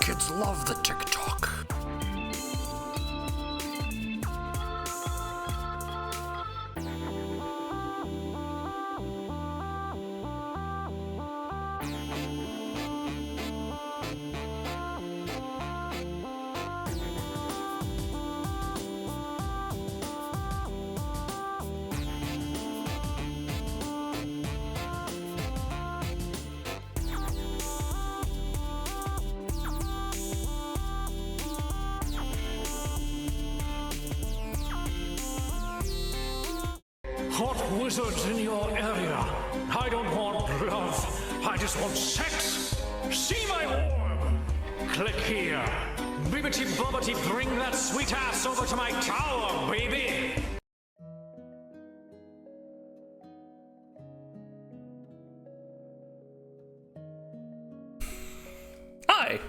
kids love the TikTok. wizards in your area. I don't want love. I just want sex. See my orb. Click here. Bibbity bobbity, bring that sweet ass over to my tower, baby. Hi.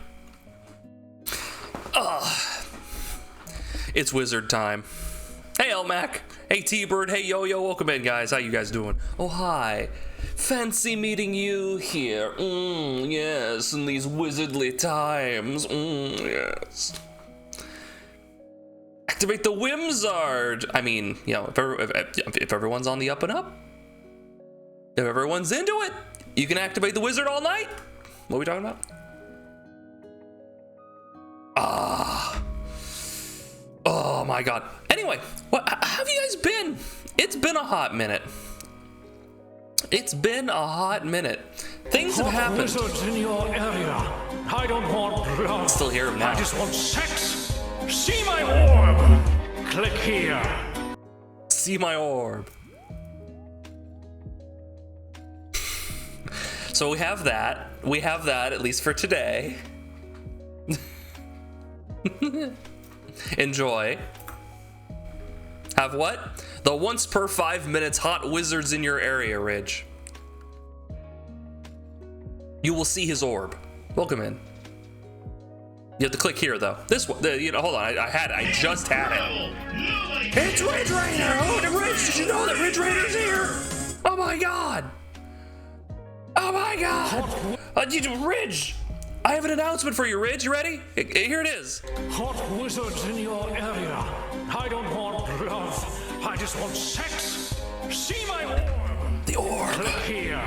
It's wizard time. Hey, Elmac. Hey, T-Bird. Hey, Yo-Yo. Welcome in, guys. How you guys doing? Oh, hi. Fancy meeting you here. Yes, in these wizardly times. Yes. Activate the Whimsard. I mean, you know, if everyone's on the up and up, if everyone's into it, you can activate the wizard all night. What are we talking about? Oh my god. Anyway, how have you guys been? It's been a hot minute. It's been a hot minute. Things have happened. Wizards in your area. I don't want love. Still hear him now. I just want sex. See my orb. Click here. See my orb. So we have that. We have that, at least for today. Enjoy. Have what? The once per 5 minutes hot wizards in your area, Ridge. You will see his orb. Welcome in. You have to click here, though. This one, hold on. I just had it. It's Ridge Raider. Oh, Ridge! Did you know that Ridge Raider's here? Oh my god! Oh my god! Ridge! I have an announcement for you, Ridge. You ready? Here it is. Hot wizards in your area. I don't want love. I just want sex. See my orb. The orb. Click here.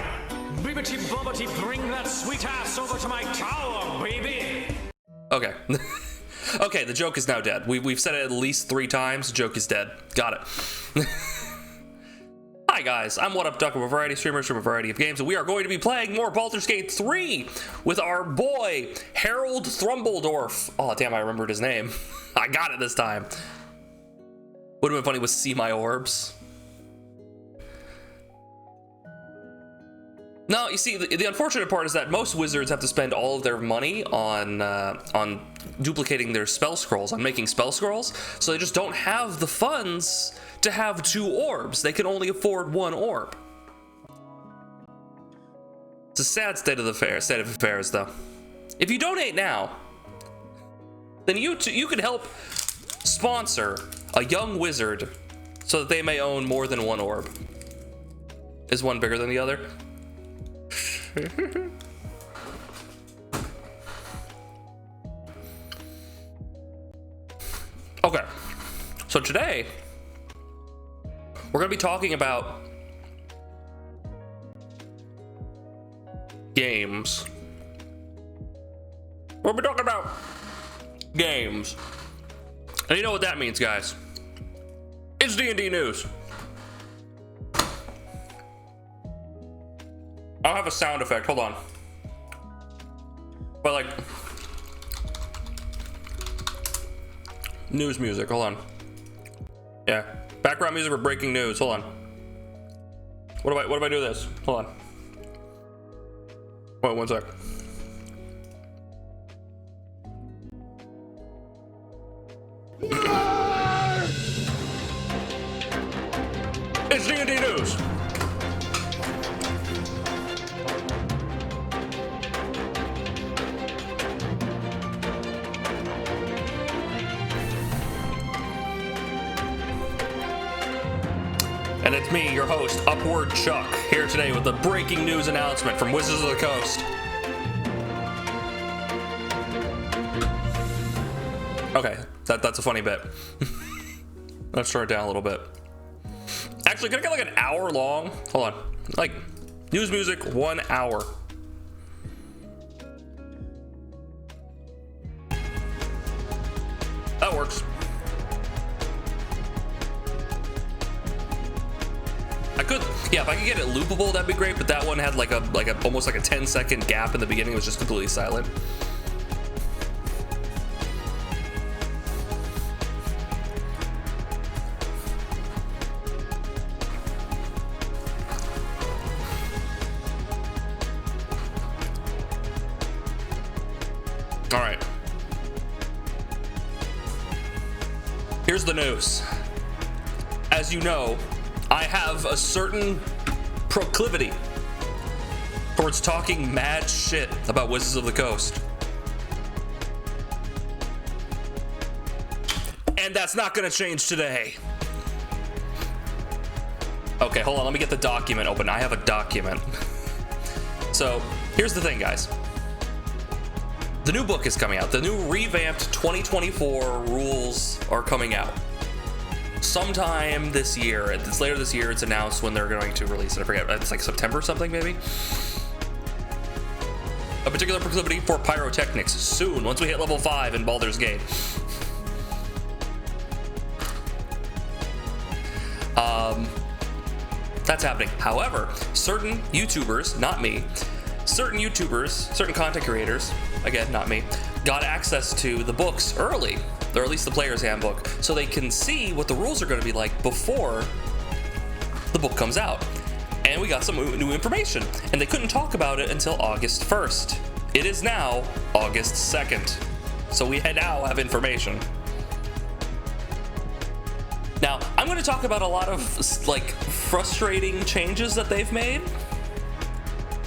Bibbity bobbity, bring that sweet ass over to my tower, baby. Okay. Okay, the joke is now dead. We've said it at least 3 times. The joke is dead. Got it. Hi guys, I'm What Up Duck, I'm a variety streamer from a variety of games, and we are going to be playing more Baldur's Gate 3 with our boy, Harold Thrumbledorf. Oh damn, I remembered his name. I got it this time. Would have been funny with See My Orbs. No, you see, the unfortunate part is that most wizards have to spend all of their money on duplicating their spell scrolls, on making spell scrolls, so they just don't have the funds to have 2 orbs. They can only afford 1 orb. It's a sad state of affairs, though. If you donate now, then you can help sponsor a young wizard so that they may own more than 1 orb. Is one bigger than the other? Okay, so today we're going to be talking about games. We're going to be talking about games. And you know what that means, guys. It's D&D news. I don't have a sound effect. Hold on. But like news music. Hold on. Yeah. Background music for breaking news. Hold on. What if I do this? Hold on. Wait, one sec. It's D&D news. And it's me, your host, Upward Chuck, here today with a breaking news announcement from Wizards of the Coast. Okay, that's a funny bit. Let's turn it down a little bit. Actually, can I get like an hour long? Hold on. Like, news music, 1 hour. That works. Yeah, if I could get it loopable, that'd be great, but that one had like a almost like a 10-second gap in the beginning. It was just completely silent. Here's the news. As you know, I have a certain proclivity towards talking mad shit about Wizards of the Coast. And that's not gonna change today. Okay, hold on, let me get the document open. I have a document. So, here's the thing, guys. The new book is coming out. The new revamped 2024 rules are coming out. Sometime this year, it's later this year, it's announced when they're going to release it. I forget, it's like September or something, maybe? A particular proclivity for pyrotechnics soon, once we hit level 5 in Baldur's Gate. That's happening. However, certain YouTubers, not me, certain content creators, again, not me, got access to the books early, or at least the player's handbook, so they can see what the rules are going to be like before the book comes out. And we got some new information, and they couldn't talk about it until August 1st. It is now August 2nd, so we now have information. Now, I'm going to talk about a lot of, like, frustrating changes that they've made.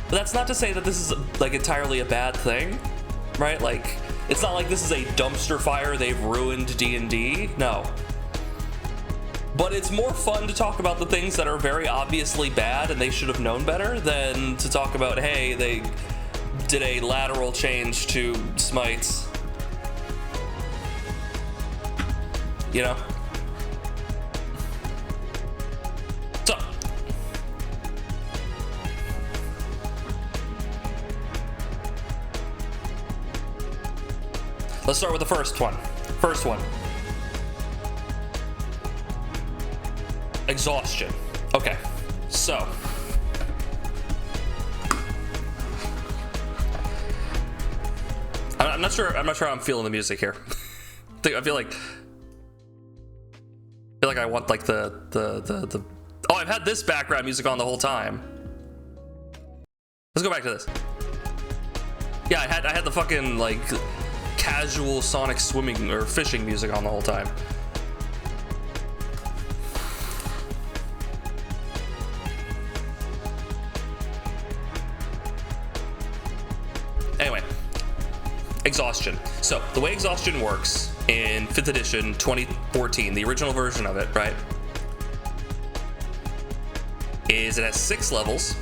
But that's not to say that this is, like, entirely a bad thing, right? Like, it's not like this is a dumpster fire, they've ruined D&D. No. But it's more fun to talk about the things that are very obviously bad and they should have known better than to talk about, hey, they did a lateral change to smites. You know? So, let's start with the first one. Exhaustion. Okay, so I'm not sure how I'm feeling the music here. I feel like I want like the oh, I've had this background music on the whole time. Let's go back to this. Yeah, I had the fucking like casual Sonic swimming or fishing music on the whole time. Anyway, exhaustion. So the way exhaustion works in 5th edition 2014, the original version of it, right, is it has 6 levels.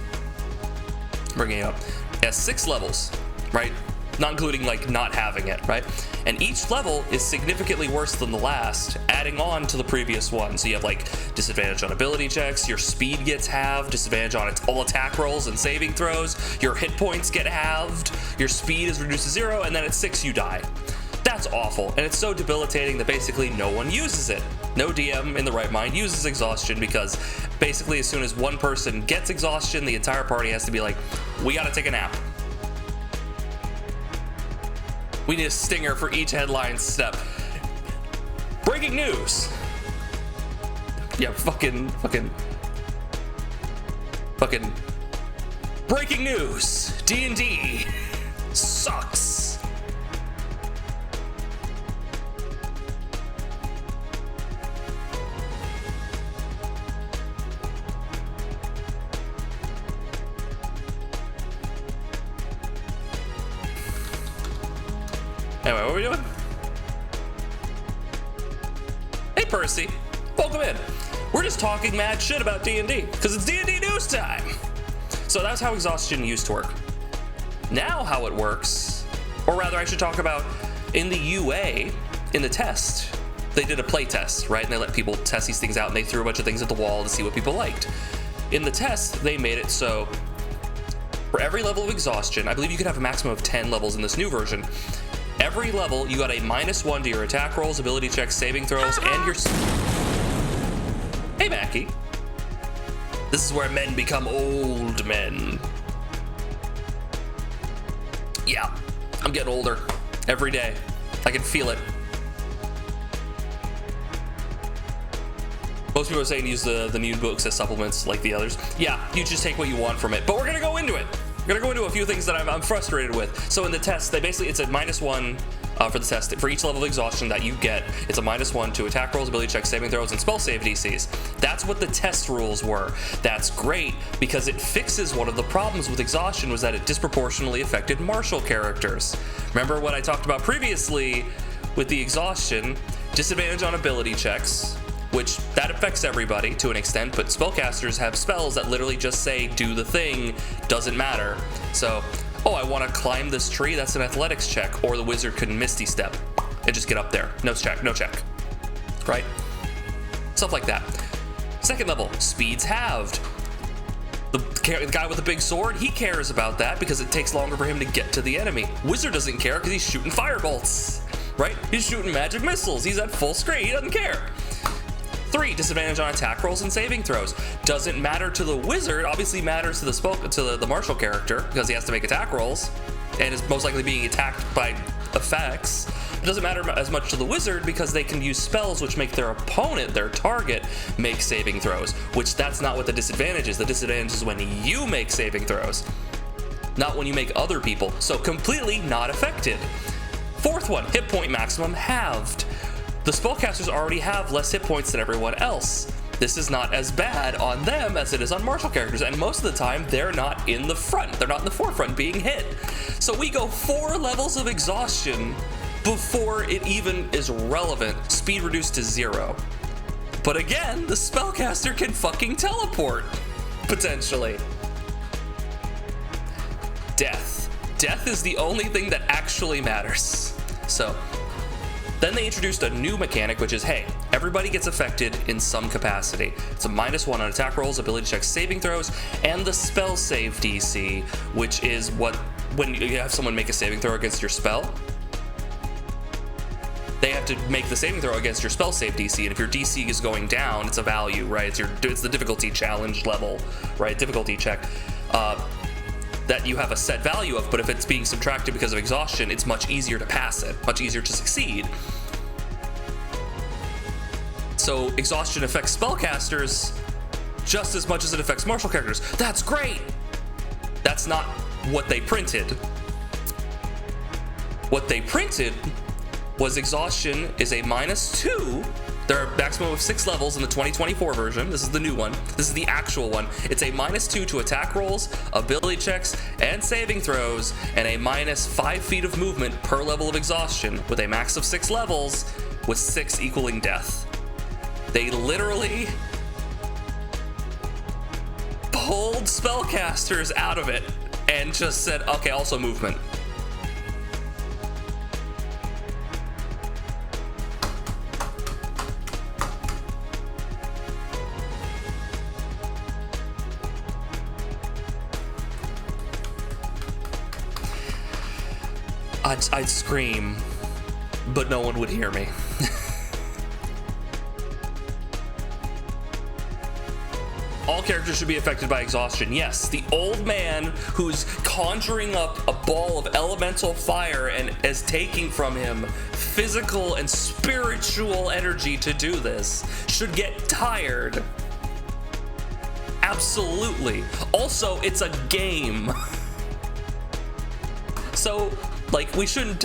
Bringing it up, it has 6 levels, right? Not including like not having it, right? And each level is significantly worse than the last, adding on to the previous one. So you have like disadvantage on ability checks, your speed gets halved, disadvantage on all attack rolls and saving throws, your hit points get halved, your speed is reduced to 0, and then at 6 you die. That's awful, and it's so debilitating that basically no one uses it. No DM in the right mind uses exhaustion because basically as soon as one person gets exhaustion, the entire party has to be like, we gotta take a nap. We need a stinger for each headline step. Breaking news. Yeah, fucking. Breaking news. D&D sucks. Anyway, what are we doing? Hey, Percy. Welcome in. We're just talking mad shit about D&D, because it's D&D news time. So that's how exhaustion used to work. Now how it works, or rather I should talk about in the UA, in the test, they did a play test, right? And they let people test these things out, and they threw a bunch of things at the wall to see what people liked. In the test, they made it so for every level of exhaustion, I believe you could have a maximum of 10 levels in this new version. Every level, you got a -1 to your attack rolls, ability checks, saving throws, and your... Hey, Mackie. This is where men become old men. Yeah, I'm getting older every day. I can feel it. Most people are saying use the new books as supplements like the others. Yeah, you just take what you want from it. But we're gonna go into it. We're gonna go into a few things that I'm frustrated with. So in the test, they basically, it's a -1 for the test. For each level of exhaustion that you get, it's a -1 to attack rolls, ability checks, saving throws, and spell save DCs. That's what the test rules were. That's great because it fixes one of the problems with exhaustion, was that it disproportionately affected martial characters. Remember what I talked about previously with the exhaustion? Disadvantage on ability checks, which that affects everybody to an extent, but spellcasters have spells that literally just say do the thing, doesn't matter. So, oh, I want to climb this tree, that's an athletics check, or the wizard could Misty Step and just get up there. No check, right? Stuff like that. Second level, speed's halved. The guy with the big sword, he cares about that because it takes longer for him to get to the enemy. Wizard doesn't care because he's shooting firebolts, right? He's shooting magic missiles. He's at full screen, he doesn't care. 3, disadvantage on attack rolls and saving throws. Doesn't matter to the wizard, obviously matters to the martial character because he has to make attack rolls and is most likely being attacked by effects. It doesn't matter as much to the wizard because they can use spells which make their opponent, their target, make saving throws, which that's not what the disadvantage is. The disadvantage is when you make saving throws, not when you make other people. So completely not affected. Fourth one, hit point maximum halved. The spellcasters already have less hit points than everyone else. This is not as bad on them as it is on martial characters, and most of the time they're not in the front. They're not in the forefront being hit. So we go 4 levels of exhaustion before it even is relevant. Speed reduced to 0. But again, the spellcaster can fucking teleport, potentially. Death. Death is the only thing that actually matters. So, then they introduced a new mechanic, which is, hey, everybody gets affected in some capacity. It's a -1 on attack rolls, ability checks, saving throws, and the spell save DC, which is what, when you have someone make a saving throw against your spell, they have to make the saving throw against your spell save DC, and if your DC is going down, it's a value, right? It's the difficulty challenge level, right? Difficulty check. That you have a set value of, but if it's being subtracted because of exhaustion, it's much easier to pass it, much easier to succeed. So exhaustion affects spellcasters just as much as it affects martial characters. That's great! That's not what they printed. What they printed was exhaustion is a -2. There are a maximum of 6 levels in the 2024 version. This is the new one. This is the actual one. It's a -2 to attack rolls, ability checks, and saving throws, and a -5 feet of movement per level of exhaustion, with a max of 6 levels, with 6 equaling death. They literally pulled spellcasters out of it and just said, okay, also movement. I'd scream, but no one would hear me. All characters should be affected by exhaustion. Yes, the old man who's conjuring up a ball of elemental fire and is taking from him physical and spiritual energy to do this should get tired. Absolutely. Also, it's a game. So, like, we shouldn't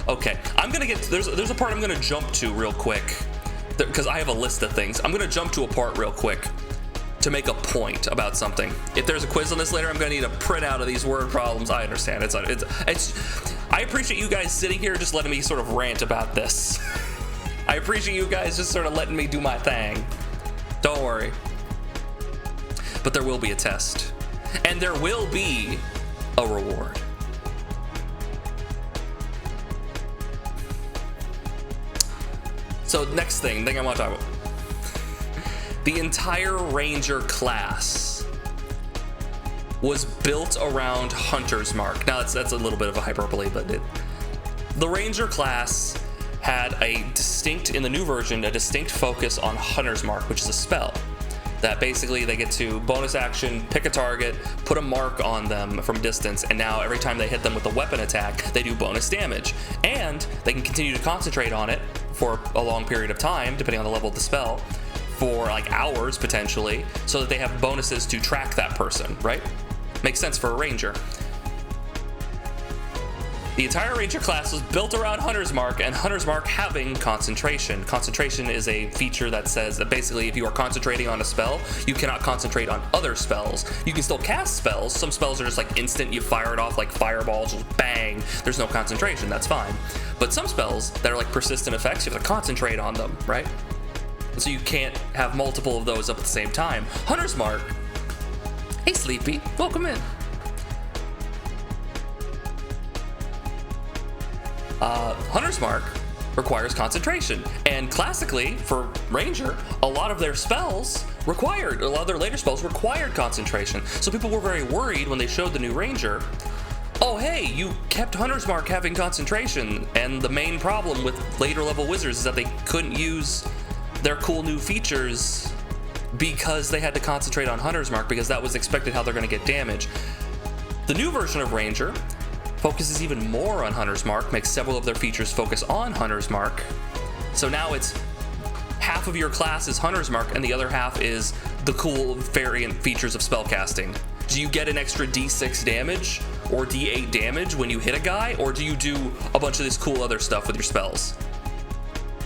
okay, I'm gonna get there's a part I'm gonna jump to real quick because I have a list of things. I'm gonna jump to a part real quick to make a point about something. If there's a quiz on this later, I'm gonna need a printout of these word problems. I understand. It's I appreciate you guys sitting here just letting me sort of rant about this. I appreciate you guys just sort of letting me do my thing. Don't worry. But there will be a test, and there will be a reward. So next thing I want to talk about. The entire Ranger class was built around Hunter's Mark. Now that's a little bit of a hyperbole, but the Ranger class had in the new version, a distinct focus on Hunter's Mark, which is a spell that basically they get to bonus action, pick a target, put a mark on them from distance, and now every time they hit them with a weapon attack, they do bonus damage. And they can continue to concentrate on it for a long period of time, depending on the level of the spell, for like hours potentially, so that they have bonuses to track that person, right? Makes sense for a ranger. The entire Ranger class was built around Hunter's Mark, and Hunter's Mark having concentration. Concentration is a feature that says that basically if you are concentrating on a spell, you cannot concentrate on other spells. You can still cast spells. Some spells are just like instant, you fire it off like fireballs, just bang. There's no concentration, that's fine. But some spells that are like persistent effects, you have to concentrate on them, right? And so you can't have multiple of those up at the same time. Hunter's Mark, hey Sleepy, welcome in. Hunter's Mark requires concentration, and classically for Ranger, a lot of their later spells required concentration. So people were very worried when they showed the new Ranger. Oh hey, you kept Hunter's Mark having concentration, and the main problem with later level wizards is that they couldn't use their cool new features because they had to concentrate on Hunter's Mark because that was expected how they're going to get damage. The new version of Ranger focuses even more on Hunter's Mark, makes several of their features focus on Hunter's Mark. So now it's half of your class is Hunter's Mark and the other half is the cool variant features of spellcasting. Do you get an extra D6 damage or D8 damage when you hit a guy, or do you do a bunch of this cool other stuff with your spells?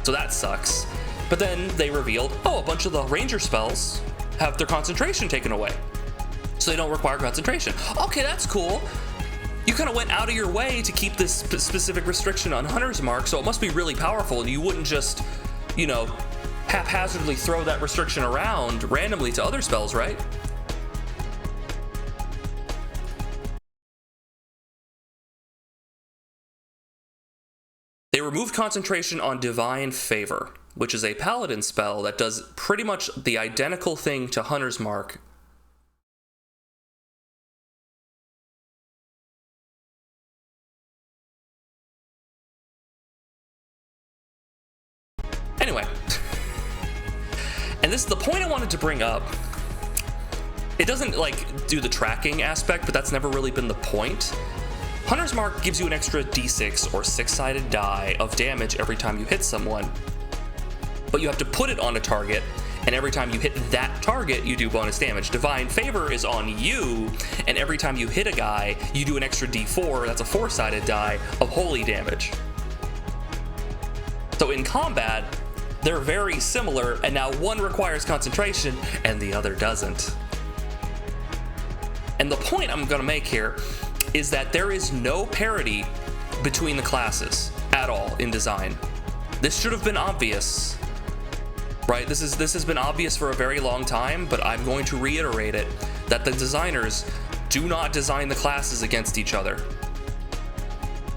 So that sucks. But then they revealed, oh, a bunch of the Ranger spells have their concentration taken away, so they don't require concentration. Okay, that's cool. You kind of went out of your way to keep this specific restriction on Hunter's Mark, so it must be really powerful, and you wouldn't just, you know, haphazardly throw that restriction around randomly to other spells, right? They removed concentration on Divine Favor, which is a paladin spell that does pretty much the identical thing to Hunter's Mark. Anyway, and this is the point I wanted to bring up. It doesn't like do the tracking aspect, but that's never really been the point. Hunter's Mark gives you an extra d6 or 6-sided die of damage every time you hit someone, but you have to put it on a target, and every time you hit that target, you do bonus damage. Divine Favor is on you, and every time you hit a guy, you do an extra d4, that's a 4-sided die, of holy damage. So in combat, they're very similar, and now one requires concentration, and the other doesn't. And the point I'm gonna make here is that there is no parity between the classes at all in design. This should have been obvious, right? This has been obvious for a very long time, but I'm going to reiterate it, that the designers do not design the classes against each other.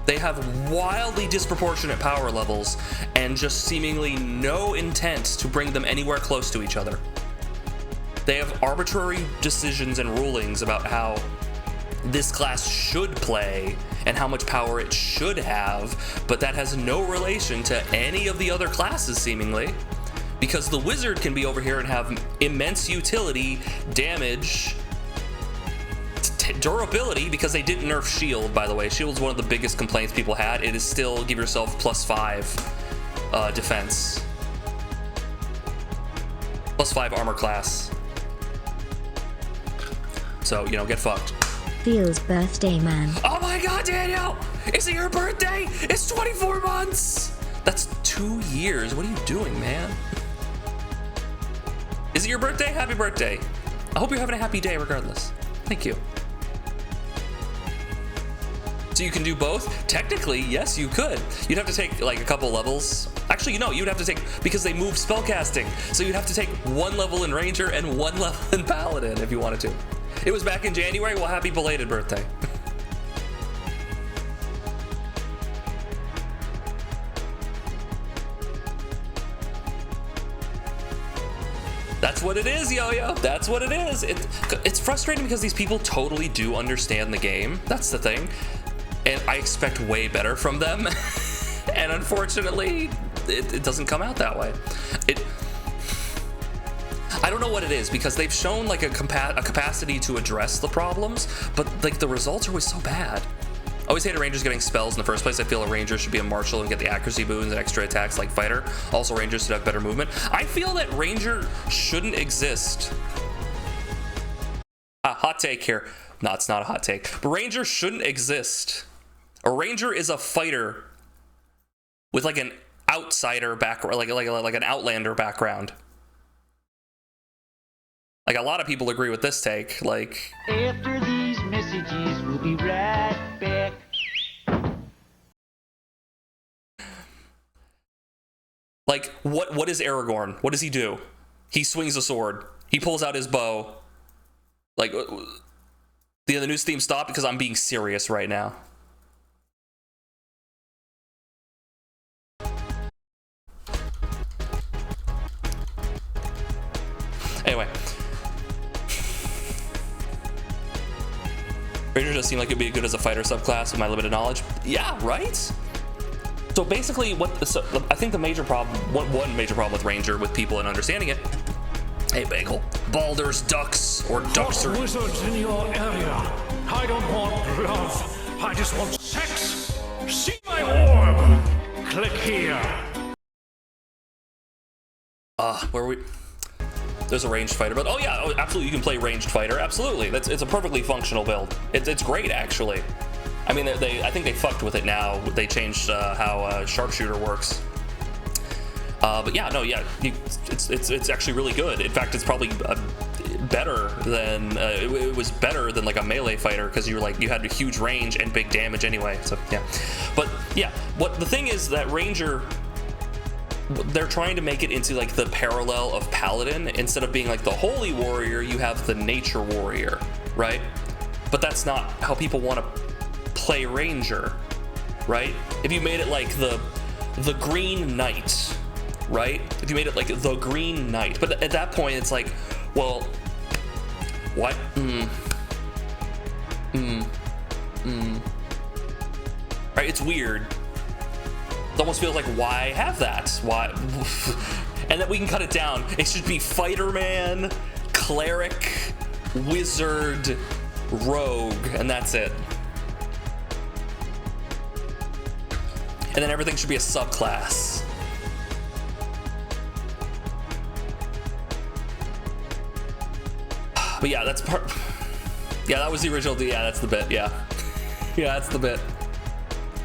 They have wildly disproportionate power levels and just seemingly no intent to bring them anywhere close to each other. They have arbitrary decisions and rulings about how this class should play and how much power it should have, but that has no relation to any of the other classes seemingly, because the wizard can be over here and have immense utility, damage, durability, because they didn't nerf shield, by the way. Shield's one of the biggest complaints people had. It is still give yourself +5 defense, +5 armor class. So, you know, get fucked. Feels birthday, man. Oh my god, Daniel! Is it your birthday? It's 24 months! That's 2 years. What are you doing, man? Is it your birthday? Happy birthday. I hope you're having a happy day regardless. Thank you. So you can do both? Technically, yes, you could. You'd have to take like a couple levels. Actually, you know, you'd have to take, because they moved spellcasting, so you'd have to take 1 level in Ranger and 1 level in Paladin if you wanted to. It was back in January. Well, happy belated birthday. That's what it is, Yo-Yo. That's what it is. It's frustrating because these people totally do understand the game. That's the thing. And I expect way better from them. And unfortunately, it doesn't come out that way. I don't know what it is, because they've shown like a capacity to address the problems, but like the results are always so bad. I always hated Rangers getting spells in the first place. I feel a Ranger should be a Marshal and get the accuracy boons and extra attacks like Fighter. Also, Rangers should have better movement. I feel that Ranger shouldn't exist. Hot take here. No, it's not a hot take. But Ranger shouldn't exist A ranger is a fighter with like an outsider background, like an outlander background. Like a lot of people agree with this take. Like after these messages, we'll be right back. Like what is Aragorn? What does he do? He swings a sword. He pulls out his bow. Like the news theme stopped because I'm being serious right now. Anyway. Ranger does seem like it'd be good as a fighter subclass with my limited knowledge. Yeah, right? So basically, I think the major problem, one major problem with Ranger, with people and understanding it, hey Bagel, Baldur's ducks, or ducks Hot wizards in your area. I don't want love. I just want sex. See my orb. Click here. Where are we? There's a ranged fighter, but oh yeah, absolutely, you can play ranged fighter. Absolutely, it's a perfectly functional build. It's great actually. I mean, I think they fucked with it now. They changed how sharpshooter works. But yeah, no, yeah, it's actually really good. In fact, it's probably better than it was better than like a melee fighter because you had a huge range and big damage anyway. So yeah, but yeah, the thing is that Ranger, they're trying to make it into like the parallel of Paladin. Instead of being like the holy warrior, you have the nature warrior, right? But that's not how people want to play Ranger, right? If you made it like the Green Knight, right? If you made it like the Green Knight, but at that point it's like, well, what? Right? It's weird. It almost feels like, why have that? Why? And then we can cut it down. It should be fighter man, cleric, wizard, rogue, and that's it. And then everything should be a subclass. But yeah, that's part. Yeah, that was the original. Yeah, that's the bit. Yeah, yeah, that's the bit.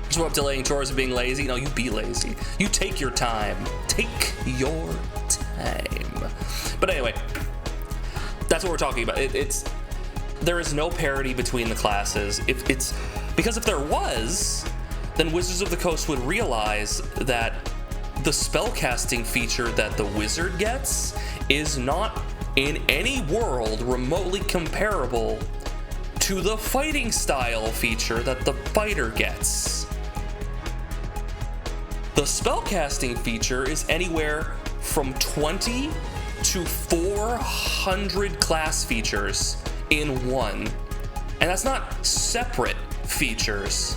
Just up delaying chores and being lazy. No, you be lazy. You take your time. Take your time. But anyway, that's what we're talking about. There is no parity between the classes. Because if there was, then Wizards of the Coast would realize that the spellcasting feature that the wizard gets is not in any world remotely comparable to the fighting style feature that the fighter gets. The spellcasting feature is anywhere from 20 to 400 class features in one. And that's not separate features.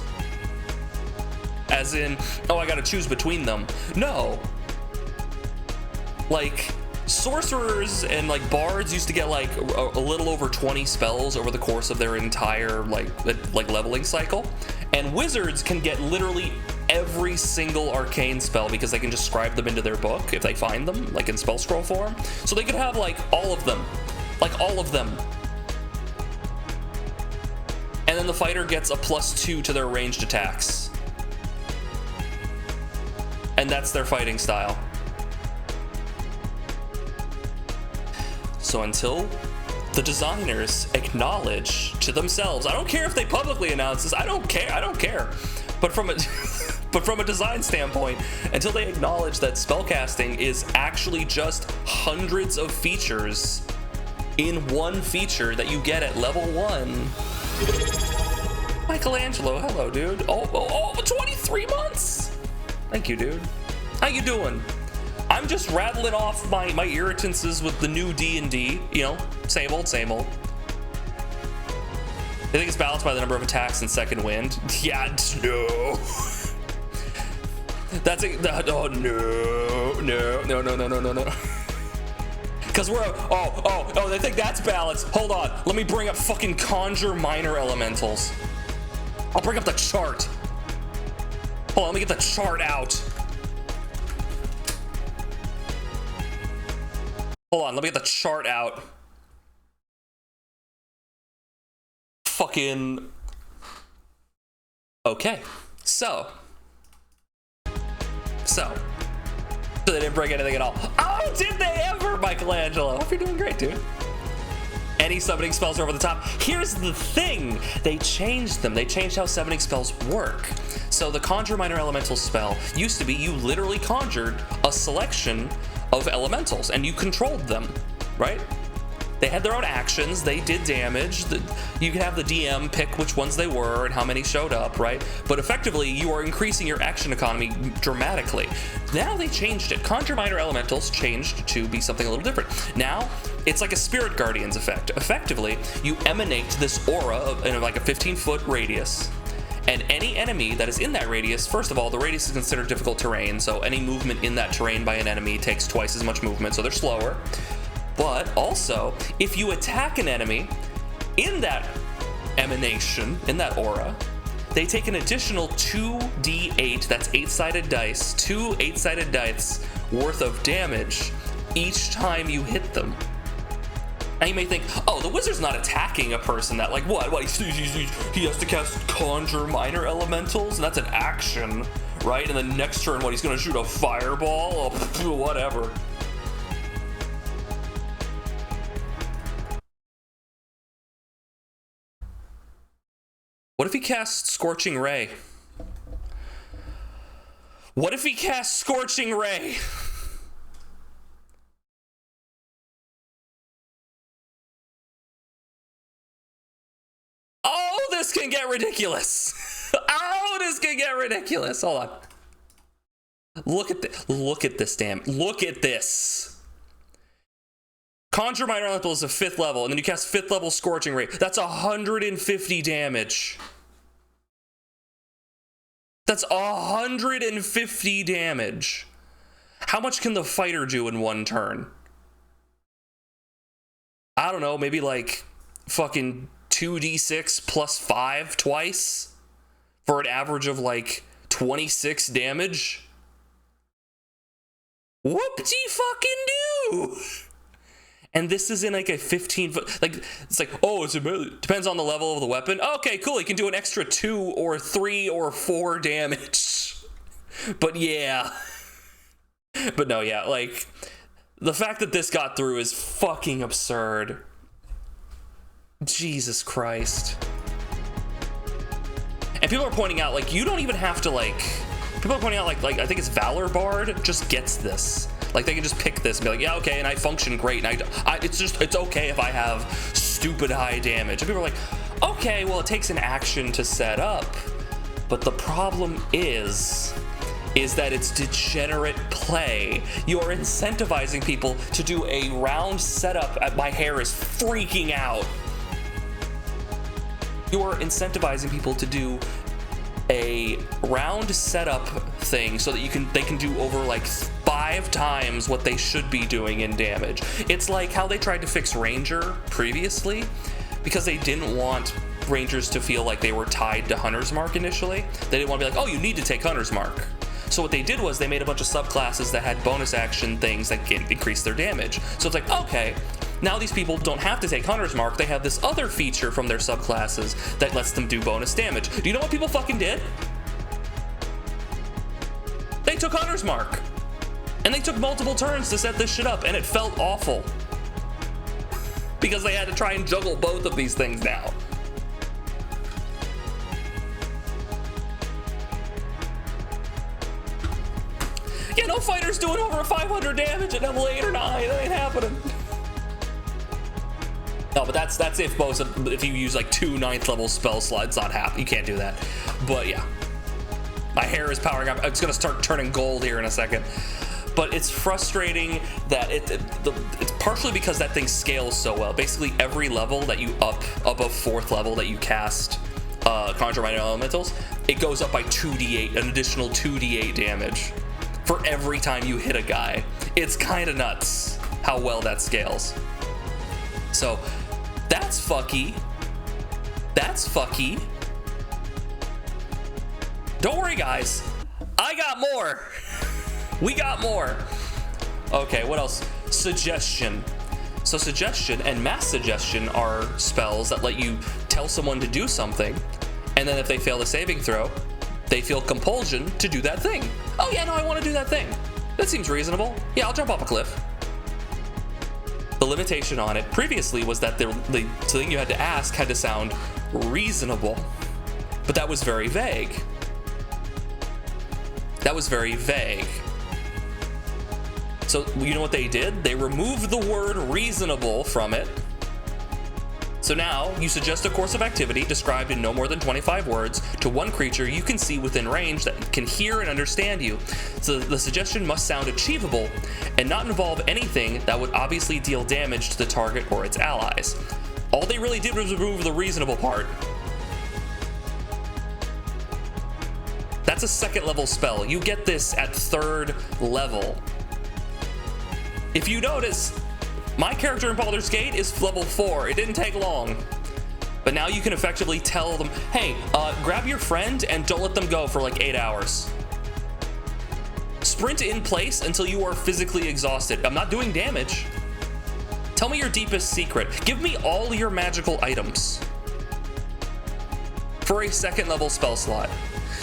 As in, oh, I gotta choose between them. No. Like, sorcerers and like bards used to get like a little over 20 spells over the course of their entire like leveling cycle. And wizards can get literally every single arcane spell because they can just scribe them into their book if they find them, like in spell scroll form. So they could have like all of them. Like all of them. And then the fighter gets a +2 to their ranged attacks. And that's their fighting style. So until the designers acknowledge to themselves, I don't care if they publicly announce this, I don't care. But from a design standpoint, until they acknowledge that spellcasting is actually just hundreds of features in one feature that you get at level 1. Michelangelo, hello, dude. Oh, 23 months. Thank you, dude. How you doing? I'm just rattling off my irritances with the new D&D. You know, same old, same old. I think it's balanced by the number of attacks in Second Wind. Yeah, no. That's it. Oh, no. Because they think that's balanced. Hold on. Let me bring up fucking Conjure Minor Elementals. I'll bring up the chart. Hold on, let me get the chart out. Hold on, let me get the chart out. Fucking... Okay, so they didn't bring anything at all. Oh, did they ever, Michelangelo? Hope you're doing great, dude. Any summoning spells are over the top. Here's the thing. They changed them. They changed how summoning spells work. So the Conjure Minor Elemental spell used to be you literally conjured a selection of elementals and you controlled them, right? They had their own actions, they did damage. You could have the DM pick which ones they were and how many showed up, right? But effectively, you are increasing your action economy dramatically. Now they changed it. Conjure Minor Elementals changed to be something a little different. Now, it's like a Spirit Guardians effect. Effectively, you emanate this aura in like a 15-foot radius, and any enemy that is in that radius, first of all, the radius is considered difficult terrain, so any movement in that terrain by an enemy takes twice as much movement, so they're slower. But also, if you attack an enemy in that emanation, in that aura, they take an additional 2d8, that's 8-sided dice, 2 8-sided dice worth of damage each time you hit them. Now you may think, oh, the wizard's not attacking a person that, like, what? He has to cast Conjure Minor Elementals, and that's an action, right? And then next turn, he's gonna shoot a fireball? Oh, whatever. What if he casts Scorching Ray? What if he casts Scorching Ray? Oh, this can get ridiculous. Oh, this can get ridiculous. Hold on. Look at this. Look at this, damn. Look at this. Conjure Minor Elemental is a 5th level, and then you cast 5th level Scorching Ray. That's 150 damage. That's 150 damage. How much can the fighter do in one turn? I don't know, maybe like fucking 2d6 plus 5 twice for an average of like 26 damage. Whoop-de-fucking-do! And this is in like a 15-foot, like, it's like, oh, it depends on the level of the weapon. Okay, cool, he can do an extra 2 or 3 or 4 damage. But yeah. But no, yeah, like, the fact that this got through is fucking absurd. Jesus Christ. And people are pointing out, like, you don't even have to, like, people are pointing out, like I think it's Valor Bard just gets this. Like, they can just pick this and be like, yeah, okay, and I function great, and it's okay if I have stupid high damage. And people are like, okay, well, it takes an action to set up. But the problem is that it's degenerate play. You're incentivizing people to do a round setup. My hair is freaking out. You're incentivizing people to do a round setup thing so that they can do over like 5 times what they should be doing in damage. It's like how they tried to fix Ranger previously, because they didn't want Rangers to feel like they were tied to Hunter's Mark initially. They didn't want to be like, oh, you need to take Hunter's Mark. So what they did was they made a bunch of subclasses that had bonus action things that can increase their damage. So it's like, okay, now these people don't have to take Hunter's Mark. They have this other feature from their subclasses that lets them do bonus damage. Do you know what people fucking did? They took Hunter's Mark. And they took multiple turns to set this shit up, and it felt awful. Because they had to try and juggle both of these things now. Yeah, no fighter's doing over 500 damage at level 8 or 9. That ain't happening. No, but that's if you use like 2 9th level spell slots, not half. You can't do that. But yeah. My hair is powering up. It's gonna start turning gold here in a second. But it's frustrating that it's partially because that thing scales so well. Basically, every level that you up above 4th level that you cast Conjure Minor Elementals, it goes up by 2d8, an additional 2d8 damage for every time you hit a guy. It's kind of nuts how well that scales. So that's fucky. That's fucky. Don't worry, guys. I got more. We got more. Okay, what else? Suggestion. So Suggestion and Mass Suggestion are spells that let you tell someone to do something, and then if they fail the saving throw, they feel compulsion to do that thing. Oh yeah, no, I want to do that thing. That seems reasonable. Yeah, I'll jump off a cliff. The limitation on it previously was that the thing you had to ask had to sound reasonable, but that was very vague. That was very vague. So you know what they did? They removed the word reasonable from it. So now you suggest a course of activity described in no more than 25 words to one creature you can see within range that can hear and understand you. So the suggestion must sound achievable and not involve anything that would obviously deal damage to the target or its allies. All they really did was remove the reasonable part. That's a second level spell. You get this at third level. If you notice, my character in Baldur's Gate is level 4. It didn't take long. But now you can effectively tell them, hey, grab your friend and don't let them go for like 8 hours. Sprint in place until you are physically exhausted. I'm not doing damage. Tell me your deepest secret. Give me all your magical items for a second level spell slot.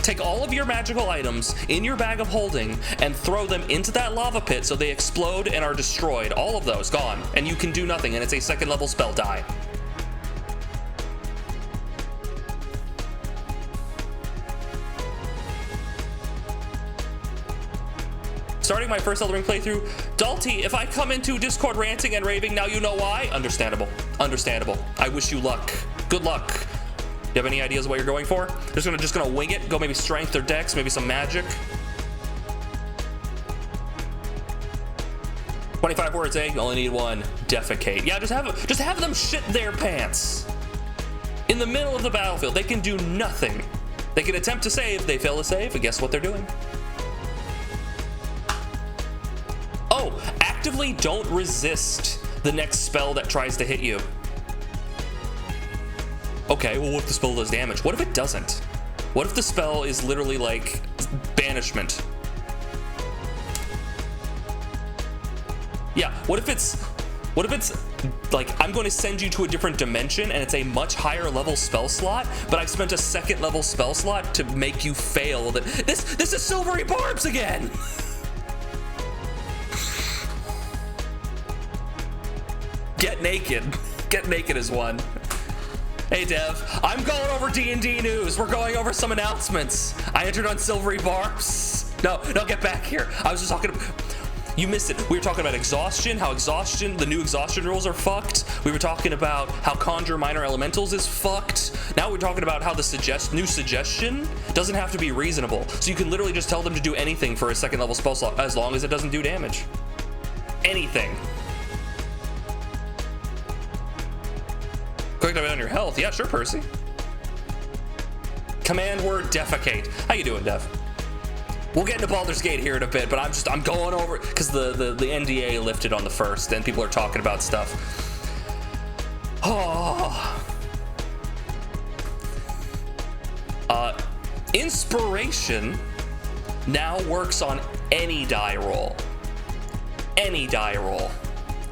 Take all of your magical items in your bag of holding and throw them into that lava pit so they explode and are destroyed. All of those gone, and you can do nothing, and it's a second level spell. Die. Starting my first Elden Ring playthrough, Dalty, if I come into Discord ranting and raving, now you know why? Understandable. Understandable. I wish you luck. Good luck. You have any ideas of what you're going for? Just gonna wing it. Go maybe strength or dex, maybe some magic. 25 words, eh? You only need one. Defecate. Yeah, just have them shit their pants. In the middle of the battlefield, they can do nothing. They can attempt to save, they fail to save, and guess what they're doing? Oh, actively don't resist the next spell that tries to hit you. Okay, well, what if the spell does damage? What if it doesn't? What if the spell is literally like banishment? Yeah, what if it's like, I'm going to send you to a different dimension and it's a much higher level spell slot, but I've spent a second level spell slot to make you fail that this is silvery barbs again. Get naked. Get naked is one. Hey Dev, I'm going over D&D news. We're going over some announcements. I entered on Silvery Barbs. No, get back here. I was just talking. You missed it. We were talking about exhaustion, how the new exhaustion rules are fucked. We were talking about how Conjure Minor Elementals is fucked. Now we're talking about how the new suggestion doesn't have to be reasonable. So you can literally just tell them to do anything for a second level spell slot as long as it doesn't do damage. Anything. Quick dive on your health. Yeah, sure, Percy. Command word defecate. How you doing, Dev? We'll get into Baldur's Gate here in a bit, but I'm going over because the NDA lifted on the 1st and people are talking about stuff. Oh. Inspiration now works on any die roll. Any die roll.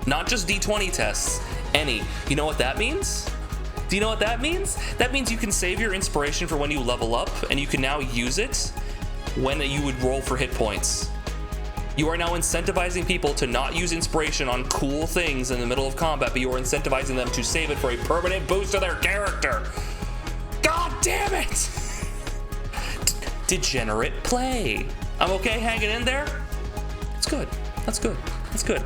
Not just D20 tests. Any. You know what that means? Do you know what that means? That means you can save your inspiration for when you level up, and you can now use it when you would roll for hit points. You are now incentivizing people to not use inspiration on cool things in the middle of combat, but you are incentivizing them to save it for a permanent boost to their character. God damn it! Degenerate play. I'm okay hanging in there? That's good. That's good. That's good.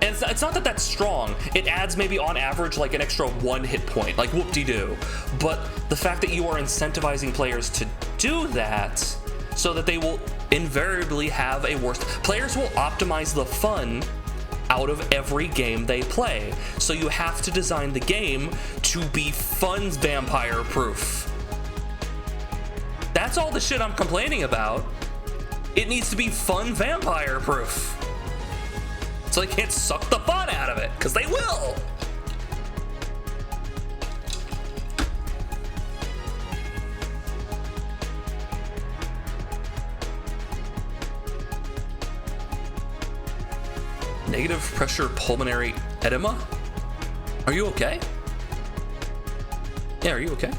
And it's not that that's strong. It adds maybe on average like an extra 1 hit point, like whoop-de-doo. But the fact that you are incentivizing players to do that so that they will invariably have a worse... Players will optimize the fun out of every game they play. So you have to design the game to be fun vampire proof. That's all the shit I'm complaining about. It needs to be fun vampire proof. So they can't suck the fun out of it, because they will. negative pressure pulmonary edema. Are you okay? Yeah, are you okay?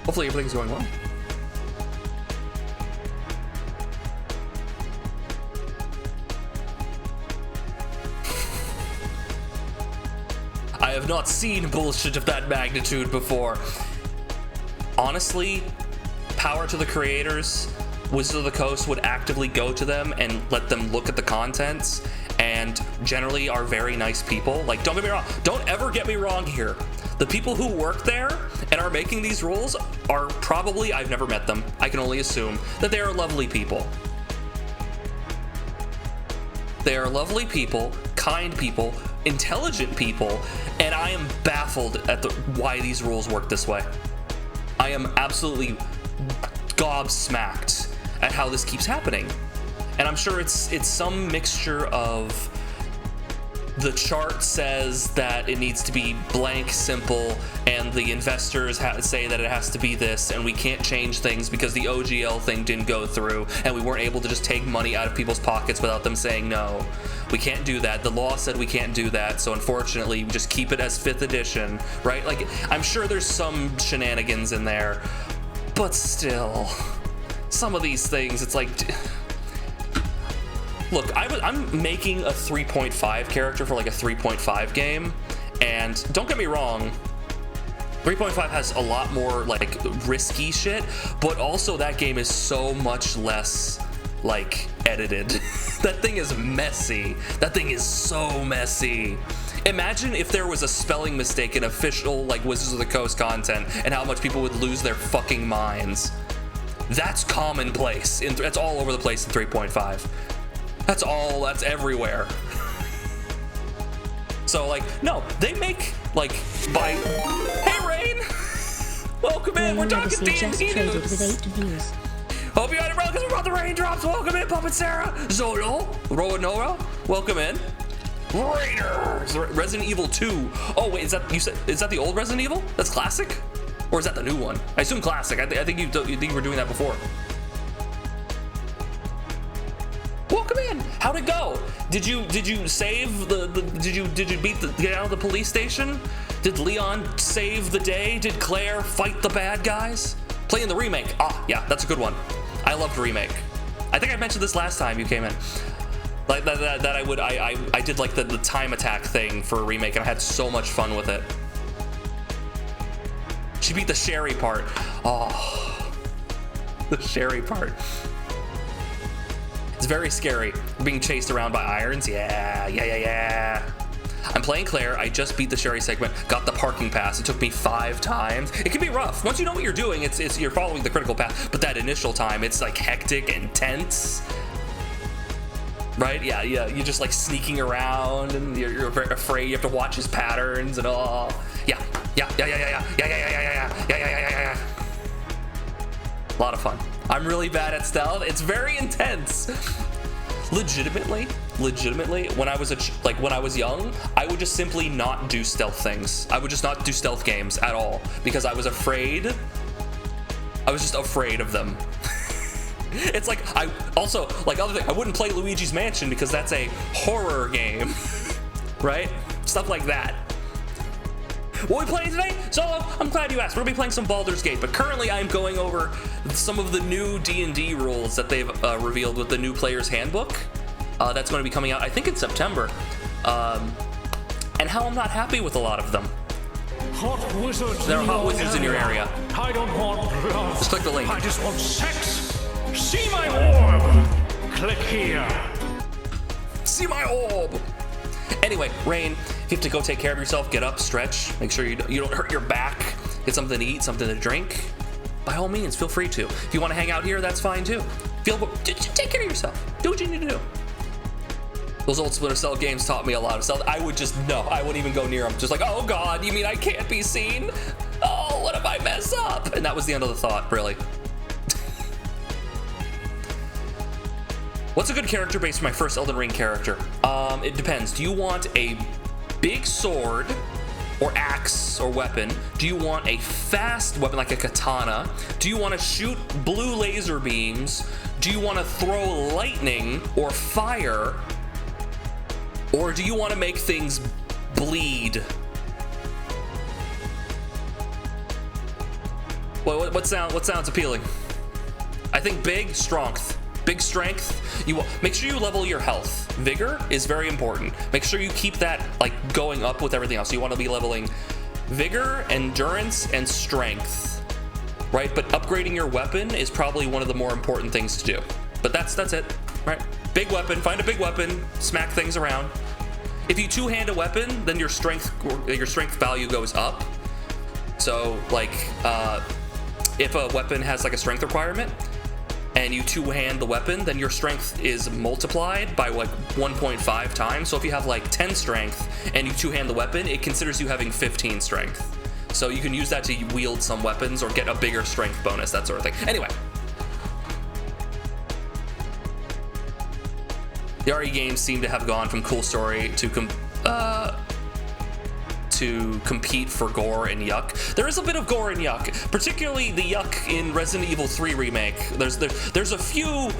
Hopefully everything's going well. I have not seen bullshit of that magnitude before. Honestly, power to the creators. Wizards of the Coast would actively go to them and let them look at the contents, and generally are very nice people. Like, don't get me wrong. Don't ever get me wrong here. The people who work there and are making these rules are probably, I've never met them, I can only assume, that they are lovely people. They are lovely people, kind people, intelligent people, and I am baffled at why these rules work this way. I am absolutely gobsmacked at how this keeps happening. And I'm sure it's some mixture of the chart says that it needs to be blank, simple, and the investors say that it has to be this, and we can't change things because the OGL thing didn't go through, and we weren't able to just take money out of people's pockets without them saying no. We can't do that. The law said we can't do that, so unfortunately, we just keep it as 5th edition, right? Like, I'm sure there's some shenanigans in there, but still, some of these things, it's like... Look, I'm making a 3.5 character for like a 3.5 game, and don't get me wrong, 3.5 has a lot more like risky shit, but also that game is so much less like edited. That thing is messy. That thing is so messy. Imagine if there was a spelling mistake in official like Wizards of the Coast content and how much people would lose their fucking minds. That's commonplace. That's all over the place in 3.5. That's everywhere. So like, no, they make like by, hey Rain, welcome in, we're talking D&D news. Hope you had it bro, because we're about the raindrops. Welcome in, Puppet Sarah, Zolo, Roanoa, welcome in. Raiders, Resident Evil 2. Oh wait, is that the old Resident Evil? That's classic? Or is that the new one? I assume classic. I think you were doing that before. Welcome in. How'd it go? Did you save did you get out of the police station? Did Leon save the day? Did Claire fight the bad guys? Playing the remake. Ah, yeah, that's a good one. I loved remake. I think I mentioned this last time you came in. Like that I did like the time attack thing for a remake, and I had so much fun with it. She beat the Sherry part. Oh, the Sherry part. It's very scary. Being chased around by irons. Yeah. I'm playing Claire. I just beat the Sherry segment. Got the parking pass. It took me 5 times. It can be rough. Once you know what you're doing, it's you're following the critical path. But that initial time, it's like hectic and tense. Right? Yeah. You're just like sneaking around, and you're very afraid. You have to watch his patterns and all. Yeah. A lot of fun. I'm really bad at stealth. It's very intense. Legitimately, when I was young, I would just simply not do stealth things. I would just not do stealth games at all because I was afraid. I was just afraid of them. It's like I wouldn't play Luigi's Mansion because that's a horror game, right? Stuff like that. What are we playing today? Solo, I'm glad you asked. We're gonna be playing some Baldur's Gate, but currently I'm going over some of the new D&D rules that they've revealed with the new player's handbook. That's going to be coming out, I think, in September. And how I'm not happy with a lot of them. Hot wizards. There are hot wizards in your area. I don't want love. Just click the link. I just want sex. See my orb. Click here. See my orb. Anyway, Rain, if you have to go take care of yourself, get up, stretch, make sure you don't hurt your back, get something to eat, something to drink, by all means, feel free to. If you want to hang out here, that's fine too. Take care of yourself. Do what you need to do. Those old Splinter Cell games taught me a lot of stuff. I wouldn't even go near them. Just like, oh God, you mean I can't be seen? Oh, what if I mess up? And that was the end of the thought, really. What's a good character base for my first Elden Ring character? It depends. Do you want a big sword or axe or weapon? Do you want a fast weapon like a katana? Do you want to shoot blue laser beams? Do you want to throw lightning or fire? Or do you want to make things bleed? What sounds appealing? I think big strength. Big strength. Make sure you level your health. Vigor is very important. Make sure you keep that like going up with everything else. So you want to be leveling vigor, endurance, and strength, right? But upgrading your weapon is probably one of the more important things to do. But that's it, right? Big weapon. Find a big weapon. Smack things around. If you two-hand a weapon, then your strength value goes up. So like if a weapon has like a strength requirement and you two-hand the weapon, then your strength is multiplied by like 1.5 times. So if you have like 10 strength and you two-hand the weapon, it considers you having 15 strength. So you can use that to wield some weapons or get a bigger strength bonus, that sort of thing. Anyway. The RE games seem to have gone from cool story to compete for gore and yuck. There is a bit of gore and yuck, particularly the yuck in Resident Evil 3 remake. There's a few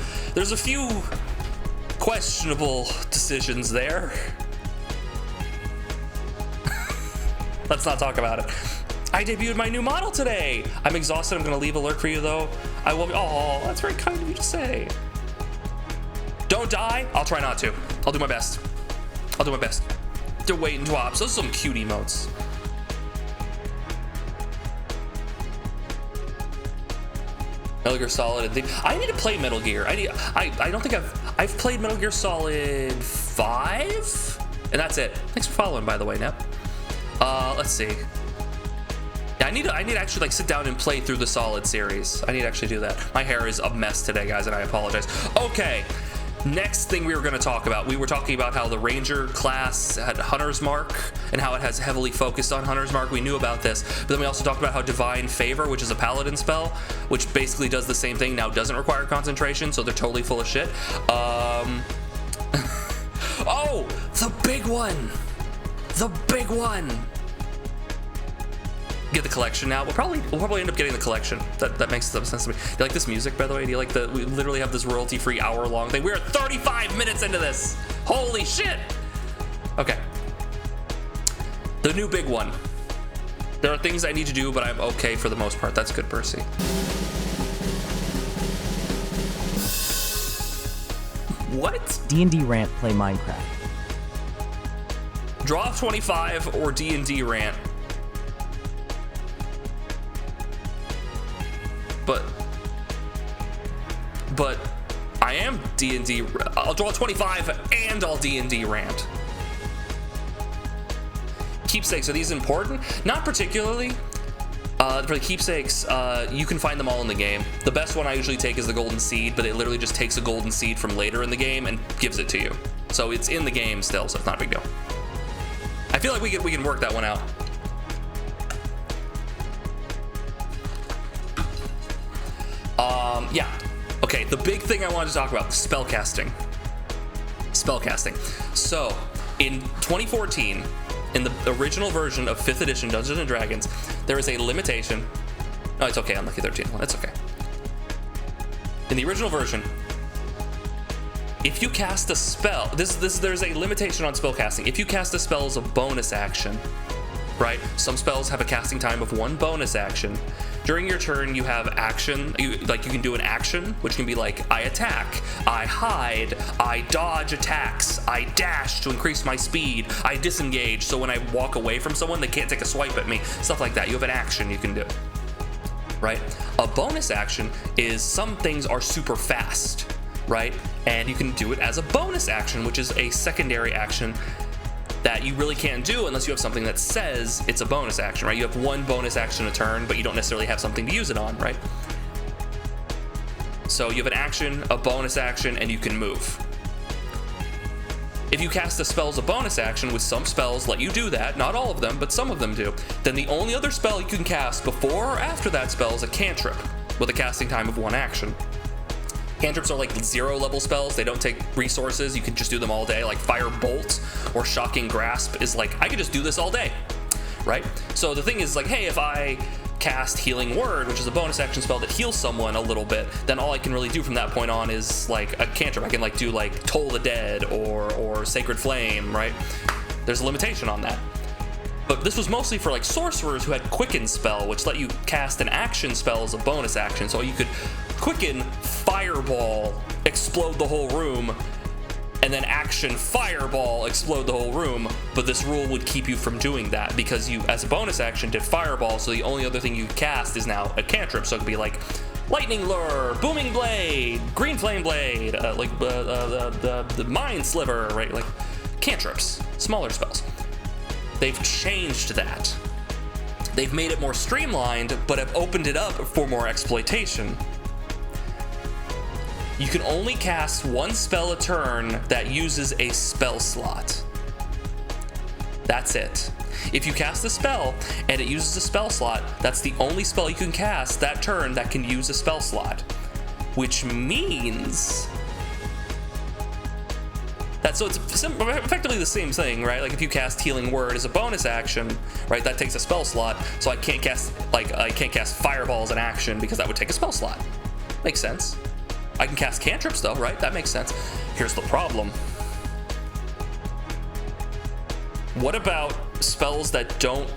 questionable decisions there. Let's not talk about it. I debuted my new model today. I'm exhausted. I'm gonna leave a lurk for you though. I will be. Oh, that's very kind of you to say. Don't die. I'll try not to. I'll do my best. To wait and drops. Those are some cute emotes. Metal Gear Solid. I need to play Metal Gear. I don't think I've played Metal Gear Solid 5, and that's it. Thanks for following, by the way, Nep. Let's see. Yeah, I need to actually like sit down and play through the Solid series. I need to actually do that. My hair is a mess today, guys, and I apologize. Okay. Next thing we were going to talk about, we were talking about how the Ranger class had Hunter's Mark and how it has heavily focused on Hunter's Mark. We knew about this, but then we also talked about how Divine Favor, which is a paladin spell, which basically does the same thing, now doesn't require concentration, so they're totally full of shit. Oh, the big one! The big one! Get the collection now. We'll probably end up getting the collection. That makes some sense to me. Do you like this music, by the way? Do you like we literally have this royalty-free hour-long thing. We're 35 minutes into this. Holy shit. Okay. The new big one. There are things I need to do, but I'm okay for the most part. That's good, Percy. What? D&D Rant play Minecraft. Draw 25 or D&D Rant. But I am D&D. I'll draw 25 and I'll D&D Rant. Keepsakes, are these important? Not particularly. For the keepsakes, you can find them all in the game. The best one I usually take is the golden seed, but it literally just takes a golden seed from later in the game and gives it to you. So it's in the game still, so it's not a big deal. I feel like we can work that one out. Yeah. Okay, the big thing I wanted to talk about, spellcasting. So, in 2014, in the original version of 5th edition Dungeons & Dragons, there is a limitation. Oh, it's okay, Unlucky 13. That's okay. In the original version, if you cast a spell, there's a limitation on spellcasting. If you cast a spell as a bonus action, right? Some spells have a casting time of 1 bonus action. During your turn, you have action, you can do an action, which can be like, I attack, I hide, I dodge attacks, I dash to increase my speed, I disengage, so when I walk away from someone, they can't take a swipe at me, stuff like that. You have an action you can do, right? A bonus action is some things are super fast, right? And you can do it as a bonus action, which is a secondary action that you really can't do unless you have something that says it's a bonus action, right? You have 1 bonus action a turn, but you don't necessarily have something to use it on, right? So you have an action, a bonus action, and you can move. If you cast a spell as a bonus action, with some spells let you do that, not all of them, but some of them do, then the only other spell you can cast before or after that spell is a cantrip, with a casting time of 1 action. Cantrips are like 0 level spells. They don't take resources. You can just do them all day. Like Fire Bolt or Shocking Grasp is like, I could just do this all day, right? So the thing is like, hey, if I cast Healing Word, which is a bonus action spell that heals someone a little bit, then all I can really do from that point on is like a cantrip. I can like do like Toll the Dead or Sacred Flame, right? There's a limitation on that. But this was mostly for like sorcerers who had Quicken spell, which let you cast an action spell as a bonus action. So you could Quicken, Fireball, explode the whole room, and then action Fireball, explode the whole room. But this rule would keep you from doing that because you, as a bonus action, did Fireball. So the only other thing you cast is now a cantrip. So it could be like Lightning Lure, Booming Blade, Green Flame Blade, the Mind Sliver, right? Like cantrips, smaller spells. They've changed that. They've made it more streamlined, but have opened it up for more exploitation. You can only cast one spell a turn that uses a spell slot. That's it. If you cast a spell and it uses a spell slot, that's the only spell you can cast that turn that can use a spell slot. Which means that, so it's effectively the same thing, right? Like if you cast Healing Word as a bonus action, right, that takes a spell slot, so I can't cast Fireball as an action because that would take a spell slot. Makes sense. I can cast cantrips though, right? That makes sense. Here's the problem. What about spells that don't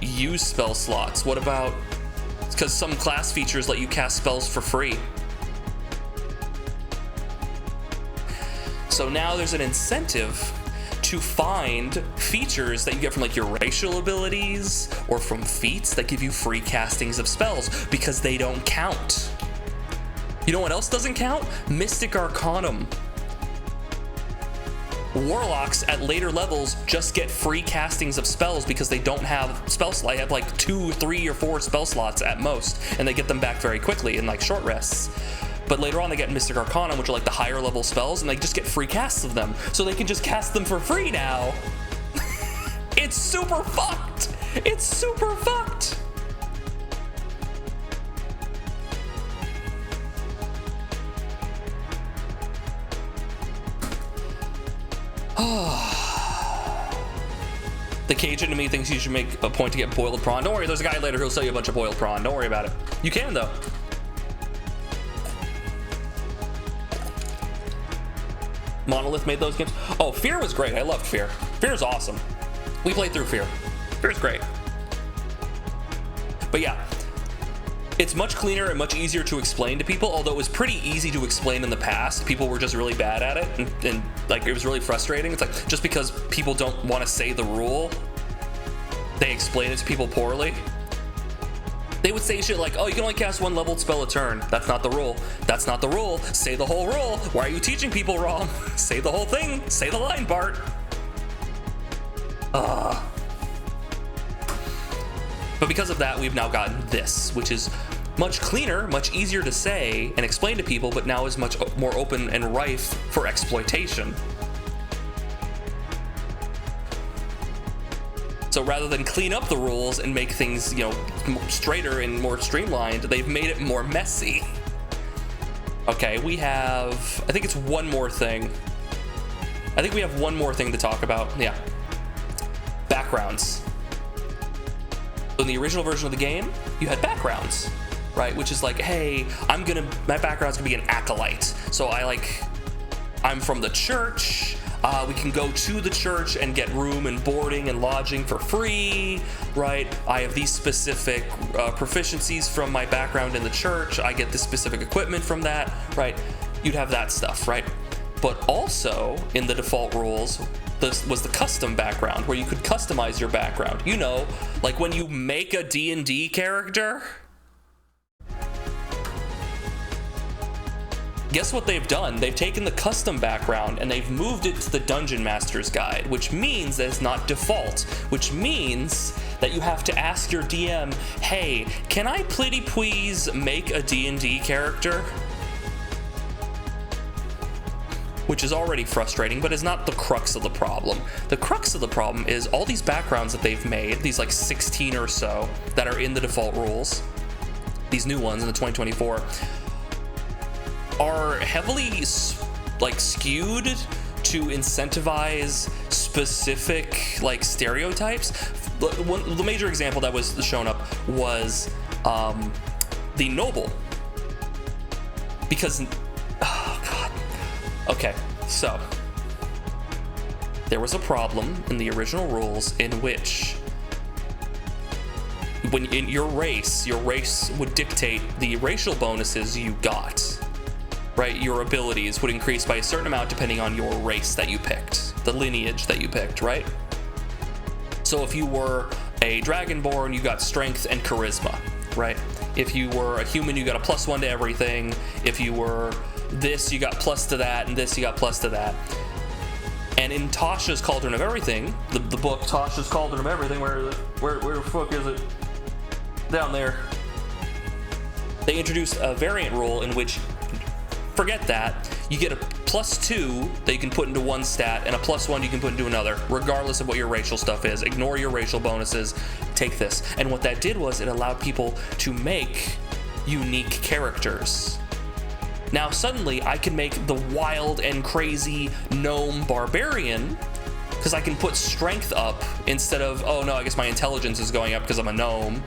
use spell slots? What about, because some class features let you cast spells for free. So now there's an incentive to find features that you get from like your racial abilities or from feats that give you free castings of spells because they don't count. You know what else doesn't count? Mystic Arcanum. Warlocks at later levels just get free castings of spells because they don't have spell slots. They have like 2, 3, or 4 spell slots at most, and they get them back very quickly in like short rests. But later on they get Mystic Arcanum, which are like the higher level spells, and they just get free casts of them. So they can just cast them for free now. It's super fucked. It's super fucked. The Cajun to me thinks you should make a point to get boiled prawn. Don't worry, there's a guy later who'll sell you a bunch of boiled prawn. Don't worry about it. You can though. Monolith made those games. Oh, Fear was great. I loved Fear. Fear is awesome. We played through Fear. Fear's great. But yeah, it's much cleaner and much easier to explain to people, although it was pretty easy to explain in the past. People were just really bad at it, and like it was really frustrating. It's like just because people don't want to say the rule, they explain it to people poorly. They would say shit like, oh, you can only cast one leveled spell a turn. That's not the rule. That's not the rule. Say the whole rule. Why are you teaching people wrong? Say the whole thing. Say the line part. But because of that, we've now gotten this, which is much cleaner, much easier to say and explain to people, but now is much more open and rife for exploitation. So rather than clean up the rules and make things, you know, straighter and more streamlined, they've made it more messy. Okay, we have, I think it's one more thing. I think we have one more thing to talk about. Yeah. Backgrounds. So in the original version of the game, you had backgrounds, right? Which is like, hey, my background's gonna be an acolyte. So I'm from the church. We can go to the church and get room and boarding and lodging for free, right? I have these specific proficiencies from my background in the church. I get this specific equipment from that, right? You'd have that stuff, right? But also in the default rules, this was the custom background where you could customize your background. You know, like when you make a D&D character. Guess what they've done? They've taken the custom background and they've moved it to the Dungeon Master's Guide, which means that it's not default, which means that you have to ask your DM, hey, can I please make a D&D character? Which is already frustrating, but is not the crux of the problem. The crux of the problem is all these backgrounds that they've made, these like 16 or so that are in the default rules, these new ones in the 2024, are heavily like skewed to incentivize specific like stereotypes. the major example that was shown up was the noble. Because, oh god. Okay, so there was a problem in the original rules in which when in your race would dictate the racial bonuses you got, right? Your abilities would increase by a certain amount depending on your race that you picked, the lineage that you picked, right? So if you were a dragonborn, you got strength and charisma, right? If you were a human, you got a +1 to everything. If you were this, you got plus to that, and this, you got plus to that. And in Tasha's Cauldron of Everything, the book Tasha's Cauldron of Everything, where the fuck is it? Down there. They introduced a variant rule in which, forget that, you get a +2 that you can put into one stat and a +1 you can put into another, regardless of what your racial stuff is. Ignore your racial bonuses, take this. And what that did was it allowed people to make unique characters. Now suddenly I can make the wild and crazy gnome barbarian because I can put strength up instead of, oh no, I guess my intelligence is going up because I'm a gnome.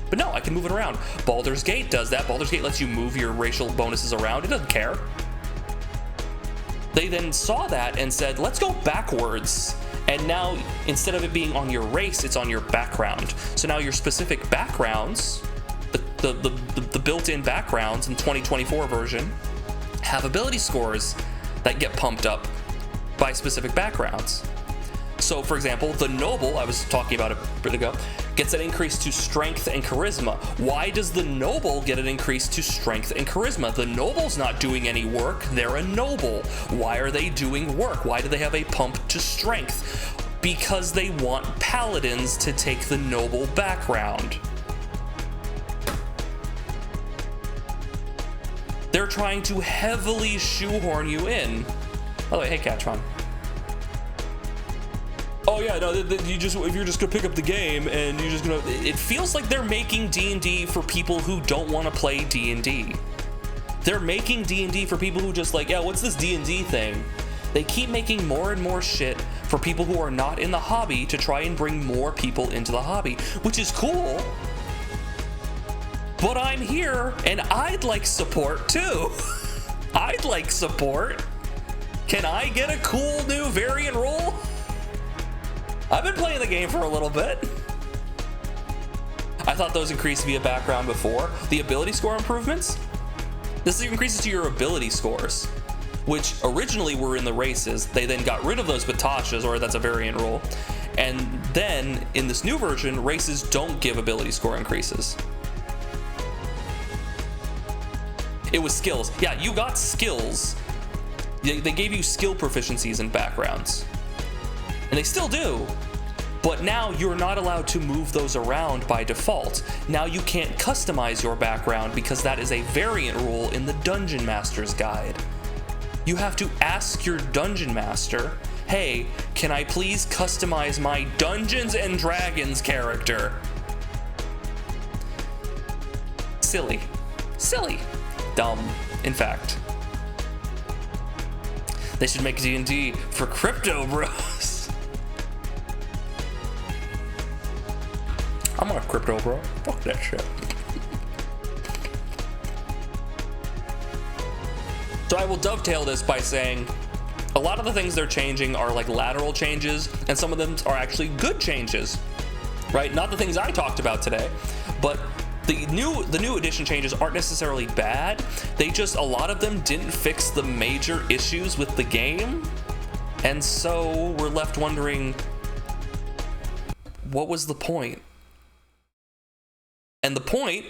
But no, I can move it around. Baldur's Gate does that. Baldur's Gate lets you move your racial bonuses around. It doesn't care. They then saw that and said, let's go backwards. And now, instead of it being on your race, it's on your background. So now your specific backgrounds, the built-in backgrounds in 2024 version, have ability scores that get pumped up by specific backgrounds. So, for example, the noble, I was talking about it a bit ago, gets an increase to strength and charisma. Why does the noble get an increase to strength and charisma? The noble's not doing any work, they're a noble. Why are they doing work? Why do they have a pump to strength? Because they want paladins to take the noble background. They're trying to heavily shoehorn you in. By the way, hey Catron. Oh yeah, no, if you're just gonna pick up the game and you're just gonna, it feels like they're making D&D for people who don't want to play D&D. They're making D&D for people who just like, yeah, what's this D&D thing? They keep making more and more shit for people who are not in the hobby to try and bring more people into the hobby, which is cool. But I'm here and I'd like support too. I'd like support. Can I get a cool new variant rule? I've been playing the game for a little bit. I thought those increased via background before. The ability score improvements? This increases to your ability scores, which originally were in the races. They then got rid of those Batashas, or that's a variant rule. And then in this new version, races don't give ability score increases. It was skills. Yeah, you got skills. They gave you skill proficiencies and backgrounds. And they still do, but now you're not allowed to move those around by default. Now you can't customize your background because that is a variant rule in the Dungeon Master's Guide. You have to ask your Dungeon Master, hey, can I please customize my Dungeons and Dragons character? Silly. Silly. Dumb, in fact. They should make D&D for crypto bros. I'm not crypto, bro. Fuck that shit. So I will dovetail this by saying a lot of the things they're changing are like lateral changes, and some of them are actually good changes, right? Not the things I talked about today, but the new edition changes aren't necessarily bad. They just, a lot of them didn't fix the major issues with the game, and so we're left wondering, what was the point? And the point,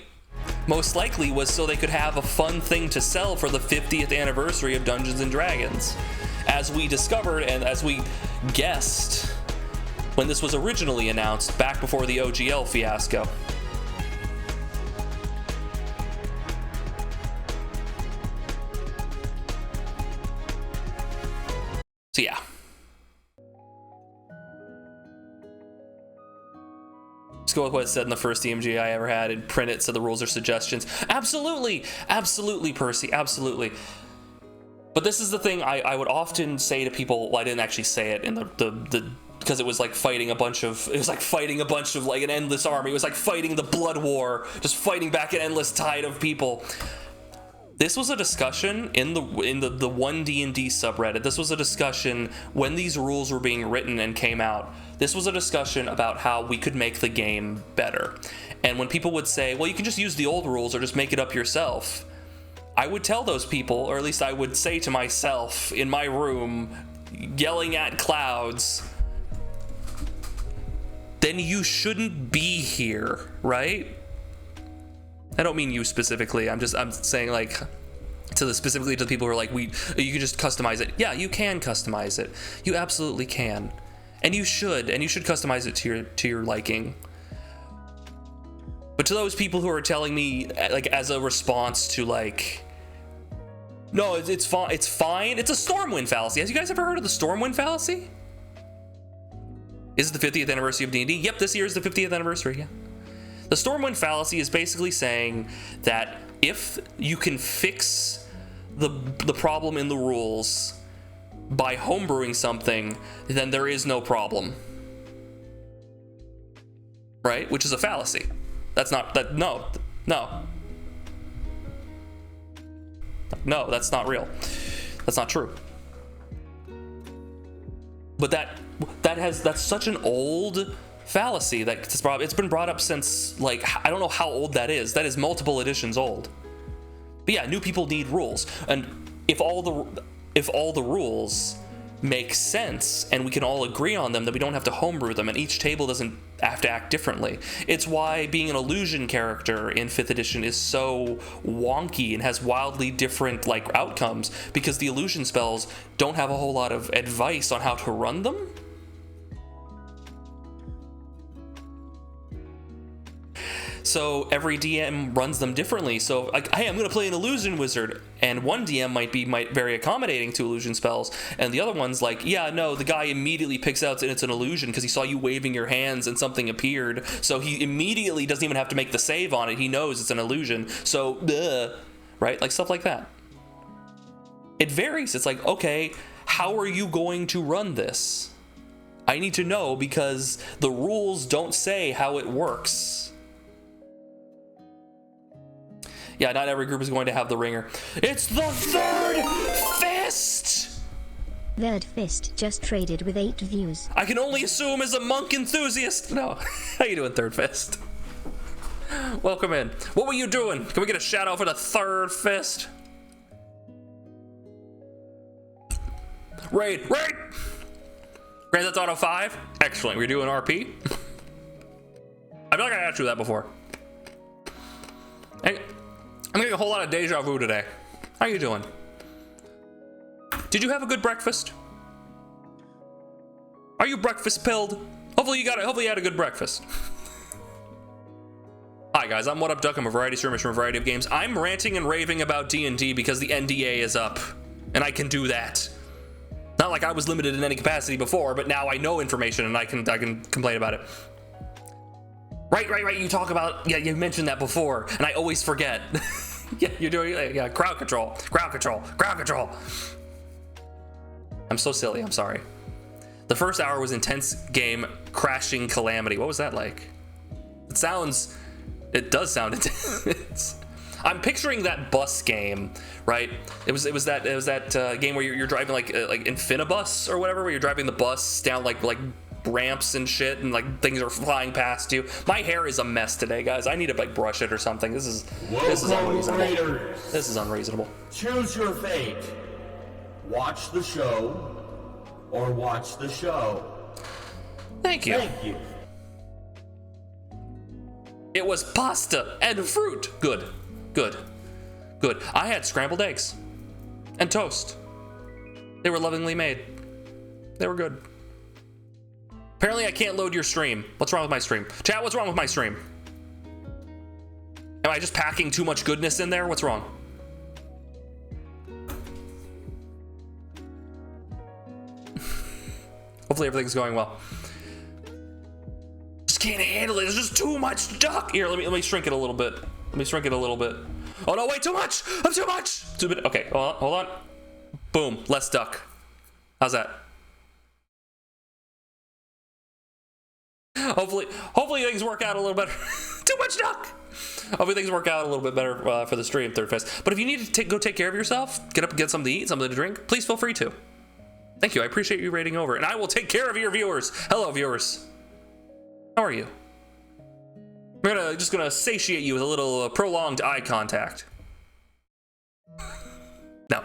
most likely, was so they could have a fun thing to sell for the 50th anniversary of Dungeons & Dragons. As we discovered and as we guessed when this was originally announced back before the OGL fiasco. So yeah. Just go with what it said in the first DMG I ever had and print it so the rules are suggestions. Absolutely, absolutely, Percy, absolutely. But this is the thing I would often say to people. Well, I didn't actually say it in the because it was like fighting a bunch of like an endless army. It was like fighting the blood war, just fighting back an endless tide of people. This was a discussion in the one D&D subreddit. This was a discussion when these rules were being written and came out. This was a discussion about how we could make the game better. And when people would say, well, you can just use the old rules or just make it up yourself, I would tell those people, or at least I would say to myself in my room, yelling at clouds, then you shouldn't be here, right? I don't mean you specifically. I'm saying like specifically to the people who are like, you can just customize it. Yeah, you can customize it. You absolutely can. And you should customize it to your liking. But to those people who are telling me like as a response to like, no, it's fine. It's fine. It's a Stormwind fallacy. Have you guys ever heard of the Stormwind fallacy? Is it the 50th anniversary of D&D? Yep, this year is the 50th anniversary. Yeah. The Stormwind fallacy is basically saying that if you can fix the problem in the rules by homebrewing something, then there is no problem. Right? Which is a fallacy. That's not that. No, that's not real. That's not true. But that's such an old fallacy that it's been brought up since, like, I don't know how old that is. That is multiple editions old. But yeah, new people need rules, and if all the rules make sense and we can all agree on them, then we don't have to homebrew them, and each table doesn't have to act differently. It's why being an illusion character in 5th edition is so wonky and has wildly different like outcomes, because the illusion spells don't have a whole lot of advice on how to run them. So every DM runs them differently. So like, hey, I'm going to play an illusion wizard, and one DM might be very accommodating to illusion spells, and the other one's like, yeah, no, the guy immediately picks out and it's an illusion because he saw you waving your hands and something appeared, so he immediately doesn't even have to make the save on it. He knows it's an illusion. So, right? Like stuff like that. It varies. It's like, okay, how are you going to run this? I need to know because the rules don't say how it works. Yeah, not every group is going to have the ringer. It's the Third Fist! Third Fist just traded with 8 views. I can only assume as a monk enthusiast. No, how you doing, Third Fist? Welcome in. What were you doing? Can we get a shout out for the Third Fist? Raid! Grand Theft Auto 5? Excellent. We're doing RP? I feel like I asked you that before. I'm getting a whole lot of deja vu today. How you doing? Did you have a good breakfast? Are you breakfast pilled? Hopefully you had a good breakfast. Hi guys, I'm What Up Duck. I'm a variety streamer from a variety of games. I'm ranting and raving about D&D because the NDA is up, and I can do that. Not like I was limited in any capacity before, but now I know information and I can complain about it. Right. You talk about, yeah, you mentioned that before, and I always forget. Yeah, you're doing, yeah, crowd control. I'm so silly, I'm sorry. The first hour was intense game crashing calamity. What was that like? It does sound intense. I'm picturing that bus game, right? It was that game where you're driving like Infinibus or whatever, where you're driving the bus down like ramps and shit, and like things are flying past you. My hair is a mess today, guys. I need to like brush it or something. This is unreasonable. Raiders. This is unreasonable. Choose your fate. Watch the show or watch the show. Thank you. Thank you. It was pasta and fruit. Good. I had scrambled eggs and toast. They were lovingly made. They were good. Apparently I can't load your stream. What's wrong with my stream? Chat, what's wrong with my stream? Am I just packing too much goodness in there? What's wrong? Hopefully everything's going well. Just can't handle it. There's just too much duck. Here, let me shrink it a little bit. Oh no, wait, too much. I'm too much. Too bit. Okay, hold on. Boom, less duck. How's that? Hopefully things work out a little better. Too much duck. Hopefully things work out a little bit better for the stream, Third Fist. But if you need to go take care of yourself, get up and get something to eat, something to drink, please feel free to. Thank you. I appreciate you rating over, and I will take care of your viewers. Hello, viewers. How are you? We're just gonna satiate you with a little prolonged eye contact. No.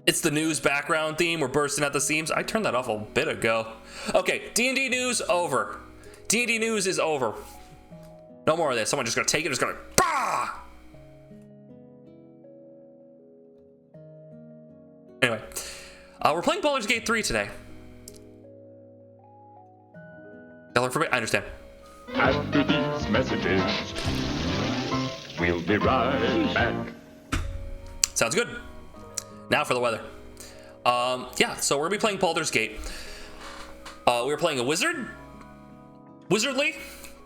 It's the news background theme. We're bursting at the seams. I turned that off a bit ago. Okay, D&D news over. D&D news is over. No more of this. Someone just gonna take it, just gonna bah! Anyway, we're playing Baldur's Gate 3 today. Y'all are forbidden. I understand. After these messages, we'll be right back. Sounds good. Now for the weather. Yeah, so we're gonna be playing Baldur's Gate. We're playing a wizard. Wizardly,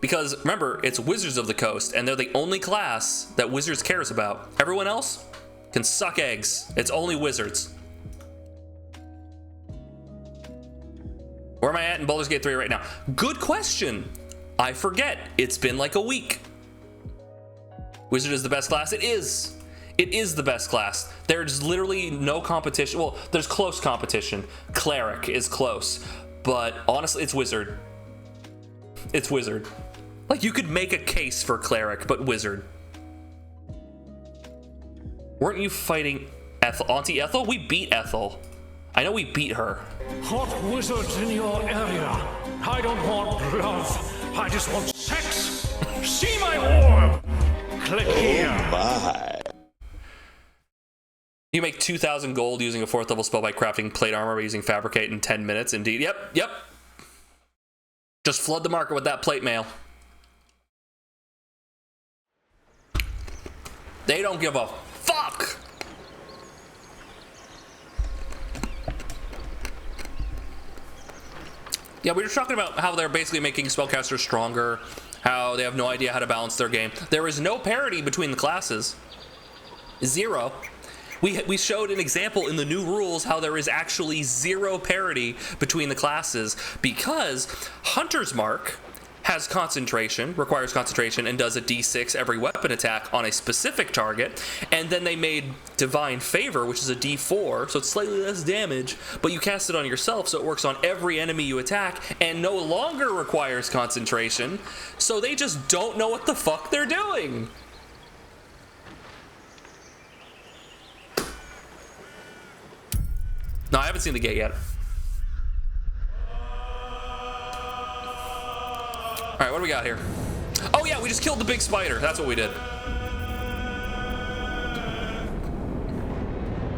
because remember, it's Wizards of the Coast, and they're the only class that Wizards cares about. Everyone else can suck eggs. It's only Wizards. Where am I at in Baldur's Gate 3 right now? Good question. I forget. It's been like a week. Wizard is the best class. It is. It is the best class. There's literally no competition. Well, there's close competition. Cleric is close. But honestly, it's Wizard. It's Wizard. Like, you could make a case for Cleric, but Wizard. Weren't you fighting Ethel? Auntie Ethel? We beat Ethel. I know we beat her. Hot wizards in your area. I don't want love. I just want sex. See my orb. Click here. My. You make 2,000 gold using a 4th level spell by crafting plate armor by using fabricate in 10 minutes. Indeed. Yep. Just flood the market with that plate mail. They don't give a fuck. Yeah, we were talking about how they're basically making spellcasters stronger, how they have no idea how to balance their game. There is no parity between the classes. Zero. We showed an example in the new rules how there is actually zero parity between the classes because Hunter's Mark has concentration, requires concentration, and does a d6 every weapon attack on a specific target. And then they made Divine Favor, which is a d4, so it's slightly less damage, but you cast it on yourself, so it works on every enemy you attack and no longer requires concentration. So they just don't know what the fuck they're doing. No, I haven't seen the gate yet. All right, what do we got here? Oh yeah, we just killed the big spider. That's what we did.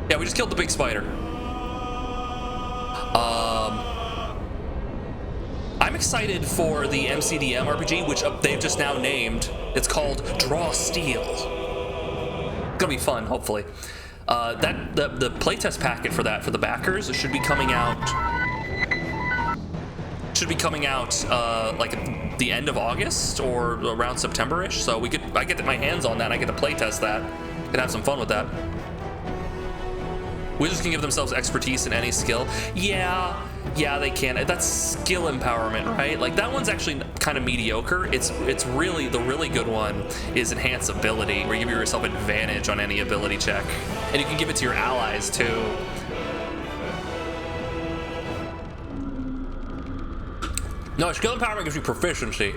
Yeah, we just killed the big spider. I'm excited for the MCDM RPG, which they've just now named. It's called Draw Steel. It's gonna be fun, hopefully. The playtest packet for that, for the backers, should be coming out. Like the end of August or around September-ish. So I get my hands on that. I get to playtest that. Could have some fun with that. Wizards can give themselves expertise in any skill. Yeah, they can. That's skill empowerment, right? Like that one's actually kind of mediocre. It's really the really good one is enhance ability, where you give yourself advantage on any ability check, and you can give it to your allies too. No, skill empowerment gives you proficiency.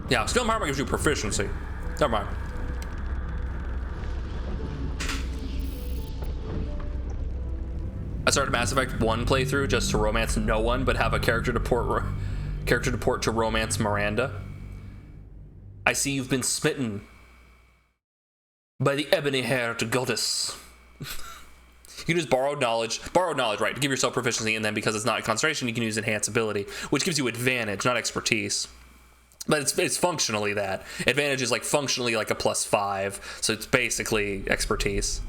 Yeah, skill empowerment gives you proficiency. Never mind. I started Mass Effect 1 playthrough just to romance no one, but have a character to port to romance Miranda. I see you've been smitten by the ebony-haired goddess. You can use borrowed knowledge, right, to give yourself proficiency, and then because it's not concentration, you can use enhance ability, which gives you advantage, not expertise. But it's functionally that. Advantage is like functionally like a +5, so it's basically expertise.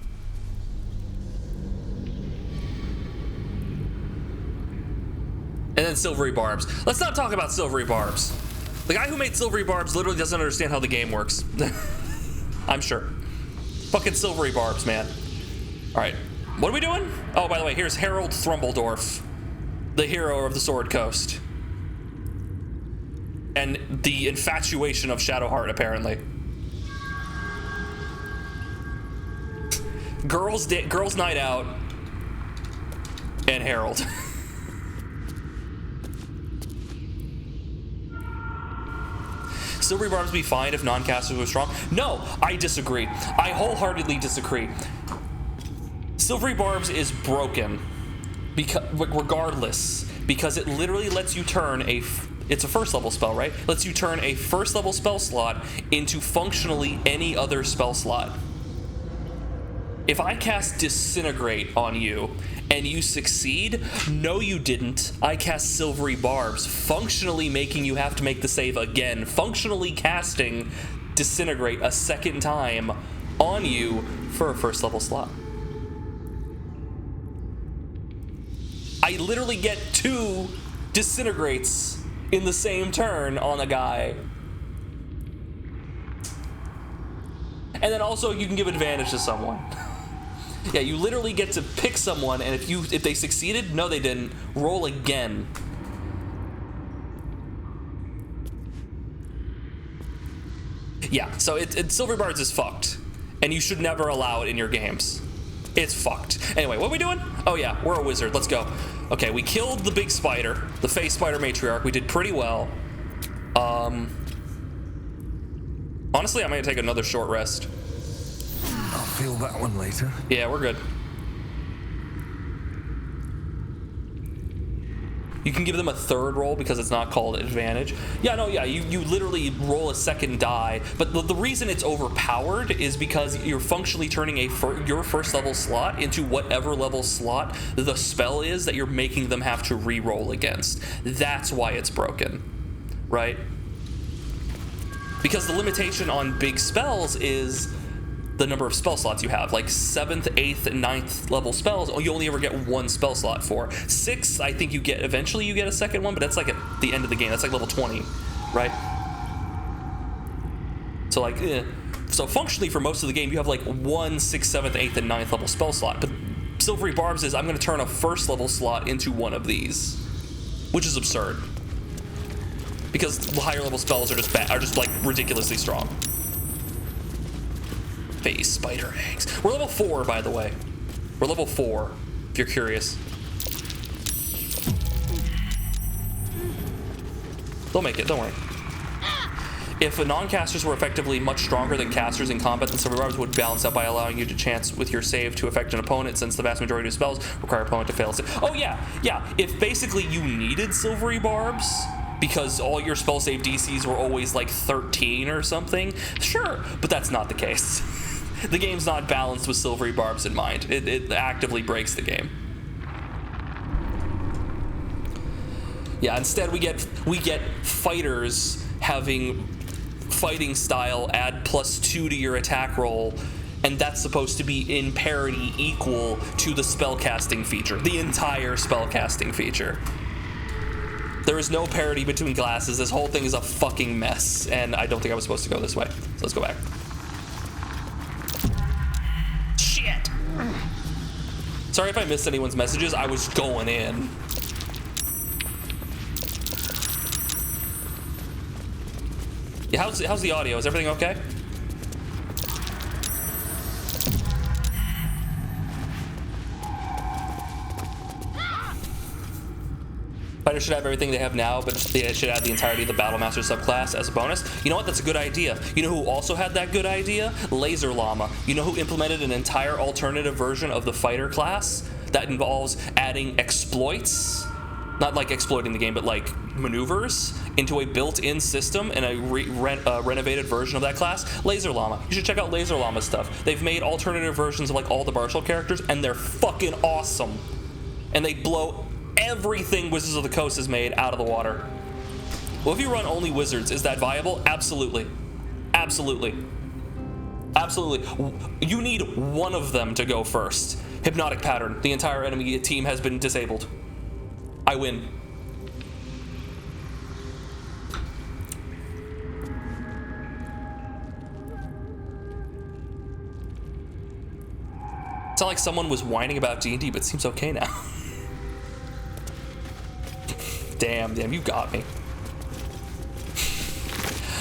And then Silvery Barbs. Let's not talk about Silvery Barbs. The guy who made Silvery Barbs literally doesn't understand how the game works. I'm sure. Fucking Silvery Barbs, man. All right. What are we doing? Oh, by the way, here's Harold Thrumbledorf. the hero of the Sword Coast. And the infatuation of Shadowheart, apparently. Girls Night Out and Harold. Silvery Barbs would be fine if non-casters were strong. No, I disagree. I wholeheartedly disagree. Silvery Barbs is broken, regardless, because it literally lets you turn it's a first level spell, right? Lets you turn a first level spell slot into functionally any other spell slot. If I cast Disintegrate on you and you succeed, no you didn't. I cast Silvery Barbs, functionally making you have to make the save again, functionally casting Disintegrate a second time on you for a first level slot. I literally get 2 Disintegrates in the same turn on a guy. And then also you can give advantage to someone. Yeah, you literally get to pick someone, and if they succeeded, no they didn't, roll again. Yeah, so Silver Barbs is fucked, and you should never allow it in your games. It's fucked. Anyway, what are we doing? Oh yeah, we're a wizard. Let's go. Okay, we killed the big spider, the face spider matriarch. We did pretty well. Honestly, I might take another short rest. I'll feel that one later. Yeah, we're good. You can give them a third roll because it's not called advantage. Yeah, no, yeah, you literally roll a second die, but the reason it's overpowered is because you're functionally turning your first level slot into whatever level slot the spell is that you're making them have to re-roll against. That's why it's broken, right? Because the limitation on big spells is the number of spell slots you have. Like 7th, 8th, and 9th level spells, you only ever get 1 spell slot for. 6, I think eventually you get a second one, but that's like at the end of the game. That's like level 20, right? So like, so functionally for most of the game, you have like 1, 6th, 7th, 8th, and 9th level spell slot. But Silvery Barbs is, I'm gonna turn a first level slot into one of these, which is absurd. Because the higher level spells are just like ridiculously strong. Face spider eggs. We're level 4, by the way. We're level 4, if you're curious. They'll make it, don't worry. If non-casters were effectively much stronger than casters in combat, then Silvery Barbs would balance out by allowing you to chance with your save to affect an opponent, since the vast majority of spells require opponent to fail a save. Oh yeah. If basically you needed Silvery Barbs because all your spell save DCs were always like 13 or something, sure, but that's not the case. The game's not balanced with Silvery Barbs in mind. It actively breaks the game. Yeah, instead we get fighters having fighting style add +2 to your attack roll, and that's supposed to be in parity equal to the spellcasting feature, the entire spellcasting feature. There is no parity between classes. This whole thing is a fucking mess, and I don't think I was supposed to go this way. So let's go back. Shit! Sorry if I missed anyone's messages. I was going in. Yeah, how's the audio? Is everything okay? Fighters should have everything they have now, but they should add the entirety of the Battlemaster subclass as a bonus. You know what? That's a good idea. You know who also had that good idea? Laser Llama. You know who implemented an entire alternative version of the fighter class that involves adding exploits? Not like exploiting the game, but like maneuvers into a built-in system and a renovated version of that class. Laser Llama. You should check out Laser Llama's stuff. They've made alternative versions of like all the martial characters, and they're fucking awesome. And they blow everything Wizards of the Coast has made out of the water. Well, if you run only Wizards, is that viable? Absolutely. Absolutely. Absolutely. You need one of them to go first. Hypnotic Pattern. The entire enemy team has been disabled. I win. It's not like someone was whining about D&D, but it seems okay now. Damn, you got me.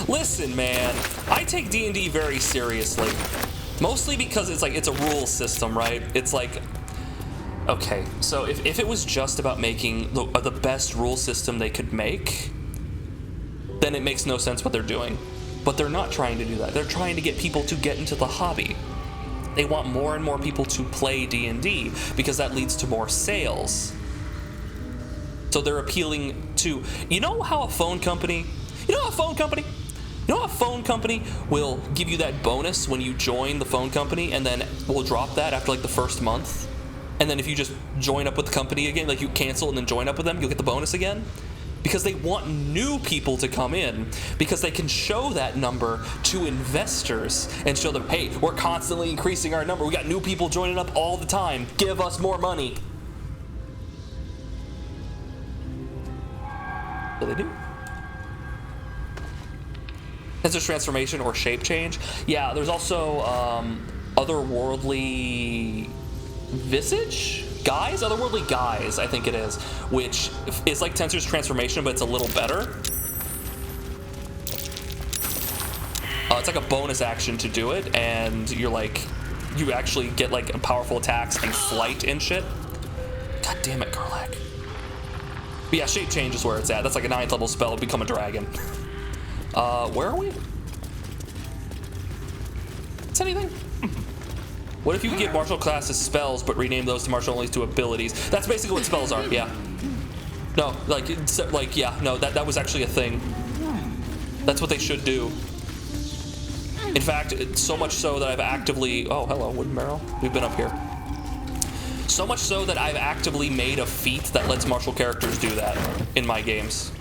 Listen, man, I take D&D very seriously. Mostly because it's a rule system, right? It's like, okay, so if it was just about making the best rule system they could make, then it makes no sense what they're doing. But they're not trying to do that. They're trying to get people to get into the hobby. They want more and more people to play D&D because that leads to more sales. So they're appealing to, you know how a phone company will give you that bonus when you join the phone company, and then will drop that after like the first month? And then if you just join up with the company again, like you cancel and then join up with them, you'll get the bonus again? Because they want new people to come in, because they can show that number to investors and show them, hey, we're constantly increasing our number. We got new people joining up all the time. Give us more money. So they do. Sensor's transformation or shape change. Yeah, there's also otherworldly visage? Otherworldly guise, I think it is, which is like Tensor's transformation, but it's a little better. It's like a bonus action to do it, and you actually get like powerful attacks and flight and shit. God damn it, Garlac. But yeah, shape change is where it's at. That's like a 9th level spell, become a dragon. Where are we? Is anything? What if you get martial classes spells, but rename those to martial only to abilities? That's basically what spells are, yeah. No, that was actually a thing. That's what they should do. In fact, it's so much so that I've actively... Oh, hello, Wooden Barrel. We've been up here. So much so that I've actively made a feat that lets martial characters do that in my games.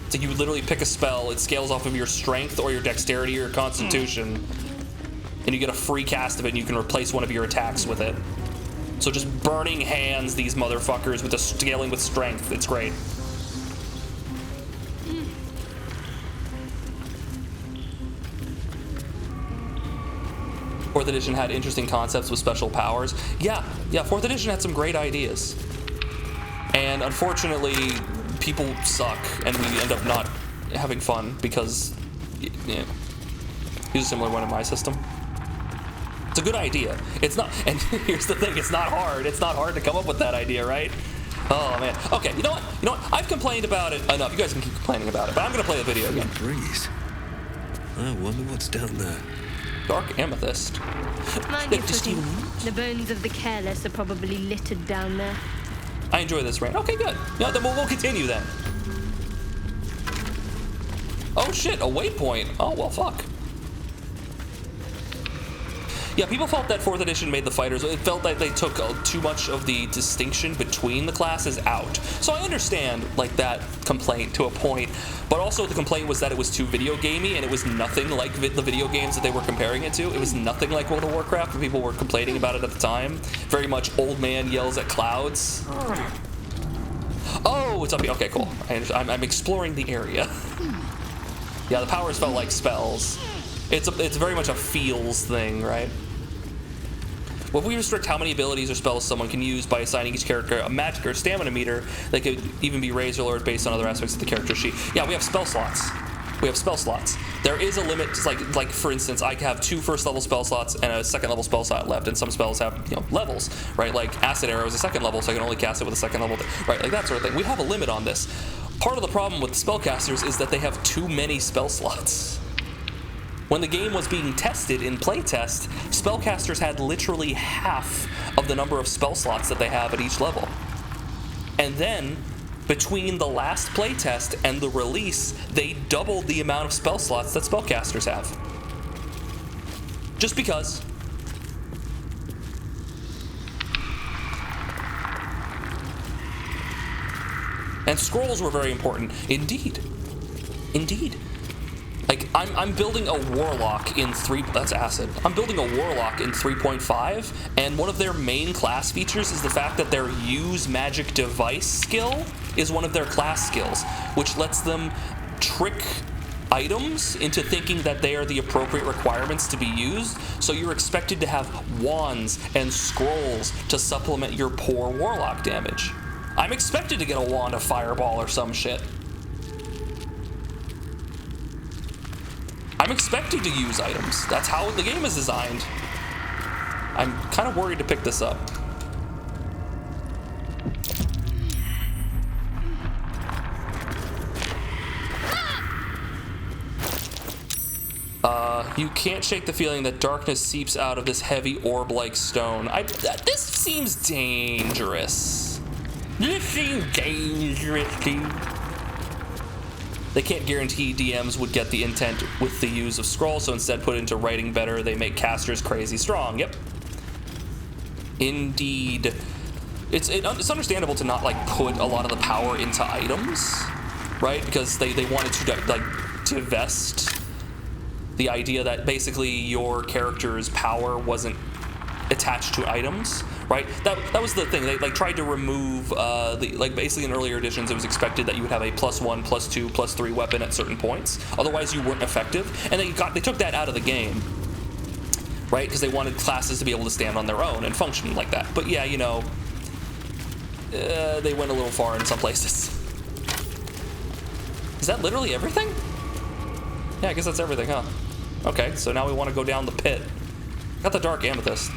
So you literally pick a spell, it scales off of your strength or your dexterity or your constitution, and you get a free cast of it, and you can replace one of your attacks with it. So just burning hands these motherfuckers with the scaling with strength. It's great. Fourth edition had interesting concepts with special powers. Yeah, 4th edition had some great ideas. And unfortunately, people suck, and we end up not having fun because, yeah, use a similar one in my system. It's a good idea. It's not, and here's the thing, it's not hard. It's not hard to come up with that idea, right? Oh, man. Okay, you know what? I've complained about it enough. You guys can keep complaining about it, but I'm going to play the video again. Breeze. I wonder what's down there. Dark Amethyst. Mind your footing. The bones of the careless are probably littered down there. I enjoy this rant. Okay, good. No, then we'll continue then. Oh, shit, a waypoint. Oh, well, fuck. Yeah, people felt that 4th edition made the fighters, it felt like they took too much of the distinction between the classes out. So I understand, like, that complaint to a point, but also the complaint was that it was too video gamey, and it was nothing like the video games that they were comparing it to. It was nothing like World of Warcraft, and people were complaining about it at the time. Very much old man yells at clouds. Oh, it's up here. Okay, cool. I'm exploring the area. Yeah, the powers felt like spells. It's very much a feels thing, right? Well, if we restrict how many abilities or spells someone can use by assigning each character a magic or stamina meter, they could even be raised or lowered based on other aspects of the character sheet. Yeah, we have spell slots. There is a limit, like for instance, I have 2 first-level spell slots and a second-level spell slot left, and some spells have, levels, right? Like Acid Arrow is a 2nd level, so I can only cast it with a 2nd level, right? Like that sort of thing. We have a limit on this. Part of the problem with spellcasters is that they have too many spell slots. When the game was being tested in playtest, spellcasters had literally half of the number of spell slots that they have at each level. And then, between the last playtest and the release, they doubled the amount of spell slots that spellcasters have. Just because. And scrolls were very important. Indeed. Like, I'm building a warlock in that's acid. I'm building a warlock in 3.5, and one of their main class features is the fact that their use magic device skill is one of their class skills, which lets them trick items into thinking that they are the appropriate requirements to be used, so you're expected to have wands and scrolls to supplement your poor warlock damage. I'm expected to get a wand of fireball or some shit. I'm expected to use items. That's how the game is designed. I'm kind of worried to pick this up. You can't shake the feeling that darkness seeps out of this heavy orb-like stone. This seems dangerous. This seems dangerous, dude. They can't guarantee DMs would get the intent with the use of scroll, so instead put it into writing better. They make casters crazy strong. Yep. Indeed. It's understandable to not like put a lot of the power into items, right? Because they wanted to vest the idea that basically your character's power wasn't attached to items, right? That was the thing. They like tried to remove basically in earlier editions it was expected that you would have a +1, +2, +3 weapon at certain points. Otherwise you weren't effective, and they took that out of the game, right? Because they wanted classes to be able to stand on their own and function like that. But yeah, you know, they went a little far in some places. Is that literally everything? Yeah, I guess that's everything, huh? Okay, so now we want to go down the pit. Got the dark amethyst.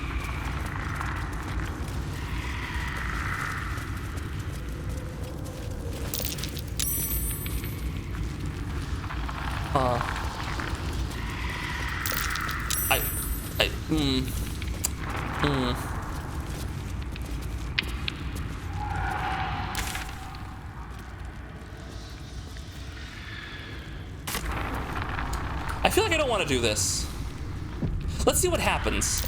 I feel like I don't want to do this. Let's see what happens.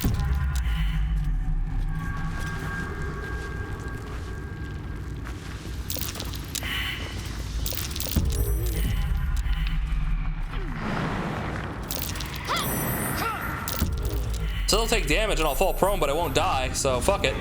So they'll take damage and I'll fall prone, but I won't die, so fuck it.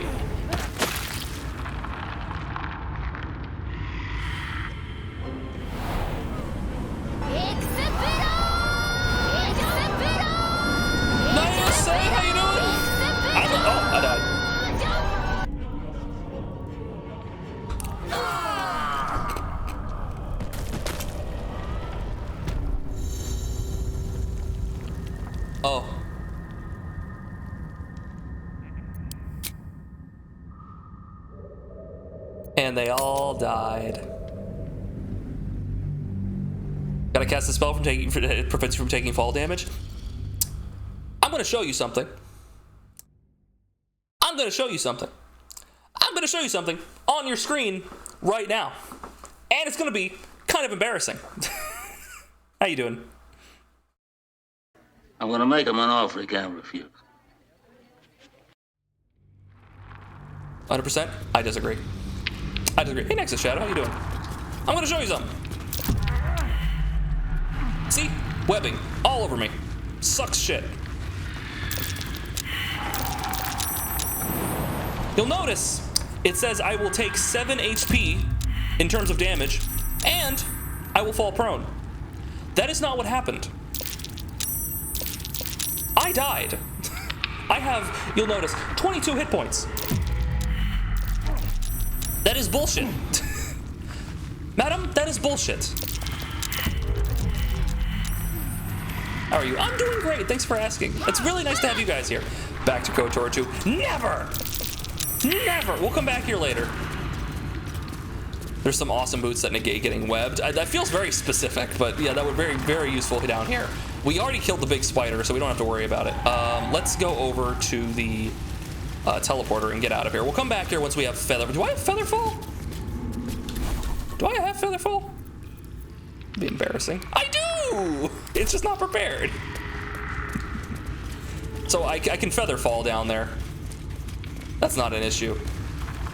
And they all died. Gotta cast a spell it prevents you from taking fall damage. I'm gonna show you something. I'm gonna show you something on your screen right now. And it's gonna be kind of embarrassing. How you doing? I'm gonna make him an offer he can't refuse. 100%? I disagree. Hey, Nexus Shadow, how you doing? I'm gonna show you something. See? Webbing all over me. Sucks shit. You'll notice it says I will take 7 HP in terms of damage, and I will fall prone. That is not what happened. I died. I have, you'll notice, 22 hit points. That is bullshit. Madam, that is bullshit. How are you? I'm doing great. Thanks for asking. It's really nice to have you guys here. Back to KOTOR 2. Never! We'll come back here later. There's some awesome boots that negate getting webbed. That feels very specific, but yeah, that would be very, very useful down here. We already killed the big spider, so we don't have to worry about it. Let's go over to the teleporter and get out of here. We'll come back here once we have feather. Do I have featherfall? Do I have featherfall? It'd be embarrassing. I do! It's just not prepared. So I can featherfall down there. That's not an issue.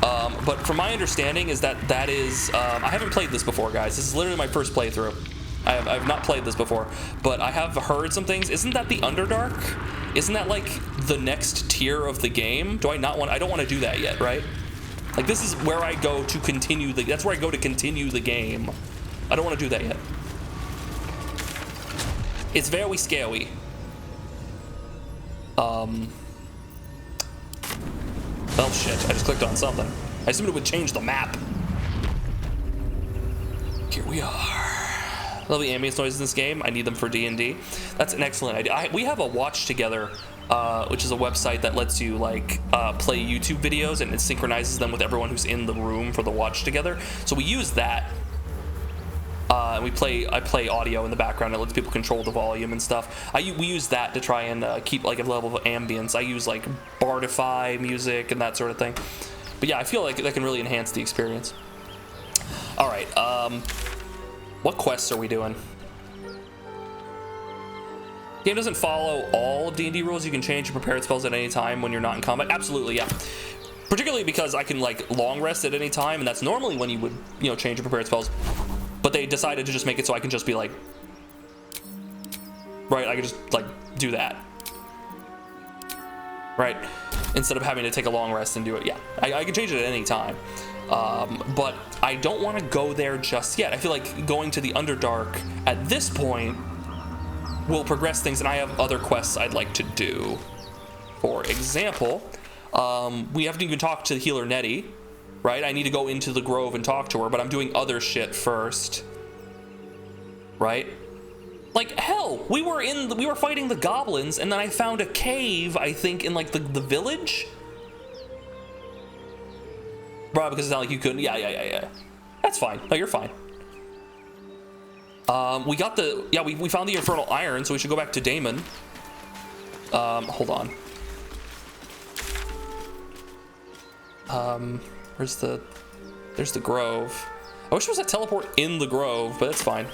But from my understanding is that is, I haven't played this before, guys. This is literally my first playthrough. I've not played this before, but I have heard some things. Isn't that the Underdark? Isn't that like the next tier of the game? I don't want to do that yet, right? Like this is where I go to continue that's where I go to continue the game. I don't want to do that yet. It's very scary. Oh shit, I just clicked on something. I assumed it would change the map. Here we are. Love the ambience noises in this game. I need them for D&D. That's an excellent idea. We have a Watch Together, which is a website that lets you like play YouTube videos, and it synchronizes them with everyone who's in the room for the Watch Together. So we use that. And I play audio in the background. It lets people control the volume and stuff. We use that to try and keep like a level of ambience. I use like Bardify music and that sort of thing. But yeah, I feel like that can really enhance the experience. All right, what quests are we doing? Game doesn't follow all of D&D rules. You can change your prepared spells at any time when you're not in combat. Absolutely, yeah. Particularly because I can like long rest at any time, and that's normally when you would, you know, change your prepared spells. But they decided to just make it so I can just be like, right, I can just like do that. Right? Instead of having to take a long rest and do it. Yeah, I can change it at any time. But I don't want to go there just yet. I feel like going to the Underdark at this point will progress things, and I have other quests I'd like to do. For example, we haven't even talked to healer Nettie, right? I need to go into the grove and talk to her, but I'm doing other shit first, right? Like, hell, we were fighting the goblins, and then I found a cave, I think, in like the village. Bro, because it's not like you couldn't. Yeah. That's fine. No, you're fine. We got we found the infernal iron, so we should go back to Damon. Hold on. There's the grove. I wish there was a teleport in the grove, but that's fine.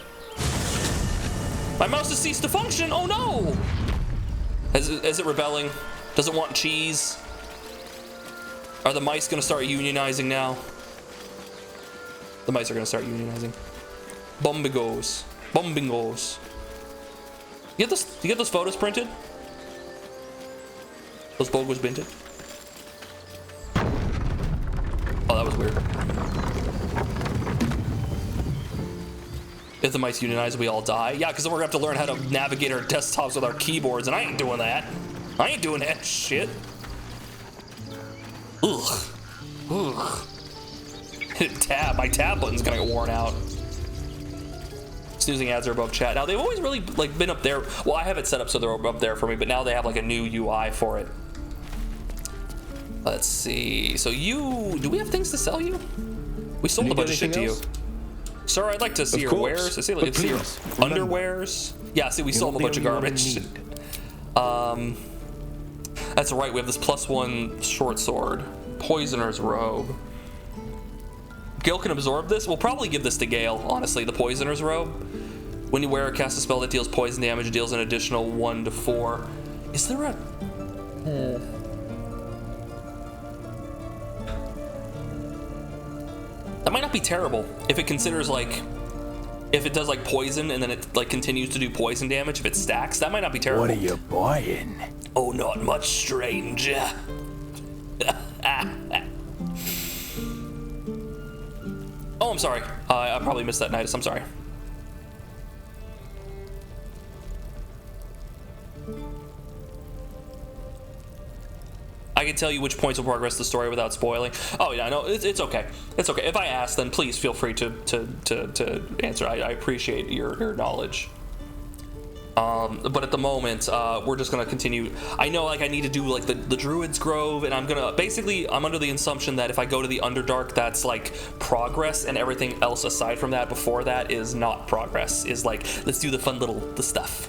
My mouse has ceased to function. Oh no! Is it rebelling? Does it want cheese? Are the mice gonna start unionizing now? The mice are gonna start unionizing. Bombingos. You get those photos printed? Those bogos printed? Oh, that was weird. If the mice unionize, we all die. Yeah, because then we're gonna have to learn how to navigate our desktops with our keyboards, and I ain't doing that. I ain't doing that shit. Ugh. My tab button's gonna get worn out. Snoozing ads are above chat. Now, they've always really like been up there. Well, I have it set up so they're up there for me, but now they have like a new UI for it. Let's see. So do we have things to sell you? We sold a bunch of shit to you. Sir, I'd like to see your wares. I see your underwears. Yeah, see, we sold a bunch of garbage. That's right, we have this +1 short sword. Poisoner's robe. Gale can absorb this. We'll probably give this to Gale, honestly, the Poisoner's robe. When you wear or cast a spell that deals poison damage, it deals an additional 1 to 4. Is there a... That might not be terrible if it considers like... If it does like poison and then it like continues to do poison damage, if it stacks, that might not be terrible. What are you buying? Oh, not much, stranger. Oh, I'm sorry. I probably missed that, Nidus. I'm sorry. I can tell you which points will progress the story without spoiling. Oh yeah, no, it's okay. It's okay. If I ask, then please feel free to answer. I appreciate your knowledge. But at the moment, we're just gonna continue. I know, like, I need to do like the Druid's Grove, and I'm under the assumption that if I go to the Underdark, that's like progress, and everything else aside from that before that is not progress. Is like, let's do the fun the stuff.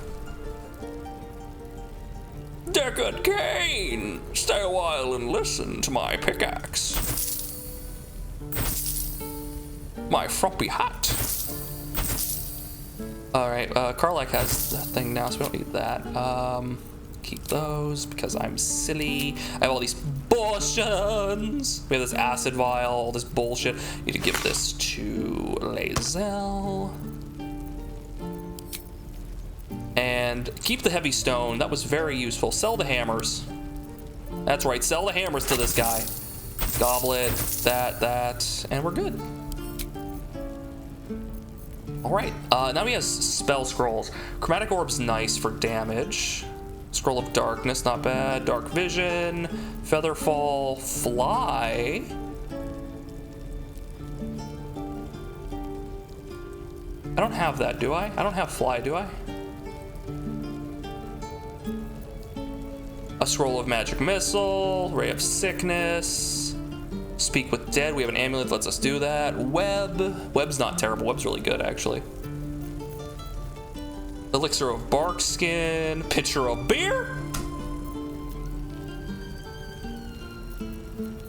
Deckard Cain, stay a while and listen to my pickaxe. My frumpy hat. Alright, Karlak has the thing now, so we don't need that. Keep those because I'm silly. I have all these potions. We have this acid vial, all this bullshit. Need to give this to Lae'zel. And keep the heavy stone. That was very useful. Sell the hammers. That's right, sell the hammers to this guy. Goblet, that, and we're good. All right, now he has spell scrolls. Chromatic orb's nice for damage. Scroll of darkness, not bad. Dark vision, featherfall, fly. I don't have that, do I? I don't have fly, do I? A scroll of magic missile, ray of sickness, speak with dead. We have an amulet that lets us do that. Web's not terrible. Web's really good, actually. Elixir of bark skin, pitcher of beer.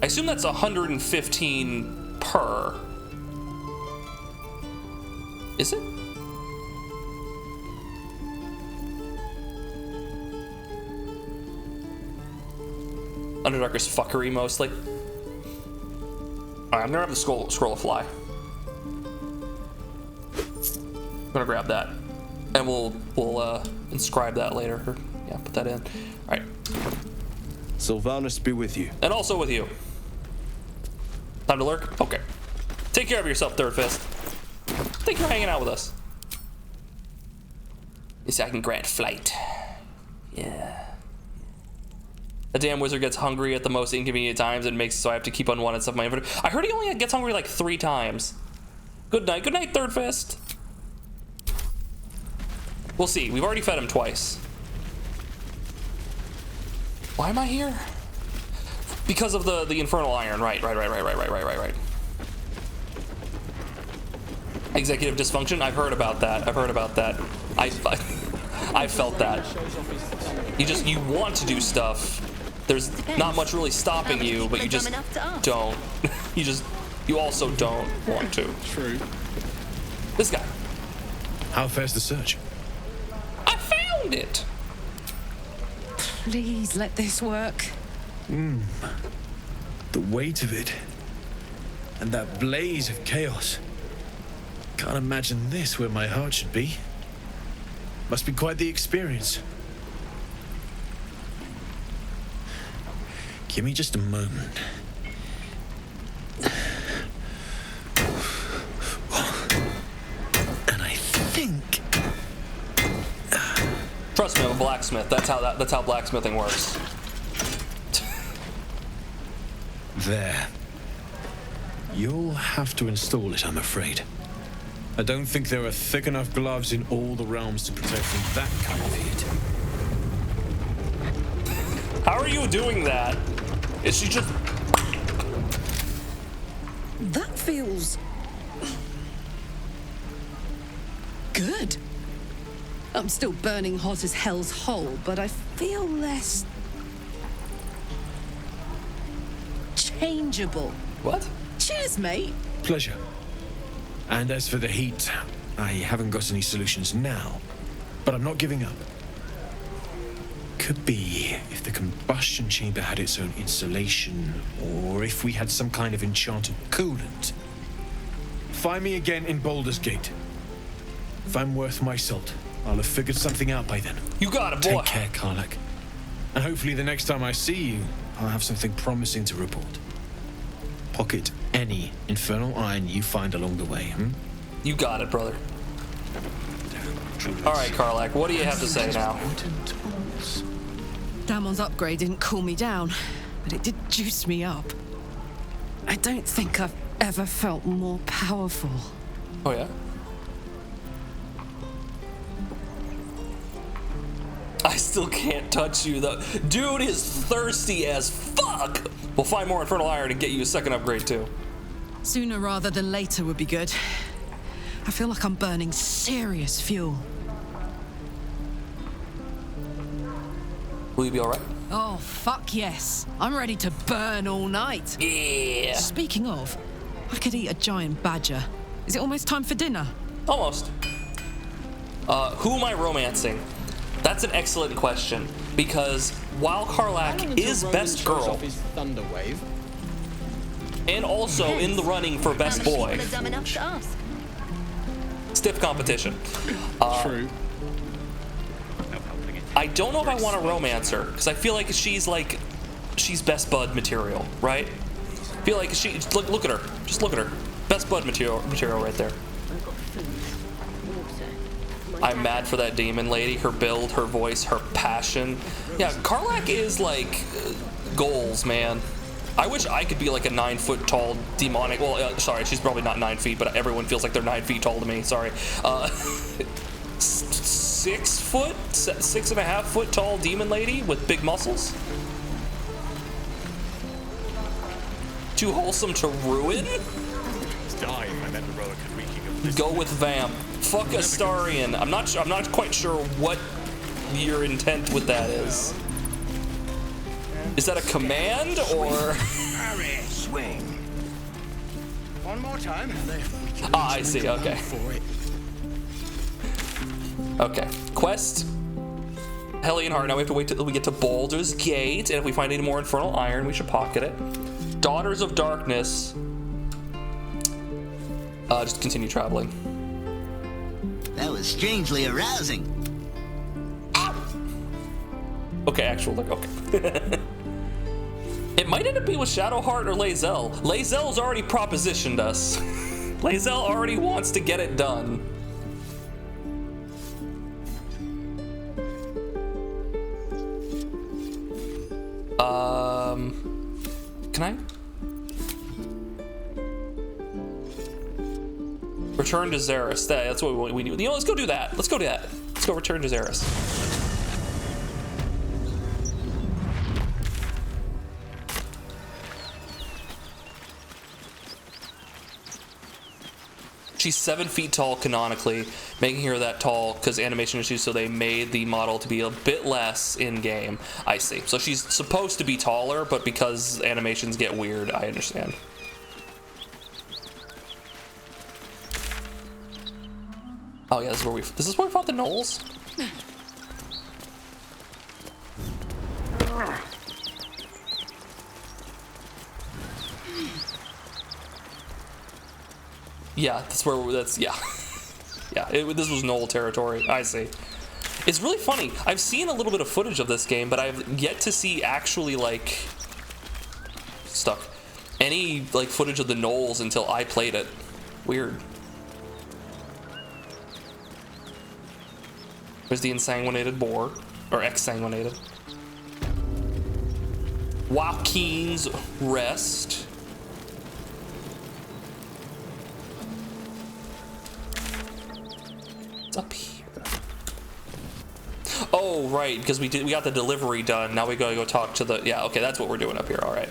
I assume that's 115 per. Is it? Underdarker's fuckery mostly. Alright, I'm gonna have the scroll of fly. I'm gonna grab that. And we'll inscribe that later. Or, yeah, put that in. Alright. Sylvanas be with you. And also with you. Time to lurk? Okay. Take care of yourself, Third Fist. Thank you for hanging out with us. Yes, I can grant flight. Yeah. The damn wizard gets hungry at the most inconvenient times and makes it so I have to keep unwanted stuff in my inventory. I heard he only gets hungry like 3 times. Good night, Third Fist. We'll see. We've already fed him twice. Why am I here? Because of the infernal iron. Right. Executive dysfunction. I've heard about that. I felt that. You want to do stuff. There's not much really stopping you, but you just don't. you also don't want to. True. This guy. How fares the search? I found it. Please let this work. The weight of it. And that blaze of chaos. Can't imagine this where my heart should be. Must be quite the experience. Give me just a moment. And I think... Trust me, I'm a blacksmith. That's how blacksmithing works. There. You'll have to install it, I'm afraid. I don't think there are thick enough gloves in all the realms to protect from that kind of heat. How are you doing that? Is she just... That feels... good. I'm still burning hot as hell's hole, but I feel less... changeable. What? Cheers, mate. Pleasure. And as for the heat, I haven't got any solutions now, but I'm not giving up. Could be if the combustion chamber had its own insulation, or if we had some kind of enchanted coolant. Find me again in Baldur's Gate. If I'm worth my salt, I'll have figured something out by then. You got it, boy. Take care, Karlach. And hopefully the next time I see you, I'll have something promising to report. Pocket any infernal iron you find along the way, You got it, brother. Alright, Karlach, what do you have to say now? Damon's upgrade didn't cool me down, but it did juice me up. I don't think I've ever felt more powerful. Oh, yeah? I still can't touch you, though. Dude is thirsty as fuck! We'll find more infernal iron and get you a second upgrade, too. Sooner rather than later would be good. I feel like I'm burning serious fuel. Will you be alright? Oh, fuck yes. I'm ready to burn all night. Yeah. Speaking of, I could eat a giant badger. Is it almost time for dinner? Almost. Who am I romancing? That's an excellent question, because while Karlach is best girl, and also in the running for best boy, stiff competition. True. I don't know if I want to romance her, because I feel like she's best bud material, right? I feel like look at her, just look at her, best bud material right there. I'm mad for that demon lady, her build, her voice, her passion. Yeah, Karlach is like goals, man. I wish I could be like a 9 foot tall demonic. Well, sorry, she's probably not 9 feet, but everyone feels like they're 9 feet tall to me. Sorry. 6 foot, 6.5 foot tall demon lady with big muscles. Too wholesome to ruin? Go with Vamp. Fuck Astarion. I'm not quite sure what your intent with that is. Is that a command or? Parry, swing. One more time. Ah, I see. Okay. Okay. Quest. Hellion Heart. Now we have to wait till we get to Baldur's Gate, and if we find any more Infernal Iron, we should pocket it. Daughters of Darkness. Just continue traveling. That was strangely arousing. Okay, actual look. Okay. It might end up being with Shadowheart or Lae'zel. Lae'zel's already propositioned us. Lae'zel already wants to get it done. Can I? Return to Xeris. That's what we need. You know, let's go do that. Let's go do that. Let's go return to Xeris. She's 7 feet tall canonically, making her that tall because animation issues, so they made the model to be a bit less in-game. I see. So she's supposed to be taller, but because animations get weird, I understand. Oh yeah, this is where we fought the gnolls? Yeah, yeah. Yeah, this was Knoll territory. I see. It's really funny. I've seen a little bit of footage of this game, but I've yet to see actually, like, any, like, footage of the gnolls until I played it. Weird. There's the ensanguinated boar, or exsanguinated. Joaquin's Rest. Up here. Oh, right, because we got the delivery done. Now we gotta go talk to the, yeah, okay, that's what we're doing up here. All right.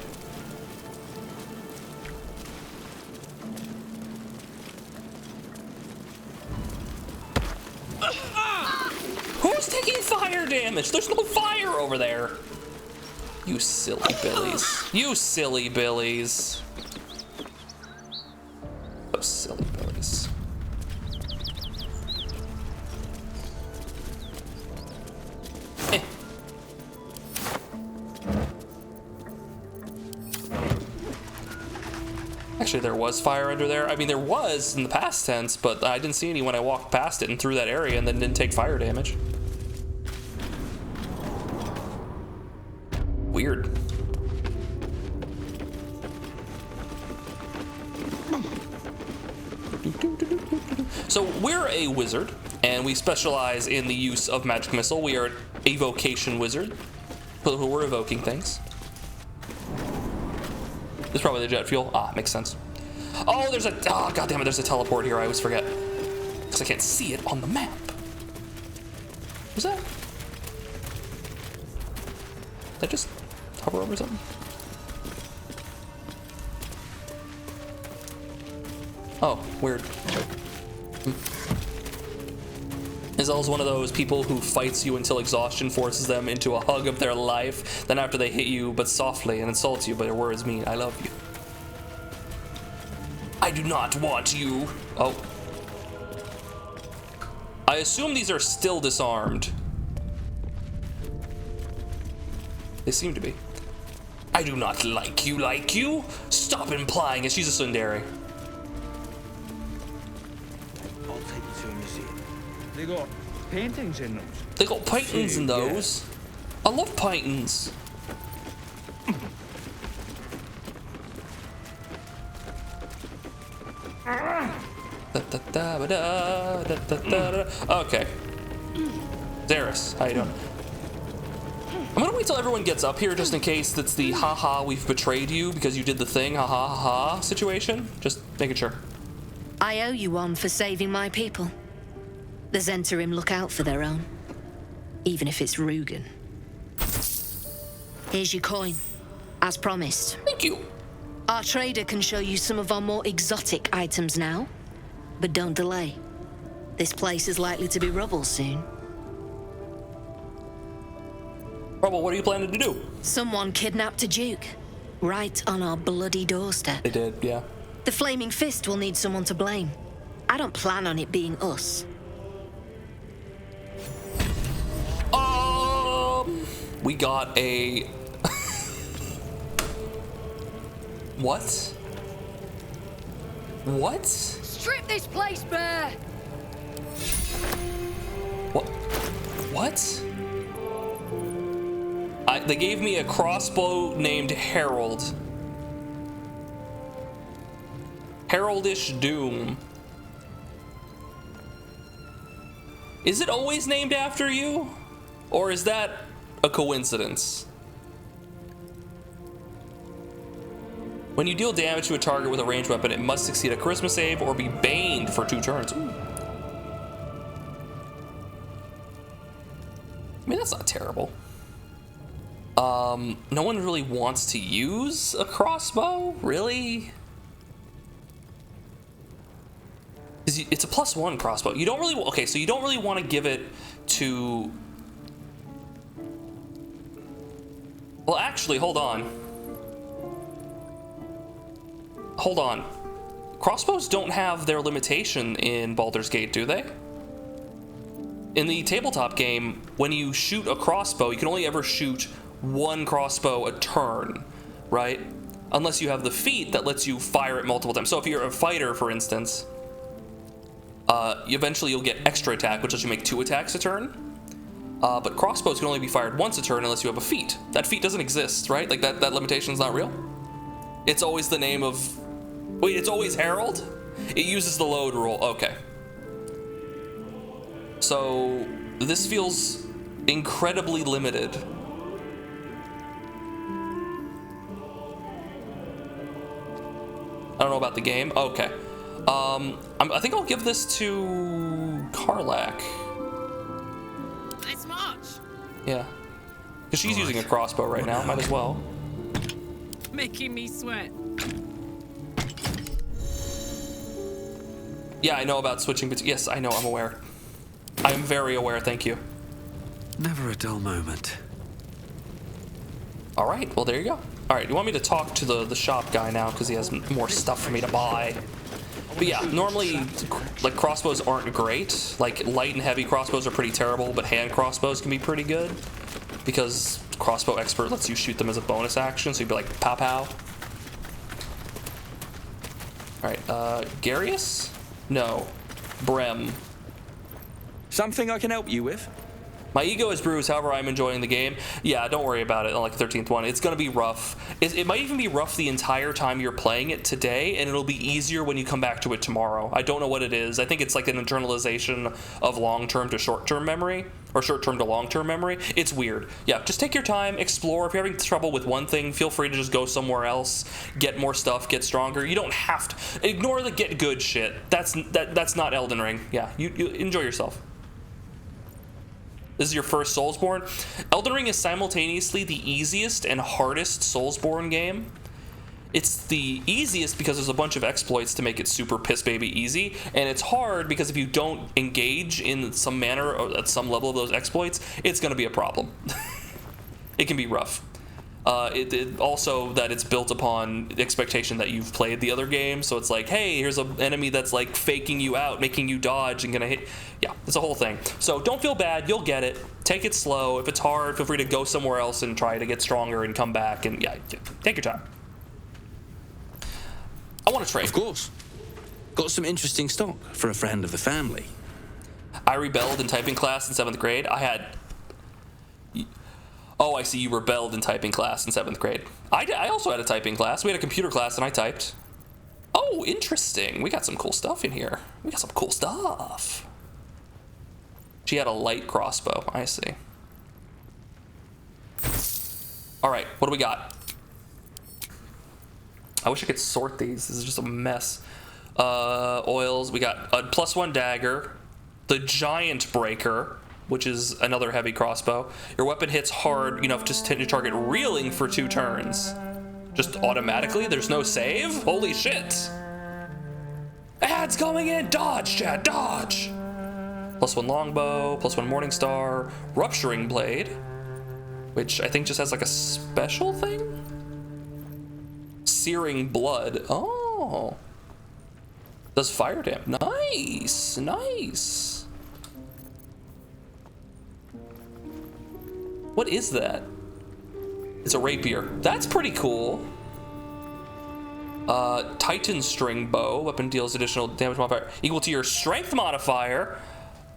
Who's taking fire damage? There's no fire over there. You silly billies. You silly billies. Oh, silly billies. Actually, there was fire under there. I mean, there was in the past tense, but I didn't see any when I walked past it and through that area and then didn't take fire damage. Weird. So we're a wizard, and we specialize in the use of magic missile. We are an evocation wizard. We're evoking things. This is probably the jet fuel. Ah, makes sense. Oh, there's a, oh, goddammit, there's a teleport here. I always forget. Because I can't see it on the map. What's that? Did I just hover over something? Oh, weird. Izel's one of those people who fights you until exhaustion forces them into a hug of their life. Then after they hit you, but softly, and insults you, but their words mean, I love you. I do not want you. Oh. I assume these are still disarmed. They seem to be. I do not like you. Stop implying it. She's a tsundere. I'll take you to a museum. They got paintings in those. They got paintings in those. Yeah. I love paintings. Okay. Xeris, how you doing? I'm gonna wait till everyone gets up here just in case that's the haha we've betrayed you because you did the thing haha haha situation. Just making sure. I owe you one for saving my people. The Zentarim look out for their own, even if it's Rugen. Here's your coin, as promised. Thank you. Our trader can show you some of our more exotic items now, but don't delay. This place is likely to be rubble soon. Rubble, what are you planning to do? Someone kidnapped a duke, right on our bloody doorstep. They did, yeah. The Flaming Fist will need someone to blame. I don't plan on it being us. We got a... What? What? Strip this place bare! What? What? They gave me a crossbow named Herald. Heraldish Doom. Is it always named after you? Or is that a coincidence? When you deal damage to a target with a ranged weapon, it must succeed a charisma save or be baned for 2 turns. Ooh. I mean, that's not terrible. No one really wants to use a crossbow, really? It's a +1 crossbow. You don't really, okay, so you don't really want to give it to... Well, actually, hold on. Hold on. Crossbows don't have their limitation in Baldur's Gate, do they? In the tabletop game, when you shoot a crossbow, you can only ever shoot 1 crossbow a turn, right? Unless you have the feat that lets you fire it multiple times. So if you're a fighter, for instance, eventually you'll get extra attack, which lets you make 2 attacks a turn. But crossbows can only be fired once a turn unless you have a feat. That feat doesn't exist, right? Like that limitation is not real. It's always the name of... Wait, it's always Herald? It uses the load rule. Okay. So this feels incredibly limited. I don't know about the game. Okay. I think I'll give this to Karlak. Nice march. Yeah. Because she's using a crossbow right now. Might as well. Making me sweat. Yeah, I know about switching between... Yes, I know. I'm aware. I'm very aware. Thank you. Never a dull moment. All right. Well, there you go. All right. You want me to talk to the shop guy now because he has more stuff for me to buy. But yeah, normally, like, crossbows aren't great. Like, light and heavy crossbows are pretty terrible, but hand crossbows can be pretty good because Crossbow Expert lets you shoot them as a bonus action, so you'd be like, pow pow. Alright, Garius? No. Brem. Something I can help you with? My ego is bruised, however I'm enjoying the game. Yeah, don't worry about it on like the 13th one. It's going to be rough. It might even be rough the entire time you're playing it today, and it'll be easier when you come back to it tomorrow. I don't know what it is. I think it's like an internalization of long-term to short-term memory, or short-term to long-term memory. It's weird. Yeah, just take your time, explore. If you're having trouble with one thing, feel free to just go somewhere else, get more stuff, get stronger. You don't have to. Ignore the get good shit. That's not Elden Ring. Yeah, you enjoy yourself. This is your first Soulsborne. Elden Ring is simultaneously the easiest and hardest Soulsborne game. It's the easiest because there's a bunch of exploits to make it super piss baby easy, and it's hard because if you don't engage in some manner or at some level of those exploits, it's going to be a problem. It can be rough. It also that it's built upon the expectation that you've played the other game, so it's like, hey, here's an enemy that's like faking you out, making you dodge and gonna hit. Yeah, it's a whole thing. So don't feel bad, you'll get it. Take it slow. If it's hard, feel free to go somewhere else and try to get stronger and come back, and yeah, take your time. I want to trade. Of course. Got some interesting stock for a friend of the family. I rebelled in typing class in 7th grade. I had... Oh, I see, you rebelled in typing class in 7th grade. I also had a typing class. We had a computer class and I typed. Oh, interesting. We got some cool stuff in here. We got some cool stuff. She had a light crossbow. I see. All right, what do we got? I wish I could sort these. This is just a mess. Oils. We got a +1 dagger, the giant breaker, which is another heavy crossbow. Your weapon hits hard enough to hit your target reeling for 2 turns. Just automatically? There's no save? Holy shit! Ads coming in! Dodge, chat, dodge! +1 longbow, +1 morning star, rupturing blade, which I think just has like a special thing? Searing blood. Oh. Does fire damage. Nice, nice. What is that? It's a rapier. That's pretty cool. Titan string bow. Weapon deals additional damage modifier equal to your strength modifier.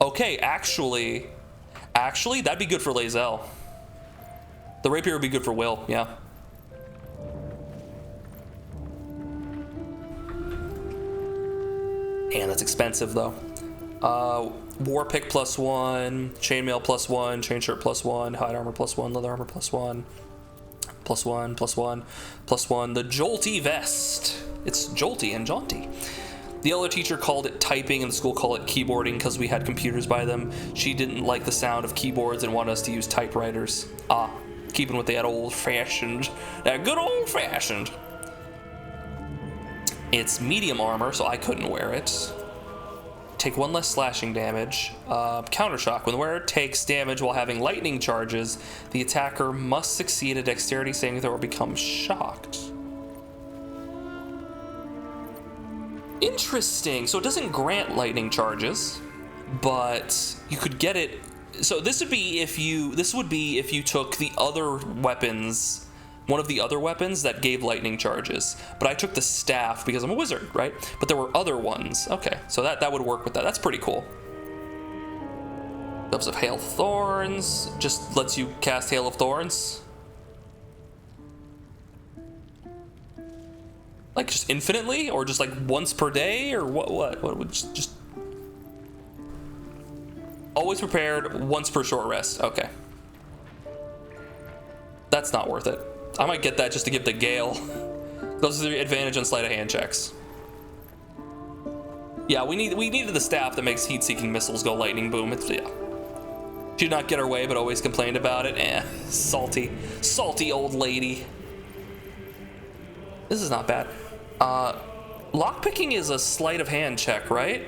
Okay, actually, that'd be good for Lae'zel. The rapier would be good for Will, yeah. And that's expensive though. War pick +1, chainmail +1, chain shirt +1, hide armor +1, leather armor +1, +1, +1, +1. The jolty vest. It's jolty and jaunty. The other teacher called it typing, and the school called it keyboarding because we had computers by them. She didn't like the sound of keyboards and wanted us to use typewriters. Keeping with that old-fashioned, that good old-fashioned. It's medium armor, so I couldn't wear it. Take 1 less slashing damage. Countershock. When the wearer takes damage while having lightning charges, the attacker must succeed a dexterity saving throw or become shocked. Interesting. So it doesn't grant lightning charges, but you could get it. So this would be if you took the other weapons, one of the other weapons that gave lightning charges. But I took the staff because I'm a wizard, right? But there were other ones. Okay, so that would work with that. That's pretty cool. Gloves of Hail Thorns just lets you cast Hail of Thorns. Like just infinitely, or just like once per day, or what would just always prepared, once per short rest. Okay, that's not worth it. I might get that just to give the Gale. Those are the advantage on sleight of hand checks. Yeah, we needed the staff that makes heat-seeking missiles go lightning boom. Yeah. She did not get her way, but always complained about it. Salty old lady. This is not bad. Lockpicking is a sleight of hand check, right?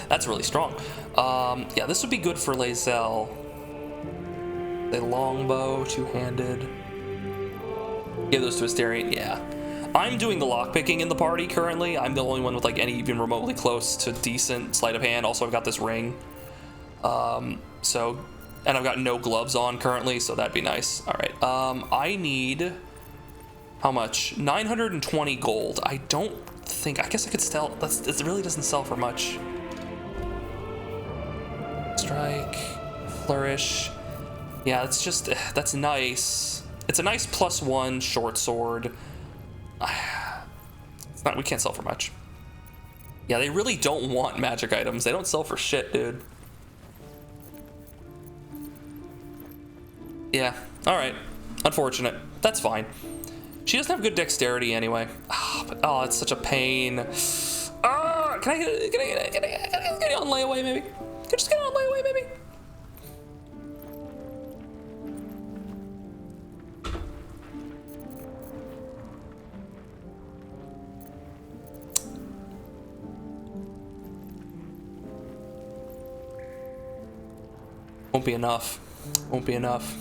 That's really strong. Yeah, this would be good for Lae'zel. A longbow, two-handed. Give those to Asterion. Yeah. I'm doing the lockpicking in the party currently. I'm the only one with like any even remotely close to decent sleight of hand. Also, I've got this ring. And I've got no gloves on currently, so that'd be nice. All right. I need how much? 920 gold. I guess I could sell. It really doesn't sell for much. Strike, flourish. Yeah, that's nice. It's a nice +1 short sword. We can't sell for much. Yeah, they really don't want magic items. They don't sell for shit, dude. Yeah, all right. Unfortunate. That's fine. She doesn't have good dexterity anyway. It's such a pain. Can I get on layaway maybe? Can I just get on layaway maybe? Won't be enough. Won't be enough.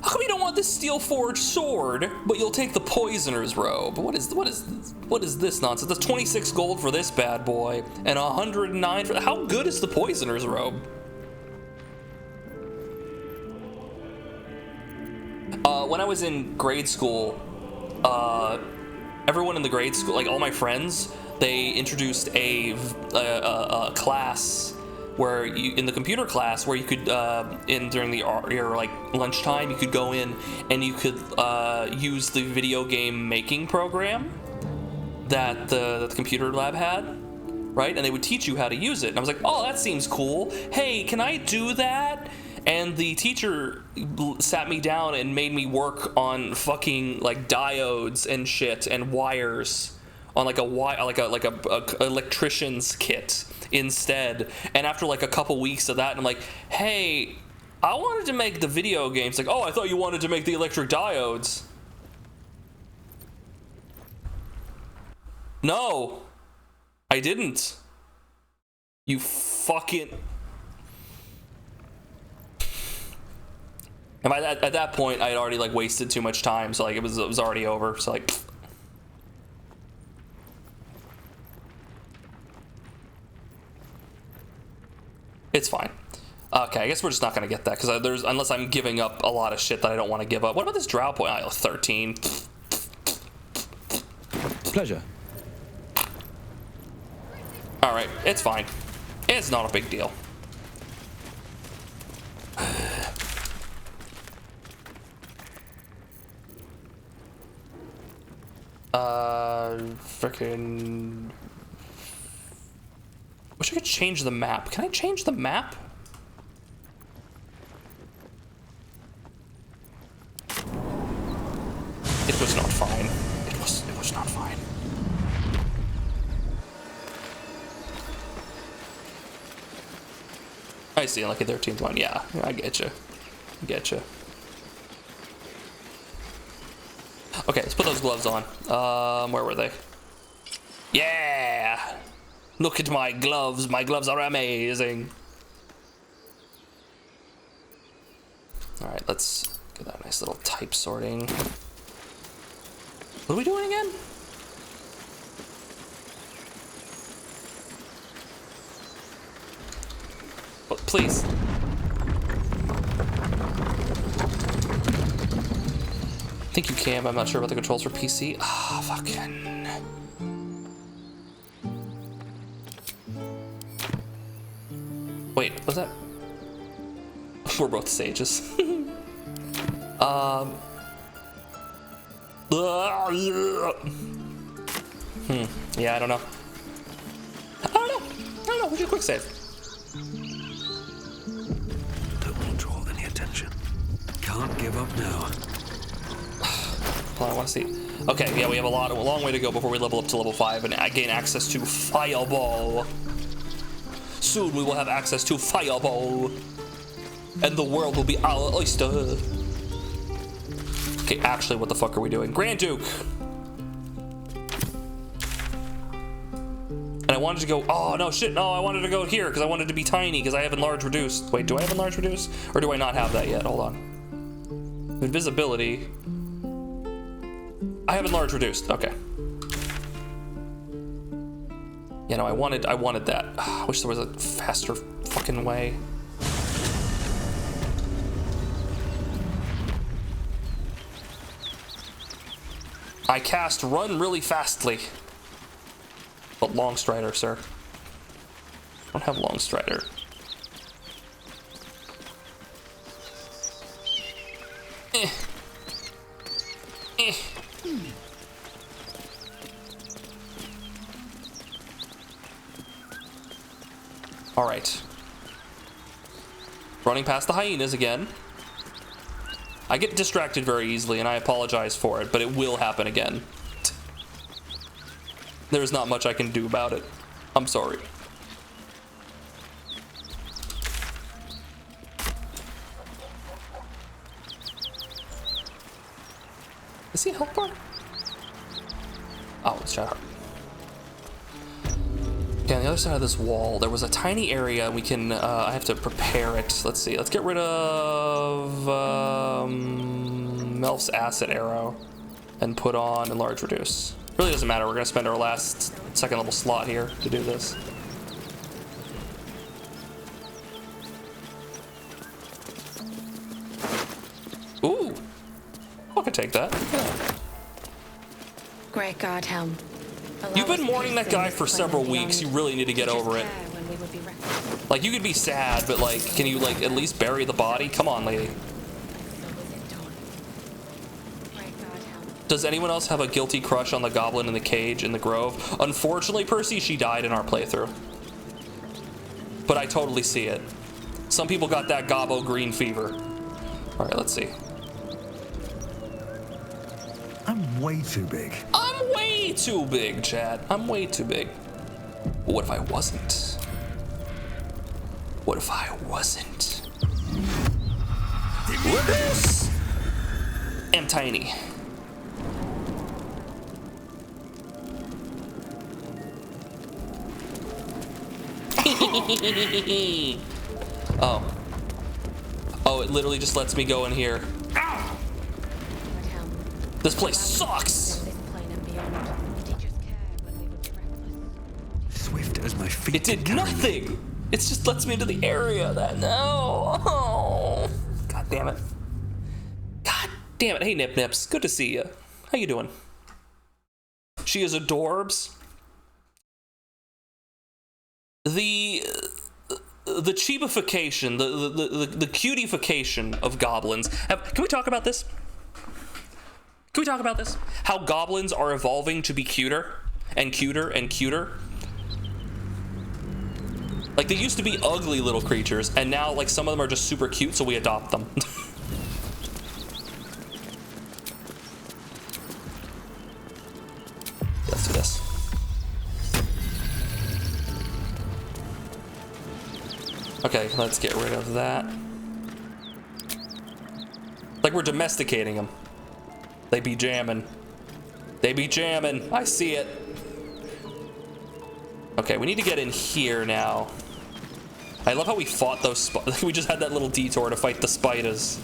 How come you don't want this steel forged sword, but you'll take the poisoner's robe? What is this nonsense? That's 26 gold for this bad boy, and 109 for. How good is the poisoner's robe? When I was in grade school, everyone in the grade school, like all my friends, they introduced a class where you, in the computer class, where you could during your like lunchtime, you could go in and you could use the video game making program that the computer lab had, right? And they would teach you how to use it. And I was like, oh, that seems cool. Hey, can I do that? And the teacher sat me down and made me work on fucking like diodes and shit and wires on like a electrician's kit instead. And after like a couple weeks of that, I'm like, hey, I wanted to make the video games. Like, oh, I thought you wanted to make the electric diodes. No, I didn't. You fucking... And at that point, I had already like wasted too much time, so like it was already over. So like, it's fine. Okay, I guess we're just not gonna get that because unless I'm giving up a lot of shit that I don't want to give up. What about this drow point? Oh, 13. Pleasure. All right, it's fine. It's not a big deal. Frickin'... Wish I could change the map. Can I change the map? It was not fine. It was not fine. I see, like a 13th one. Yeah, I get you. Get you. Okay, let's put those gloves on. Where were they? Yeah! Look at my gloves. My gloves are amazing. All right, let's get that nice little type sorting. What are we doing again? Oh, please. I think you can, but I'm not sure about the controls for PC. Ah, fucking. Wait, was that? We're both sages. Yeah, I don't know. We should quick save. Don't want to draw any attention. Can't give up now. Hold on, I want to see. Okay, yeah, we have a long way to go before we level up to level 5 and gain access to Fireball. Soon we will have access to Fireball, and the world will be our oyster. Okay, actually, what the fuck are we doing? Grand Duke! And I wanted to go, oh no, shit, no, I wanted to go here because I wanted to be tiny because I have enlarge reduced. Wait, do I have enlarge reduced? Or do I not have that yet? Hold on. Invisibility. I have enlarge reduced, okay. You know, I wanted that. I wish there was a faster fucking way. I cast run really fastly. But long strider, sir. I don't have long strider. All right. Running past the hyenas again. I get distracted very easily, and I apologize for it, but it will happen again. There's not much I can do about it. I'm sorry. Is he a health bar? Oh, it's shut up. Okay, on the other side of this wall, there was a tiny area. We can, I have to prepare it. Let's see, let's get rid of Melf's Acid Arrow and put on Enlarge Reduce. Really doesn't matter, we're gonna spend our last second level slot here to do this. Ooh, I could take that. Yeah. Great God, Helm. You've been mourning that guy for several weeks. You really need to get over it. Like, you could be sad, but like, can you like at least bury the body? Come on, lady. Does anyone else have a guilty crush on the goblin in the cage in the grove? Unfortunately, Percy, she died in our playthrough. But I totally see it. Some people got that gobbo green fever. All right, let's see. I'm way too big. I'm way too big, Chad. I'm way too big. But what if I wasn't? What if I wasn't? Whoops! I'm tiny. Oh. Oh, it literally just lets me go in here. Ow! This place sucks! Swift as my feet. It did nothing! It just lets me into the area that no. Oh. God damn it. God damn it. Hey Nip Nips, good to see you. How you doing? She is adorbs. The cheapification, the cutification of goblins. Can we talk about this? Can we talk about this? How goblins are evolving to be cuter and cuter and cuter. Like, they used to be ugly little creatures, and now, like, some of them are just super cute, so we adopt them. Let's do this. Okay, let's get rid of that. Like, we're domesticating them. They be jamming. They be jamming. I see it. Okay, we need to get in here now. I love how we fought those we just had that little detour to fight the spiders.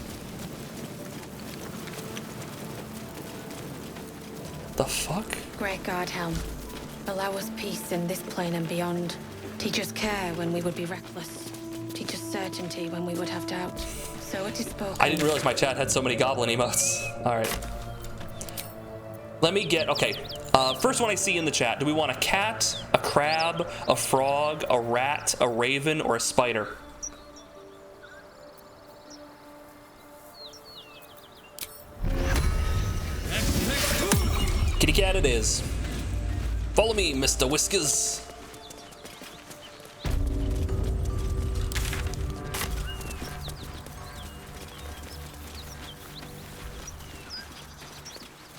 The fuck? Great God, Helm. Allow us peace in this plane and beyond. Teach us care when we would be reckless. Teach us certainty when we would have doubt. So it is spoken. I didn't realize my chat had so many goblin emotes. Alright. Let me get, okay. First one I see in the chat. Do we want a cat, a crab, a frog, a rat, a raven, or a spider? Kitty cat it is. Follow me, Mr. Whiskers.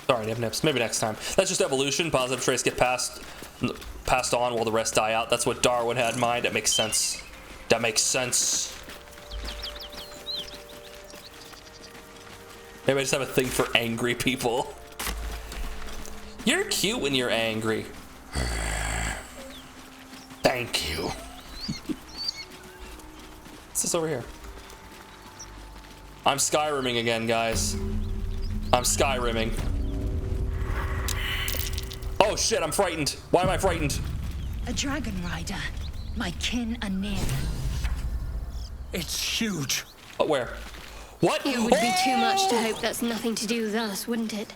Sorry, Nip Nips. Maybe next time. That's just evolution. Positive traits get passed on while the rest die out. That's what Darwin had in mind. That makes sense. That makes sense. Maybe I just have a thing for angry people. You're cute when you're angry. Thank you. What's this over here? I'm Skyrimming again, guys. I'm Skyrimming. Oh shit, I'm frightened. Why am I frightened? A dragon rider. My kin are near. It's huge. Oh, where? What? It would be too much to hope that's nothing to do with us, wouldn't it?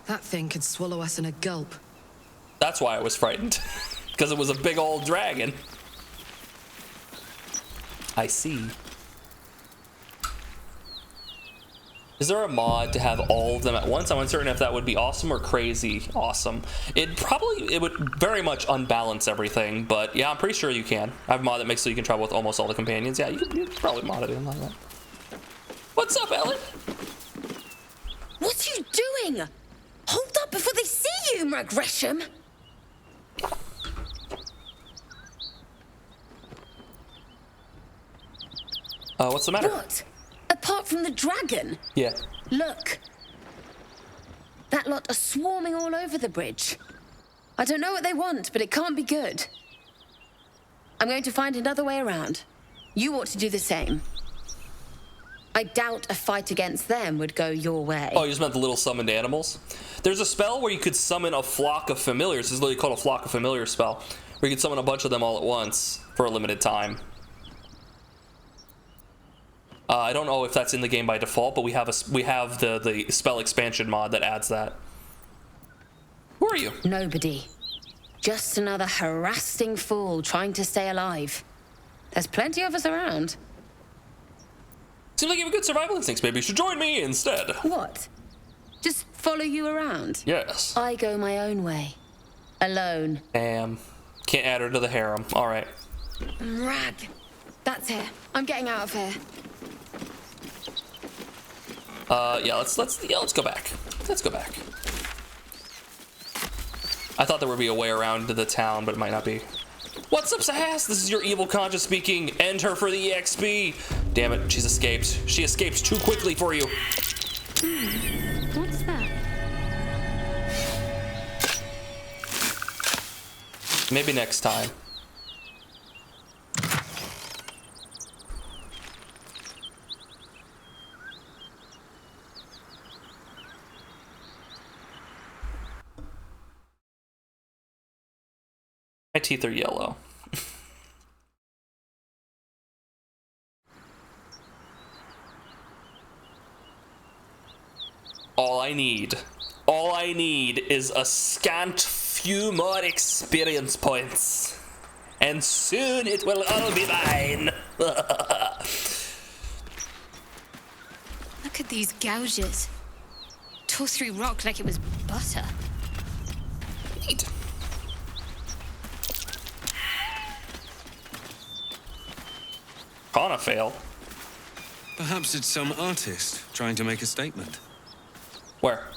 That thing could swallow us in a gulp. That's why I was frightened. Because it was a big old dragon. I see. Is there a mod to have all of them at once? I'm uncertain if that would be awesome or crazy awesome. It would very much unbalance everything, but yeah, I'm pretty sure you can. I have a mod that makes so you can travel with almost all the companions. Yeah, you could probably mod it in like that. What's up, Ellen? What are you doing? Hold up before they see you, Mag Gresham. What's the matter? What? Apart from the dragon? Yeah. Look. That lot are swarming all over the bridge. I don't know what they want, but it can't be good. I'm going to find another way around. You ought to do the same. I doubt a fight against them would go your way. Oh, you just meant the little summoned animals? There's a spell where you could summon a flock of familiars. This is literally called a flock of familiars spell, where you could summon a bunch of them all at once for a limited time. I don't know if that's in the game by default, but we have the spell expansion mod that adds that. Who are you? Nobody. Just another harassing fool trying to stay alive. There's plenty of us around. Seems like you have a good survival instincts. Maybe you should join me instead. What? follow you around? Yes. I go my own way. Alone. Damn. Can't add her to the harem. All right. Rag. That's here. I'm getting out of here. Yeah, let's go back. Let's go back. I thought there would be a way around to the town, but it might not be. What's up, Sahas? This is your evil conscience speaking. End her for the EXP. Damn it, she's escaped. She escaped too quickly for you. What's that? Maybe next time. My teeth are yellow. All I need is a scant few more experience points. And soon it will all be mine. Look at these gouges. Tore through rock like it was butter. Neat. On a fail. Perhaps it's some artist trying to make a statement. Where?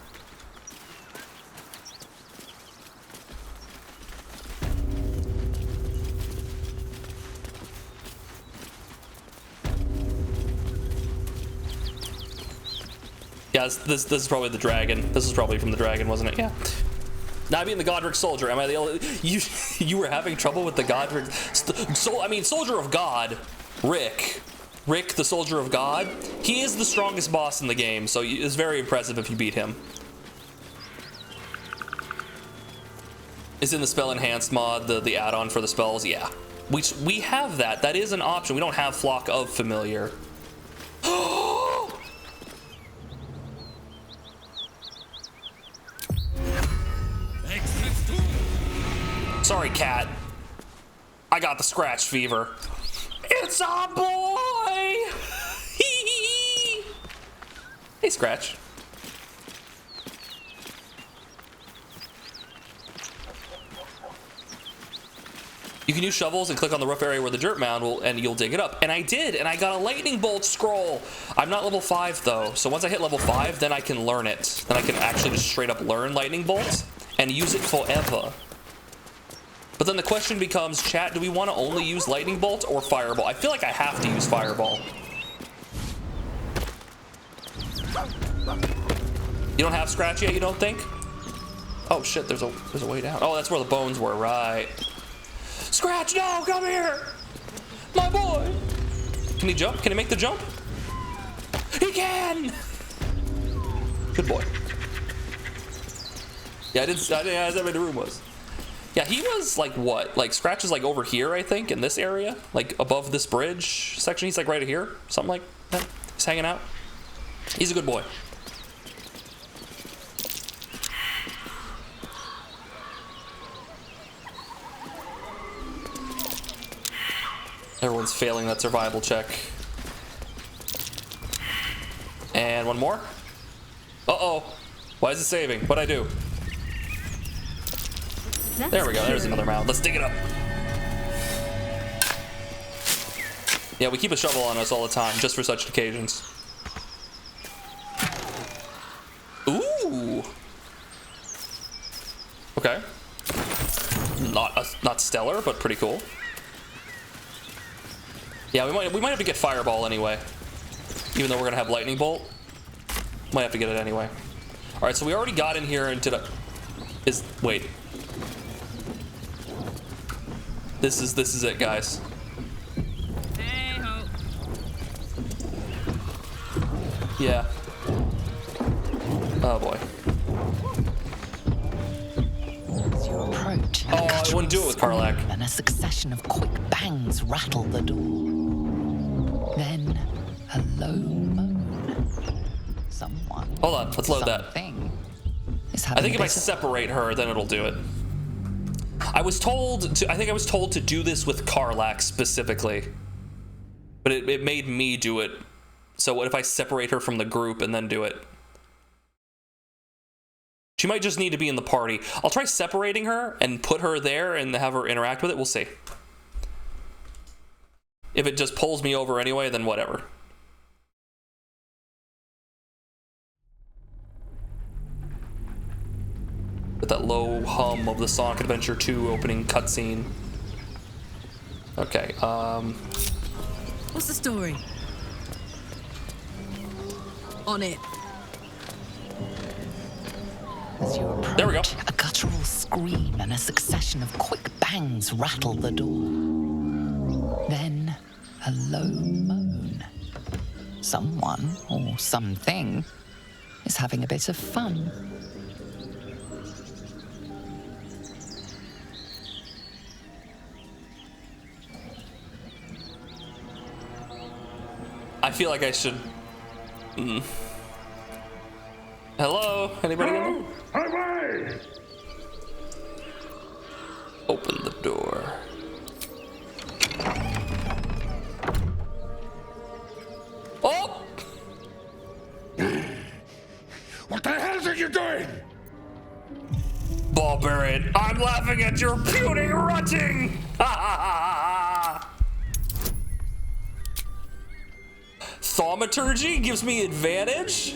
Yeah, this is probably the dragon. This is probably from the dragon, wasn't it? Yeah. Now, I mean the Godric soldier. Am I the only... You were having trouble with the Godric... Soldier of God, Rick, the Soldier of God, he is the strongest boss in the game, so it's very impressive if you beat him. Is in the spell enhanced mod, the add-on for the spells? Yeah. We have that. That is an option. We don't have Flock of Familiar. Sorry, cat. I got the scratch fever. It's a boy! Hey, Scratch. You can use shovels and click on the rough area where the dirt mound will, and you'll dig it up. And I did, and I got a lightning bolt scroll. I'm not level 5 though, so once I hit level 5, then I can learn it. Then I can actually just straight up learn lightning bolts and use it forever. But then the question becomes, chat, do we want to only use lightning bolt or fireball? I feel like I have to use fireball. You don't have Scratch yet, you don't think? Oh shit, there's a way down. Oh, that's where the bones were, right. Scratch, no, come here! My boy! Can he jump? Can he make the jump? He can! Good boy. Yeah, I didn't ask how big the room was. Yeah, he was like what? Like Scratch is like over here, I think, in this area, like above this bridge section. He's like right here, something like that. He's hanging out. He's a good boy. Everyone's failing that survival check. And one more. Uh-oh. Why is it saving? What'd I do? There we go, there's another mound. Let's dig it up. Yeah, we keep a shovel on us all the time, just for such occasions. Ooh. Okay. Not stellar, but pretty cool. Yeah, we might have to get fireball anyway. Even though we're gonna have lightning bolt. Might have to get it anyway. Alright, so we already got in here and did a... Wait. This is it, guys. Yeah. Oh boy. As you approach, oh, I wouldn't do it with Karlach. And a succession of quick bangs rattle the door. Then a low moan. Someone. Hold on, let's load that. I think if I separate her, then it'll do it. I think I was told to do this with Karlach specifically, but it made me do it. So what if I separate her from the group and then do it? She might just need to be in the party. I'll try separating her and put her there and have her interact with it. We'll see. If it just pulls me over anyway, then whatever. With that low hum of the Sonic Adventure 2 opening cutscene. Okay, What's the story? On it. As you approach, there we go. A guttural scream and a succession of quick bangs rattle the door. Then, a low moan. Someone, or something, is having a bit of fun. I feel like I should... Hello? Anybody in there? Away! Open the door. Oh! What the hell are you doing? Barbarian, I'm laughing at your puny rutting! Ha ha ha ha! Thaumaturgy gives me advantage?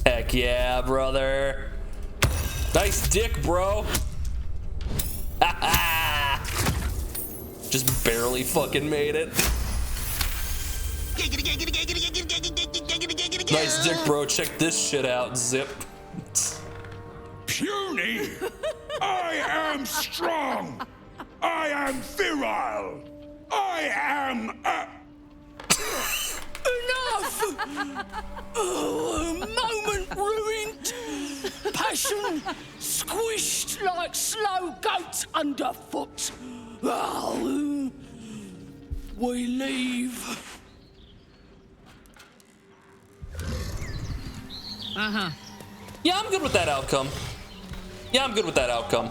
Heck yeah, brother. Nice dick, bro. Ha ha! Just barely fucking made it. Nice dick, bro. Check this shit out, Zip. Puny? I am strong. I am virile. I am Enough! Oh, moment ruined. Passion squished like slow goats underfoot. Oh, we leave. Yeah, I'm good with that outcome. Yeah, I'm good with that outcome.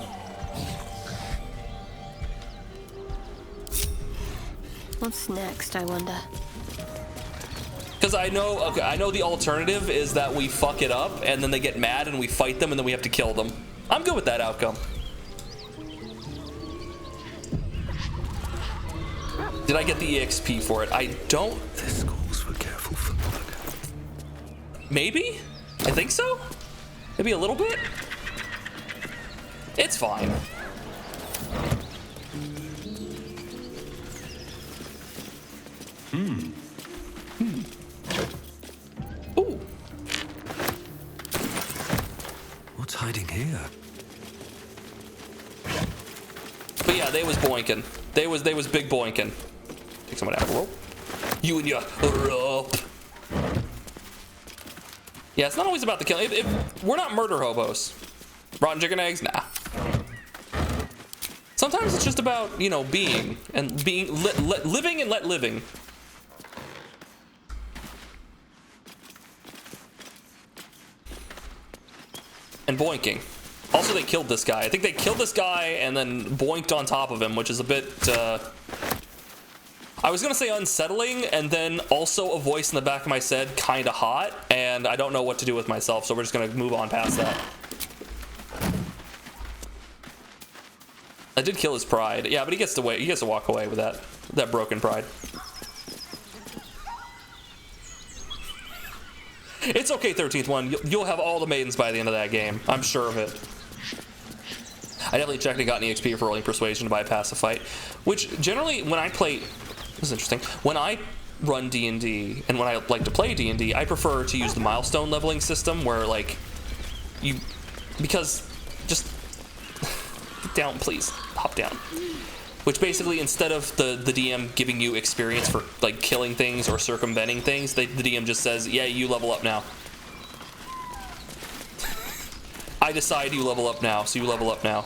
What's next, I wonder? Because I know, okay, I know the alternative is that we fuck it up and then they get mad and we fight them and then we have to kill them. I'm good with that outcome. Did I get the EXP for it? I don't. This calls for careful footwork. Maybe? I think so? Maybe a little bit? It's fine. Ooh. What's hiding here? But yeah, they was boinking. They was big boinking. Take someone out of the rope. You and your rope. Yeah, it's not always about the killing. We're not murder hobos. Rotten chicken eggs? Nah. Sometimes it's just about, you know, being and being living and let living. And boinking. Also, they killed this guy. I think they killed this guy and then boinked on top of him, which is a bit, I was gonna say unsettling, and then also a voice in the back of my head said kinda hot, and I don't know what to do with myself, so we're just gonna move on past that. I did kill his pride. Yeah, but he gets to walk away with that broken pride. It's okay, 13th one. You'll have all the maidens by the end of that game. I'm sure of it. I definitely checked and got an EXP for rolling persuasion to bypass a fight, which generally when I play, this is interesting. When I run D&D and when I like to play D&D, I prefer to use the milestone leveling system where like because just get down, please, hop down. Which basically, instead of the DM giving you experience for like killing things or circumventing things, the DM just says, yeah, you level up now. I decide you level up now, so you level up now.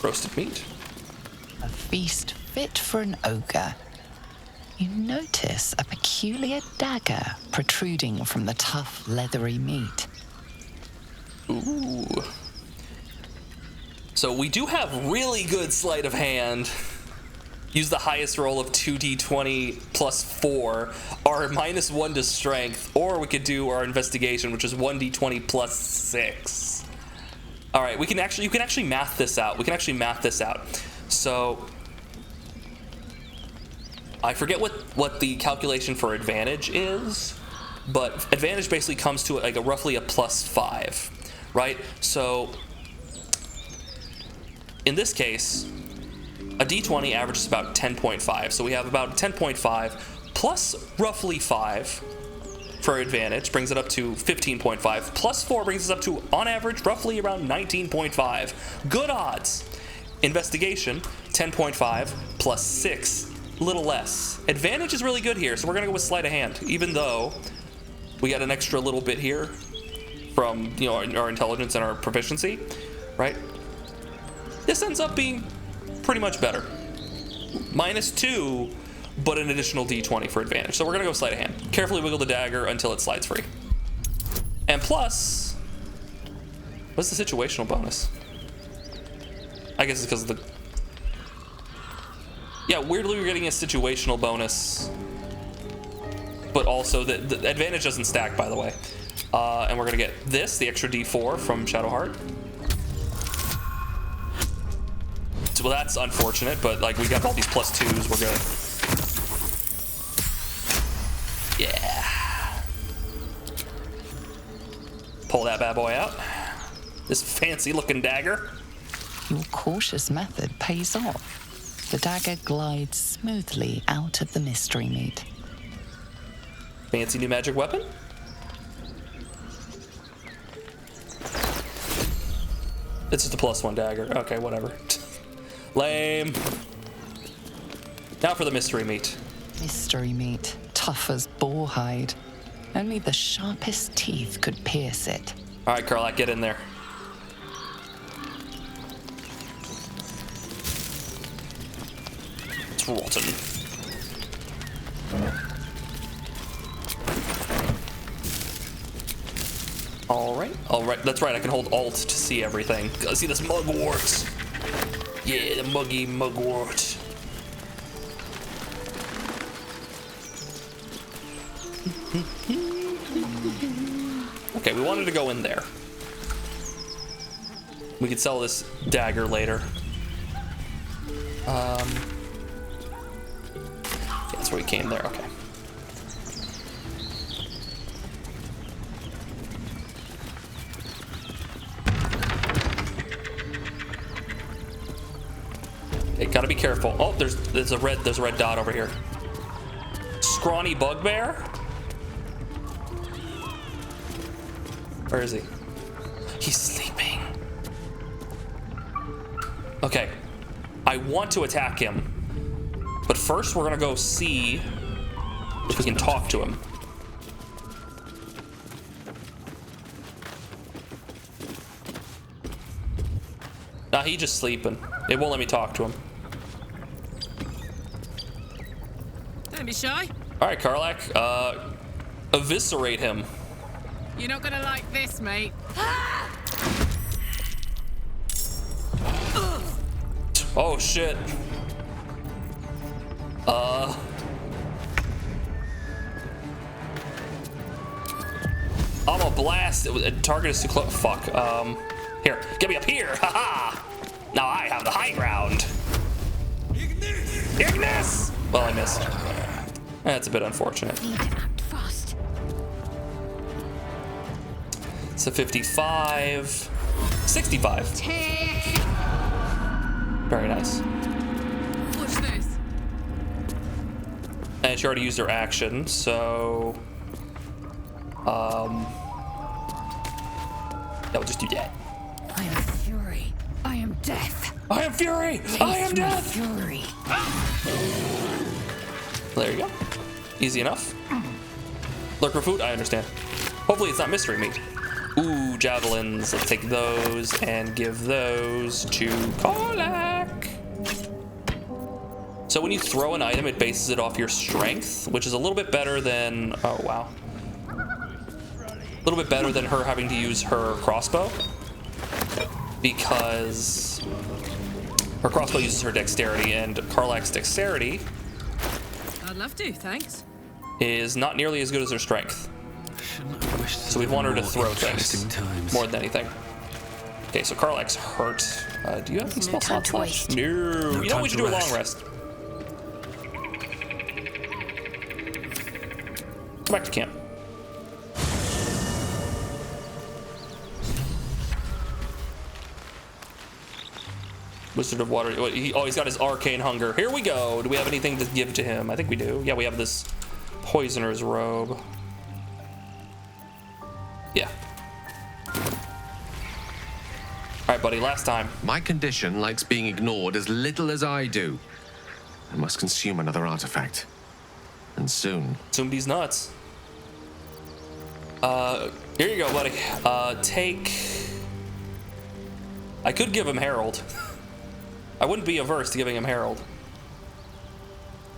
Roasted meat. A feast fit for an ogre. You notice a peculiar dagger protruding from the tough, leathery meat. Ooh. So we do have really good sleight of hand. use the highest roll of 2d20 plus 4, or -1 to strength, or we could do our investigation, which is 1d20 plus 6. All right, you can actually math this out. We can actually math this out. So I forget what the calculation for advantage is, but advantage basically comes to like roughly a +5, right? So in this case, a d20 averages about 10.5, so we have about 10.5 plus roughly 5 for advantage, brings it up to 15.5, plus 4 brings us up to, on average, roughly around 19.5. Good odds. Investigation, 10.5 plus 6, little less. Advantage is really good here, so we're gonna go with sleight of hand, even though we got an extra little bit here from, you know, our intelligence and our proficiency, right? This ends up being pretty much better. -2, but an additional d20 for advantage. So we're gonna go sleight of hand. Carefully wiggle the dagger until it slides free. And plus, what's the situational bonus? I guess it's because of the... Yeah, weirdly we're getting a situational bonus, but also the advantage doesn't stack, by the way. And we're gonna get this, the extra d4 from Shadowheart. Well, that's unfortunate, but like we got all these +2s, we're good. Yeah. Pull that bad boy out. This fancy looking dagger. Your cautious method pays off. The dagger glides smoothly out of the mystery meat. Fancy new magic weapon? It's just a +1 dagger. Okay, whatever. Lame. Now for the mystery meat. Mystery meat, tough as boar hide. Only the sharpest teeth could pierce it. All right, Karlak, get in there. It's rotten. All right. That's right. I can hold Alt to see everything. Gotta see this mugwort. Yeah, the muggy mugwort. Okay, we wanted to go in there. We could sell this dagger later. That's where we came there, okay. Hey, gotta be careful. Oh, there's a red dot over here. Scrawny bugbear? Where is he? He's sleeping. Okay. I want to attack him. But first we're gonna go see if we can talk to him. Nah, he's just sleeping. It won't let me talk to him. Don't be shy. All right, Karlak, eviscerate him. You're not gonna like this, mate. Oh shit. I'm a blast. Target is too close. Fuck. Here, get me up here. Haha. Now I have the high ground. Ignis! Well, I missed. That's a bit unfortunate. Fast. It's a 55. 65. Very nice. Watch this. And she already used her action, so... yeah, we'll just do that. I am fury. I am death. I am fury! I am death! Fury. There you go. Easy enough. Lurker food, I understand. Hopefully it's not mystery meat. Ooh, javelins. Let's take those and give those to Karlak. So when you throw an item, it bases it off your strength, which is a little bit better than... Oh, wow. A little bit better than her having to use her crossbow. Because Her crossbow uses her dexterity, and Karlach's dexterity I'd love to, thanks. is not nearly as good as her strength. So we want her to throw things more than anything. Okay, so Karlach's hurt. Do you have any spell slots left? No. You know what? We should do a long rest. Go back to camp. Wizard of Water. He's got his arcane hunger. Here we go. Do we have anything to give to him? I think we do. Yeah, we have this poisoner's robe. Yeah. All right, buddy, last time. My condition likes being ignored as little as I do. I must consume another artifact. And soon. Consume these nuts. Here you go, buddy. Take... I could give him Herald. I wouldn't be averse to giving him Herald.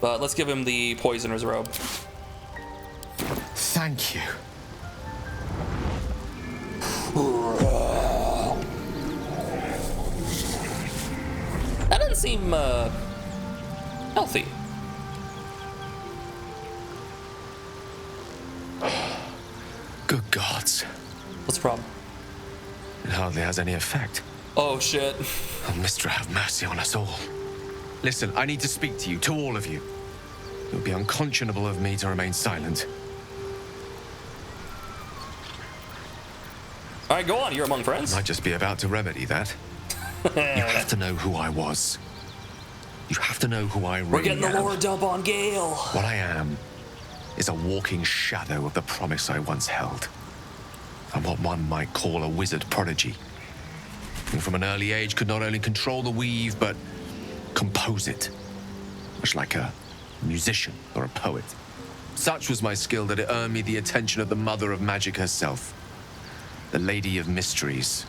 But let's give him the Poisoner's Robe. Thank you. That doesn't seem, healthy. Good gods. What's the problem? It hardly has any effect. Oh, shit. Oh, Mistra, have mercy on us all. Listen, I need to speak to you, to all of you. It would be unconscionable of me to remain silent. All right, go on. You're among friends. I might just be about to remedy that. You have to know who I was. You have to know who I really am. We're getting the lore dump on Gale. What I am is a walking shadow of the promise I once held. I'm what one might call a wizard prodigy. And from an early age could not only control the weave, but compose it. Much like a musician or a poet. Such was my skill that it earned me the attention of the mother of magic herself. The Lady of Mysteries.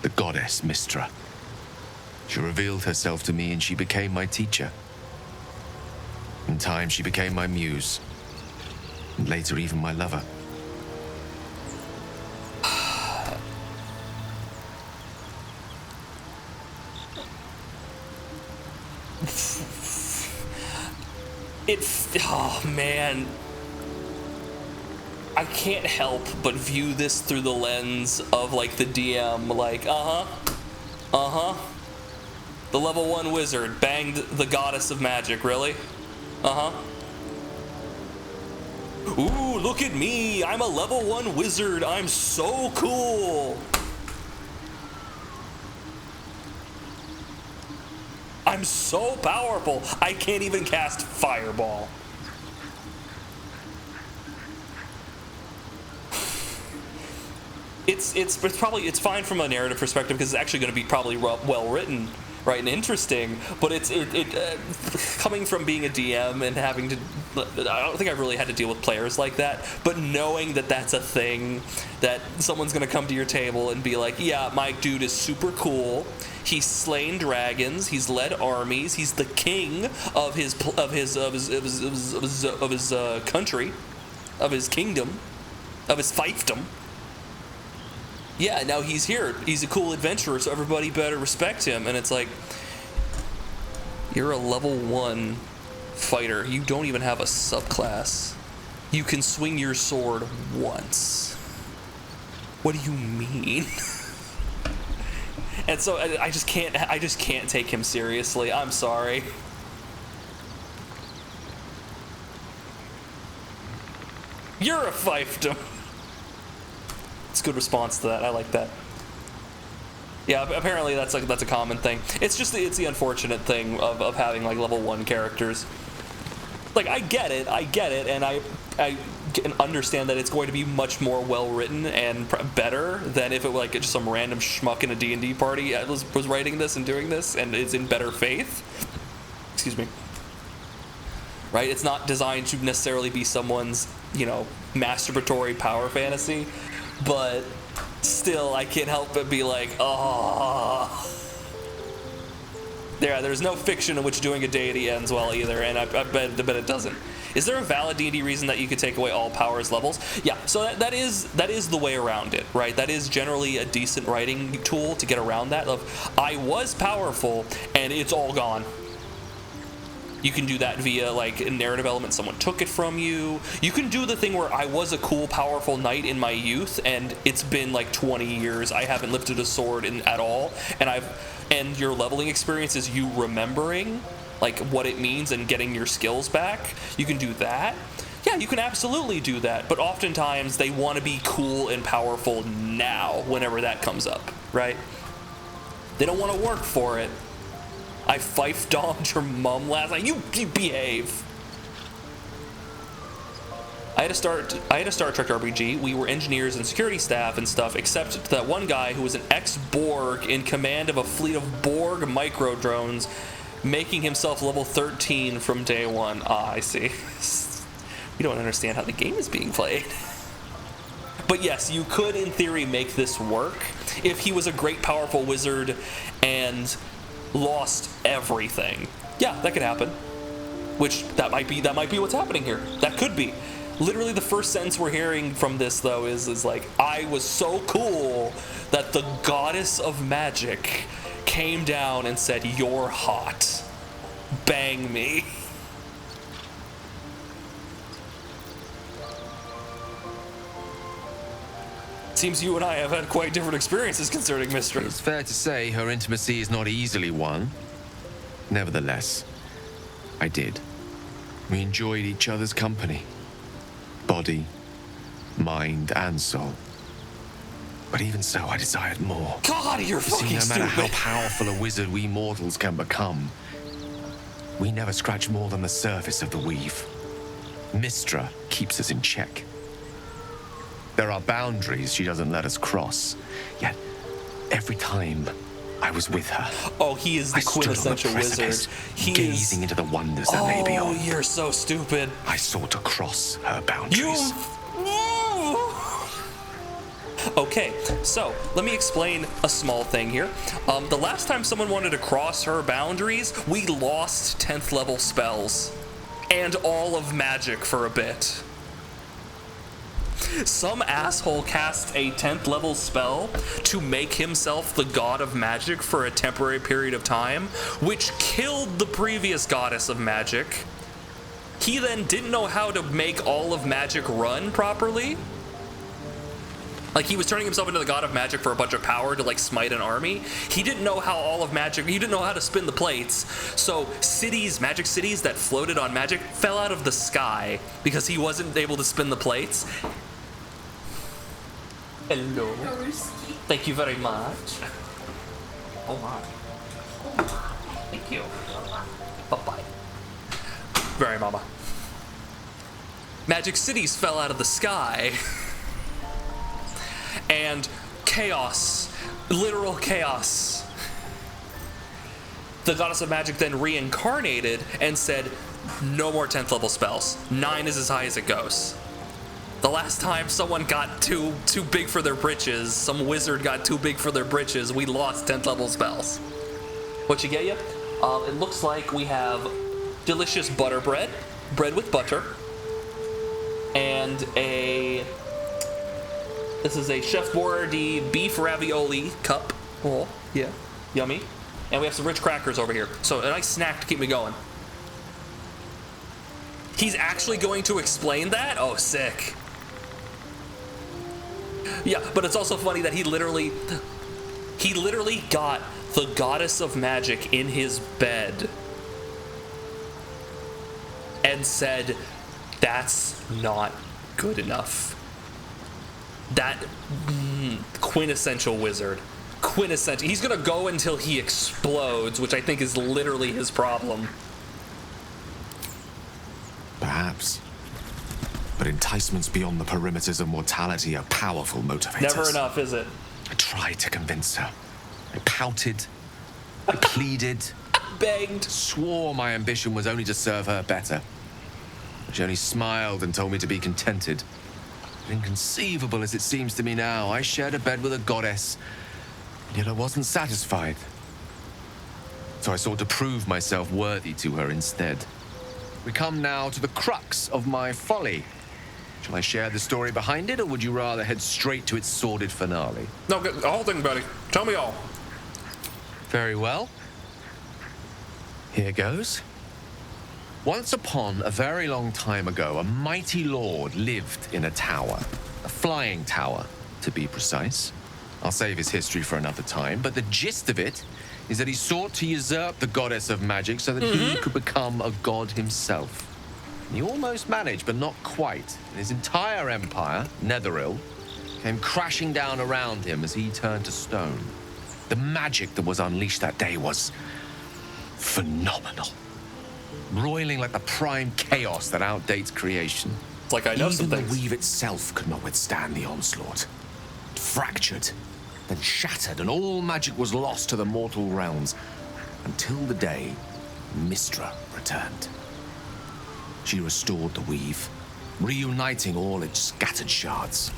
The goddess Mistra. She revealed herself to me and she became my teacher. In time, she became my muse. And later, even my lover. Oh, man. I can't help but view this through the lens of, like, the DM. Like, the level 1 wizard banged the goddess of magic, really? Ooh, look at me. I'm a level 1 wizard. I'm so cool. I'm so powerful. I can't even cast Fireball. It's fine from a narrative perspective because it's actually going to be probably well written, right, and interesting. But it's coming from being a DM and having to, I don't think I've really had to deal with players like that. But knowing that that's a thing, that someone's going to come to your table and be like, yeah, my dude is super cool. He's slain dragons. He's led armies. He's the king of his country, of his kingdom, of his fiefdom. Yeah, now he's here. He's a cool adventurer, so everybody better respect him. And it's like, you're a level 1 fighter. You don't even have a subclass. You can swing your sword once. What do you mean? And so I just can't take him seriously. I'm sorry. You're a fiefdom. It's a good response to that. I like that. Yeah, apparently that's a common thing. It's just it's the unfortunate thing of having like level 1 characters. Like I get it, and I can understand that it's going to be much more well written and better than if it were like just some random schmuck in a D&D party was writing this and doing this, and it's in better faith. Excuse me. Right? It's not designed to necessarily be someone's, masturbatory power fantasy. But still, I can't help but be like, oh. Yeah, there's no fiction in which doing a deity ends well either, and I bet it doesn't. Is there a valid D&D reason that you could take away all powers levels? Yeah, so that is the way around it, right? That is generally a decent writing tool to get around that of, I was powerful and it's all gone. You can do that via like a narrative element, someone took it from you. You can do the thing where I was a cool, powerful knight in my youth and it's been like 20 years, I haven't lifted a sword at all, and your leveling experience is you remembering like what it means and getting your skills back. You can do that. Yeah, you can absolutely do that, but oftentimes they want to be cool and powerful now whenever that comes up, right? They don't want to work for it. I fife-dogged your mum last night. You behave. I had a Star Trek RPG. We were engineers and security staff and stuff, except that one guy who was an ex-Borg in command of a fleet of Borg micro-drones, making himself level 13 from day one. Ah, I see. We don't understand how the game is being played. But yes, you could, in theory, make this work if he was a great, powerful wizard and lost everything. Yeah, that could happen. Which that might be what's happening here. That could be. Literally, the first sentence we're hearing from this though is like, I was so cool that the goddess of magic came down and said, "You're hot. Bang me." Seems you and I have had quite different experiences concerning Mistress. It's fair to say her intimacy is not easily won. Nevertheless, I did. We enjoyed each other's company. Body, mind, and soul. But even so, I desired more. God, you're fucking stupid. No matter how powerful a wizard we mortals can become, we never scratch more than the surface of the weave. Mistra keeps us in check. There are boundaries she doesn't let us cross. Yet, every time I was with her, oh, he is the quintessential wizard. He gazing into the wonders that lay beyond. Oh, you're so stupid. I sought to cross her boundaries. Okay, so let me explain a small thing here. The last time someone wanted to cross her boundaries, we lost 10th level spells and all of magic for a bit. Some asshole cast a 10th level spell to make himself the god of magic for a temporary period of time, which killed the previous goddess of magic. He then didn't know how to make all of magic run properly. Like, he was turning himself into the god of magic for a bunch of power to like smite an army. He didn't know how all of magic, he didn't know how to spin the plates. So cities, magic cities that floated on magic fell out of the sky because he wasn't able to spin the plates. Hello. Thank you very much. Oh my. Thank you. Bye-bye. Very mama. Magic cities fell out of the sky. And chaos, literal chaos. The goddess of magic then reincarnated and said, no more 10th level spells. 9 is as high as it goes. The last time someone got too big for their britches, some wizard got too big for their britches, we lost 10th level spells. What you get you? It looks like we have delicious butter bread with butter, and this is a Chef Boyardee beef ravioli cup. Oh, yeah, yummy. And we have some rich crackers over here. So a nice snack to keep me going. He's actually going to explain that? Oh, sick. Yeah, but it's also funny that he literally got the goddess of magic in his bed and said, that's not good enough. That quintessential wizard. Quintessential. He's gonna go until he explodes, which I think is literally his problem. Perhaps. But enticements beyond the perimeters of mortality are powerful motivators. Never enough, is it? I tried to convince her. I pouted. I pleaded. Begged. Swore my ambition was only to serve her better. She only smiled and told me to be contented. Inconceivable as it seems to me now, I shared a bed with a goddess, yet I wasn't satisfied. So I sought to prove myself worthy to her instead. We come now to the crux of my folly. Shall I share the story behind it, or would you rather head straight to its sordid finale? No, the whole thing, buddy. Tell me all. Very well. Here goes. Once upon a very long time ago, a mighty lord lived in a tower. A flying tower, to be precise. I'll save his history for another time, but the gist of it is that he sought to usurp the goddess of magic so that he could become a god himself. And he almost managed, but not quite. And his entire empire, Netheril, came crashing down around him as he turned to stone. The magic that was unleashed that day was phenomenal. Roiling like the prime chaos that outdates creation. It's like I know some Even things. the weave itself could not withstand the onslaught. It fractured, then shattered, and all magic was lost to the mortal realms until the day Mystra returned. She restored the weave, reuniting all its scattered shards.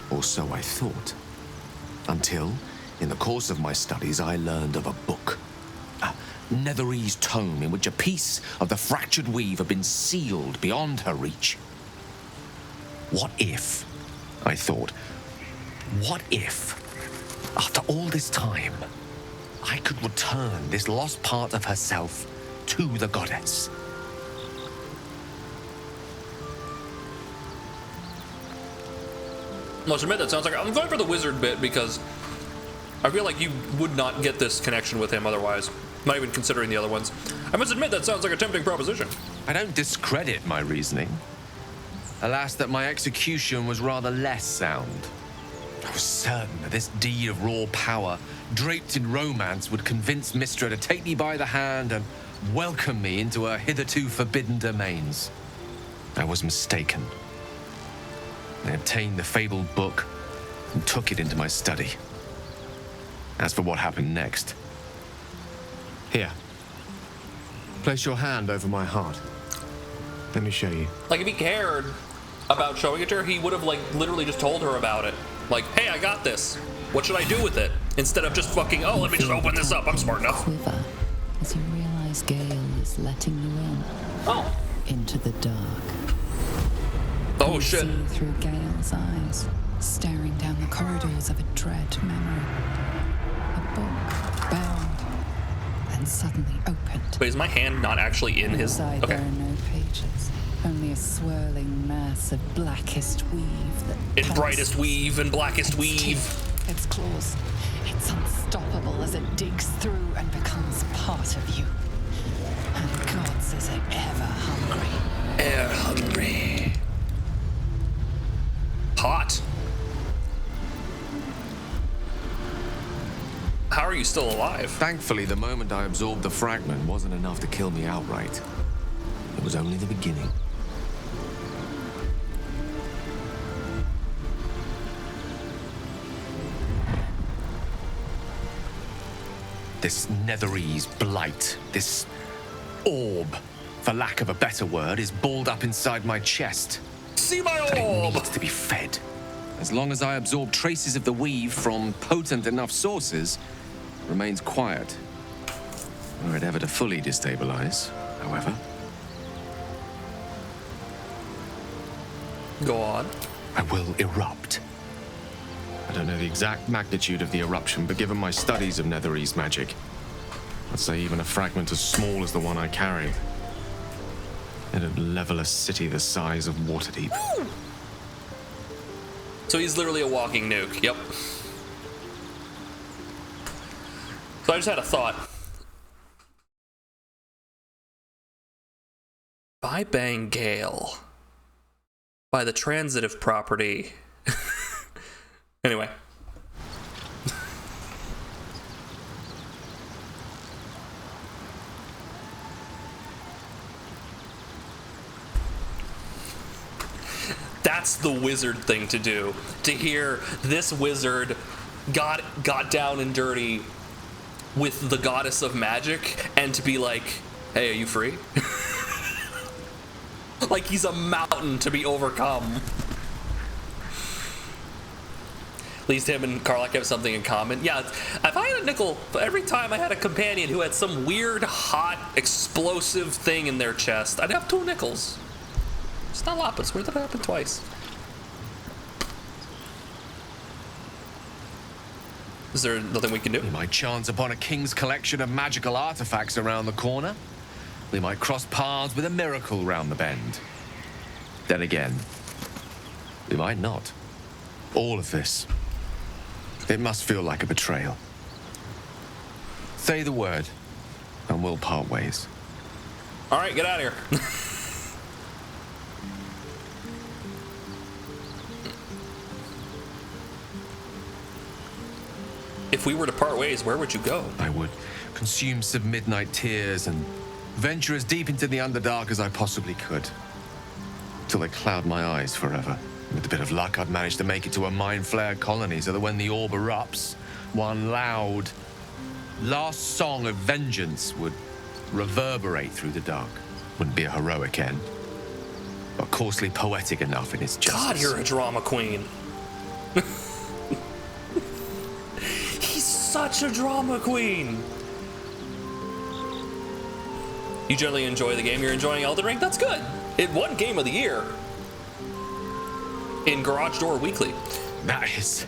Or so I thought. Until, in the course of my studies, I learned of a book. A Netherese tome in which a piece of the fractured weave had been sealed beyond her reach. What if, I thought, what if, after all this time, I could return this lost part of herself to the goddess? Must admit, that sounds like I'm going for the wizard bit because I feel like you would not get this connection with him otherwise. Not even considering the other ones. I must admit, that sounds like a tempting proposition. I don't discredit my reasoning. Alas, that my execution was rather less sound. I was certain that this deed of raw power, draped in romance, would convince Mystra to take me by the hand and welcome me into her hitherto forbidden domains. I was mistaken. I obtained the fabled book and took it into my study. As for what happened next... Here. Place your hand over my heart. Let me show you. Like, if he cared about showing it to her, he would have, like, literally just told her about it. Like, hey, I got this. What should I do with it? Instead of just fucking, oh, let me just open this up. I'm smart enough. Quiver as you realize Gale is letting you in. Oh. Into the dark. Oh, shit. You see through Gale's eyes, staring down the corridors of a dread memory. A book bound and suddenly opened. Wait, is my hand not actually in his... Inside Okay. there are no pages, only a swirling mass of blackest weave that In pulsed. brightest weave and blackest Its weave. teeth, its claws. It's unstoppable as it digs through and becomes part of you. And gods, is it ever hungry. Air hungry. Hot. How are you still alive? Thankfully, the moment I absorbed the fragment wasn't enough to kill me outright. It was only the beginning. This Netherese blight, this orb, for lack of a better word, is balled up inside my chest. See my orb! It needs to be fed. As long as I absorb traces of the weave from potent enough sources, it remains quiet. Were it ever to fully destabilize, however. Go on. I will erupt. I don't know the exact magnitude of the eruption, but given my studies of Netherese magic, I'd say even a fragment as small as the one I carried, it'd level a city the size of Waterdeep. So he's literally a walking nuke. Yep. So I just had a thought. If I bang Gale by the transitive property. Anyway. That's the wizard thing to do. To hear this wizard got down and dirty with the goddess of magic and to be like, hey, are you free? Like he's a mountain to be overcome. least him and Karlach have something in common. Yeah, if I had a nickel, every time I had a companion who had some weird, hot, explosive thing in their chest, I'd have 2 nickels. It's not a lot, but it's weird that it happened twice. Is there nothing we can do? We might chance upon a king's collection of magical artifacts around the corner. We might cross paths with a miracle round the bend. Then again, we might not. All of this, it must feel like a betrayal. Say the word, and we'll part ways. All right, get out of here. If we were to part ways, where would you go? I would consume some midnight tears and venture as deep into the Underdark as I possibly could. Till they cloud my eyes forever. With a bit of luck, I'd manage to make it to a mind flare colony so that when the orb erupts, one loud, last song of vengeance would reverberate through the dark. Wouldn't be a heroic end, but coarsely poetic enough in its justice. God, you're a drama queen. He's such a drama queen. You generally enjoy the game. You're enjoying Elden Ring? That's good. It won Game of the Year in Garage Door Weekly. That is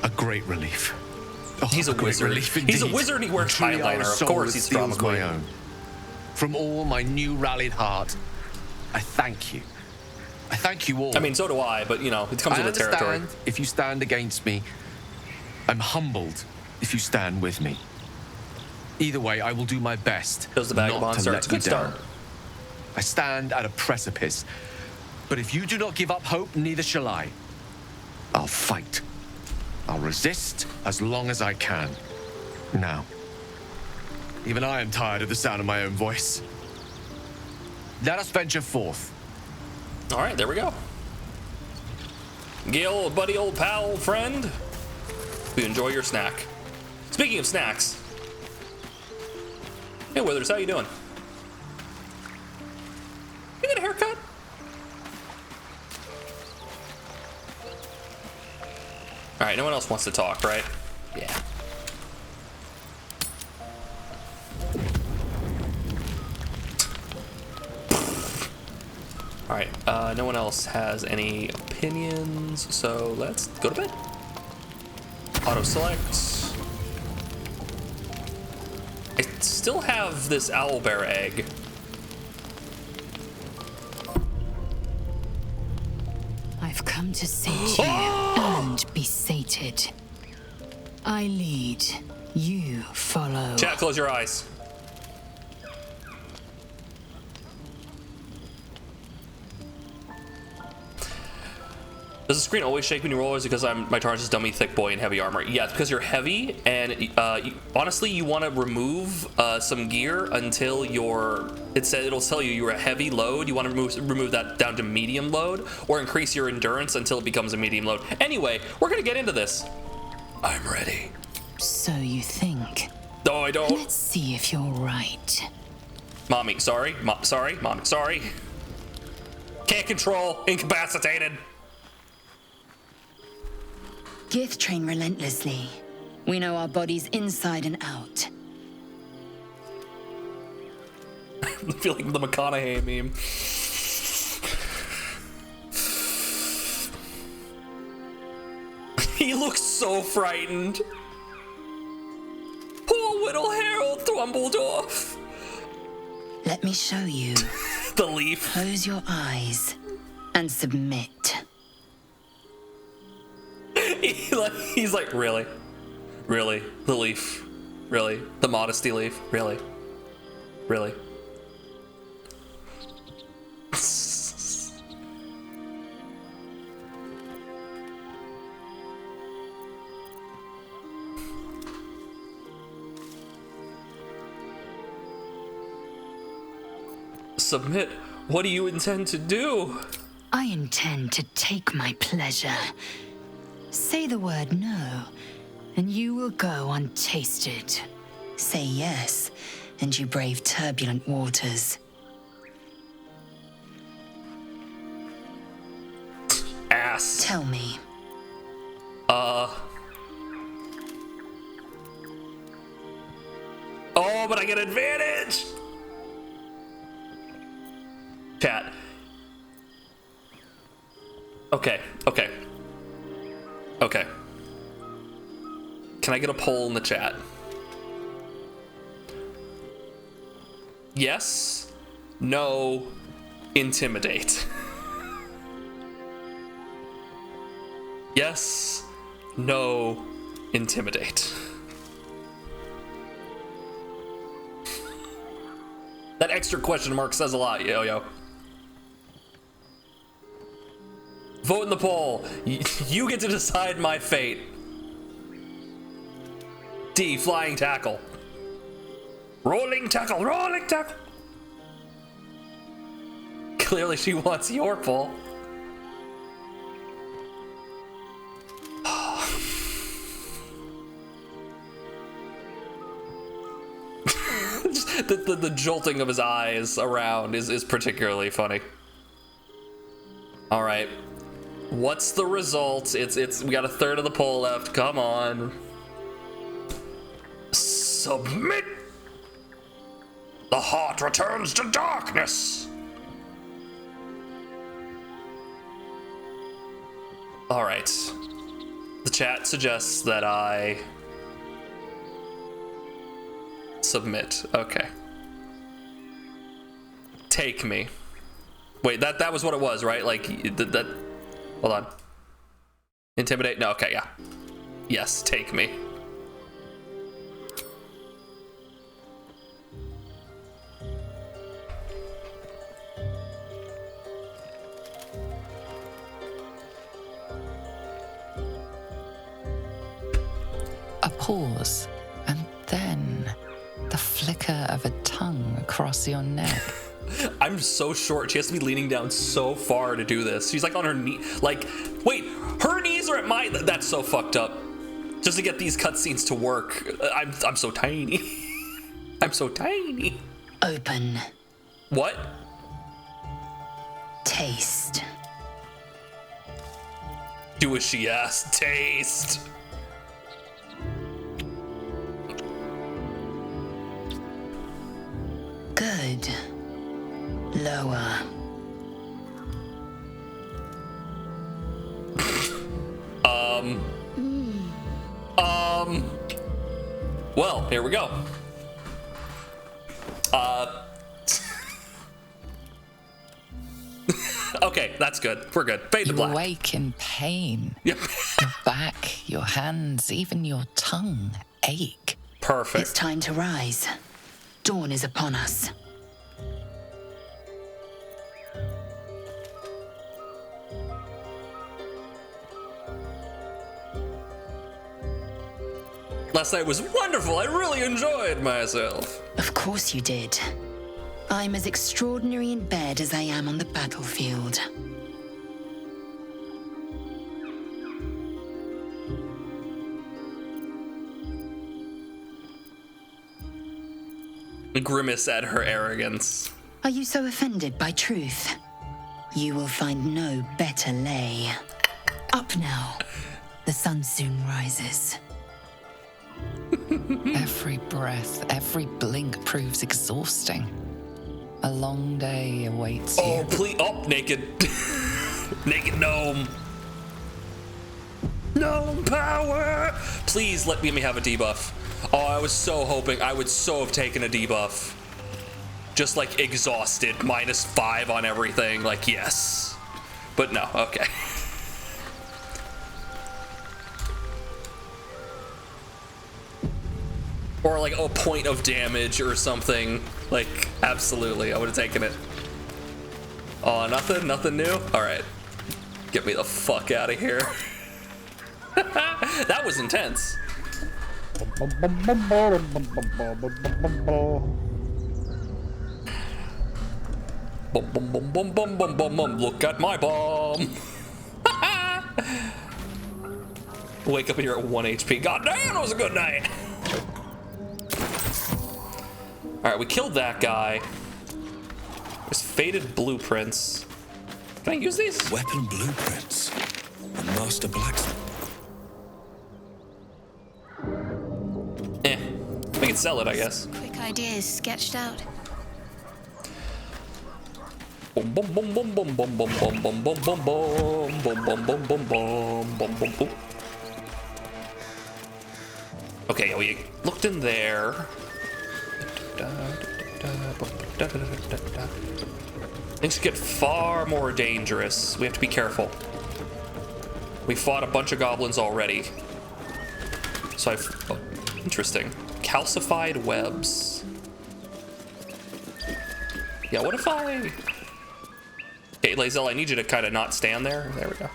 a great relief. Oh, he's a wizard. He's a wizard. He wears eyeliner. Of course, he's drama queen. My own. From all my new rallied heart, I thank you. I thank you all. I mean, so do I, but, you know, it comes with the territory. I understand if you stand against me. I'm humbled if you stand with me. Either way, I will do my best not to let you down. I stand at a precipice, but if you do not give up hope, neither shall I. I'll fight. I'll resist as long as I can. Now, even I am tired of the sound of my own voice. Let us venture forth. All right, there we go. Gil, buddy, old pal, old friend. You enjoy your snack. Speaking of snacks. Hey, Withers, how you doing? You got a haircut? All right, no one else wants to talk, right? Yeah. All right, no one else has any opinions, so let's go to bed. Auto select. I still have this owlbear egg. I've come to sate you and be sated. I lead, you follow. Chat, close your eyes. Does the screen always shake when you roll? Is it because my charge is dummy, thick boy, and heavy armor? Yeah, it's because you're heavy, and honestly, you want to remove some gear until it'll tell you you're a heavy load. You want to remove that down to medium load, or increase your endurance until it becomes a medium load. Anyway, we're gonna get into this. I'm ready. So you think? No, I don't. Let's see if you're right. Mommy, sorry. Mommy, sorry. Can't control. Incapacitated. Gith train relentlessly. We know our bodies inside and out. I feel like the McConaughey meme. He looks so frightened. Poor little Harold Thrumbledorf. Let me show you. The leaf. Close your eyes and submit. He's like, really? Really? The leaf? Really? The modesty leaf? Really? Really? Submit? What do you intend to do? I intend to take my pleasure. Say the word no, and you will go untasted. Say yes, and you brave turbulent waters. Ass. Tell me. Oh, but I get advantage. Chat. Okay. Can I get a poll in the chat? Yes, no, intimidate. Yes, no, intimidate. That extra question mark says a lot, yo. Vote in the poll. You get to decide my fate. D, flying tackle. Rolling tackle, rolling tackle. Clearly she wants your poll. the jolting of his eyes around is particularly funny. All right. What's the result? We got a third of the poll left. Come on. Submit. The heart returns to darkness. All right. The chat suggests that I submit. Okay. Take me. Wait, that was what it was, right? Like that. Hold on. Intimidate? No, okay, yeah. Yes, take me. A pause, and then the flicker of a tongue across your neck. I'm so short. She has to be leaning down so far to do this. She's like on her knee. Like, wait, her knees are at my. That's so fucked up. Just to get these cutscenes to work. I'm so tiny. I'm so tiny. Open. What? Taste. Do as she asks. Taste. Good. Lower. Well, here we go. Okay, that's good. We're good. Fade to black. You awake in pain. Yep. Your back, your hands, even your tongue ache. Perfect. It's time to rise. Dawn is upon us. Last night was wonderful. I really enjoyed myself. Of course you did. I'm as extraordinary in bed as I am on the battlefield. Grimace at her arrogance. Are you so offended by truth? You will find no better lay. Up now. The sun soon rises. Every breath, every blink proves exhausting. A long day awaits you. Oh, please. Oh, naked. Naked gnome. Gnome power. Please let me have a debuff. Oh, I was so hoping. I would so have taken a debuff. Just like exhausted. -5 on everything. Like, yes. But no, okay. Or like a point of damage or something. Like, absolutely, I would have taken it. Oh, nothing new? All right, get me the fuck out of here. That was intense. Look at my bomb. Wake up here at 1 HP. God damn, it was a good night. Alright, we killed that guy. There's faded blueprints. Can I use these? Weapon blueprints. A master blacksmith. We can sell it, I guess. Quick ideas sketched out. Boom, boom, boom, boom, boom, boom, boom, boom, boom, boom, boom, boom, boom, boom, boom, boom, boom, boom, boom. Okay, we looked in there. Things get far more dangerous. We have to be careful. We fought a bunch of goblins already. So oh, interesting. Calcified webs. Yeah, what if I... Okay, Lae'zel, I need you to kind of not stand there. There we go.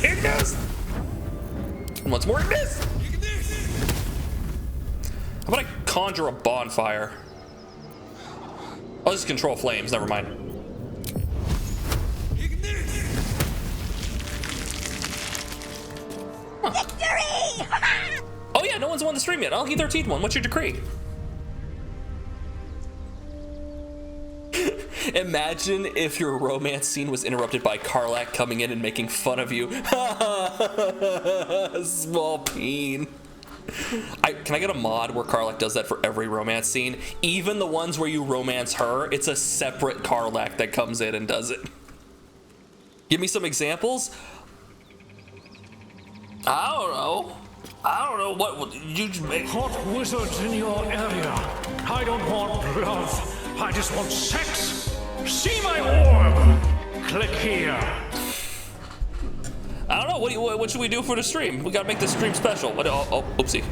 Ignis! And once more Ignis! How about I conjure a bonfire? I'll just control flames, never mind. Huh. Victory! Oh yeah, no one's won the stream yet. I'll get 13th one. What's your decree? Imagine if your romance scene was interrupted by Karlach coming in and making fun of you. Small peen. Can I get a mod where Karlach does that for every romance scene? Even the ones where you romance her, it's a separate Karlach that comes in and does it. Give me some examples. I don't know what you make. Hot wizards in your area. I don't want love. I just want sex. See my orb. Click here. I don't know. What should we do for the stream? We gotta make this stream special. What? Oh, oopsie.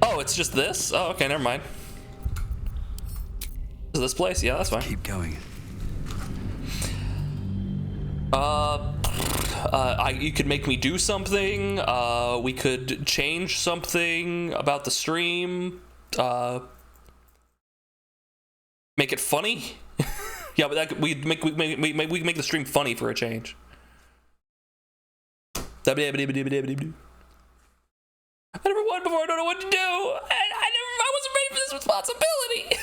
Oh, it's just this? Oh, okay, never mind. Is this place? Yeah, that's fine. Keep going. You could make me do something. We could change something about the stream. Make it funny. Yeah, but we make the stream funny for a change. I never won before. I don't know what to do. I wasn't ready for this responsibility.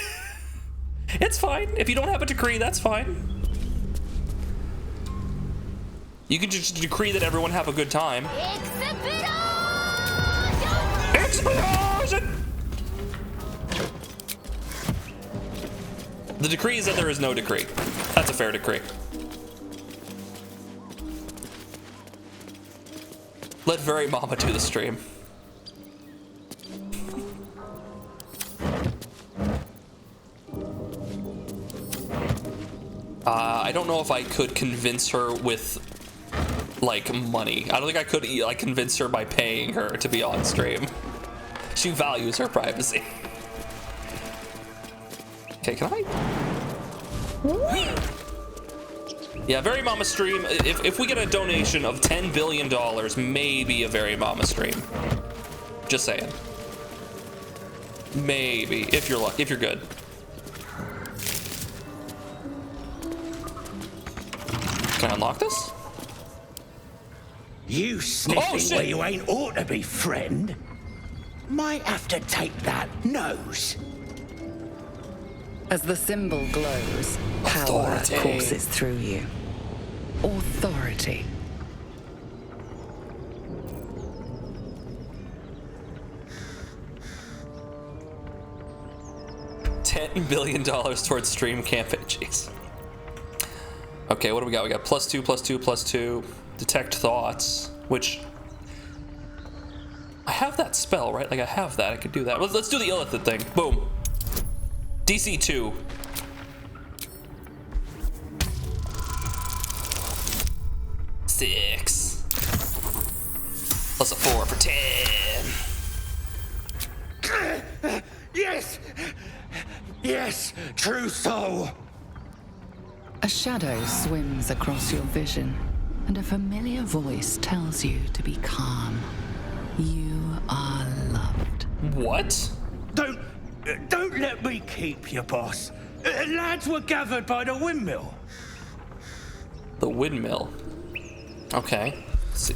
It's fine. If you don't have a decree, that's fine. You can just decree that everyone have a good time. Explosion! The decree is that there is no decree. That's a fair decree. Let Very Mama do the stream. I don't know if I could convince her with like money. I don't think I could like convince her by paying her to be on stream. She values her privacy. Okay, can I? Yeah, Very Mama stream. If we get a donation of $10 billion, maybe a Very Mama stream. Just saying. Maybe if you're lucky, if you're good. Can I unlock this? You sniffing where you ain't ought to be, friend. Might have to take that nose. As the symbol glows, power courses through you. Authority. $10 billion towards stream campaign. Jeez. Okay, what do we got? We got +2, +2, +2. Detect thoughts, which I have that spell, right? Like I have that. I could do that. Let's do the Illithid thing. Boom. DC 2. +6. Plus a 4 for 10. Yes! Yes, true soul. A shadow swims across your vision, and a familiar voice tells you to be calm. You are loved. What? Don't let me keep you, boss. Lads were gathered by the windmill. The windmill. Okay. Let's see.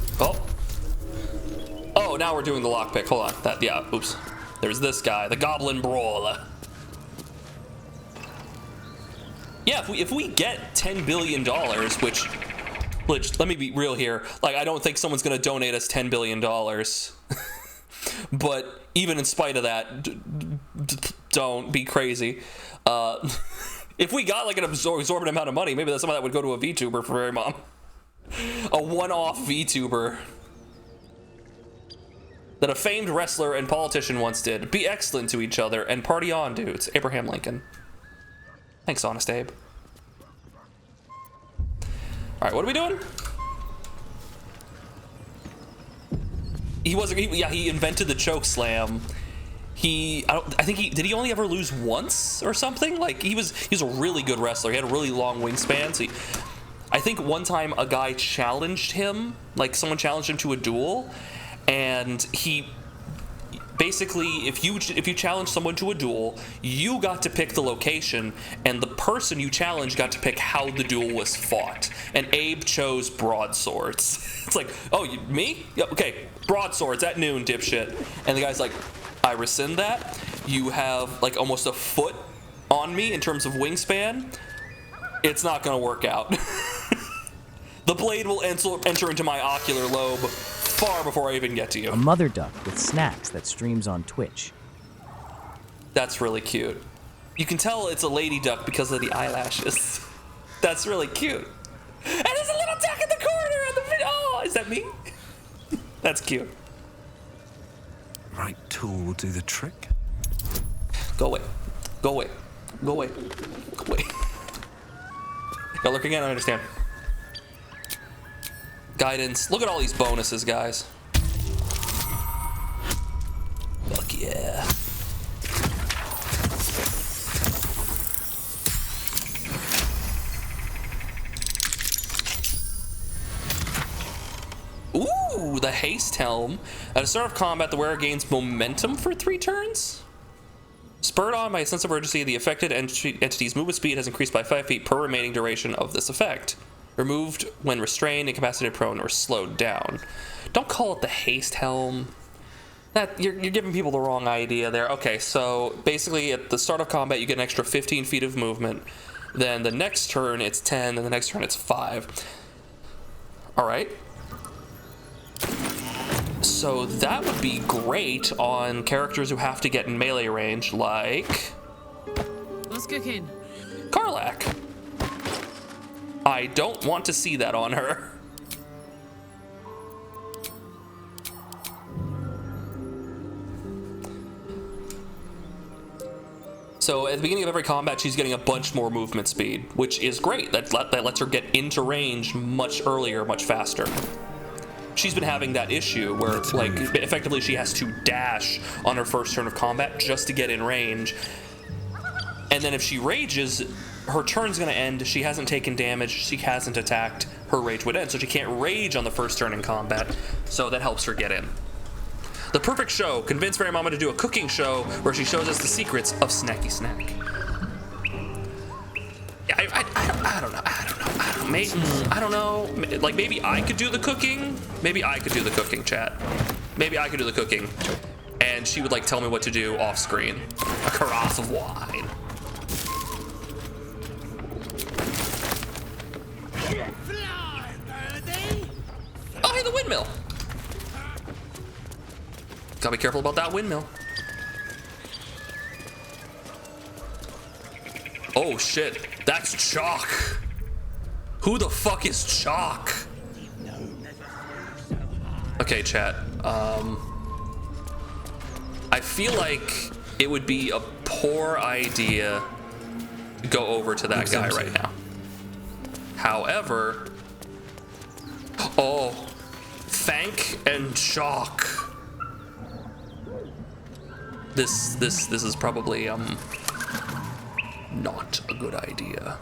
Oh, now we're doing the lockpick. Hold on. Yeah, oops. There's this guy, the Goblin Brawler. Yeah, if we get $10 billion, which Which, let me be real here. Like, I don't think someone's going to donate us $10 billion. But even in spite of that, don't be crazy. If we got like an exorbitant amount of money, maybe some of that would go to a VTuber for Very Mom. A one-off VTuber. That a famed wrestler and politician once did. Be excellent to each other and party on, dudes. Abraham Lincoln. Thanks, Honest Abe. Alright, what are we doing? He invented the choke slam. Did he only ever lose once or something? Like, he was a really good wrestler. He had a really long wingspan. So I think one time a guy challenged him, like someone challenged him to a duel, and he basically, if you challenge someone to a duel, you got to pick the location, and the person you challenged got to pick how the duel was fought. And Abe chose broadswords. It's like, oh, me? Yeah, okay, broadswords at noon, dipshit. And the guy's like, I rescind that. You have like almost a foot on me in terms of wingspan. It's not gonna work out. The blade will enter into my ocular lobe far before I even get to you. A mother duck with snacks that streams on Twitch. That's really cute. You can tell it's a lady duck because of the eyelashes. That's really cute. And there's a little duck in the corner of the video. Oh, is that me? That's cute. Right tool will do the trick. Go away. Go away. Go away. Go away. Y'all lurking again? I understand. Guidance. Look at all these bonuses, guys. Fuck yeah. Ooh, the haste helm. At the start of combat, the wearer gains momentum for 3 turns. Spurred on by a sense of urgency, the affected entity's movement speed has increased by 5 feet per remaining duration of this effect. Removed when restrained, incapacitated, prone, or slowed down. Don't call it the haste helm. That you're giving people the wrong idea there. Okay, so basically at the start of combat, you get an extra 15 feet of movement. Then the next turn it's 10, and the next turn it's 5. All right. So that would be great on characters who have to get in melee range, like What's cooking? Karlach. I don't want to see that on her. So at the beginning of every combat, she's getting a bunch more movement speed, which is great. That lets her get into range much earlier, much faster. She's been having that issue where, like, effectively she has to dash on her first turn of combat just to get in range. And then if she rages, her turn's gonna end. She hasn't taken damage. She hasn't attacked. Her rage would end. So she can't rage on the first turn in combat. So that helps her get in. The perfect show. Convince Mary Mama to do a cooking show where she shows us the secrets of Snacky Snack. I don't know. Like, maybe I could do the cooking. Maybe I could do the cooking, chat. Maybe I could do the cooking. And she would, like, tell me what to do off screen. A carafe of wine. Oh, hey, the windmill. Gotta be careful about that windmill. Oh, shit. That's Chalk. Who the fuck is Chalk? Okay, chat. I feel like it would be a poor idea to go over to that guy right now. However, oh, Thank and Chalk. This is probably not a good idea.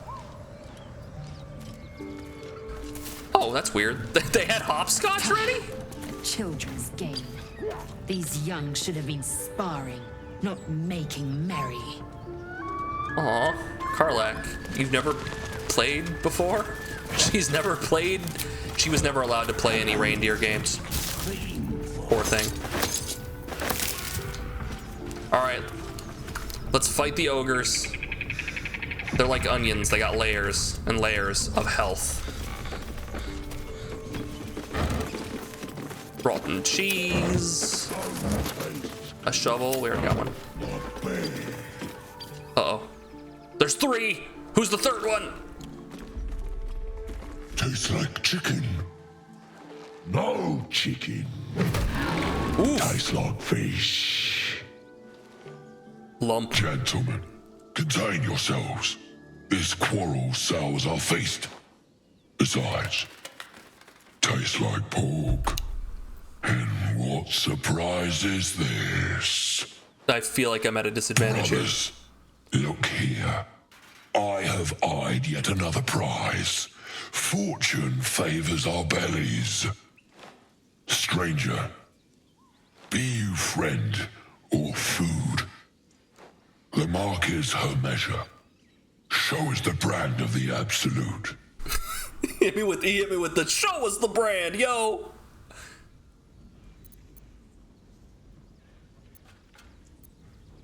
Oh, that's weird. They had hopscotch ready? A children's game. These young should have been sparring, not making merry. Aw, Karlach, you've never played before? She's never played. She was never allowed to play any reindeer games. Poor thing. All right, let's fight the ogres. They're like onions. They got layers and layers of health. Rotten cheese. A shovel. We already got one. Uh-oh. There's 3! Who's the third one? Tastes like chicken. No chicken. Ooh. Tastes like fish. Lump. Gentlemen, contain yourselves. This quarrel sours our feast. Besides, tastes like pork. And what surprise is this? I feel like I'm at a disadvantage Brothers, look here. I have eyed yet another prize. Fortune favors our bellies. Stranger, be you friend or food. The mark is her measure. Show us the brand of the absolute. He hit me with the show us the brand, yo!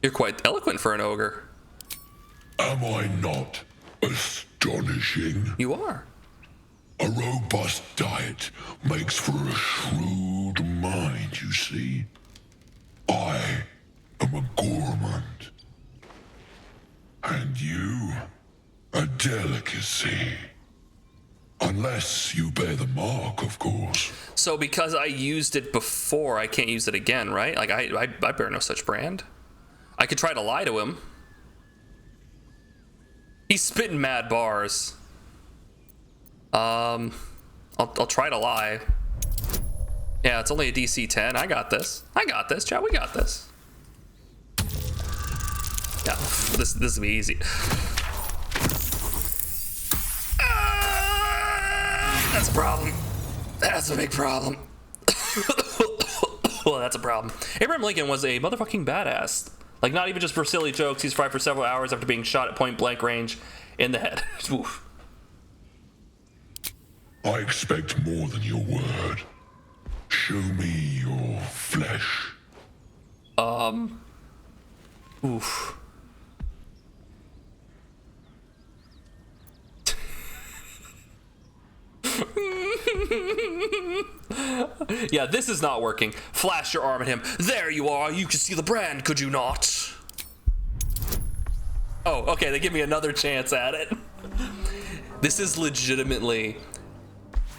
You're quite eloquent for an ogre. Am I not astonishing? You are. A robust diet makes for a shrewd mind, you see. I am a gourmand. And you, a delicacy. Unless you bear the mark, of course. So because I used it before, I can't use it again, right? Like, I bear no such brand. I could try to lie to him. He's spitting mad bars. I'll try to lie. Yeah, it's only a DC 10. I got this. I got this, chat. We got this. Yeah, this will be easy. That's a problem. That's a big problem. Well, that's a problem. Abraham Lincoln was a motherfucking badass. Like, not even just for silly jokes. He's fried for several hours after being shot at point blank range in the head. Oof. I expect more than your word. Show me your flesh. Oof. Yeah, this is not working. Flash your arm at him. There you are. You can see the brand, could you not? Oh, okay. They give me another chance at it. This is legitimately.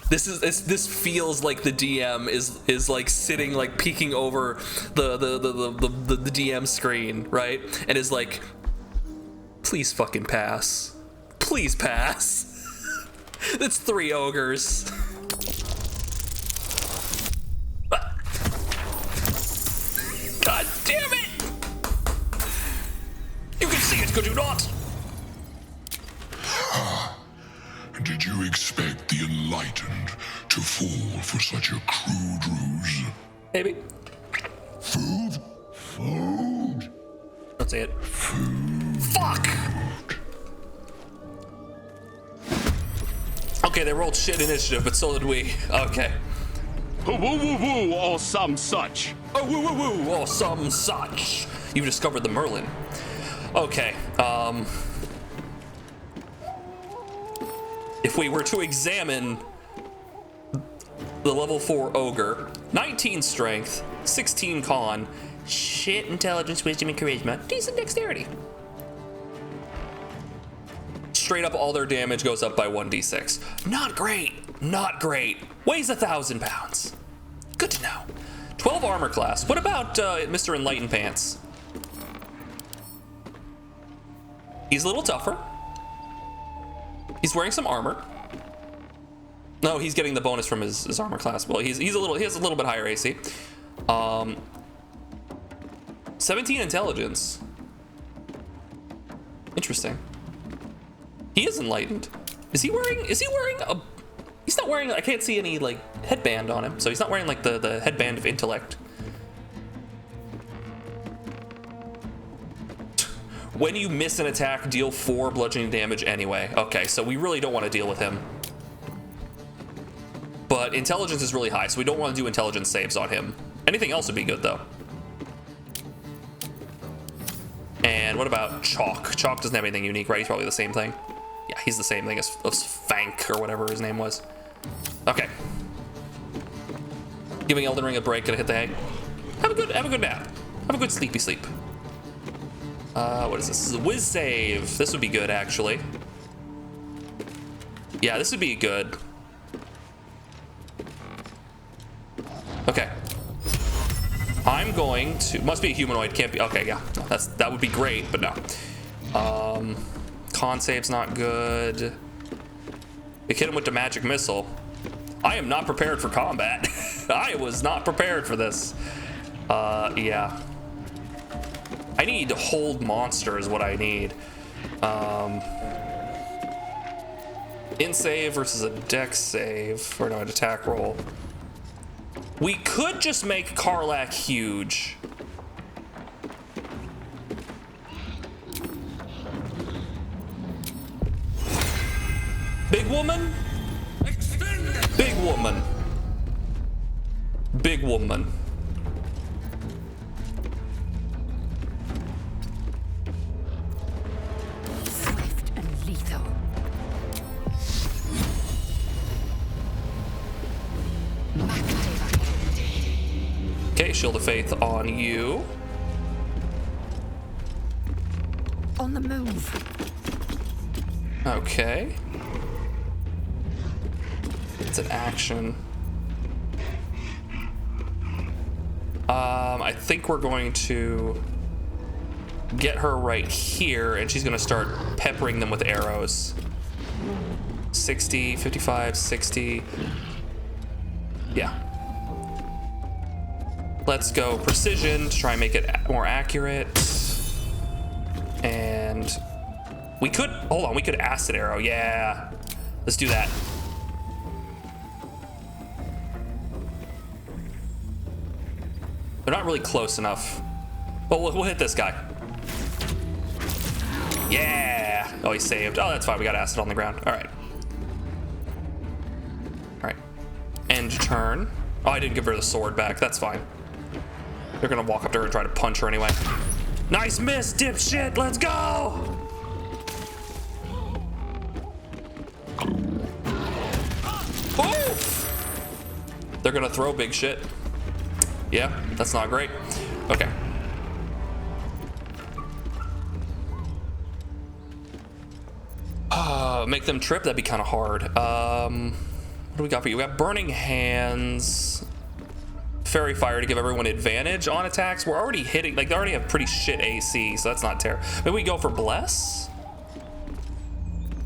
This feels like the DM is like sitting, like peeking over the DM screen, right? And is like, please fucking pass. Please pass. That's 3 ogres. God damn it! You can see it, could you not? Did you expect the enlightened to fall for such a crude ruse? Maybe. Food? Food? Don't say it. Food. Fuck! Okay, they rolled shit initiative, but so did we. Okay. Woo woo woo or some such. Oh, woo woo woo or some such. You've discovered the Merlin. Okay, if we were to examine the level 4 ogre, 19 strength, 16 con, shit intelligence, wisdom, and charisma, decent dexterity. Straight up, all their damage goes up by 1d6. Not great, not great. Weighs 1,000 pounds. Good to know. 12 armor class. What about Mr. Enlightened Pants? He's a little tougher. He's wearing some armor. No, he's getting the bonus from his armor class. Well, he has a little bit higher AC. 17 intelligence. Interesting. He is enlightened. Is he wearing a... He's not wearing... I can't see any, like, headband on him. So he's not wearing, like, the headband of intellect. When you miss an attack, deal 4 bludgeoning damage anyway. Okay, so we really don't want to deal with him. But intelligence is really high, so we don't want to do intelligence saves on him. Anything else would be good, though. And what about Chalk? Chalk doesn't have anything unique, right? He's probably the same thing. Yeah, he's the same thing as Fank or whatever his name was. Okay. Giving Elden Ring a break, gonna hit the hay. Have a good nap. Have a good sleepy sleep. What is this? This is a whiz save. This would be good, actually. Yeah, this would be good. Okay. I'm going to, must be a humanoid, can't be, okay, yeah. That would be great, but no. Con save's not good. We hit him with the magic missile. I am not prepared for combat. I was not prepared for this. Yeah. I need to hold monster is what I need. In save versus a dex save, or no, an attack roll. We could just make Karlach huge. Big woman? Big woman. Big woman. Swift and lethal. Okay, Shield of Faith on you. On the move. Okay. It's an action. I think we're going to get her right here, and she's going to start peppering them with arrows. 60, 55, 60. Yeah. Let's go precision to try and make it more accurate. And we could, hold on, we could acid arrow. Yeah. Let's do that. They're not really close enough. But we'll hit this guy. Yeah. Oh, he saved. Oh, that's fine. We got acid on the ground. All right. All right. End turn. Oh, I didn't give her the sword back. That's fine. They're gonna walk up to her and try to punch her anyway. Nice miss, dipshit. Let's go. Oof. They're gonna throw big shit. Yeah, that's not great. Okay. Make them trip, that'd be kind of hard. What do we got for you? We got Burning Hands, Fairy Fire to give everyone advantage on attacks. We're already hitting, like they already have pretty shit AC, so that's not terrible. Maybe we go for Bless?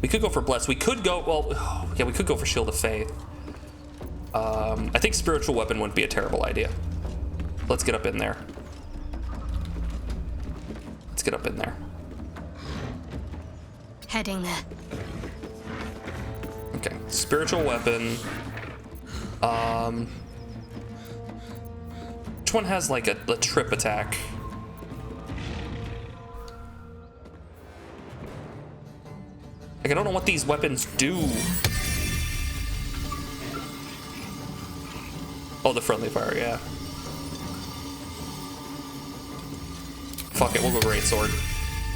We could go for Bless. We could go, well, yeah, we could go for Shield of Faith. I think Spiritual Weapon wouldn't be a terrible idea. Let's get up in there. Let's get up in there. Heading there. Okay, Spiritual Weapon. Which one has like a trip attack? Like, I don't know what these weapons do. Oh, the friendly fire, yeah. Fuck it, we'll go Great Sword.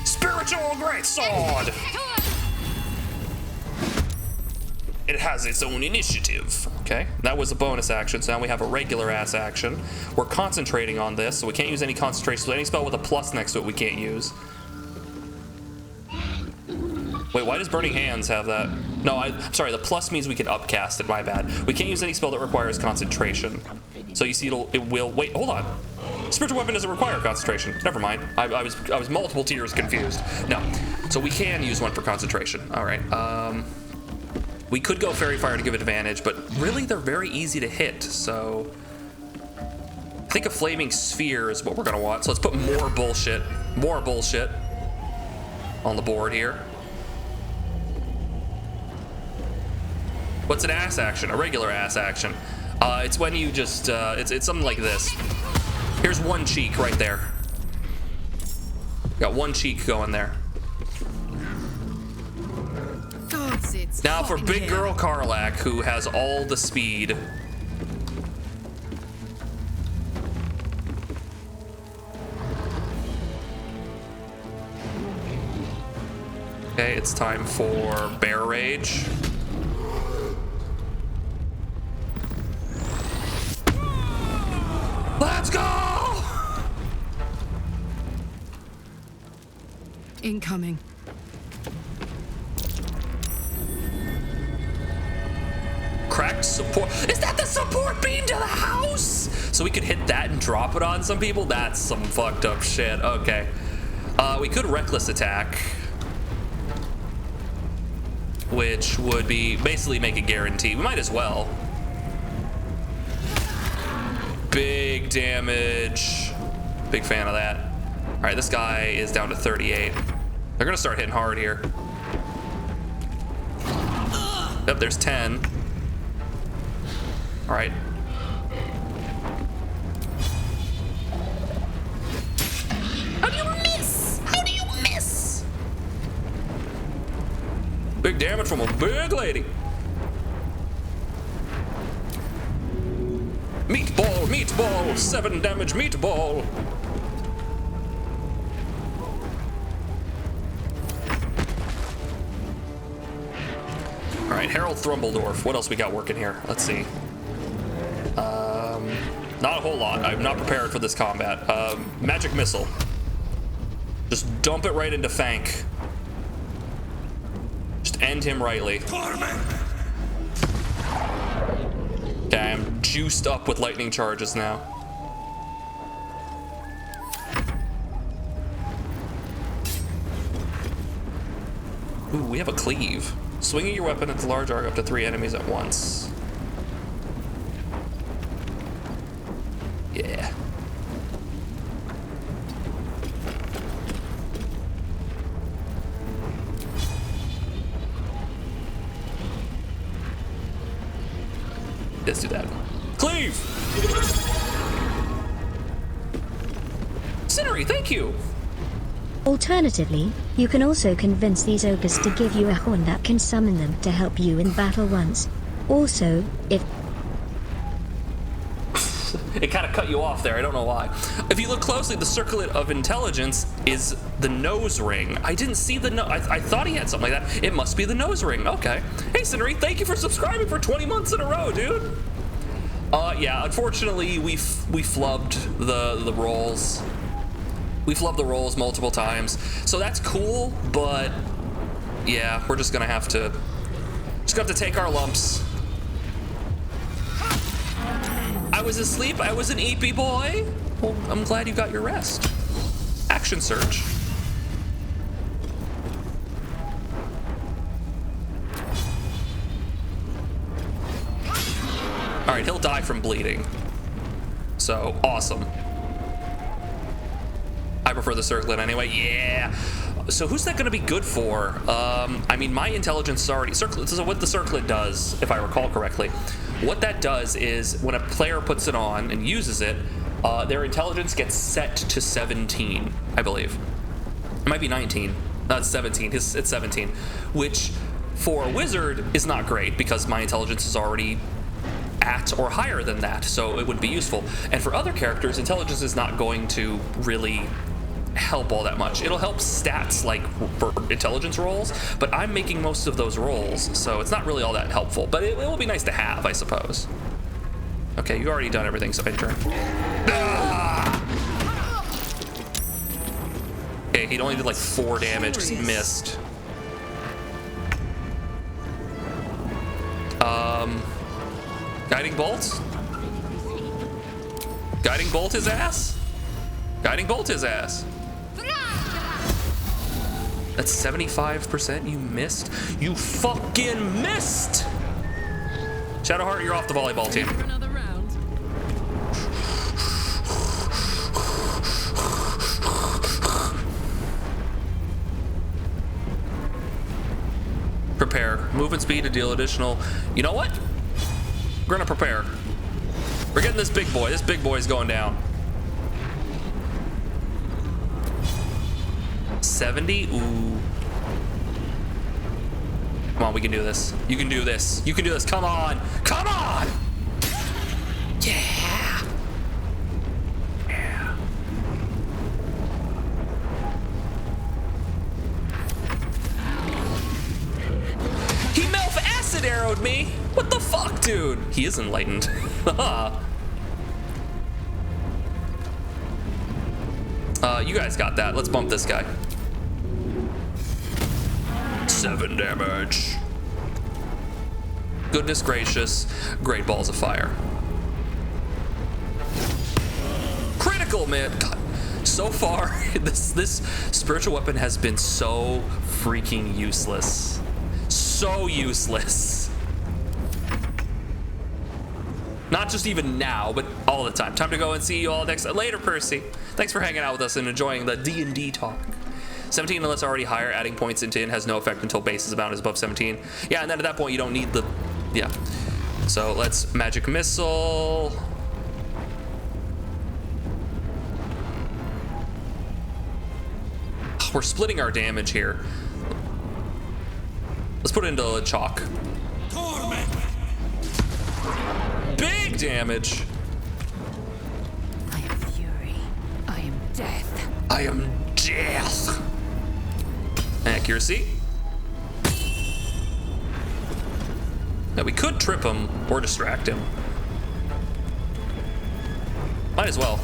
Spiritual Great Sword! It has its own initiative. Okay, that was a bonus action, so now we have a regular ass action. We're concentrating on this, so we can't use any concentration. So any spell with a plus next to it we can't use. Wait, why does Burning Hands have that? No, I'm sorry, the plus means we can upcast it, my bad. We can't use any spell that requires concentration. So you see it will, wait, hold on. Spiritual Weapon doesn't require concentration. Never mind, I was multiple tiers confused. No, so we can use one for concentration. All right, we could go Fairy Fire to give advantage, but really they're very easy to hit, so I think a Flaming Sphere is what we're gonna want. So let's put more bullshit on the board here. What's an ass action? A regular ass action. It's when you just, it's something like this. Here's one cheek right there. Got one cheek going there. Now for big girl Karlach, who has all the speed. Okay, it's time for Bear Rage. Incoming. Cracked support. Is that the support beam to the house? So we could hit that and drop it on some people? That's some fucked up shit. Okay. We could reckless attack, which would be basically make a guarantee. We might as well. Big damage. Big fan of that. All right, this guy is down to 38. They're gonna start hitting hard here. Yep, there's 10. All right. How do you miss? How do you miss? Big damage from a big lady. Meatball, meatball, 7 damage meatball. All right, Harold Thrumbledorf. What else we got working here? Let's see. Not a whole lot. I'm not prepared for this combat. Magic missile. Just dump it right into Fank. Just end him rightly. Okay, I'm juiced up with lightning charges now. Ooh, we have a cleave. Swinging your weapon at the large arc up to 3 enemies at once. Yeah. Let's do that. Cleave! Cinery, thank you! Alternatively, you can also convince these ogres to give you a horn that can summon them to help you in battle once. Also, if... It kind of cut you off there, I don't know why. If you look closely, the circlet of intelligence is the nose ring. I didn't see the I thought he had something like that. It must be the nose ring, okay. Hey, Cinery, thank you for subscribing for 20 months in a row, dude. Yeah, unfortunately, we flubbed the rolls. We flubbed the rolls multiple times. So that's cool, but yeah, we're just gonna have to take our lumps. I was asleep, I was an eepy boy. Well, I'm glad you got your rest. Action surge. All right, he'll die from bleeding. So, awesome. I prefer the circlet anyway, yeah. So who's that gonna be good for? I mean, my intelligence is already, so what the circlet does, if I recall correctly, what that does is when a player puts it on and uses it, their intelligence gets set to 17, I believe. It might be 19, no, it's 17, it's 17, which for a wizard is not great because my intelligence is already at or higher than that, so it would be useful. And for other characters, intelligence is not going to really help all that much. It'll help stats like for intelligence rolls, but I'm making most of those rolls, so it's not really all that helpful, but it will be nice to have, I suppose. Okay, you've already done everything, so end turn. Okay, he only did like 4 damage because he missed. Guiding bolt? Guiding bolt his ass? Guiding bolt his ass. That's 75% you missed? You fucking missed! Shadowheart, you're off the volleyball team. Prepare. Movement speed to deal additional. You know what? We're gonna prepare. We're getting this big boy. This big boy is going down. 70? Ooh. Come on, we can do this. You can do this. You can do this. Come on. Come on! Yeah! Yeah. He Melf acid arrowed me! What the fuck, dude? He is enlightened. You guys got that. Let's bump this guy. 7 damage. Goodness gracious, great balls of fire. Critical, man. God. So far, this spiritual weapon has been so freaking useless. So useless. Not just even now, but all the time. Time to go and see you all next later, Percy. Thanks for hanging out with us and enjoying the D&D talk. 17 unless already higher, adding points into it has no effect until base amount is above 17. Yeah, and then at that point you don't need the, yeah. So let's magic missile. We're splitting our damage here. Let's put it into chalk. Big damage. I am fury. I am death. I am death. Accuracy. Now we could trip him or distract him. Might as well.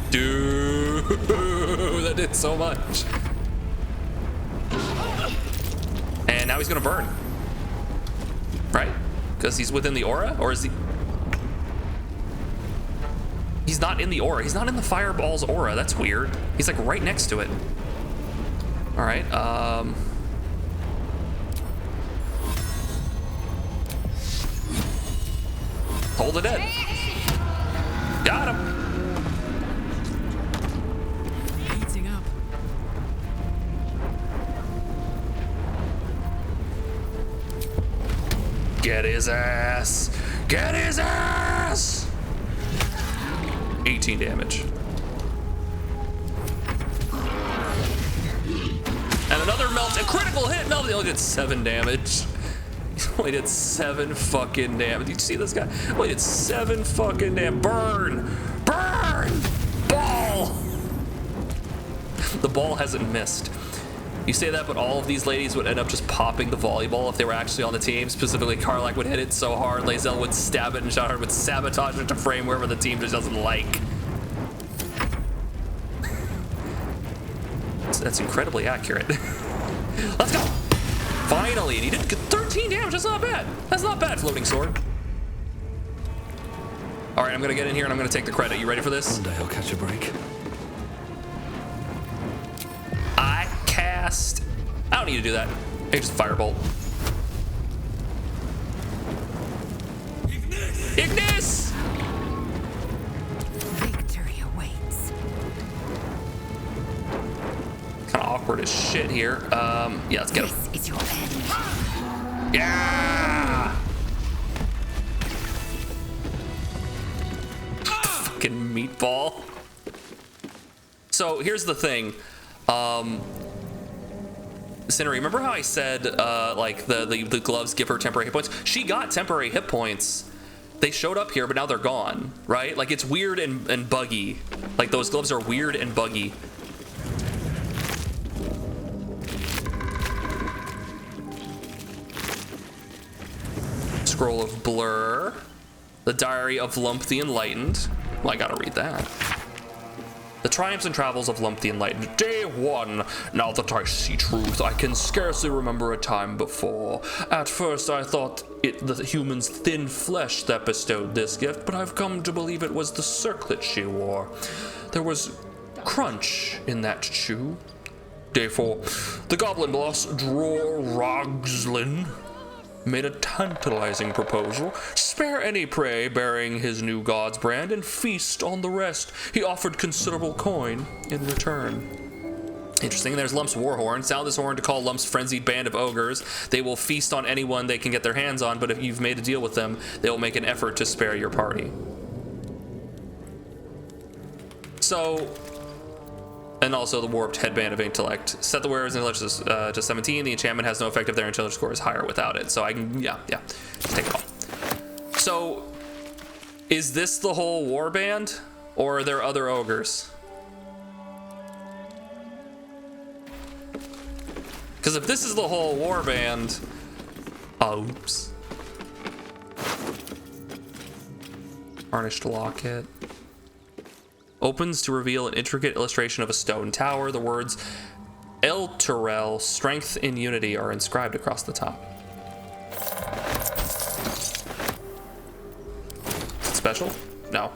Dude, that did so much. And now he's gonna burn. Right? Because he's within the aura? Or is he? He's not in the aura. He's not in the fireball's aura. That's weird. He's like right next to it. All right. Hold it in. Got him. Heating up. Get his ass. Get his ass. 18 damage. And another melt, a critical hit. Melt, he only did 7 damage. He only did 7 fucking damage. Did you see this guy? Only did 7 fucking damage. Burn! Burn! Ball! The ball hasn't missed. You say that, but all of these ladies would end up just popping the volleyball if they were actually on the team. Specifically, Karlak would hit it so hard, Lae'zel would stab it, and Shadowheart would sabotage it to frame wherever the team just doesn't like. That's incredibly accurate. Let's go! Finally, and he did 13 damage. That's not bad. That's not bad, floating sword. All right, I'm gonna get in here and I'm gonna take the credit. You ready for this? One day I'll catch a break. I cast. I don't need to do that. I just firebolt. Ignis! Victory awaits. Kind of awkward as shit here. Yeah, let's get him. This is your end. Yeah! Fucking meatball. So here's the thing. Cineri, remember how I said like the gloves give her temporary hit points? She got temporary hit points. They showed up here, but now they're gone, right? Like it's weird and buggy. Like those gloves are weird and buggy. Scroll of Blur. The Diary of Lump the Enlightened. Well, I gotta read that. The Triumphs and Travels of Lump the Enlightened. Day 1. Now that I see truth, I can scarcely remember a time before. At first, I thought it the human's thin flesh that bestowed this gift, but I've come to believe it was the circlet she wore. There was crunch in that chew. Day 4. The Goblin boss, Dror Rogslin, made a tantalizing proposal. Spare any prey bearing his new god's brand and feast on the rest. He offered considerable coin in return. Interesting. There's Lump's war horn. Sound this horn to call Lump's frenzied band of ogres. They will feast on anyone they can get their hands on, but if you've made a deal with them, they will make an effort to spare your party. So, and also the warped headband of intellect. Set the wearer's intellect to 17. The enchantment has no effect if their intellect score is higher without it. So I can, yeah, just take it off. So, is this the whole warband, or are there other ogres? Because if this is the whole warband, oops. Tarnished locket. opens to reveal an intricate illustration of a stone tower. The words El Turel, strength in unity, are inscribed across the top. Is it special? No.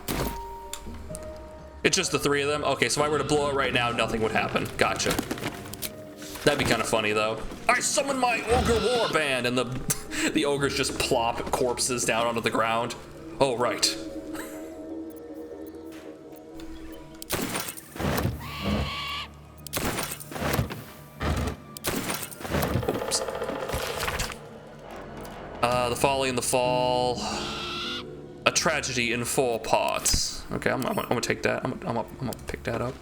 It's just the three of them? Okay, so if I were to blow it right now, nothing would happen. Gotcha. That'd be kind of funny, though. I summon my ogre warband, and the ogres just plop corpses down onto the ground. Oh, right. Oops. The Folly in the Fall. A tragedy in 4 parts. Okay, I'm gonna take that. I'm gonna pick that up.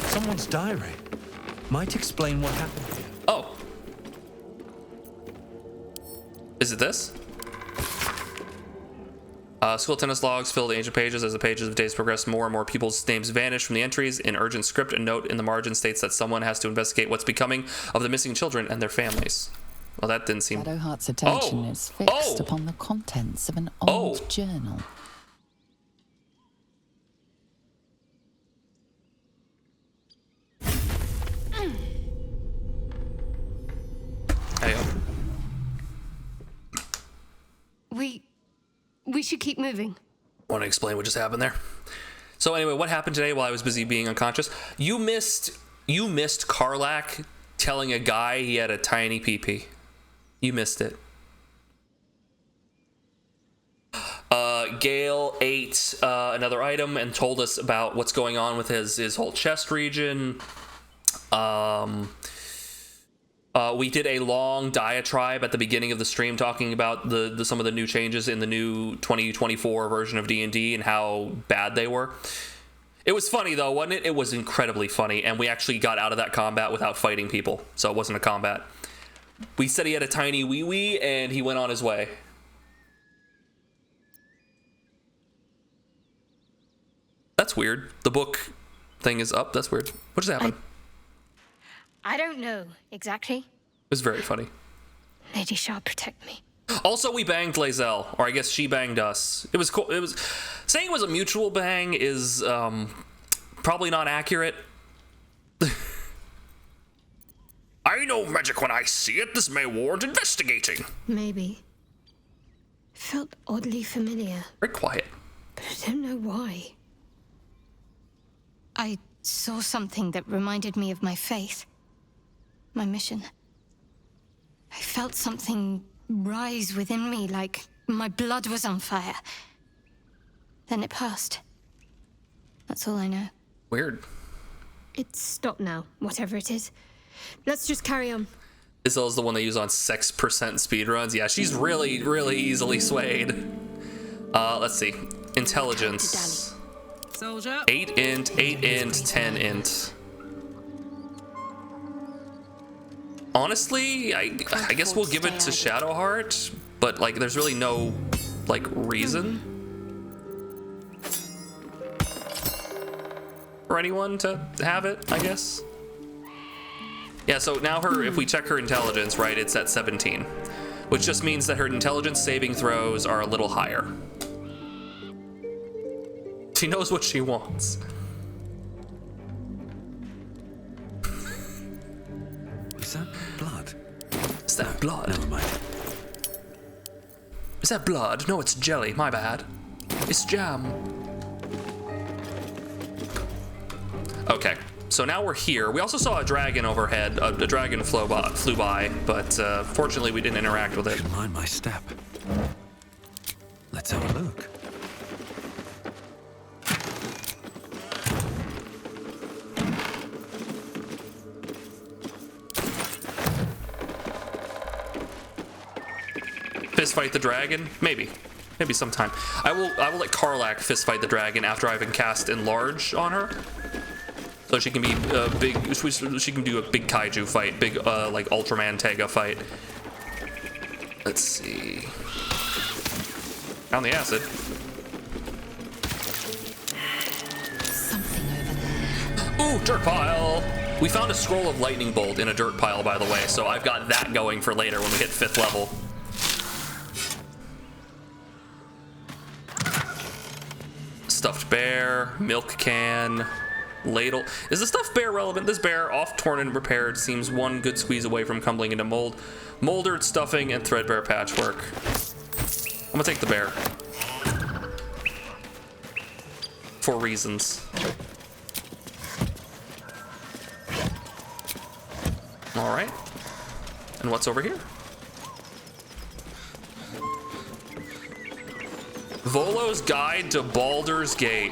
Someone's diary. Might explain what happened here. Oh. Is it this? School tennis logs fill the ancient pages. As the pages of days progress, more and more people's names vanish from the entries. In urgent script, a note in the margin states that someone has to investigate what's becoming of the missing children and their families. Well, that didn't seem... Shadowheart's attention is fixed upon the contents of an old journal. Hey. We should keep moving. Want to explain what just happened there? So anyway, what happened today while I was busy being unconscious? You missed Karlach telling a guy he had a tiny pee-pee. You missed it. Gale ate another item and told us about what's going on with his whole chest region. We did a long diatribe at the beginning of the stream talking about some of the new changes in the new 2024 version of D&D and how bad they were. It was funny though, wasn't it? It was incredibly funny, and we actually got out of that combat without fighting people, so it wasn't a combat. We said he had a tiny wee-wee, and he went on his way. That's weird. The book thing is up. That's weird. What just happened? I don't know exactly. It was very funny. Lady Shah, protect me. Also, we banged Lae'zel, or I guess she banged us. It was cool. It was saying it was a mutual bang is probably not accurate. I know magic when I see it. This may warrant investigating. Maybe. Felt oddly familiar. Very quiet. But I don't know why. I saw something that reminded me of my faith. My mission. I felt something rise within me, like my blood was on fire. Then it passed. That's all I know. Weird. It's stopped now, whatever it is. Let's just carry on. Isel's the one they use on 6% speedruns. Yeah, she's really, really easily swayed. Let's see. Intelligence. Soldier. 8 int, 8 int, 10 int. Honestly, I guess we'll give it to Shadowheart, but like there's really no like reason for anyone to have it, I guess. Yeah, so now if we check her intelligence, right, it's at 17, which just means that her intelligence saving throws are a little higher. She knows what she wants. Is that blood? Is that blood? Never mind. Is that blood? No, it's jelly. My bad. It's jam. Okay, so now we're here. We also saw a dragon overhead. A dragon flew by, but fortunately we didn't interact with it. Mind my step. Let's have a look. Fist fight the dragon? Maybe sometime. I will let Karlach fist fight the dragon after I can cast Enlarge on her, so she can be big. She can do a big kaiju fight, big like Ultraman Tega fight. Let's see. Found the acid. Something over there. Ooh, dirt pile. We found a scroll of lightning bolt in a dirt pile, by the way, so I've got that going for later when we hit 5th level. Stuffed bear, milk can, ladle. Is the stuffed bear relevant? This bear, oft torn and repaired, seems one good squeeze away from crumbling into mold. Moldered stuffing and threadbare patchwork. I'm gonna take the bear. For reasons. All right. And what's over here? Volo's Guide to Baldur's Gate.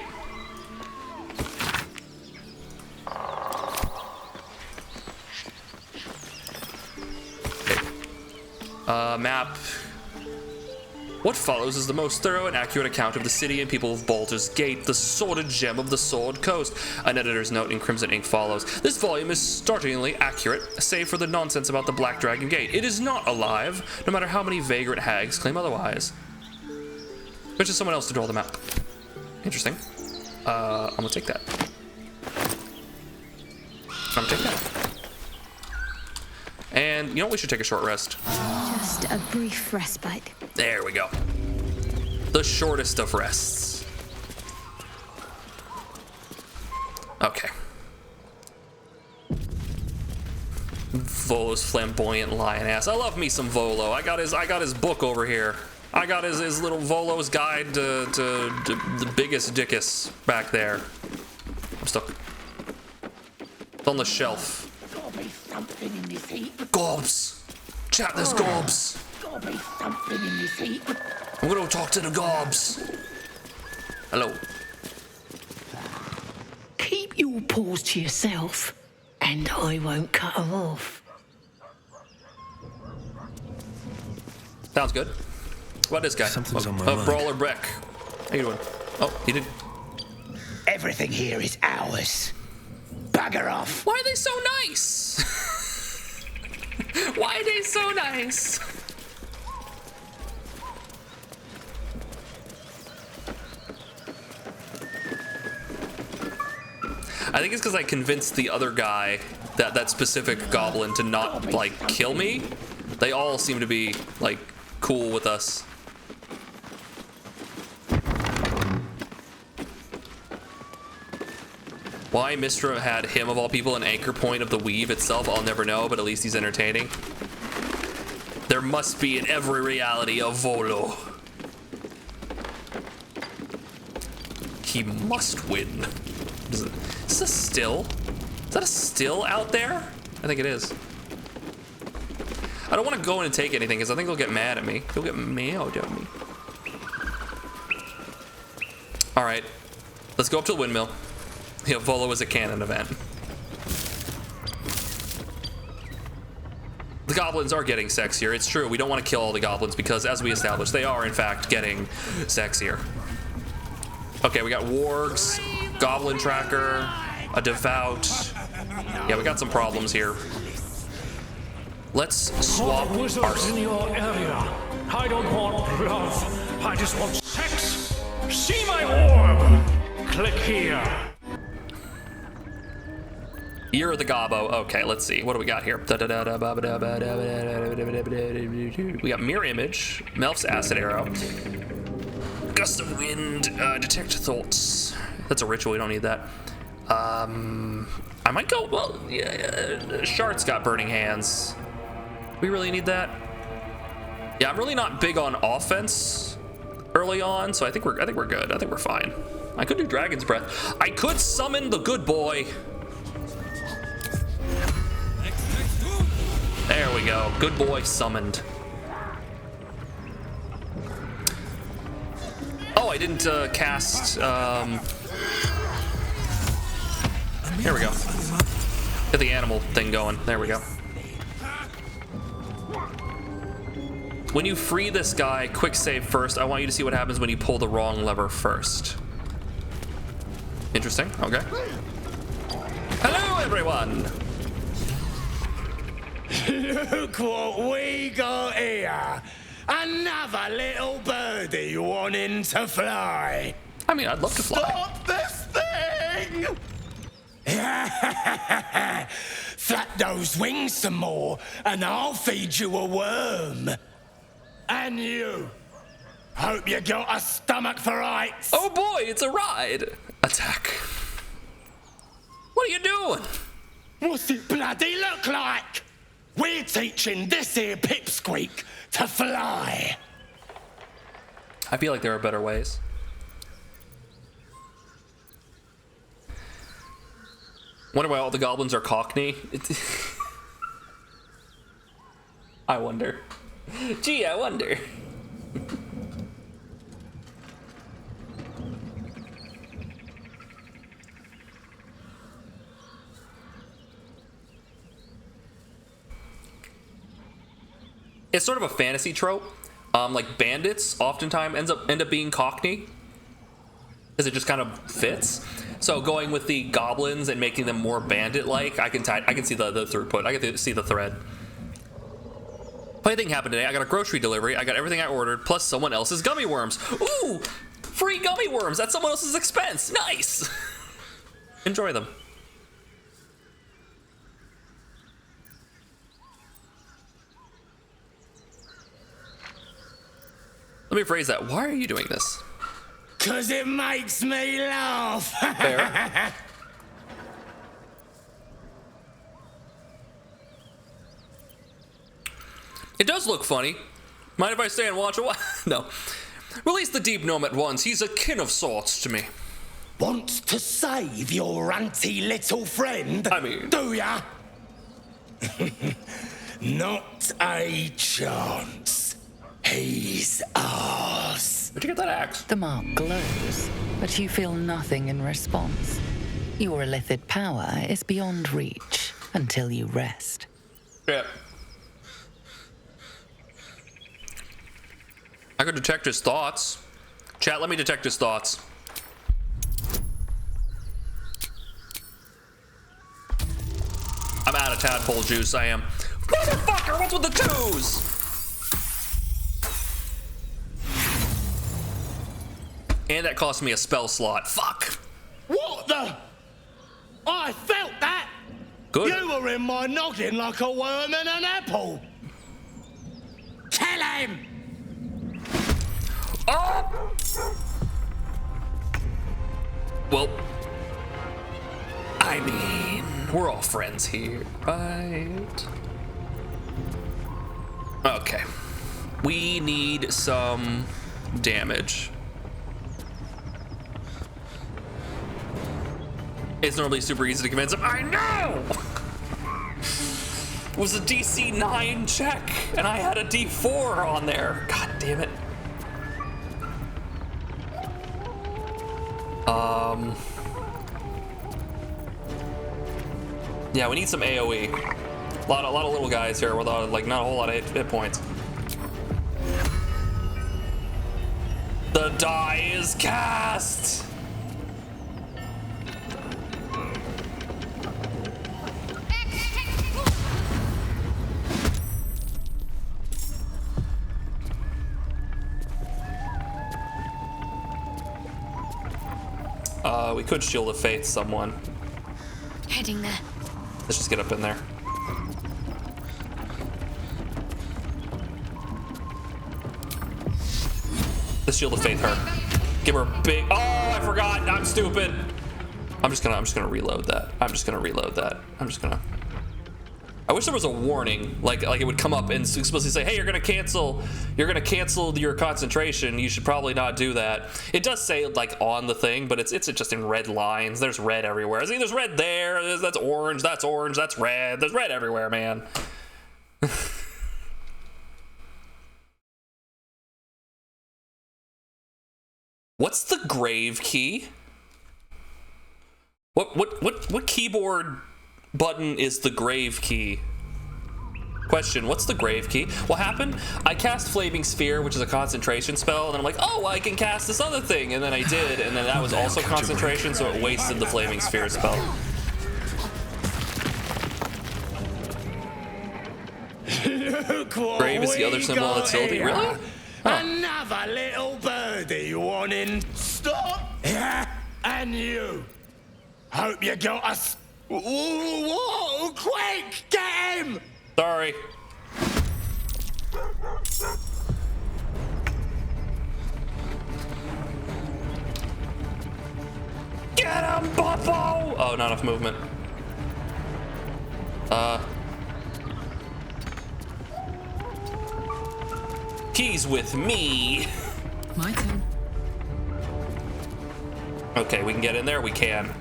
Map. What follows is the most thorough and accurate account of the city and people of Baldur's Gate, the sordid gem of the Sword Coast. An editor's note in crimson ink follows. This volume is startlingly accurate, save for the nonsense about the Black Dragon Gate. It is not alive, no matter how many vagrant hags claim otherwise. Which is someone else to draw the map. Interesting. I'm gonna take that. I'm gonna take that. And you know what? We should take a short rest. Just a brief respite. There we go. The shortest of rests. Okay. Volo's flamboyant lion ass. I love me some Volo. I got his book over here. I got his little Volo's guide to the biggest dickus back there. I'm stuck. It's on the shelf. Gotta be something in this heap. Gobs. Chat, there's gobs. Gotta be something in this heap. I'm gonna talk to the gobs. Hello. Keep your paws to yourself, and I won't cut them off. Sounds good. What is this guy? Something's on my mind. Brawler Breck. How you doing? Oh, he did. Everything here is ours. Bugger off. Why are they so nice? Why are they so nice? I think it's because I convinced the other guy, that specific goblin, to not, like, kill me. They all seem to be, like, cool with us. Why Mistra had him, of all people, an anchor point of the weave itself, I'll never know, but at least he's entertaining. There must be in every reality a Volo. He must win. Is this a still? Is that a still out there? I think it is. I don't want to go in and take anything because I think he'll get mad at me. He'll get mad at me. All right, let's go up to the windmill. Yeah, Volo is a canon event. The goblins are getting sexier. It's true. We don't want to kill all the goblins because, as we established, they are in fact getting sexier. Okay, we got wargs, goblin tracker, a devout. Yeah, we got some problems here. Let's swap More wizards in your area. I don't want love. I just want sex. See my orb. Click here. Ear of the Gobbo. Okay, let's see. What do we got here? We got Mirror Image, Melf's Acid Arrow, Gust of Wind, Detect Thoughts. That's a ritual, we don't need that. I might go, well, yeah, Shard's got Burning Hands. We really need that? Yeah, I'm really not big on offense early on, so I think we're good. I think we're fine. I could do Dragon's Breath. I could summon the good boy. There we go. Good boy summoned. Oh, I didn't cast. Here we go. Get the animal thing going. There we go. When you free this guy, quick save first. I want you to see what happens when you pull the wrong lever first. Interesting. Okay. Hello, everyone. Look what we got here. Another little birdie wanting to fly. I mean, I'd love to fly. Stop this thing! Flap those wings some more, and I'll feed you a worm. And you, Hope you got a stomach for heights. Oh boy, it's a ride. Attack. What are you doing? What's it bloody look like? We're teaching this here pipsqueak to fly. I feel like there are better ways. Wonder why all the goblins are Cockney. I wonder. Gee, I wonder. It's sort of a fantasy trope. Like bandits oftentimes end up being Cockney because it just kind of fits. So going with the goblins and making them more bandit-like, I can see the throughput. I can see the thread. Funny thing happened today. I got a grocery delivery. I got everything I ordered, plus someone else's gummy worms. Ooh, free gummy worms at someone else's expense. Nice. Enjoy them. Let me phrase that. Why are you doing this? 'Cause it makes me laugh. Fair. It does look funny. Mind if I stay and watch a while? No. Release the deep gnome at once. He's a kin of sorts to me. Want to save your ranty little friend? I mean... Do ya? Not a chance. He's ours. Where'd you get that axe? The mark glows, but you feel nothing in response. Your illithid power is beyond reach until you rest. Yeah. I could detect his thoughts. Chat, let me detect his thoughts. I'm out of tadpole juice, I am. Motherfucker, what's with the twos? And that cost me a spell slot. Fuck. What the? I felt that. Good. You were in my noggin like a worm in an apple. Kill him. Oh! Well, I mean, we're all friends here, right? Okay. We need some damage. It's normally super easy to convince him. I know! It was a DC 9 check, and I had a D4 on there. God damn it. Yeah, we need some AoE. A lot of little guys here with like not a whole lot of hit points. The die is cast. We could Shield of Faith someone. Heading there. Let's just get up in there. Let's Shield of Faith her. Give her a big. Oh, I forgot. I'm stupid. I'm just gonna reload that. I'm just gonna. I wish there was a warning, like it would come up and explicitly say, "Hey, you're gonna cancel your concentration. You should probably not do that." It does say like on the thing, but it's just in red lines. There's red everywhere. See, there's red there. That's orange. That's orange. That's red. There's red everywhere, man. What's the grave key? What keyboard button is the grave key? Question, what's the grave key? What happened? I cast Flaming Sphere, which is a concentration spell, and then I'm like, oh, I can cast this other thing, and then I did, and then that was also concentration, so it wasted the Flaming Sphere spell. Look what Grave is the other symbol got that's Sylvie. here. Really? Huh. Another little birdie wanting. Stop! And you. Hope you got us. Whoa! Quick! Get him! Sorry. Get him, Bubbo! Oh, not enough movement. He's with me. My turn. Okay, we can get in there. We can.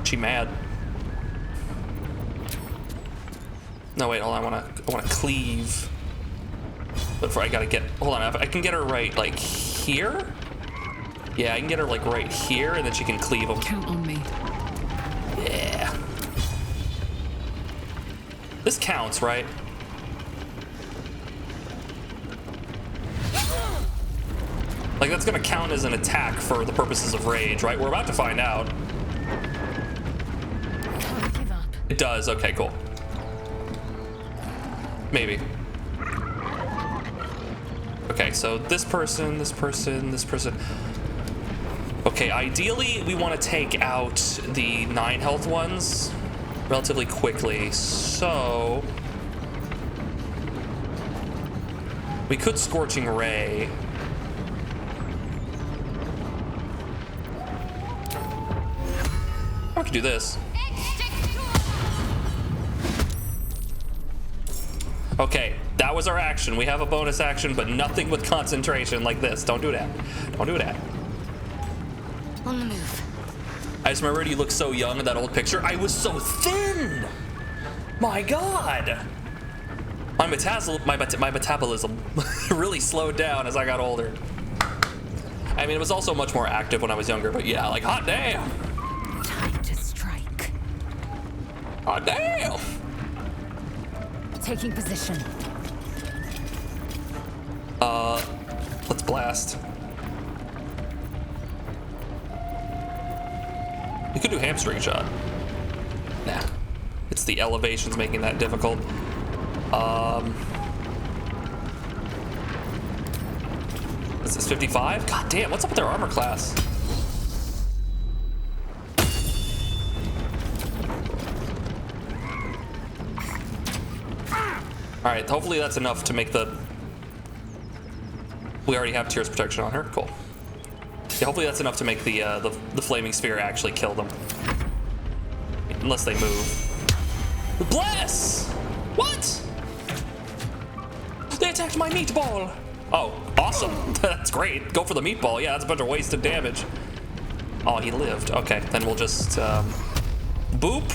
She mad? No, wait. Hold on. I wanna cleave. But for I gotta get. Hold on. I can get her right like here. Yeah, I can get her like right here, and then she can cleave them. Count on me. Yeah. This counts, right? Like, that's gonna count as an attack for the purposes of rage, right? We're about to find out. It does, okay, cool. Maybe. Okay, so this person. Okay, ideally, we want to take out the 9 health ones relatively quickly, so we could Scorching Ray. I could do this. Okay, that was our action. We have a bonus action, but nothing with concentration like this. Don't do that. Don't do that. On the move. I just remembered you look so young in that old picture. I was so thin. My God. My metabolism really slowed down as I got older. I mean, it was also much more active when I was younger, but yeah, like, hot damn. Time to strike. Hot damn. Taking position. Let's blast. We could do hamstring shot. Nah. It's the elevations making that difficult. This is 55? God damn, what's up with their armor class? Alright, hopefully that's enough to make the... We already have Tears Protection on her, cool. Yeah, hopefully that's enough to make the Flaming Sphere actually kill them. Unless they move. Bless! What? They attacked my meatball! Oh, awesome. That's great. Go for the meatball. Yeah, that's a bunch of wasted damage. Oh, he lived. Okay, then we'll just, boop.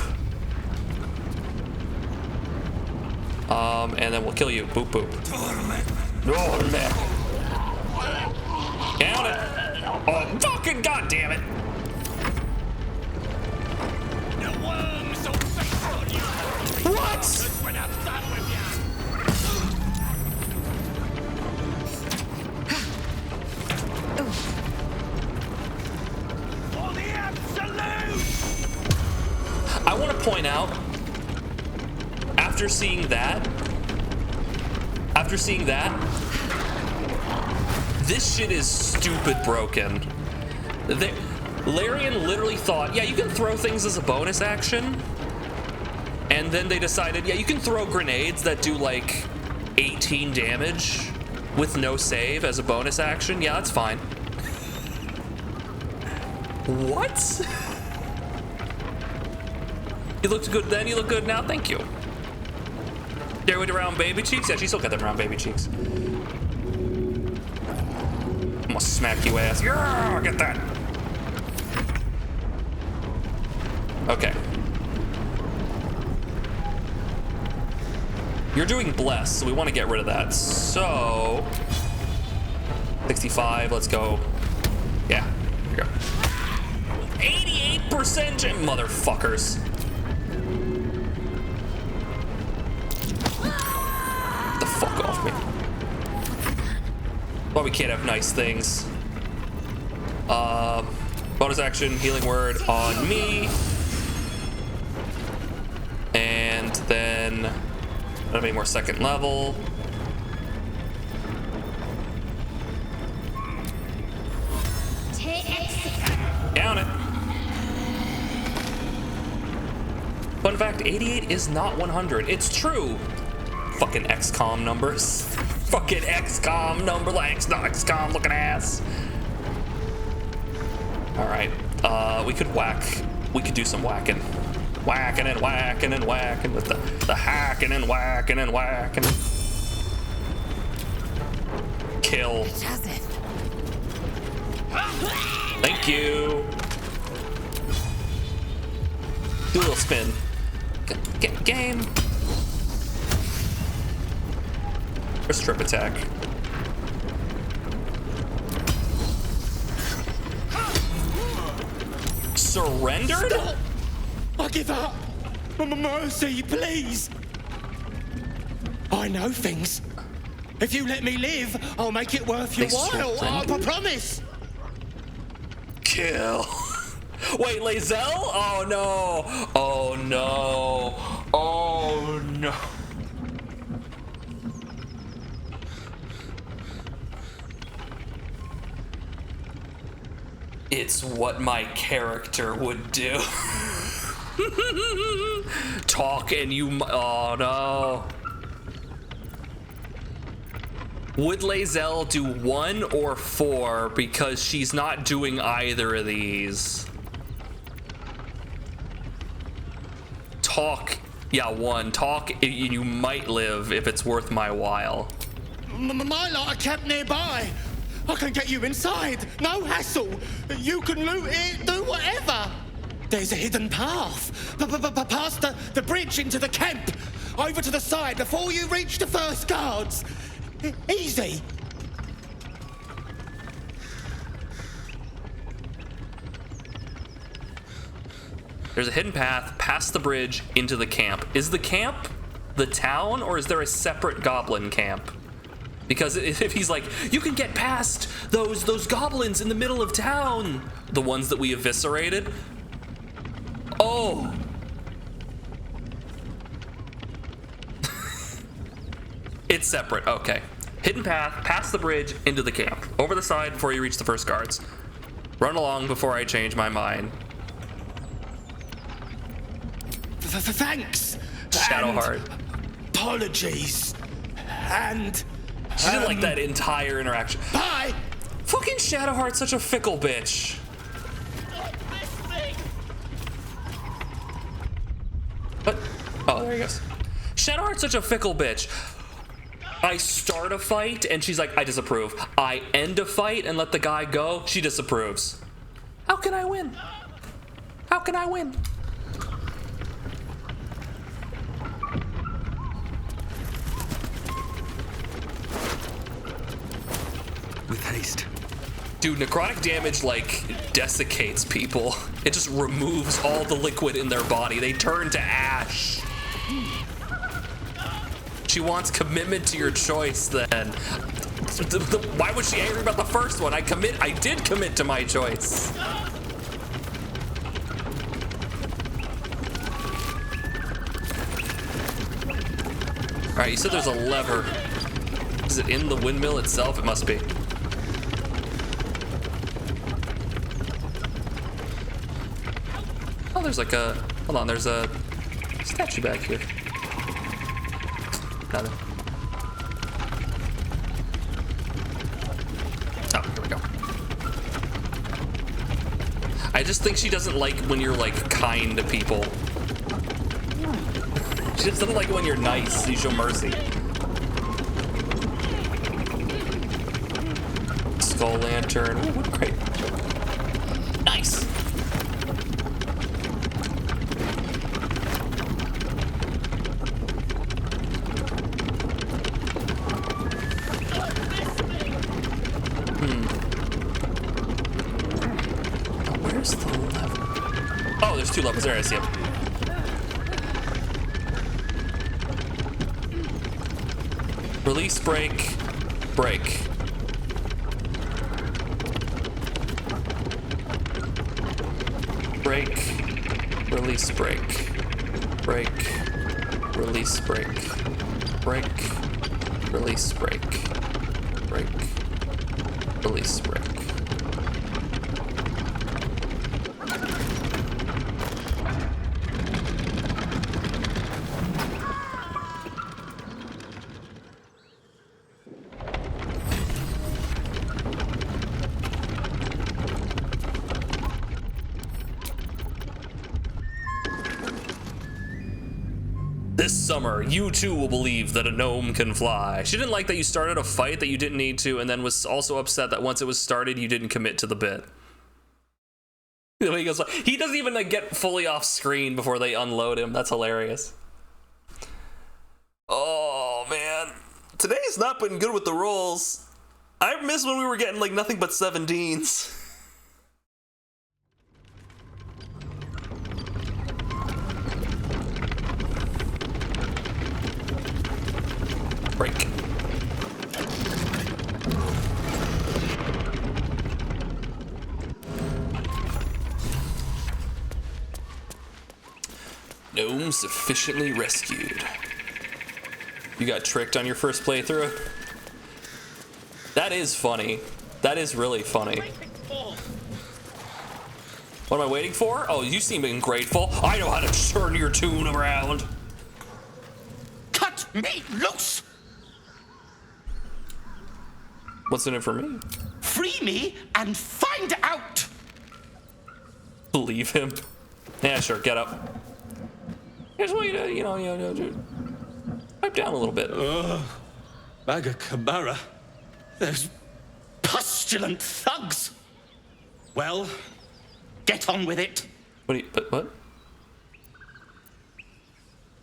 And then we'll kill you. Boop, boop. Torment. Count it. Oh, fucking goddammit. What? I want to point out, after seeing that, this shit is stupid broken. Larian literally thought, yeah, you can throw things as a bonus action. And then they decided, yeah, you can throw grenades that do like 18 damage with no save as a bonus action. Yeah, that's fine. What? You looked good then, you look good now, thank you. There with the round baby cheeks? Yeah, she still got them round baby cheeks. I'm gonna smack you ass. Yeah, get that. Okay. You're doing bless, so we want to get rid of that. So 65, let's go. Yeah, here we go. 88% motherfuckers. The fuck off me. Well, we can't have nice things. Bonus action, healing word on me. And then that'll be more second level. Count it. Fun fact, 88 is not 100. It's true. Fucking XCOM numbers. Fucking XCOM number, like XCOM looking ass. All right, we could whack. We could do some whacking. Whacking and whacking and whacking with the hacking and whacking and whacking. Kill. Thank you. Do a little spin. Get game. First trip attack. Surrendered? Stop. I give up. Mercy, please. I know things. If you let me live, I'll make it worth your while. I promise. Kill. Wait, Lae'zel? Oh no. Oh no. Oh no. It's what my character would do. Talk and you. Oh no. Would Lae'zel do 1 or 4 because she's not doing either of these? Talk, yeah, 1. Talk, you might live if it's worth my while. My lot are kept nearby. I can get you inside. No hassle. You can loot it, do whatever. There's a hidden path. Past the bridge into the camp. Over to the side before you reach the first guards. Easy. There's a hidden path past the bridge into the camp. Is the camp the town, or is there a separate goblin camp? Because if he's like, you can get past those goblins in the middle of town, the ones that we eviscerated. Oh. It's separate, okay. Hidden path, past the bridge, into the camp. Over the side before you reach the first guards. Run along before I change my mind. Thanks. Shadowheart. Apologies. And... She didn't like that entire interaction. Bye! Fucking Shadowheart's such a fickle bitch. What? Oh, there he goes. Shadowheart's such a fickle bitch. I start a fight and she's like, I disapprove. I end a fight and let the guy go, she disapproves. How can I win? How can I win? With haste. Dude, necrotic damage like desiccates people. It just removes all the liquid in their body. They turn to ash. She wants commitment to your choice then. Why was she angry about the first one? I did commit to my choice. All right, you said there's a lever. Is it in the windmill itself? It must be. Oh, there's like a, hold on, there's a statue back here. Nothing. Oh, here we go. I just think she doesn't like when you're like kind to people. She just doesn't like it when you're nice, you show mercy. Skull lantern, ooh, what great. Nice. Where's the lever? Oh, there's 2 levels there, I see them. Release, break, break. Break, release, break. Break, release, break. Break, release, break. Break, release, break. This summer, you too will believe that a gnome can fly. She didn't like that you started a fight that you didn't need to, and then was also upset that once it was started, you didn't commit to the bit. The way he goes, he doesn't even like get fully off screen before they unload him. That's hilarious. Oh man, today's not been good with the rolls. I miss when we were getting like nothing but 17s. Break. Gnome sufficiently rescued. You got tricked on your first playthrough? That is funny. That is really funny. What am I waiting for? Oh, you seem ungrateful. I know how to turn your tune around. Cut me loose! What's in it for me? Free me and find out! Leave him. Yeah, sure, get up. Here's what you do, you know, pipe down a little bit. Bagakabara. Those pustulant thugs. Well, get on with it. What?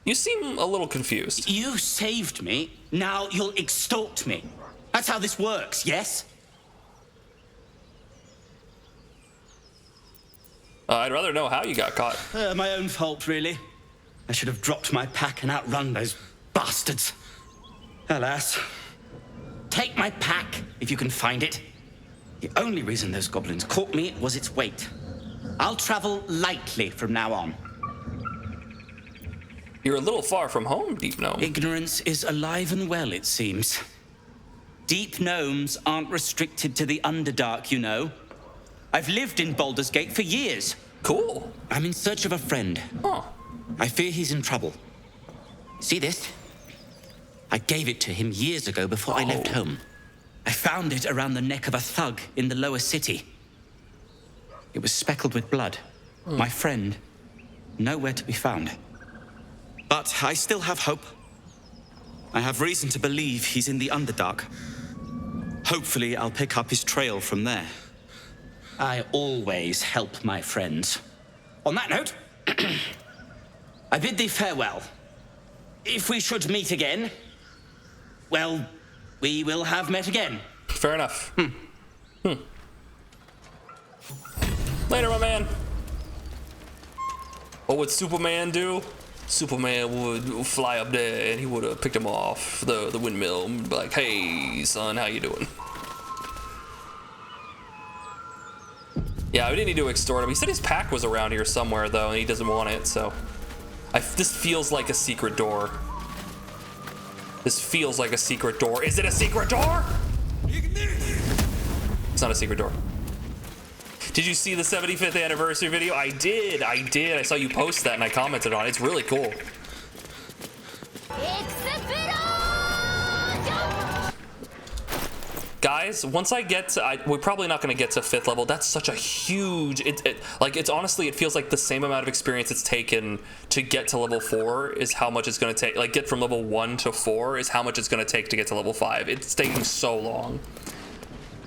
You seem a little confused. You saved me, now you'll extort me. That's how this works, yes? I'd rather know how you got caught. My own fault, really. I should have dropped my pack and outrun those bastards. Alas. Take my pack, if you can find it. The only reason those goblins caught me was its weight. I'll travel lightly from now on. You're a little far from home, Deep Gnome. Ignorance is alive and well, it seems. Deep gnomes aren't restricted to the Underdark, you know. I've lived in Baldur's Gate for years. Cool. I'm in search of a friend. Oh. I fear he's in trouble. See this? I gave it to him years ago before I left home. I found it around the neck of a thug in the lower city. It was speckled with blood. My friend, nowhere to be found. But I still have hope. I have reason to believe he's in the Underdark. Hopefully, I'll pick up his trail from there. I always help my friends. On that note, I bid thee farewell. If we should meet again, well, we will have met again. Fair enough. Later, my man. What would Superman do? Superman would fly up there and he would have picked him off the windmill and be like, hey, son, how you doing? Yeah, we didn't need to extort him. He said his pack was around here somewhere, though, and he doesn't want it, so... this feels like a secret door. This feels like a secret door. Is it a secret door? It's not a secret door. Did you see the 75th anniversary video? I did. I saw you post that and I commented on it. It's really cool. Guys, once I get to, we're probably not going to get to 5th level. That's such a huge, it's honestly, it feels like the same amount of experience it's taken to get to level 4 is how much it's going to take, like get from level 1 to 4 is how much it's going to take to get to level 5. It's taking so long.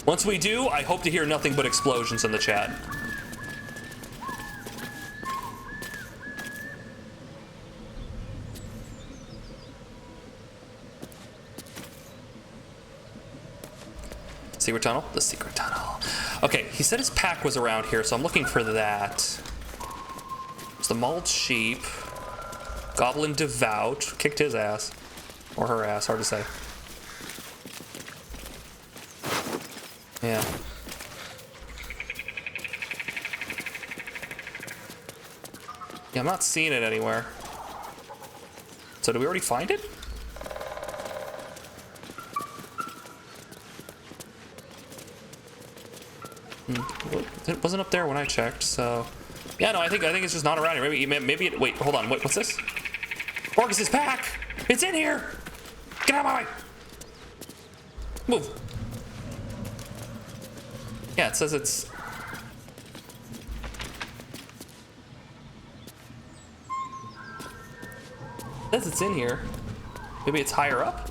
Once we do, I hope to hear nothing but explosions in the chat. Secret tunnel? The secret tunnel. Okay, he said his pack was around here, so I'm looking for that. It's the mauled sheep. Goblin Devout. Kicked his ass. Or her ass, hard to say. Yeah. Yeah, I'm not seeing it anywhere. So did we already find it? It wasn't up there when I checked, so... Yeah, no, I think it's just not around here. Maybe it... Wait, hold on. Wait, what's this? Orcus's pack! It's in here! Get out of my way! Move. Yeah, it says it's... says it's in here. Maybe it's higher up?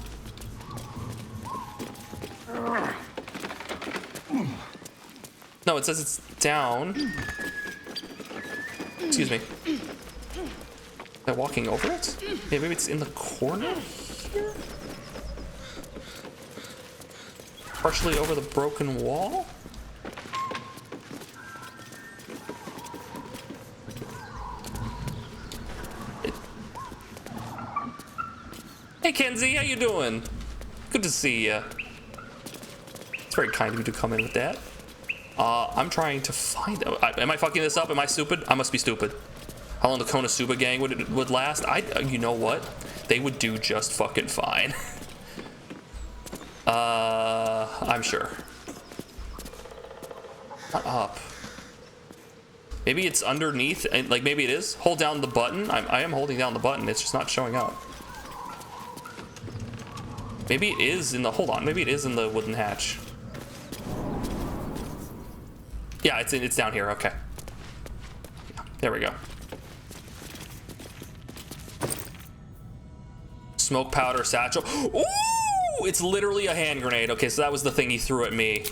No, it says it's down. Excuse me. Am I walking over it? Yeah, maybe it's in the corner here? Partially over the broken wall? Hey Kenzie, how you doing? Good to see ya. It's very kind of you to come in with that. I'm trying to find... am I fucking this up? Am I stupid? I must be stupid. How long the Konosuba gang would last? You know what? They would do just fucking fine. I'm sure. Not up. Maybe it's underneath, and like maybe it is. Hold down the button. I am holding down the button. It's just not showing up. Maybe it is in the... hold on. Maybe it is in the wooden hatch. Yeah, it's down here. Okay. Yeah, there we go. Smoke powder satchel. Ooh! It's literally a hand grenade. Okay, so that was the thing he threw at me.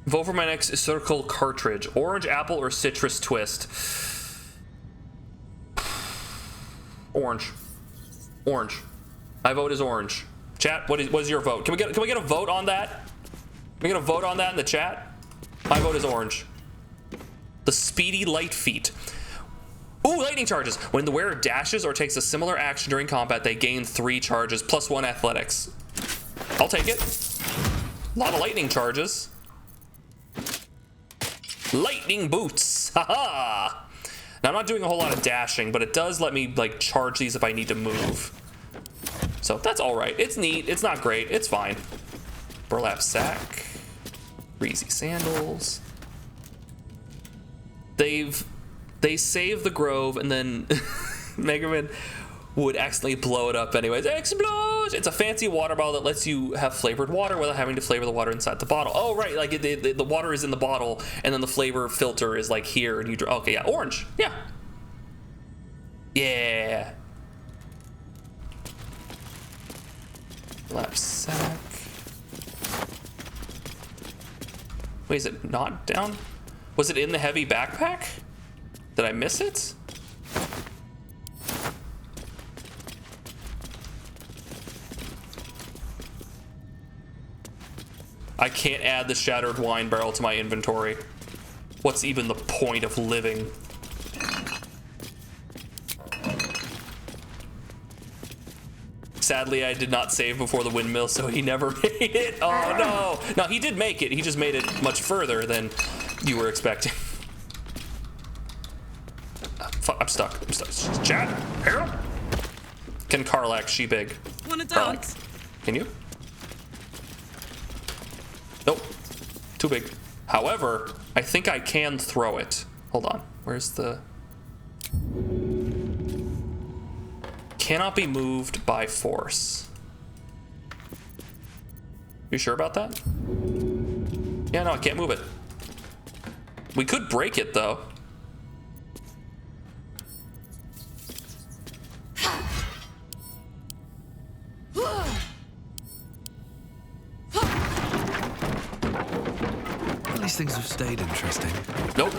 Vote for my next circle cartridge. Orange, apple, or citrus twist? Orange. Orange. My vote is orange. Chat, what is your vote? Can we get a vote on that? Can we get a vote on that in the chat? My vote is orange. The speedy light feet. Ooh, lightning charges. When the wearer dashes or takes a similar action during combat, they gain 3 charges plus 1 athletics. I'll take it. A lot of lightning charges. Lightning boots. Haha. Now I'm not doing a whole lot of dashing, but it does let me like charge these if I need to move. So that's all right. It's neat. It's not great. It's fine. Burlap sack. Greasy sandals. They save the grove, and then Mega Man would accidentally blow it up anyways. Explode! It's a fancy water bottle that lets you have flavored water without having to flavor the water inside the bottle. Oh, right, like the water is in the bottle, and then the flavor filter is like here, and you okay, yeah, orange, yeah. Yeah. Lap sack. Wait, is it not down? Was it in the heavy backpack? Did I miss it? I can't add the shattered wine barrel to my inventory. What's even the point of living? Sadly, I did not save before the windmill, so he never made it. Oh no! No, he did make it. He just made it much further than you were expecting. Fuck, I'm stuck. I'm stuck. Chat? Harold? Can Karlak she big? Wanna dance? Can you? Nope. Too big. However, I think I can throw it. Hold on. Where's the... Cannot be moved by force. You sure about that? Yeah, no, I can't move it. We could break it, though. These things have stayed interesting. Nope.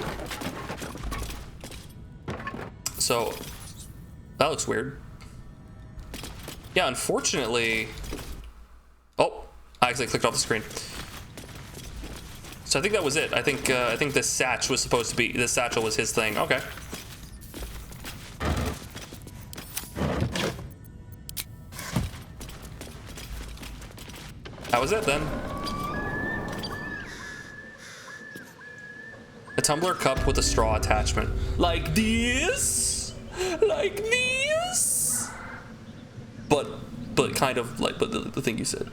So, that looks weird. Yeah, unfortunately... Oh, I accidentally clicked off the screen. So I think that was it. I think this satch was supposed to be... This satchel was his thing. Okay. That was it then. A tumbler cup with a straw attachment. Like this? Like this? But kind of like the thing you said.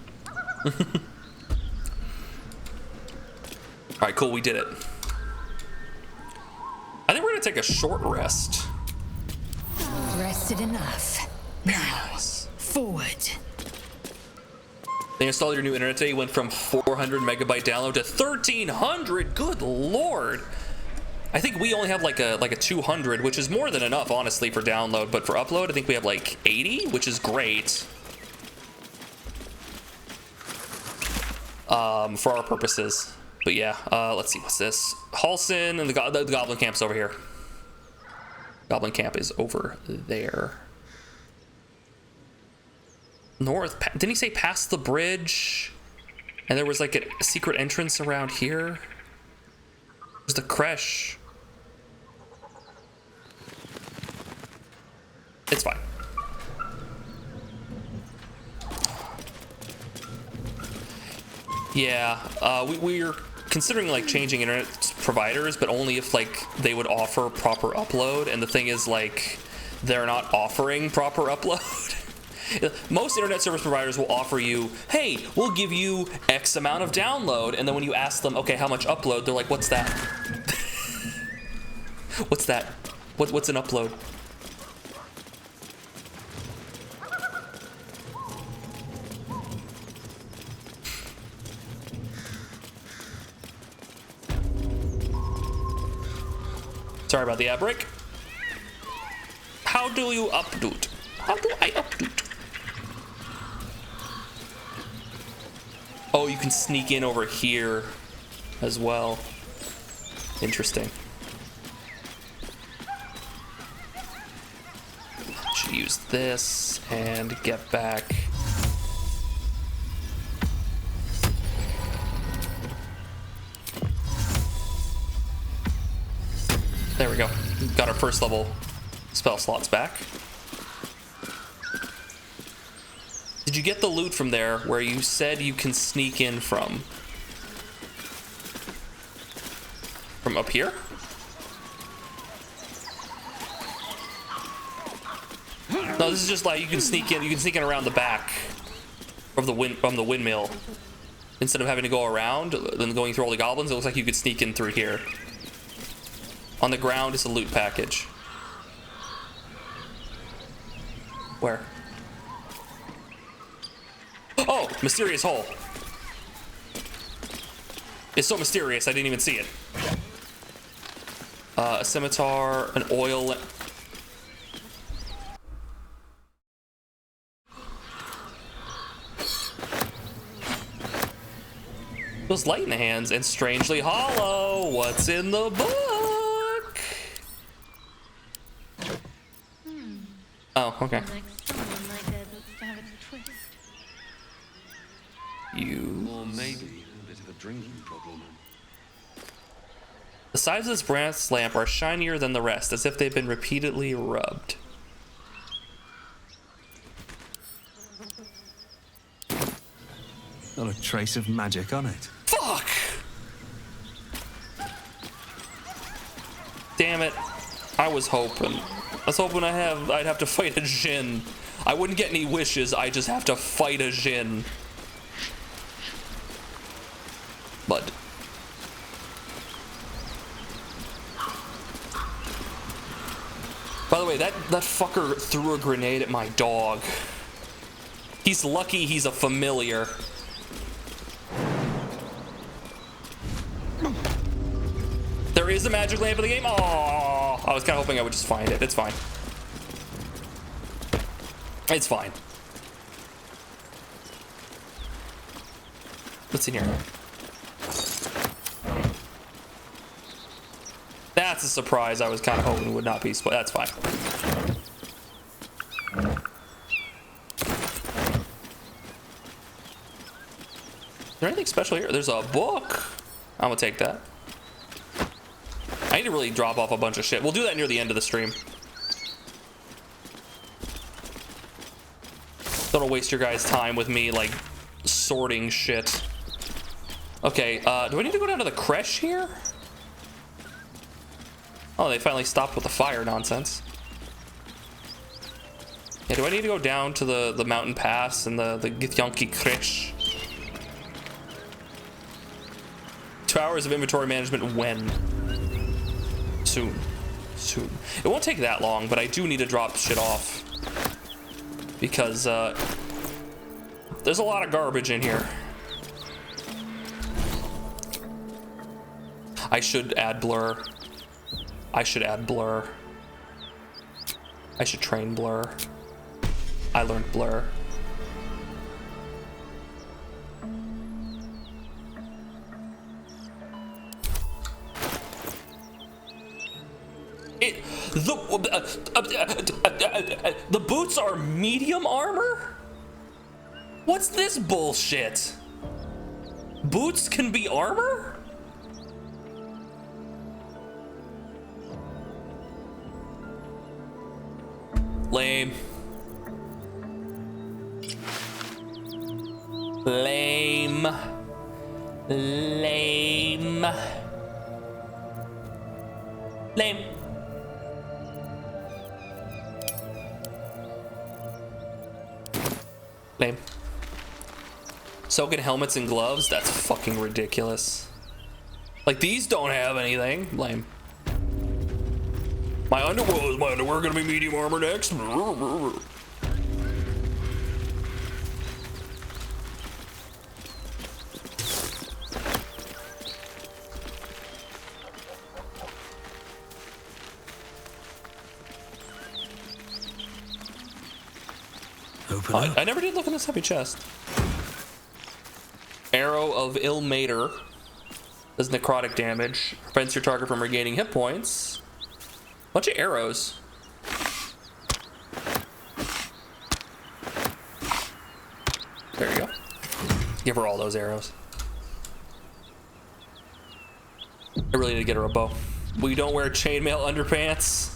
Alright, cool, we did it. I think we're gonna take a short rest. Rested enough. Now, forward. They installed your new internet today, went from 400 megabyte download to 1300. Good lord. I think we only have like a 200, which is more than enough, honestly, for download. But for upload, I think we have like 80, which is great. For our purposes. But yeah, let's see, what's this? Halson and the Goblin Camp's over here. Goblin Camp is over there. North, didn't he say past the bridge? And there was like a secret entrance around here? There's the creche. It's fine. Yeah, we're considering like changing internet providers, but only if like they would offer proper upload. And the thing is, like, they're not offering proper upload. Most internet service providers will offer you, hey, we'll give you X amount of download, and then when you ask them, okay, how much upload, they're like, what's that? What's that? What's an upload? Sorry about the ad break. How do you upload? How do I upload? Oh, you can sneak in over here as well. Interesting. Should use this and get back. There we go. Got our first level spell slots back. Did you get the loot from there where you said you can sneak in from? From up here? No, this is just like you can sneak in. You can sneak in around the back of the windmill instead of having to go around and going through all the goblins. It looks like you could sneak in through here. On the ground is a loot package. Where? Oh, mysterious hole. It's so mysterious, I didn't even see it. A scimitar, an oil. Feels light in the hands and strangely hollow. What's in the book? Oh, okay. You. Or maybe a bit of a drinking problem. The sides of this brass lamp are shinier than the rest, as if they've been repeatedly rubbed. Not a trace of magic on it. Fuck! Damn it. I was hoping. I was hoping I'd have to fight a Jinn. I wouldn't get any wishes, I just have to fight a Jinn. But by the way, that fucker threw a grenade at my dog. He's lucky he's a familiar. There is a magic lamp in the game. Oh, I was kind of hoping I would just find it. It's fine. It's fine. What's in here? That's a surprise. I was kind of hoping would not be. That's fine. Is there anything special here? There's a book. I'm gonna take that. I need to really drop off a bunch of shit. We'll do that near the end of the stream. Don't wanna waste your guys' time with me like sorting shit. Okay, do I need to go down to the creche here? Oh, they finally stopped with the fire nonsense. Yeah, do I need to go down to the mountain pass and the Githyanki Krish? 2 hours of inventory management when? Soon. Soon. It won't take that long, but I do need to drop shit off. Because, There's a lot of garbage in here. I should add blur. I should add blur. I should train blur. I learned blur. The boots are medium armor? What's this bullshit? Boots can be armor? Lame. Lame. Lame. Lame. Lame. Soaking helmets and gloves? That's fucking ridiculous. Like, these don't have anything. Lame. My underwear gonna be medium armor next? I never did look in this heavy chest. Arrow of Ill Mater does necrotic damage. Prevents your target from regaining hit points. Bunch of arrows. There you go. Give her all those arrows. I really need to get her a bow. We don't wear chainmail underpants.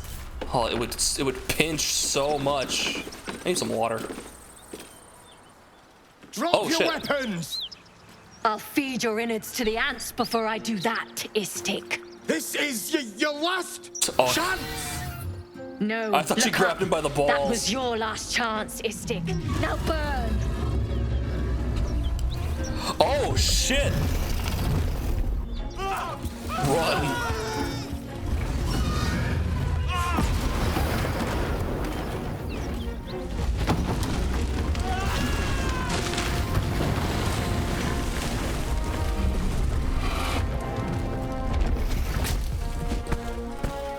Oh, it would pinch so much. I need some water. Drop your weapons! I'll feed your innards to the ants before I do that, Istik. This is your last chance! No, I thought she grabbed him by the balls. That was your last chance, Istik. Now burn! Oh, shit! Run!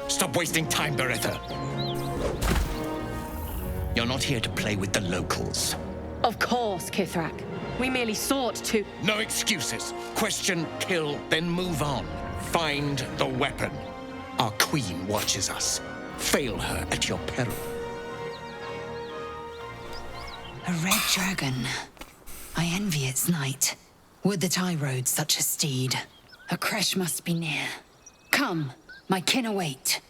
Stop wasting time, Beretta. You're not here to play with the locals. Of course, Kithrak. We merely sought to... No excuses. Question, kill, then move on. Find the weapon. Our queen watches us. Fail her at your peril. A red dragon. I envy its knight. Would that I rode such a steed. A crash must be near. Come, my kin await.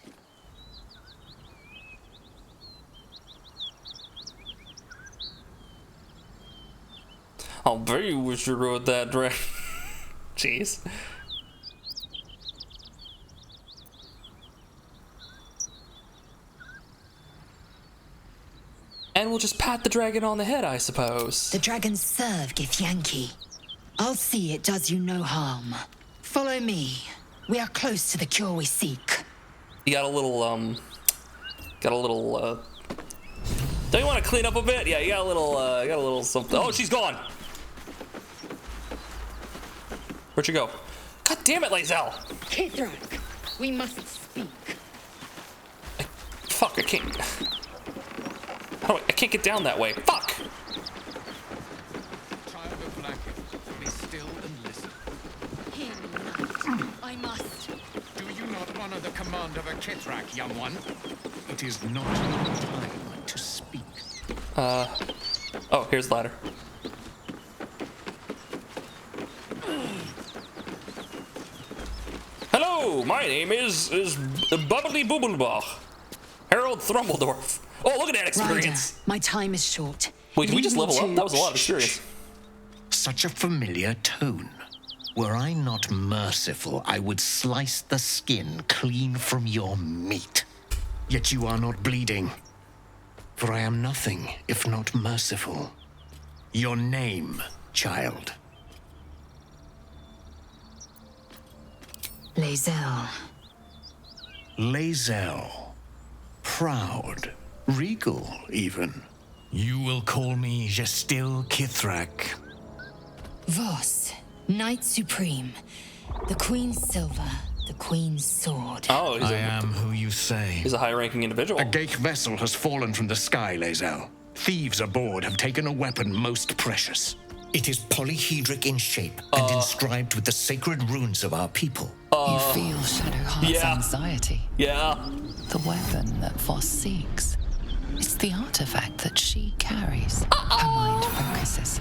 I'll bet you wish you rode that dragon. Jeez. And we'll just pat the dragon on the head, I suppose. The dragons serve Githyanki. I'll see it does you no harm. Follow me. We are close to the cure we seek. You got a little, don't you want to clean up a bit? Yeah, you got a little something. Oh, she's gone. Where'd you go? God damn it, Lae'zel. Kithrak, we must speak. Fuck, I can't. How do I can't get down that way. Fuck! Child of Blackett, be still and listen. Hear me, knight. I must. Do you not honor the command of a Kithrak, young one? It is not your time to speak. Oh, here's the ladder. Hello, my name is Bubbly Boobelbach. Harold Thrumbledorf. Oh, look at that experience. Ryder, my time is short. Wait, did we just level up? That was a lot of experience. Such a familiar tone. Were I not merciful, I would slice the skin clean from your meat. Yet you are not bleeding. For I am nothing if not merciful. Your name, child. Lae'zel. Lae'zel. Proud. Regal, even. You will call me Gestil Kithrak. Voss, Knight Supreme, the Queen's silver, the Queen's sword. Oh, I am who you say. He's a high-ranking individual. A Geich vessel has fallen from the sky, Lae'zel. Thieves aboard have taken a weapon most precious. It is polyhedric in shape and inscribed with the sacred runes of our people. You feel Shadowheart's anxiety. Yeah. The weapon that Voss seeks. It's the artifact that she carries. Her mind focuses.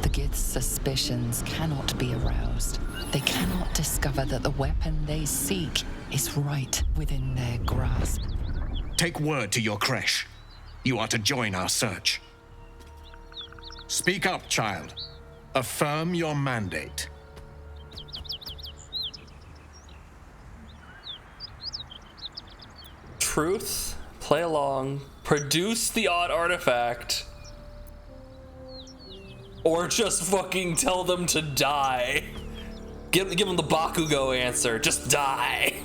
The Gith's suspicions cannot be aroused. They cannot discover that the weapon they seek is right within their grasp. Take word to your creche. You are to join our search. Speak up, child. Affirm your mandate. Truth, play along, produce the odd artifact, or just fucking tell them to die. Give them the Bakugo answer. Just die.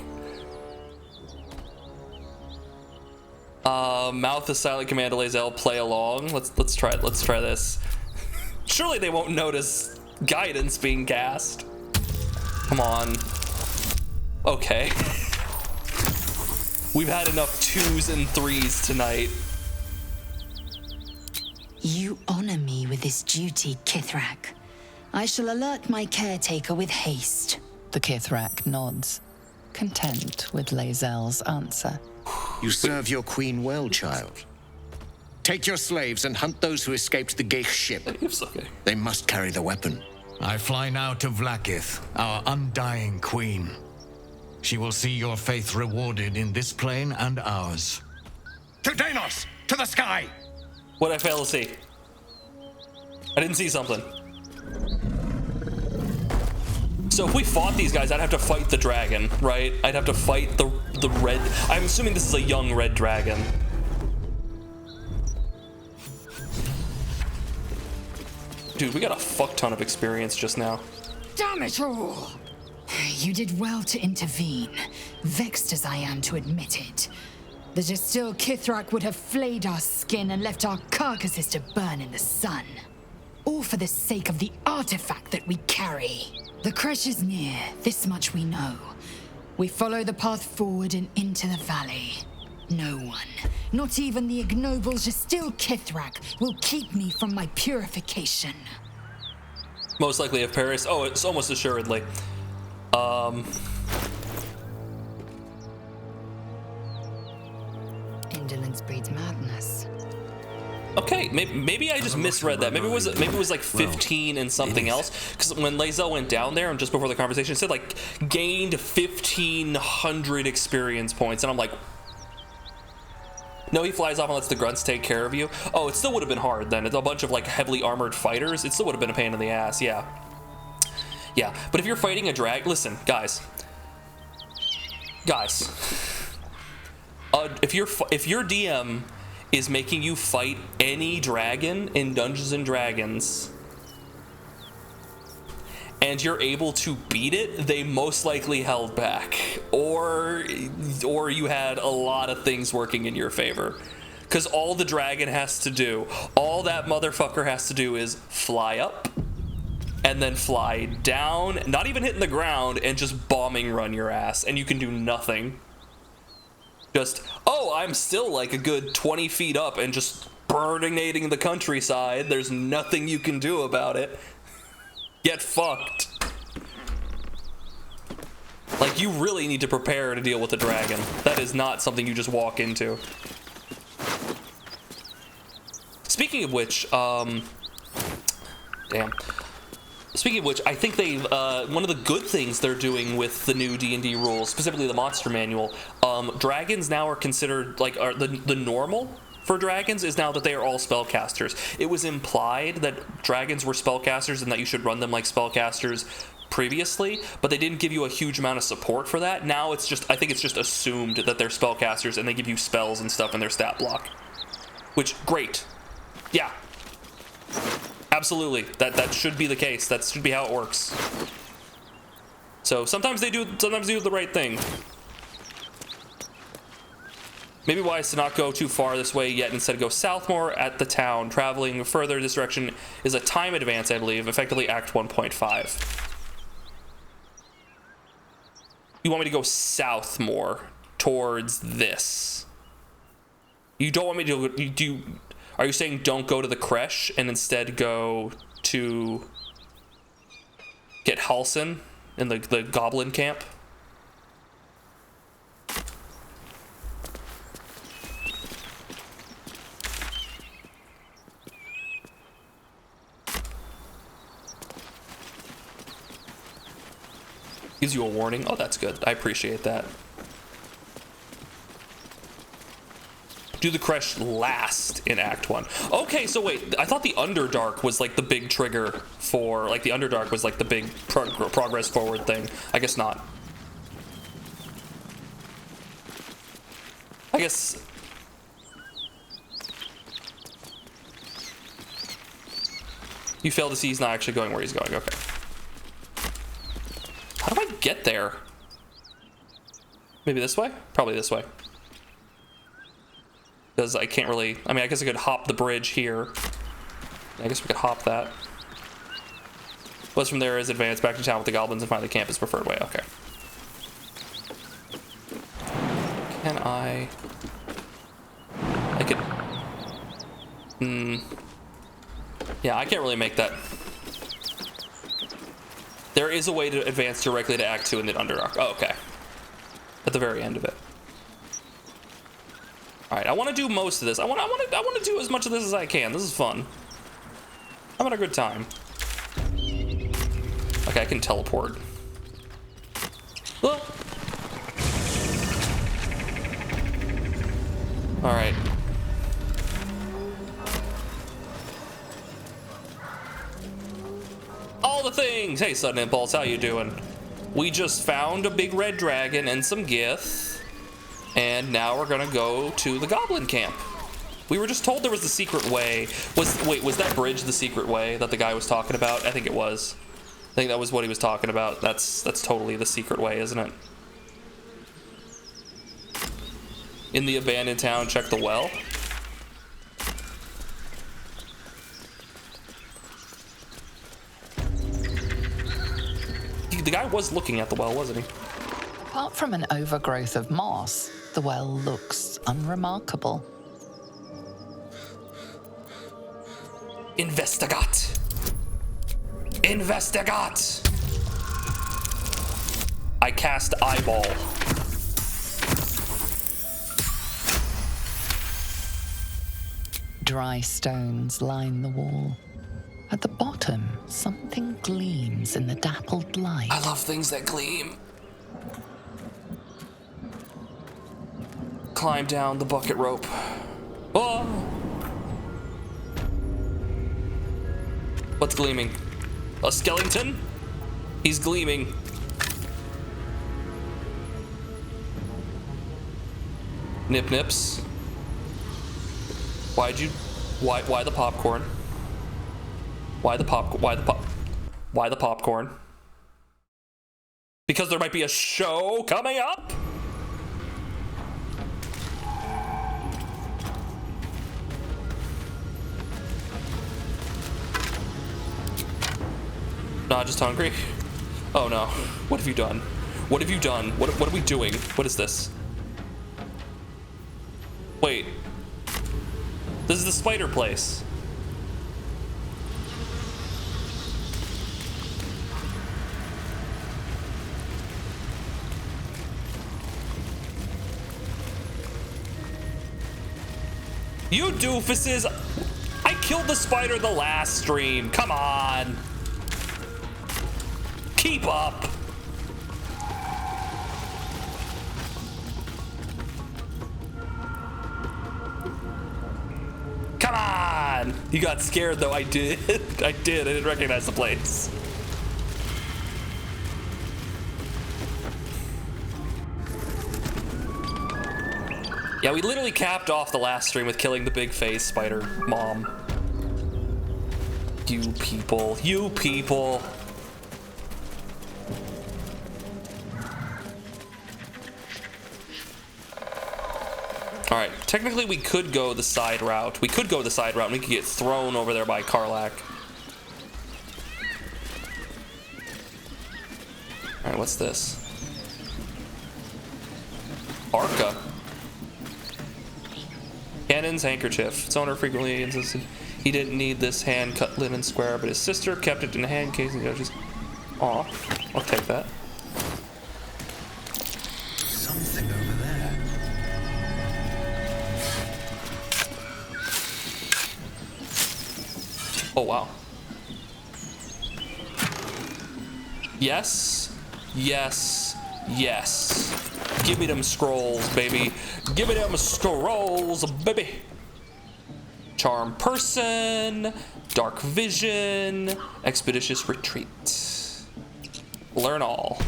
Mouth the silent command to Lae'zel, play along. Let's try it. Let's try this. Surely they won't notice guidance being cast. Come on. Okay. We've had enough 2s and 3s tonight. You honor me with this duty, Kithrak. I shall alert my caretaker with haste. The Kithrak nods, content with Lae'zel's answer. You serve your queen well, child. Take your slaves and hunt those who escaped the Geich ship. They must carry the weapon. I fly now to Vlaakith, our undying queen. She will see your faith rewarded in this plane and ours. To Danos! To the sky! What'd I fail to see? I didn't see something. So if we fought these guys, I'd have to fight the dragon, right? I'd have to fight the red... I'm assuming this is a young red dragon. Dude, we got a fuck ton of experience just now. Damn it all! You did well to intervene, vexed as I am to admit it. The Gestil Kithrak would have flayed our skin and left our carcasses to burn in the sun. All for the sake of the artifact that we carry. The creche is near, this much we know. We follow the path forward and into the valley. No one, not even the ignoble Gestil Kithrak, will keep me from my purification. Most likely of Paris. Oh, it's almost assuredly. Indolence breeds madness. Okay, maybe I just misread that. Maybe it was like 15 and something else. Because when Lae'zel went down there and just before the conversation, it said like gained 1,500 experience points, and I'm like, no, he flies off and lets the grunts take care of you. Oh, it still would have been hard then. It's a bunch of like heavily armored fighters. It still would have been a pain in the ass. Yeah. Yeah, but if you're fighting a drag, listen, guys. If your DM is making you fight any dragon in Dungeons and Dragons, and you're able to beat it, they most likely held back, or you had a lot of things working in your favor. Because all the dragon has to do, all that motherfucker has to do is fly up, and then fly down, not even hitting the ground, and just bombing run your ass, and you can do nothing. Just, oh, I'm still like a good 20 feet up and just burninating the countryside. There's nothing you can do about it. Get fucked. Like, you really need to prepare to deal with a dragon. That is not something you just walk into. Speaking of which, Speaking of which, I think they've, one of the good things they're doing with the new D&D rules, specifically the monster manual, dragons now are considered, like, the normal for dragons is now that they are all spellcasters. It was implied that dragons were spellcasters and that you should run them like spellcasters previously, but they didn't give you a huge amount of support for that. Now it's just, I think it's just assumed that they're spellcasters and they give you spells and stuff in their stat block. Which, great. Yeah. Absolutely, that should be the case. That should be how it works. So sometimes they do the right thing. Maybe wise to not go too far this way yet, instead go south more at the town. Traveling further this direction is a time advance, I believe, effectively Act 1.5. You want me to go south more towards this? You don't want me to are you saying don't go to the creche and instead go to get Halsin in the goblin camp? Gives you a warning. Oh, that's good. I appreciate that. Do the creche last in Act 1. Okay, so wait. I thought the Underdark was like the big trigger for... Like the Underdark was like the big progress forward thing. I guess not. I guess... You fail to see he's not actually going where he's going. Okay. How do I get there? Maybe this way? Probably this way. Because I can't really... I mean, I guess I could hop the bridge here. I guess we could hop that. Plus from there is advance back to town with the goblins and find the campus preferred way. Okay. Can I... I could... Yeah, I can't really make that... There is a way to advance directly to Act 2 in the Underdark. Oh, okay. At the very end of it. All right, I want to do most of this. I want to do as much of this as I can. This is fun. I'm having a good time. Okay, I can teleport. Oh. All right. All the things! Hey, Sudden Impulse, how you doing? We just found a big red dragon and some gith, and now we're gonna go to the goblin camp. We were just told there was the secret way. Wait, was that bridge the secret way that the guy was talking about? I think it was. I think that was what he was talking about. That's totally the secret way, isn't it? In the abandoned town, check the well. The guy was looking at the well, wasn't he? Apart from an overgrowth of moss, the well looks unremarkable. Investigate! Investigate! I cast Eyeball. Dry stones line the wall. At the bottom, something gleams in the dappled light. I love things that gleam. Climb down the bucket rope. Oh! What's gleaming? A skeleton? He's gleaming. Nip nips. Why the popcorn? Why the popcorn? Because there might be a show coming up? Not just hungry. Oh no. What have you done? What have you done? What are we doing? What is this? Wait. This is the spider place. You doofuses! I killed the spider the last stream. Come on. Keep up. Come on. You got scared though. I did. I didn't recognize the place. Yeah, we literally capped off the last stream with killing the big face spider mom. You people. You people. Alright. Technically, we could go the side route. We could go the side route and we could get thrown over there by Karlach. Alright, what's this? Arca. Cannon's handkerchief. Its owner frequently insisted he didn't need this hand-cut linen square, but his sister kept it in a hand case and just... Aw, I'll take that. Something over there. Oh, wow. Yes. Yes. Yes. Give me them scrolls, baby. Give me them scrolls, baby. Charm person. Dark vision. Expeditious retreat. Learn all.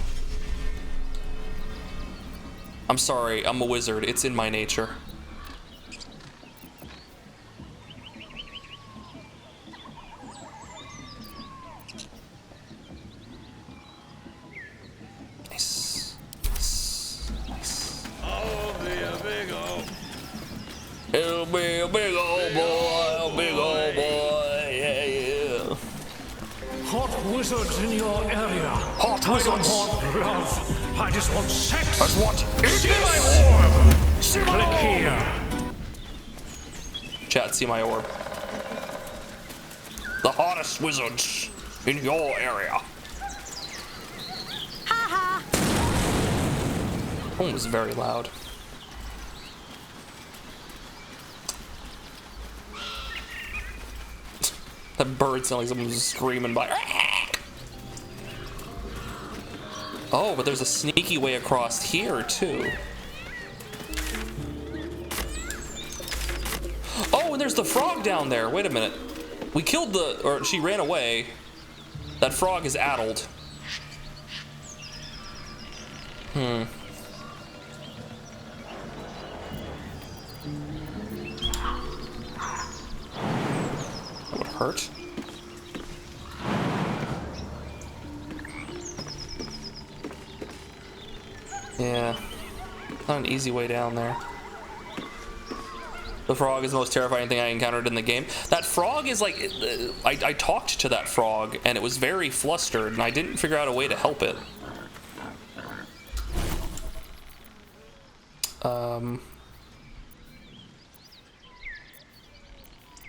I'm sorry, I'm a wizard. It's in my nature. Nice. Nice. I'll be a big old... It'll be a big old boy, a big old boy, yeah, yeah. Hot wizards in your area. Hot I wizards. don't want love. I just want sex. I just want See my orb. See my Click orb. here. Chat, see my orb. The hottest wizards in your area. That was very loud. That bird sounded like someone was screaming by. Oh, but there's a sneaky way across here too. Oh, and there's the frog down there. Wait a minute. We killed the, or she ran away. That frog is addled. That would hurt. Yeah, not an easy way down there. The frog is the most terrifying thing I encountered in the game. That frog is like, I talked to that frog and it was very flustered and I didn't figure out a way to help it.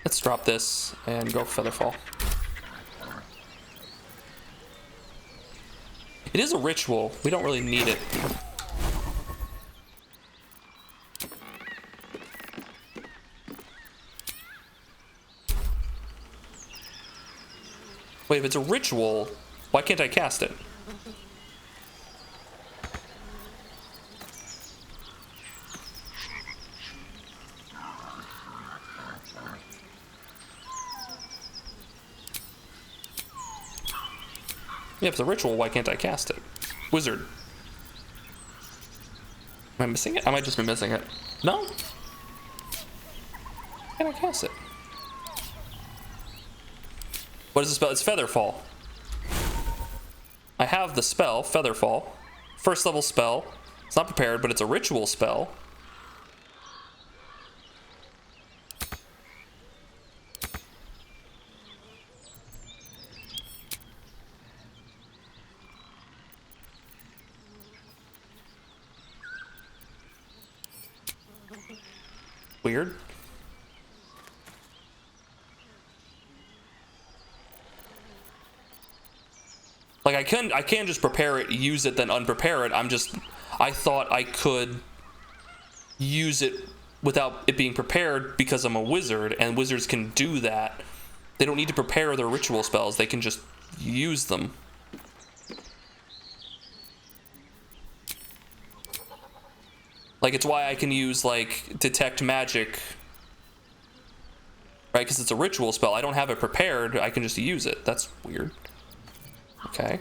Let's drop this and go Featherfall. It is a ritual. We don't really need it. Wait, if it's a ritual, why can't I cast it? Yeah, if it's a ritual, why can't I cast it? Wizard. Am I missing it? I might just be missing it. No? Can I cast it? What is the spell? It's Featherfall. I have the spell, Featherfall. First level spell. It's not prepared, but it's a ritual spell. Weird. Like I can't just prepare it, use it, then unprepare it. I thought I could use it without it being prepared because I'm a wizard and wizards can do that. They don't need to prepare their ritual spells, they can just use them. Like, it's why I can use, like, detect magic, right? Because it's a ritual spell. I don't have it prepared. I can just use it. That's weird. Okay.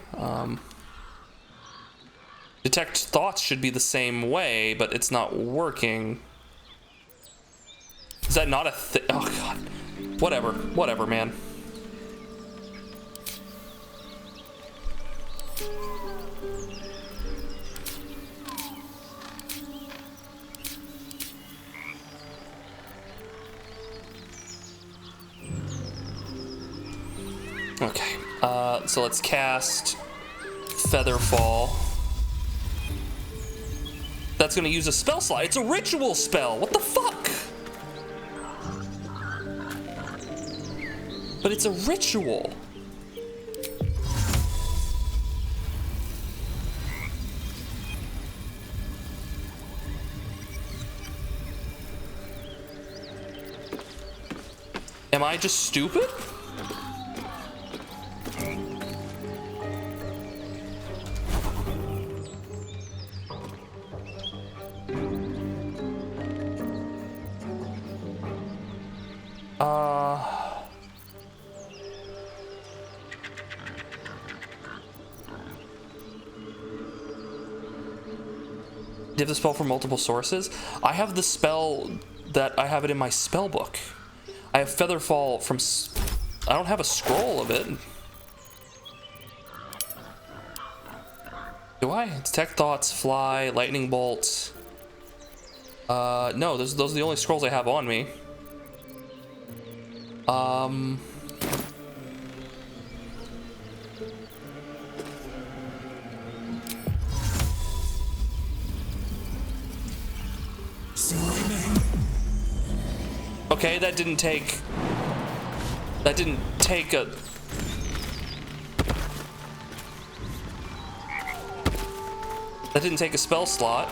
Detect thoughts should be the same way, but it's not working. Is that not a thing? Oh, God. Whatever. Whatever, man. So let's cast Featherfall. That's gonna use a spell slot. It's a ritual spell. What the fuck? But it's a ritual. Am I just stupid? Do you have the spell from multiple sources? I have the spell that I have it in my spell book. I have Featherfall from... I don't have a scroll of it. Do I? Detect Thoughts, Fly, Lightning Bolt. No, those are the only scrolls I have on me. Okay, that didn't take a... That didn't take a spell slot.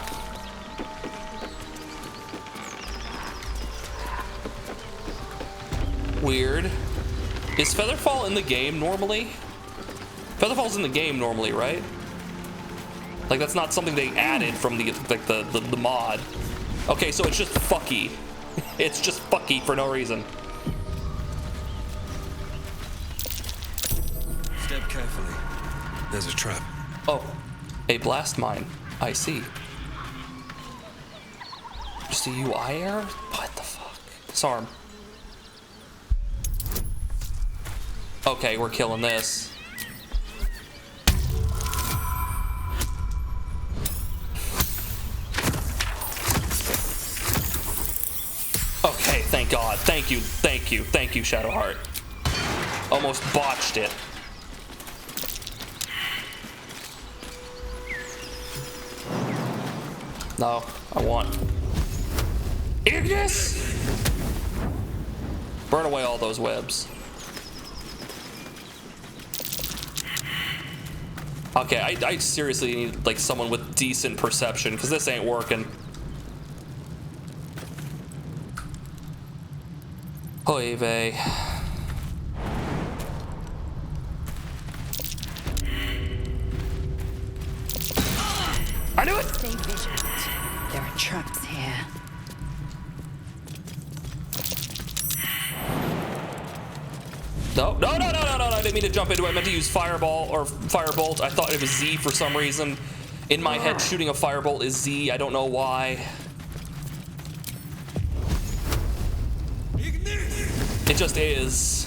Weird. Is Featherfall in the game normally? Featherfall's in the game normally, right? Like, that's not something they added from the mod. Okay, so it's just fucky. It's just fucky for no reason. Step carefully. There's a trap. Oh, a blast mine. I see. Just a UI error? What the fuck? Sarm. Okay, we're killing this. Okay, thank God. Thank you, thank you, thank you, Shadowheart. Almost botched it. No, I want Ignis! Burn away all those webs. Okay, I seriously need like someone with decent perception because this ain't working. Oy vey. I knew it! Stay vigilant. There are traps here. No, I didn't mean to jump into it. I meant to use Fireball or Firebolt. I thought it was Z for some reason. In my head, shooting a Firebolt is Z. I don't know why. It just is.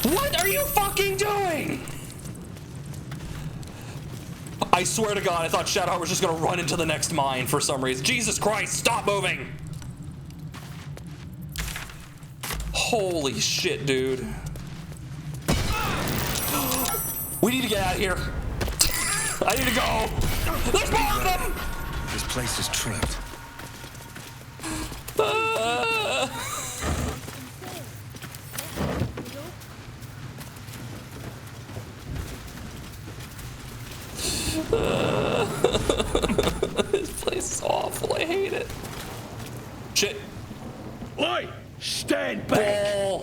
What are you fucking doing? I swear to God, I thought Shadowheart was just gonna run into the next mine for some reason. Jesus Christ, stop moving! Holy shit, dude. We need to get out of here. I need to go. There's more of them! This place is trapped. This place is awful. I hate it. Shit. Oi! Stand back!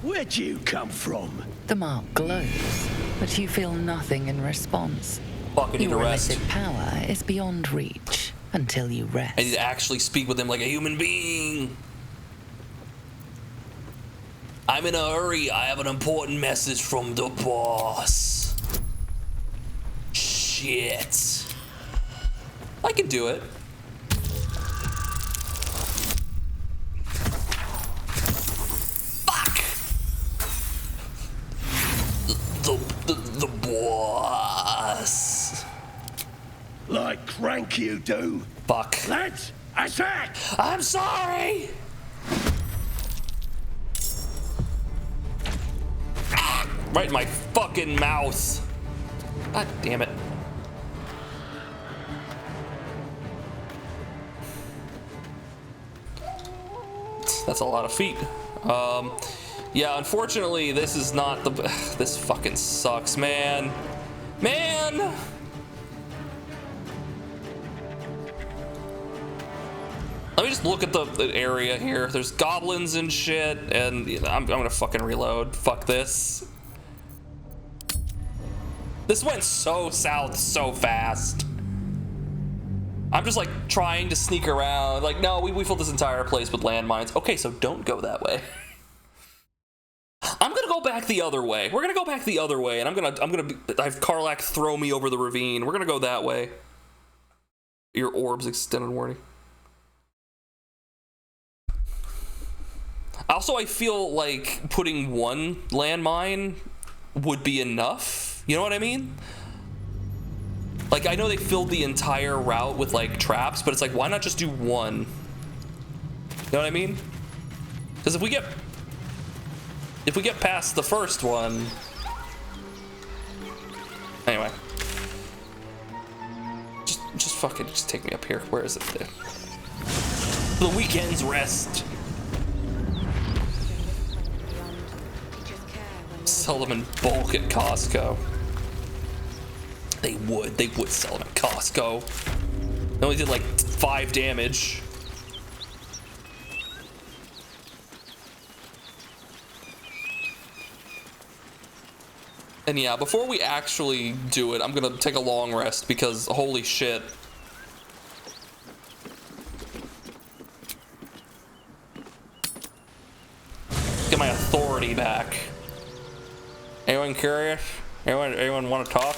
Where'd you come from? The mark glows, but you feel nothing in response. Fucking need to Your rest. illicit power is beyond reach until you rest. I need to actually speak with him like a human being. I'm in a hurry. I have an important message from the boss. Shit. I can do it. Fuck. The boss. Like crank you do. Fuck. Let's attack! I'm sorry. Right in my fucking mouth. God damn it. That's a lot of feet. Yeah, unfortunately, this is not the... This fucking sucks, man. Man! Let me just look at the area here. There's goblins and shit, and you know, I'm gonna fucking reload. Fuck this. This went so south so fast. I'm just like trying to sneak around. Like, no, we filled this entire place with landmines. Okay, so don't go that way. I'm gonna go back the other way. We're gonna go back the other way, and I'm gonna I have Karlach throw me over the ravine. We're gonna go that way. Your orbs extended warning. Also, I feel like putting one landmine would be enough. You know what I mean? Like, I know they filled the entire route with like traps, but it's like, why not just do one? You know what I mean? Because if we get past the first one, anyway, just fucking just take me up here. Where is it? The weekend's rest. Sell them in bulk at Costco. They would sell them at Costco. They only did like 5 damage. And yeah, before we actually do it, I'm gonna take a long rest because holy shit. Get my authority back. Anyone curious? Anyone want to talk?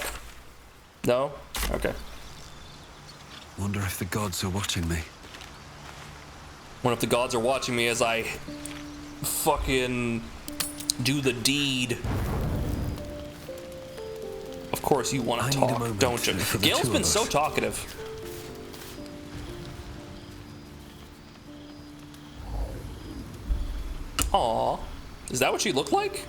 No? Okay. Wonder if the gods are watching me. Wonder if the gods are watching me as I fucking do the deed. Of course you want to talk, don't you? Gale's been so talkative. Aw. Is that what she looked like?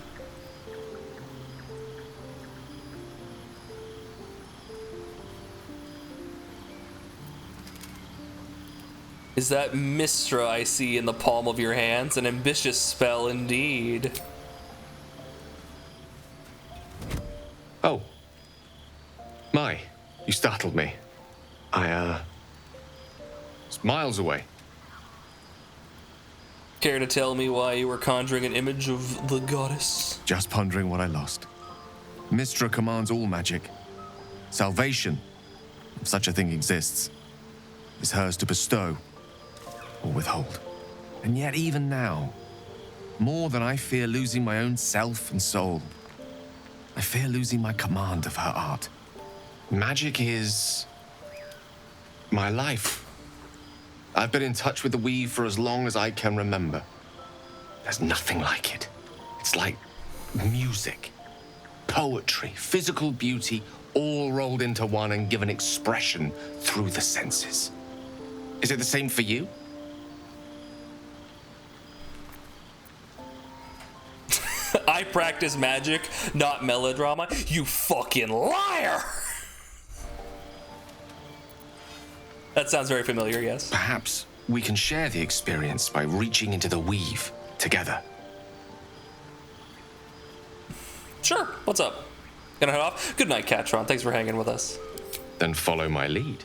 Is that Mistra I see in the palm of your hands? An ambitious spell indeed. Oh. My, you startled me. I, was miles away. Care to tell me why you were conjuring an image of the goddess? Just pondering what I lost. Mistra commands all magic. Salvation, if such a thing exists, is hers to bestow or withhold. And yet even now, more than I fear losing my own self and soul, I fear losing my command of her art. Magic is my life. I've been in touch with the weave for as long as I can remember. There's nothing like it. It's like music, poetry, physical beauty, all rolled into one and given expression through the senses. Is it the same for you? I practice magic, not melodrama. You fucking liar! That sounds very familiar, yes. Perhaps we can share the experience by reaching into the weave together. Sure, what's up? Gonna head off? Good night, Catron. Thanks for hanging with us. Then follow my lead.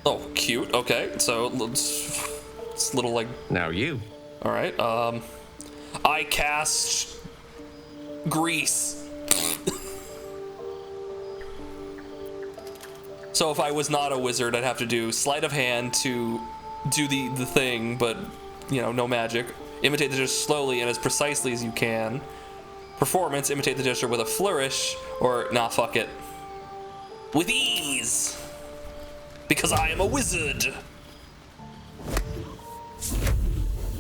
Oh, cute. Okay, so it's a little like... Now you. All right, I cast Grease. So if I was not a wizard, I'd have to do sleight of hand to do the thing, but, you know, no magic. Imitate the gesture slowly and as precisely as you can. Performance, imitate the gesture with a flourish, or, nah, fuck it. With ease! Because I am a wizard!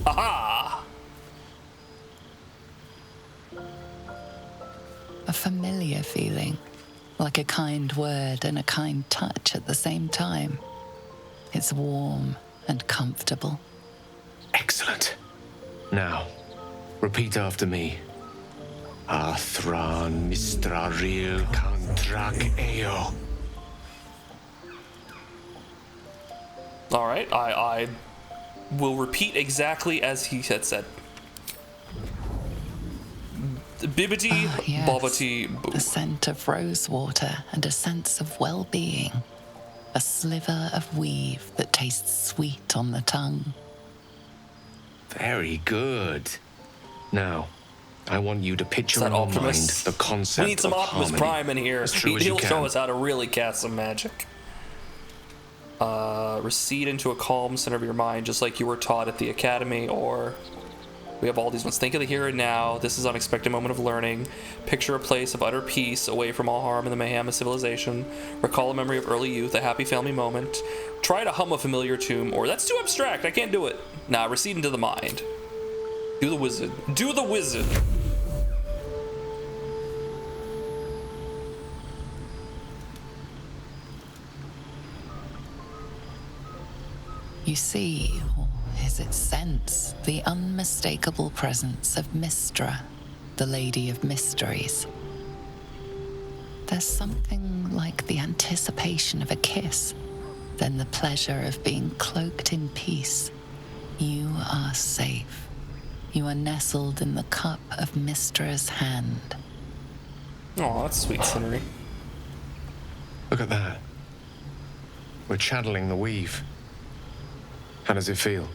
Aha! A familiar feeling. like a kind word and a kind touch at the same time. It's warm and comfortable. Excellent. Now, repeat after me. Athran Mistraril Kantrak Eo. All right, I will repeat exactly as he had said. Bibbidi, Yes. bobbity, boo. The scent of rosewater and a sense of well-being. A sliver of weave that tastes sweet on the tongue. Very good. Now, I want you to picture in your mind Optimus? the concept We need some of Optimus harmony. Prime in here. As true as you He'll can. show us how to really cast some magic. Recede into a calm center of your mind, just like you were taught at the academy, or we have all these ones. Think of the here and now. This is an unexpected moment of learning. Picture a place of utter peace, away from all harm and the mayhem of civilization. Recall a memory of early youth, a happy family moment. Try to hum a familiar tune, or that's too abstract, I can't do it. Nah, recede into the mind. Do the wizard. Do the wizard. You see, or is it sense, the unmistakable presence of Mystra, the Lady of Mysteries. There's something like the anticipation of a kiss, then the pleasure of being cloaked in peace. You are safe. You are nestled in the cup of Mystra's hand. Oh, that's sweet scenery. Look at that. We're channeling the weave. How does it feel?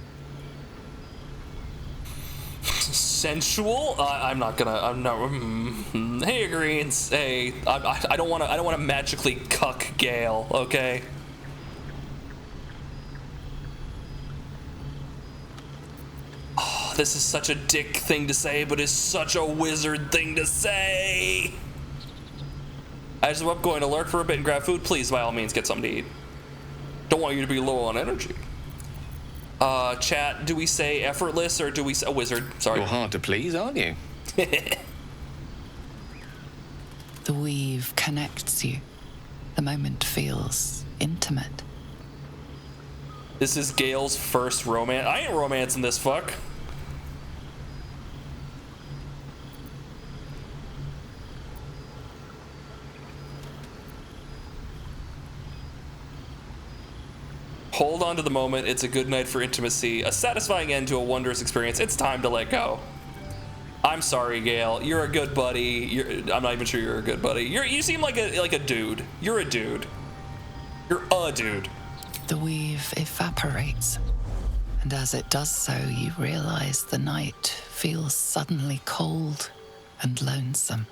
Sensual? I'm not. Hey, Greens. Hey, I don't want to magically cuck Gale. Okay. Oh, this is such a dick thing to say, but it's such a wizard thing to say. I just am going to lurk for a bit and grab food. Please, by all means, get something to eat. Don't want you to be low on energy. Chat, do we say effortless or do we say a wizard? Sorry. You're hard to please, aren't you? The weave connects you. The moment feels intimate. This is Gale's first romance. I ain't romancing this fuck. Hold on to the moment. It's a good night for intimacy, a satisfying end to a wondrous experience. It's time to let go. I'm sorry, Gale. You're a good buddy. I'm not even sure you're a good buddy. You seem like a dude. You're a dude. You're a dude. The weave evaporates, and as it does so, you realize the night feels suddenly cold and lonesome.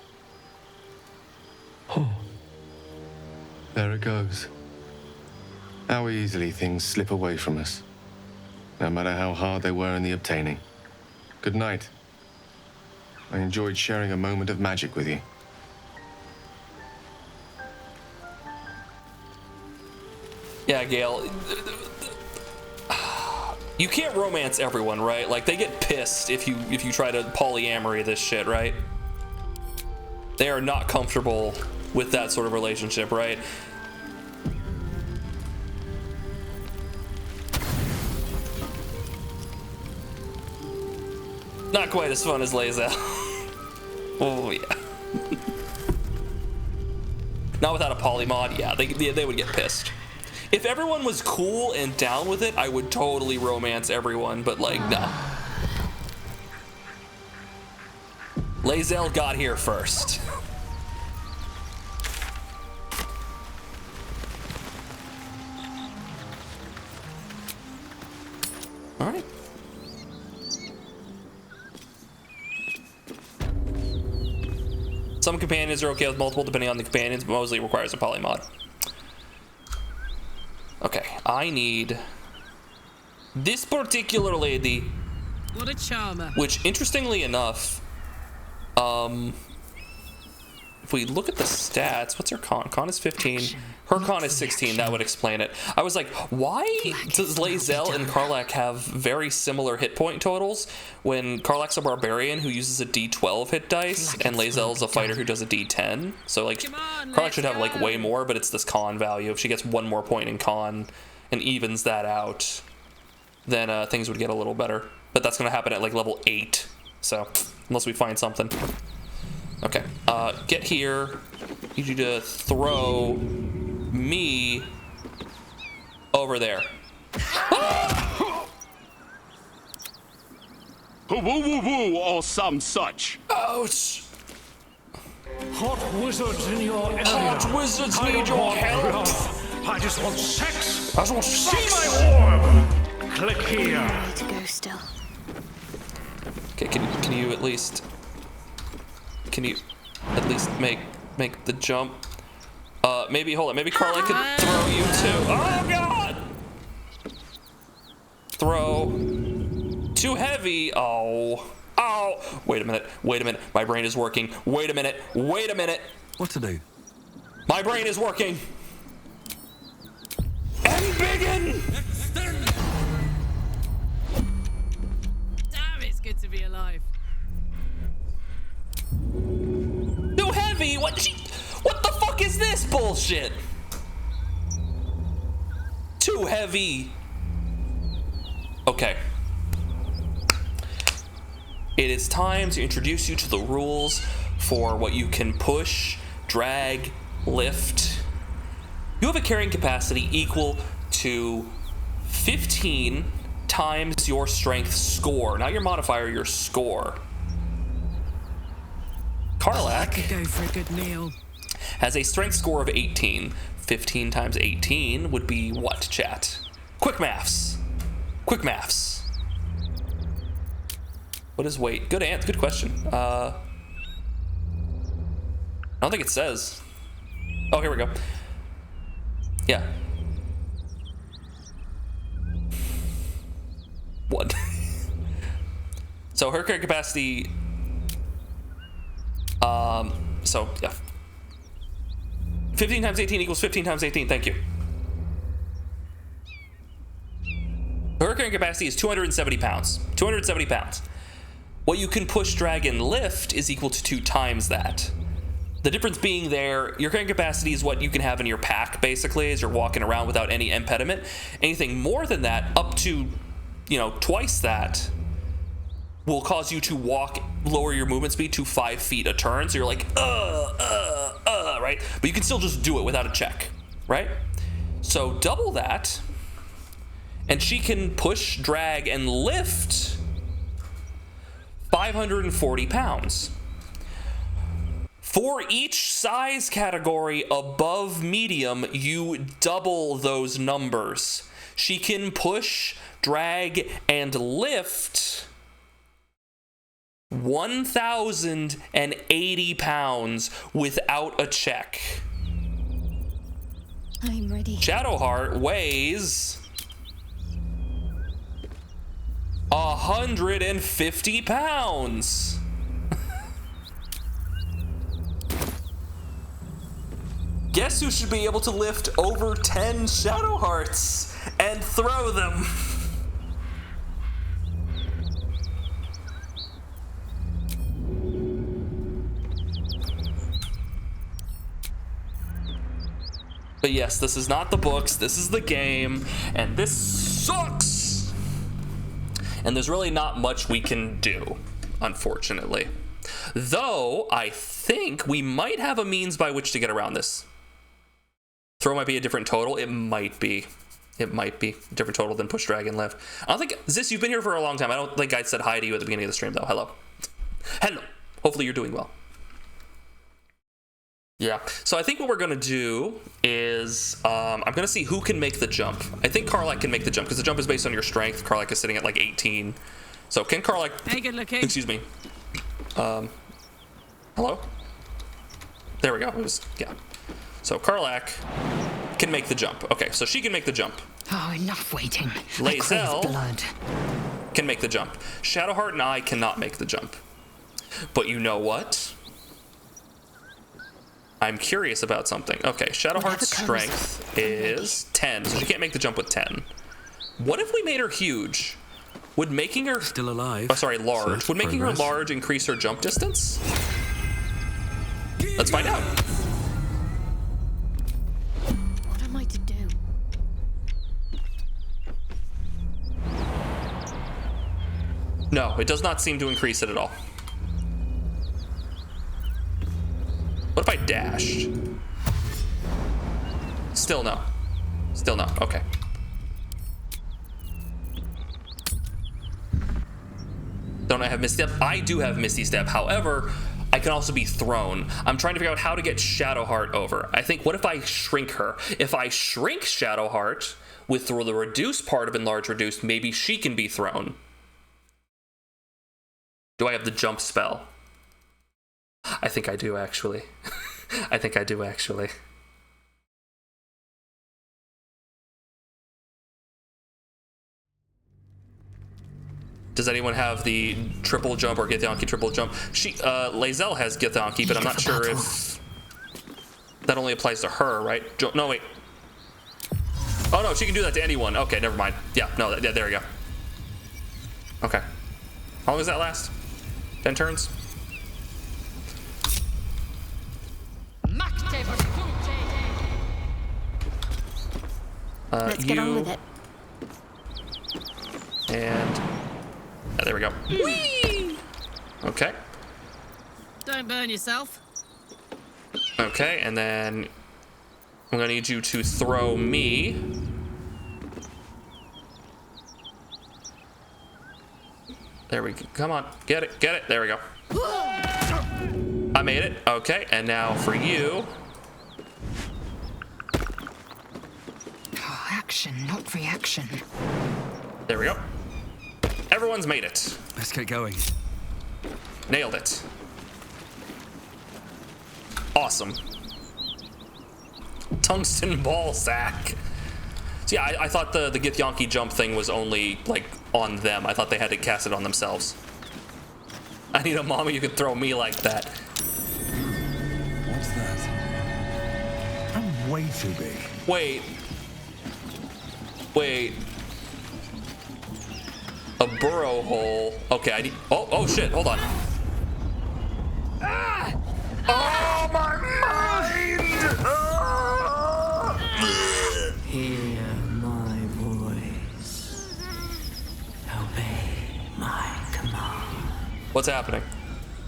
Oh. There it goes. How easily things slip away from us, no matter how hard they were in the obtaining. Good night. I enjoyed sharing a moment of magic with you. Yeah, Gale. You can't romance everyone, right? Like, they get pissed if you try to polyamory this shit, right? They are not comfortable with that sort of relationship, right? Not quite as fun as Lazel. Oh, yeah. Not without a polymod, yeah, they would get pissed. If everyone was cool and down with it, I would totally romance everyone, but like, no. Lazel got here first. All right. Some companions are okay with multiple depending on the companions, but mostly requires a polymod. Okay, I need this particular lady. What a charmer. Which, interestingly enough, if we look at the stats, what's her con? Con is 15. Her con is 16. That would explain it. I was like, why does Lae'zel and Karlach have very similar hit point totals when Karlach's a barbarian who uses a D12 hit dice and Lae'zel's a fighter who does a D10? So like, Karlach should have like way more, but it's this con value. If she gets one more point in con and evens that out, then things would get a little better. But that's going to happen at like level 8. So unless we find something. Okay, get here. Need you to throw me over there. Woo woo woo or some such. Ouch. Hot wizards in your area. Hot wizards I need don't your want help. love. I just want sex. I just want See sex. my orb. Click here. I need to go still. Okay, can you at least make the jump? Maybe hold on. Maybe Karlach could throw you too. Oh god! Throw. Too heavy. Oh. Oh. Wait a minute. Wait a minute. My brain is working. Wait a minute. Wait a minute. What to do? My brain is working. Embiggen! Damn, it's good to be alive. Too heavy. What the fuck is this bullshit? Too heavy. Okay. It is time to introduce you to the rules for what you can push, drag, lift. You have a carrying capacity equal to 15 times your strength score. Not your modifier, your score. Karlach could go for a good meal. Has a strength score of 18. 15 times 18 would be what, chat? Quick maths. Quick maths. What is weight? Good answer. Good question. I don't think it says. Oh, here we go. Yeah. What? So her carrying capacity. So yeah. 15 times 18 equals 15 times 18. Thank you. Her carrying capacity is 270 pounds. 270 pounds. What you can push, drag, and lift is equal to 2 times that. The difference being there, your carrying capacity is what you can have in your pack, basically, as you're walking around without any impediment. Anything more than that, up to, twice that, will cause you to lower your movement speed to 5 feet a turn. So you're like, right? But you can still just do it without a check, right? So double that, and she can push, drag, and lift 540 pounds. For each size category above medium, you double those numbers. She can push, drag, and lift 1,080 pounds without a check. I'm ready. Shadowheart weighs 150 pounds. Guess who should be able to lift over 10 Shadowhearts and throw them? But yes, this is not the books, this is the game, and this sucks! And there's really not much we can do, unfortunately. Though, I think we might have a means by which to get around this. Throw might be a different total. It might be. It might be a different total than push, drag, and lift. I don't think... Zis, you've been here for a long time. I don't think I said hi to you at the beginning of the stream, though. Hello. Hello. Hopefully you're doing well. Yeah. So I think what we're going to do is... I'm going to see who can make the jump. I think Karlach can make the jump, because the jump is based on your strength. Karlach is sitting at like 18. So can Karlach... Hey, good looking. Excuse me. Hello? There we go. It was... Yeah. So Karlach can make the jump. Okay, so she can make the jump. Oh, enough waiting. Lae'zel blood. Can make the jump. Shadowheart and I cannot make the jump. But you know what? I'm curious about something. Okay, Shadowheart's strength is 10, so she can't make the jump with 10. What if we made her huge? Would making her... Still alive. Oh, sorry, large. Would making her large increase her jump distance? Let's find out. What am I to do? No, it does not seem to increase it at all. What if I dashed? Still no. Still no. Okay. Don't I have Misty Step? I do have Misty Step. However, I can also be thrown. I'm trying to figure out how to get Shadowheart over. I think, what if I shrink her? If I shrink Shadowheart with the reduced part of enlarge reduced, maybe she can be thrown. Do I have the jump spell? I think I do, actually. I think I do, actually. Does anyone have the triple jump or Githyanki triple jump? Lae'zel has Githyanki, but I'm not sure if that only applies to her, right? No, wait. Oh no, she can do that to anyone. Okay, never mind. Yeah, no, yeah, there we go. Okay. How long does that last? 10 turns? Let's get on with it. And there we go. Whee! Okay. Don't burn yourself. Okay, and then I'm gonna need you to throw me. There we go. Come on, get it, get it. There we go. I made it. Okay, and now for you. Oh, action, not reaction. There we go. Everyone's made it. Let's get going. Nailed it. Awesome. Tungsten ball sack. So yeah, I thought the Githyanki jump thing was only like on them. I thought they had to cast it on themselves. I need a mommy who can throw me like that. What's that? I'm way too big. Wait. Wait. A burrow hole. Okay, I need. Oh shit! Hold on. Ah! Oh my mind! Hear my voice. Obey my command. What's happening?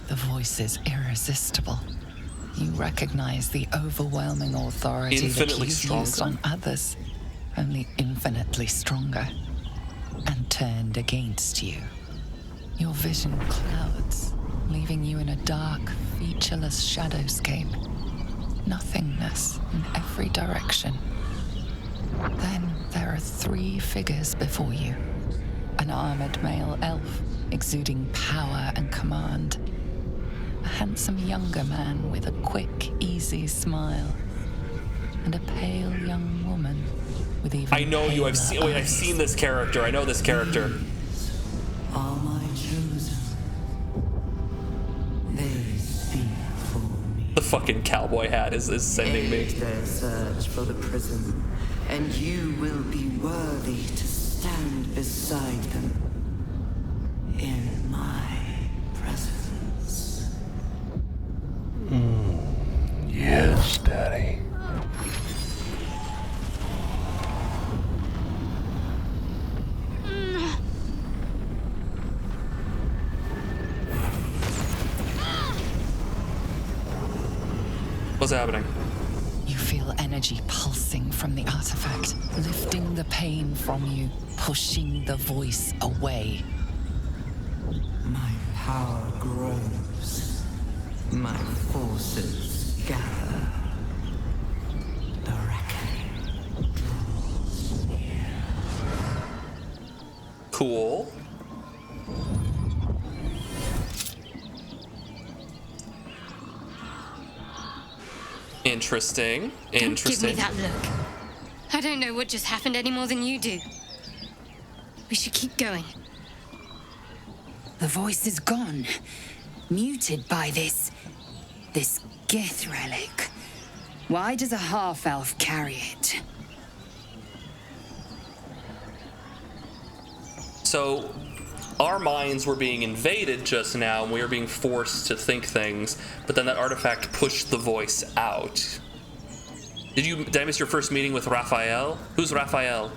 The voice is irresistible. You recognize the overwhelming authority Infinitely that you've used stronger? on others, only infinitely stronger, and turned against you. Your vision clouds, leaving you in a dark, featureless shadowscape. Nothingness in every direction. Then there are 3 figures before you. An armored male elf, exuding power and command. A handsome younger man with a quick, easy smile. And a pale young woman with even I know you. I've paler seen. Wait, I've eyes. seen this character. I know this character. Are my chosen? They speak for me. The fucking cowboy hat is sending me. Aid their search for the prison, and you will be worthy to stand beside them in my presence. Yes, Daddy. What's happening? You feel energy pulsing from the artifact, lifting the pain from you, pushing the voice away. My power grows. My forces gather. The reckoning draws near. Cool. Interesting. Interesting. Give me that look. I don't know what just happened any more than you do. We should keep going. The voice is gone. Muted by this Gith relic. Why does a half-elf carry it? So, our minds were being invaded just now, and we were being forced to think things, but then that artifact pushed the voice out. Did I miss your first meeting with Raphael? Who's Raphael?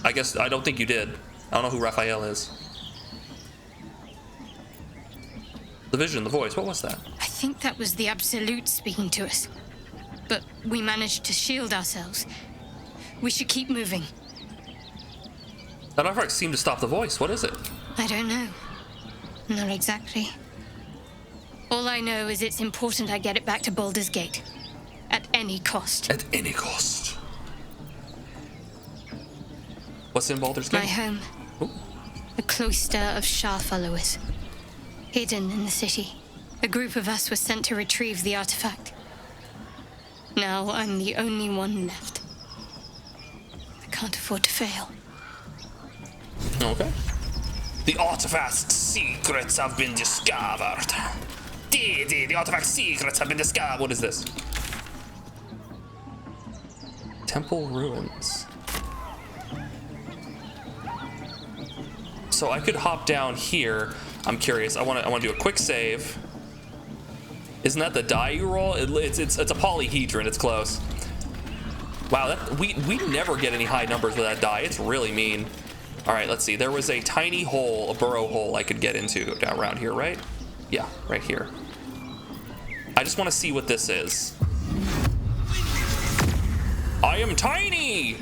I don't think you did. I don't know who Raphael is. The vision, the voice, what was that? I think that was the Absolute speaking to us. But we managed to shield ourselves. We should keep moving. That artifact seemed to stop the voice. What is it? I don't know. Not exactly. All I know is it's important I get it back to Baldur's Gate. At any cost. At any cost. What's in Baldur's Gate? My home. Ooh. A cloister of Shah followers. Hidden in the city. A group of us was sent to retrieve the artifact. Now I'm the only one left. I can't afford to fail. Okay. The artifact's secrets have been discovered. The artifact's secrets have been discovered. What is this? Temple ruins. So I could hop down here. I'm curious. I want to do a quick save. Isn't that the die you roll? It's a polyhedron. It's close. Wow, we never get any high numbers with that die. It's really mean. All right, let's see. There was a tiny hole, a burrow hole I could get into down around here, right? Yeah, right here. I just want to see what this is. I am tiny!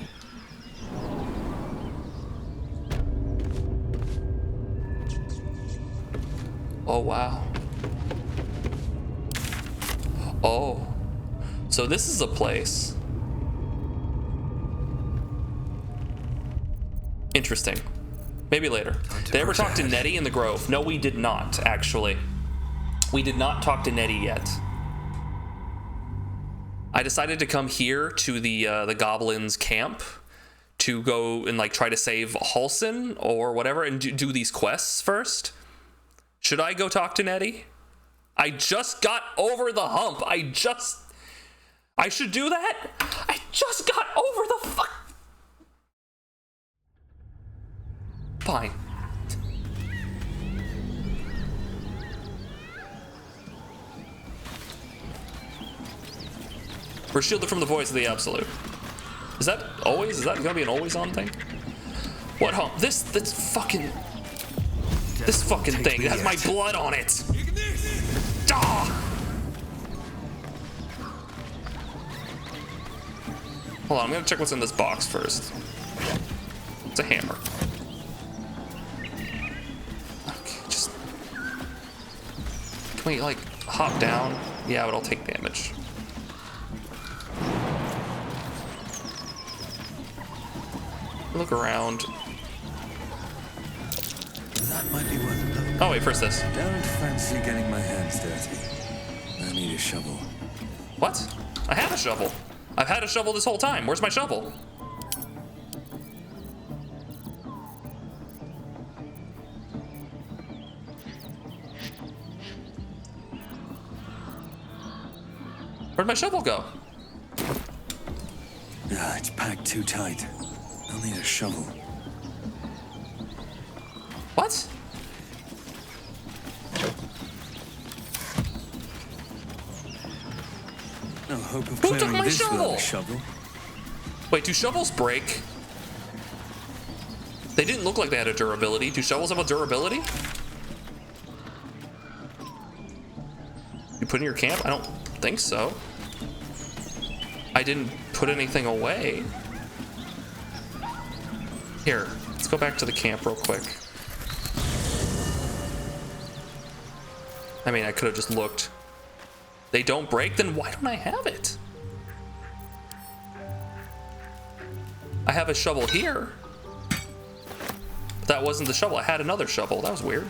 Oh, wow. Oh. So this is a place. Interesting. Maybe later. Did I ever talk to Nettie in the Grove? No, we did not, actually. We did not talk to Nettie yet. I decided to come here to the goblins' camp to go and like try to save Halsin or whatever and do these quests first. Should I go talk to Nettie? I just got over the hump. I should do that? I just got over the fuck. Fine. We're shielded from the voice of the Absolute. Is that gonna be an always on thing? What hump? This fucking thing. It has my blood on it. Ah! Hold on, I'm gonna check what's in this box first. It's a hammer. Okay, just... Can we, like, hop down? Yeah, but I'll take damage. Look around. That might be worth a look. Oh, wait, first this. Don't fancy getting my hands dirty. I need a shovel. What? I have a shovel. I've had a shovel this whole time. Where's my shovel? Where'd my shovel go? Ah, it's packed too tight. I'll need a shovel. What? No hope of Who took clearing my this shovel? without a shovel. Wait, do shovels break? They didn't look like they had a durability. Do shovels have a durability? You put in your camp? I don't think so. I didn't put anything away. Here, let's go back to the camp real quick. I mean, I could have just looked. They don't break? Then why don't I have it? I have a shovel here. But that wasn't the shovel. I had another shovel. That was weird.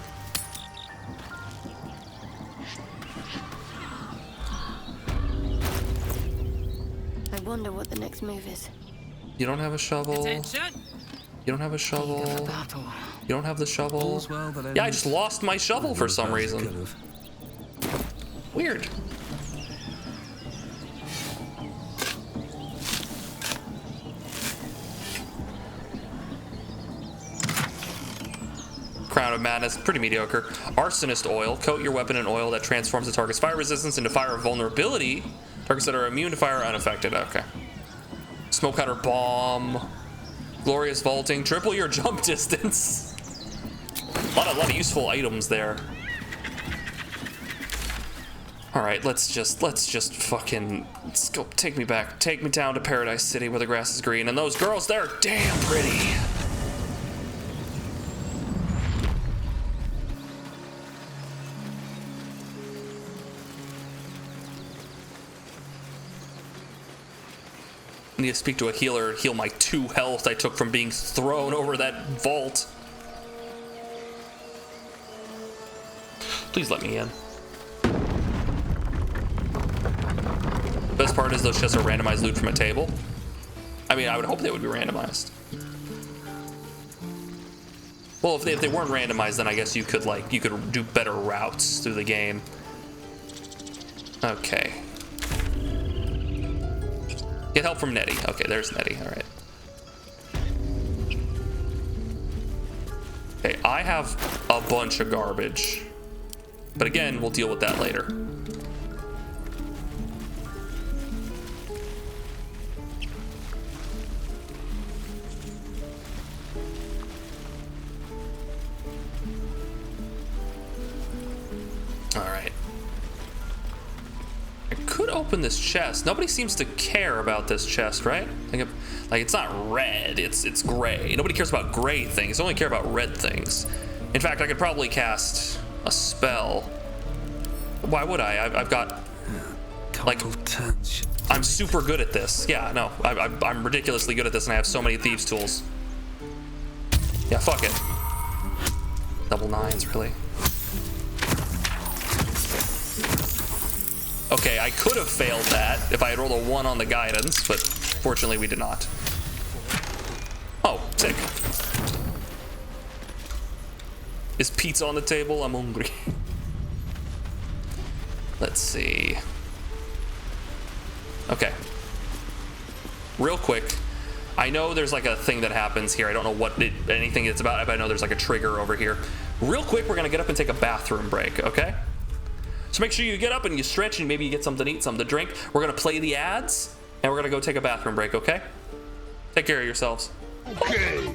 I wonder what the next move is. You don't have a shovel. Attention. You don't have a shovel. You don't have the shovel. Yeah, I just lost my shovel for some reason. Weird. Crown of Madness, pretty mediocre. Arsonist Oil, coat your weapon in oil that transforms the target's fire resistance into fire vulnerability. Targets that are immune to fire are unaffected. Okay. Smoke Cutter Bomb. Glorious Vaulting, triple your jump distance. A lot of useful items there. All right, let's just fucking, let's go, take me back. Take me down to Paradise City where the grass is green. And those girls, they're damn pretty. I need to speak to a healer, heal my 2 health I took from being thrown over that vault. Please let me in. Best part is those chests are randomized loot from a table. I mean, I would hope they would be randomized. Well, if they weren't randomized, then I guess you could do better routes through the game. Okay. Get help from Nettie. Okay, there's Nettie. All right. Okay, I have a bunch of garbage. But again, we'll deal with that later. All right. I could open this chest. Nobody seems to care about this chest, right? Like it's not red, it's gray. Nobody cares about gray things. They only care about red things. In fact, I could probably cast a spell. Why would I? I've got like, I'm super good at this. Yeah, no, I'm ridiculously good at this, and I have so many thieves tools. Yeah, fuck it. Double 9s, really. Okay, I could have failed that if I had rolled a 1 on the guidance, but fortunately we did not. Oh, sick. Is pizza on the table? I'm hungry. Let's see. Okay. Real quick, I know there's like a thing that happens here. I don't know anything it's about, but I know there's like a trigger over here. Real quick, we're gonna get up and take a bathroom break, okay? So make sure you get up and you stretch and maybe you get something to eat, something to drink. We're gonna play the ads and we're gonna go take a bathroom break, okay? Take care of yourselves. Okay.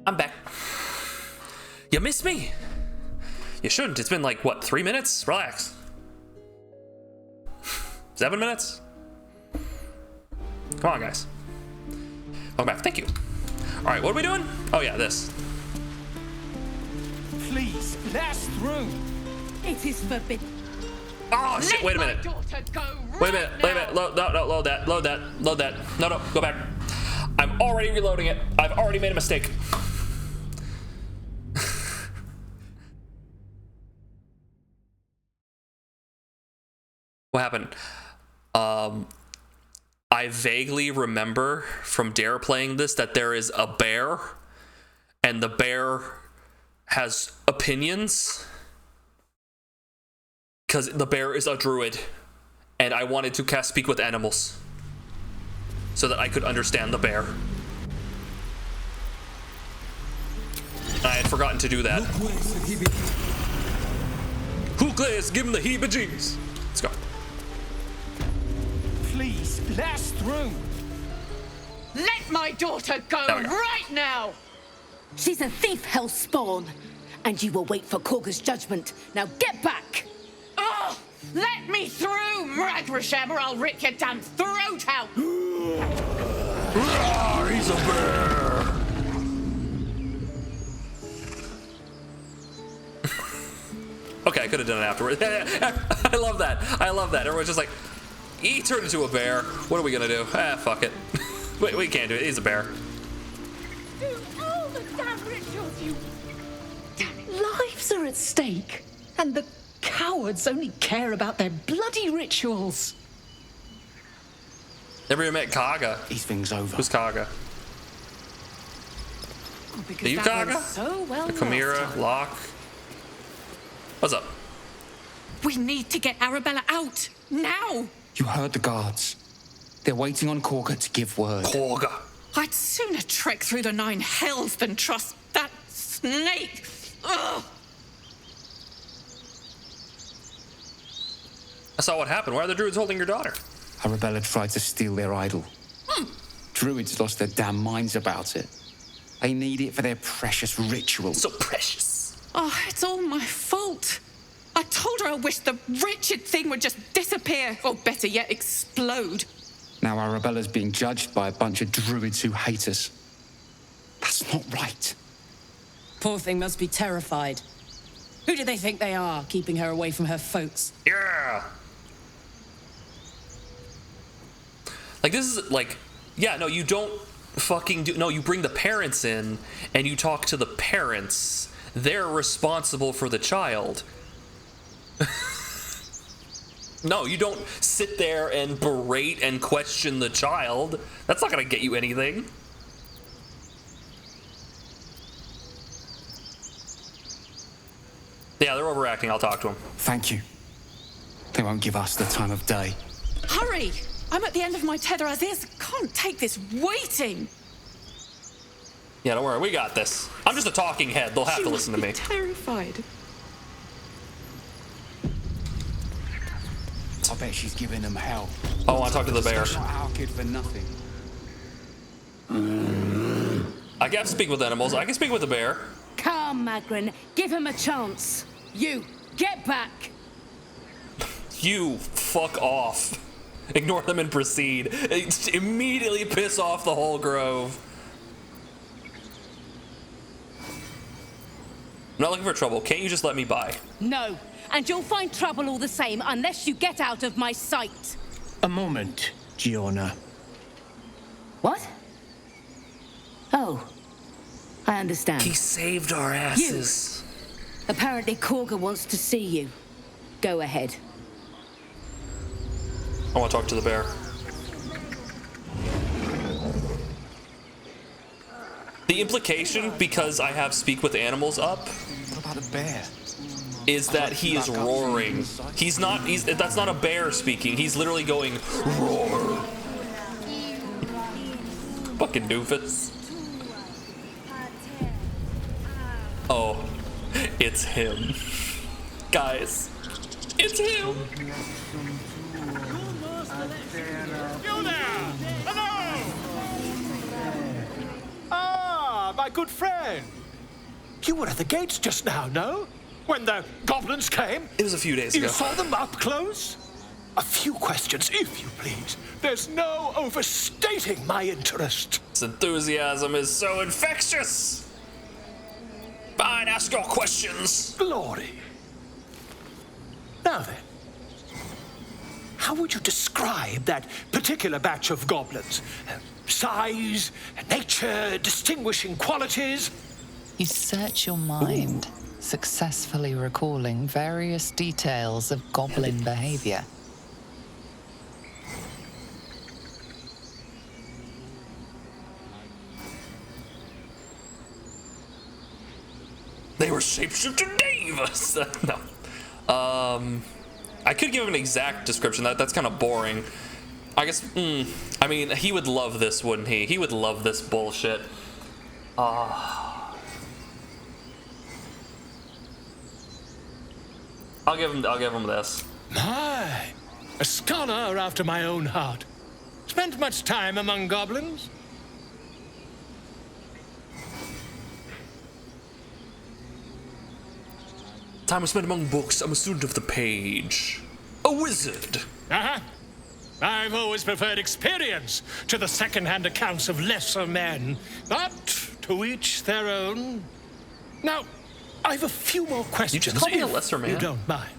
I'm back. You missed me? You shouldn't. It's been like, what, 3 minutes? Relax. 7 minutes? Come on, guys. Welcome back. Thank you. All right, what are we doing? Oh, yeah, this. Please, blast through. It is forbidden. Oh, shit. Wait a minute. Wait a minute. Wait a minute. Load that. Load that. Load that. No, go back. I'm already reloading it. I've already made a mistake. What happened? I vaguely remember from Dare playing this that there is a bear, and the bear has opinions because the bear is a druid, and I wanted to cast Speak with Animals so that I could understand the bear. I had forgotten to do that. Who cares? Give him the heebie-jeebies. Let's go. Please, blast through. Let my daughter go right now! She's a thief, hellspawn, and you will wait for Korga's judgment. Now get back! Oh, let me through, Mragrasham, or I'll rip your damn throat out! He's a bear! Okay, I could have done it afterwards. I love that. I love that. Everyone's just like, he turned into a bear. What are we gonna do? Fuck it. we can't do it. He's a bear. Do all the damn rituals, you... Lives are at stake, and the cowards only care about their bloody rituals. Never even met Kaga. These things over. Who's Kaga? Are you Kaga? So well Chimera, Locke. What's up? We need to get Arabella out, now! You heard the guards. They're waiting on Korga to give word. Korga. I'd sooner trek through the 9 hells than trust that snake! Ugh! I saw what happened. Why are the druids holding your daughter? Arabella tried to steal their idol. Druids lost their damn minds about it. They need it for their precious ritual. So precious. Oh, it's all my fault. I told her I wished the wretched thing would just disappear, or better yet, explode. Now Arabella's being judged by a bunch of druids who hate us. That's not right. Poor thing must be terrified. Who do they think they are, keeping her away from her folks? Yeah. Like, this is like, yeah, no, you don't fucking do, no, you bring the parents in and you talk to the parents. They're responsible for the child. No, you don't sit there and berate and question the child. That's not gonna get you anything. Yeah, they're overacting. I'll talk to them. Thank you. They won't give us the time of day. Hurry! I'm at the end of my tether as is. Can't take this waiting. Yeah, don't worry. We got this. I'm just a talking head. They'll have to listen to me. Terrified. I bet she's giving them hell. Oh, I want to talk to the bear. Not our kid for nothing. I can't speak with animals. I can speak with the bear. Come, Magrin, give him a chance. You, get back. You fuck off. Ignore them and proceed. Immediately piss off the whole grove. I'm not looking for trouble. Can't you just let me by? No, and you'll find trouble all the same unless you get out of my sight. A moment, Giona. What? Oh, I understand. He saved our asses. You. Apparently Korga wants to see you. Go ahead. I want to talk to the bear. The implication, because I have Speak with Animals up, What about a bear? is that he is roaring. He's not, that's not a bear speaking. He's literally going, roar. Fucking doofus. Oh, it's him. Guys, it's him. You there! Hello! Ah, my good friend. You were at the gates just now, no? When the goblins came? It was a few days ago. You saw them up close? A few questions, if you please. There's no overstating my interest. This enthusiasm is so infectious. Fine, ask your questions. Glory. Now then, how would you describe that particular batch of goblins? Size, nature, distinguishing qualities? You search your mind, successfully recalling various details of goblin behavior. They were shapeshifter Dave. No. I could give him an exact description. That's kind of boring. I guess. I mean, he would love this, wouldn't he? He would love this bullshit. I'll give him this. My, a scholar after my own heart. Spent much time among goblins? Time I spent among books. I'm a student of the page. A wizard. Uh-huh. I've always preferred experience to the second-hand accounts of lesser men. But to each their own. Now, I've a few more questions. You just called me a if lesser man? You don't mind.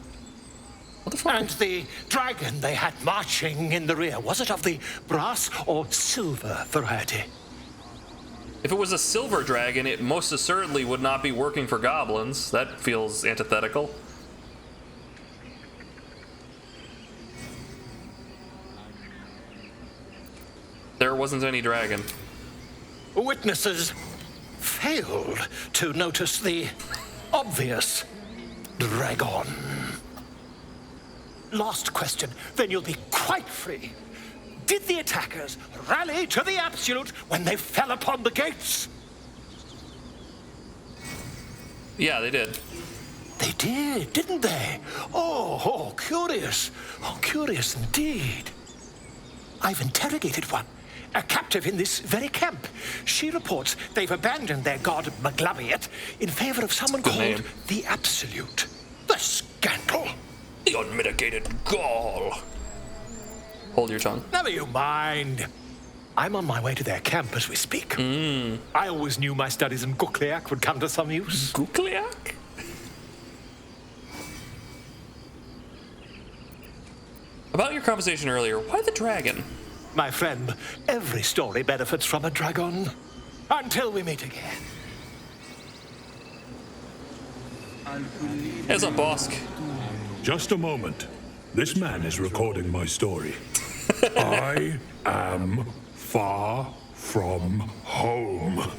What the fuck? And the dragon they had marching in the rear, was it of the brass or silver variety? If it was a silver dragon, it most assuredly would not be working for goblins. That feels antithetical. There wasn't any dragon. Witnesses failed to notice the obvious dragon. Last question, then you'll be quite free. Did the attackers rally to the absolute when they fell upon the gates? Yeah, they did. They did, didn't they? Oh, curious. Oh, curious indeed. I've interrogated one, a captive in this very camp. She reports they've abandoned their god Maglabiet in favor of someone called name. the Absolute. The scandal. The unmitigated gall. Hold your tongue. Never you mind. I'm on my way to their camp as we speak. I always knew my studies in Gukliak would come to some use. Gukliak? About your conversation earlier, why the dragon? My friend, every story benefits from a dragon. Until we meet again. Heads up, Bosk. Just a moment. This man is recording my story. I am far from home.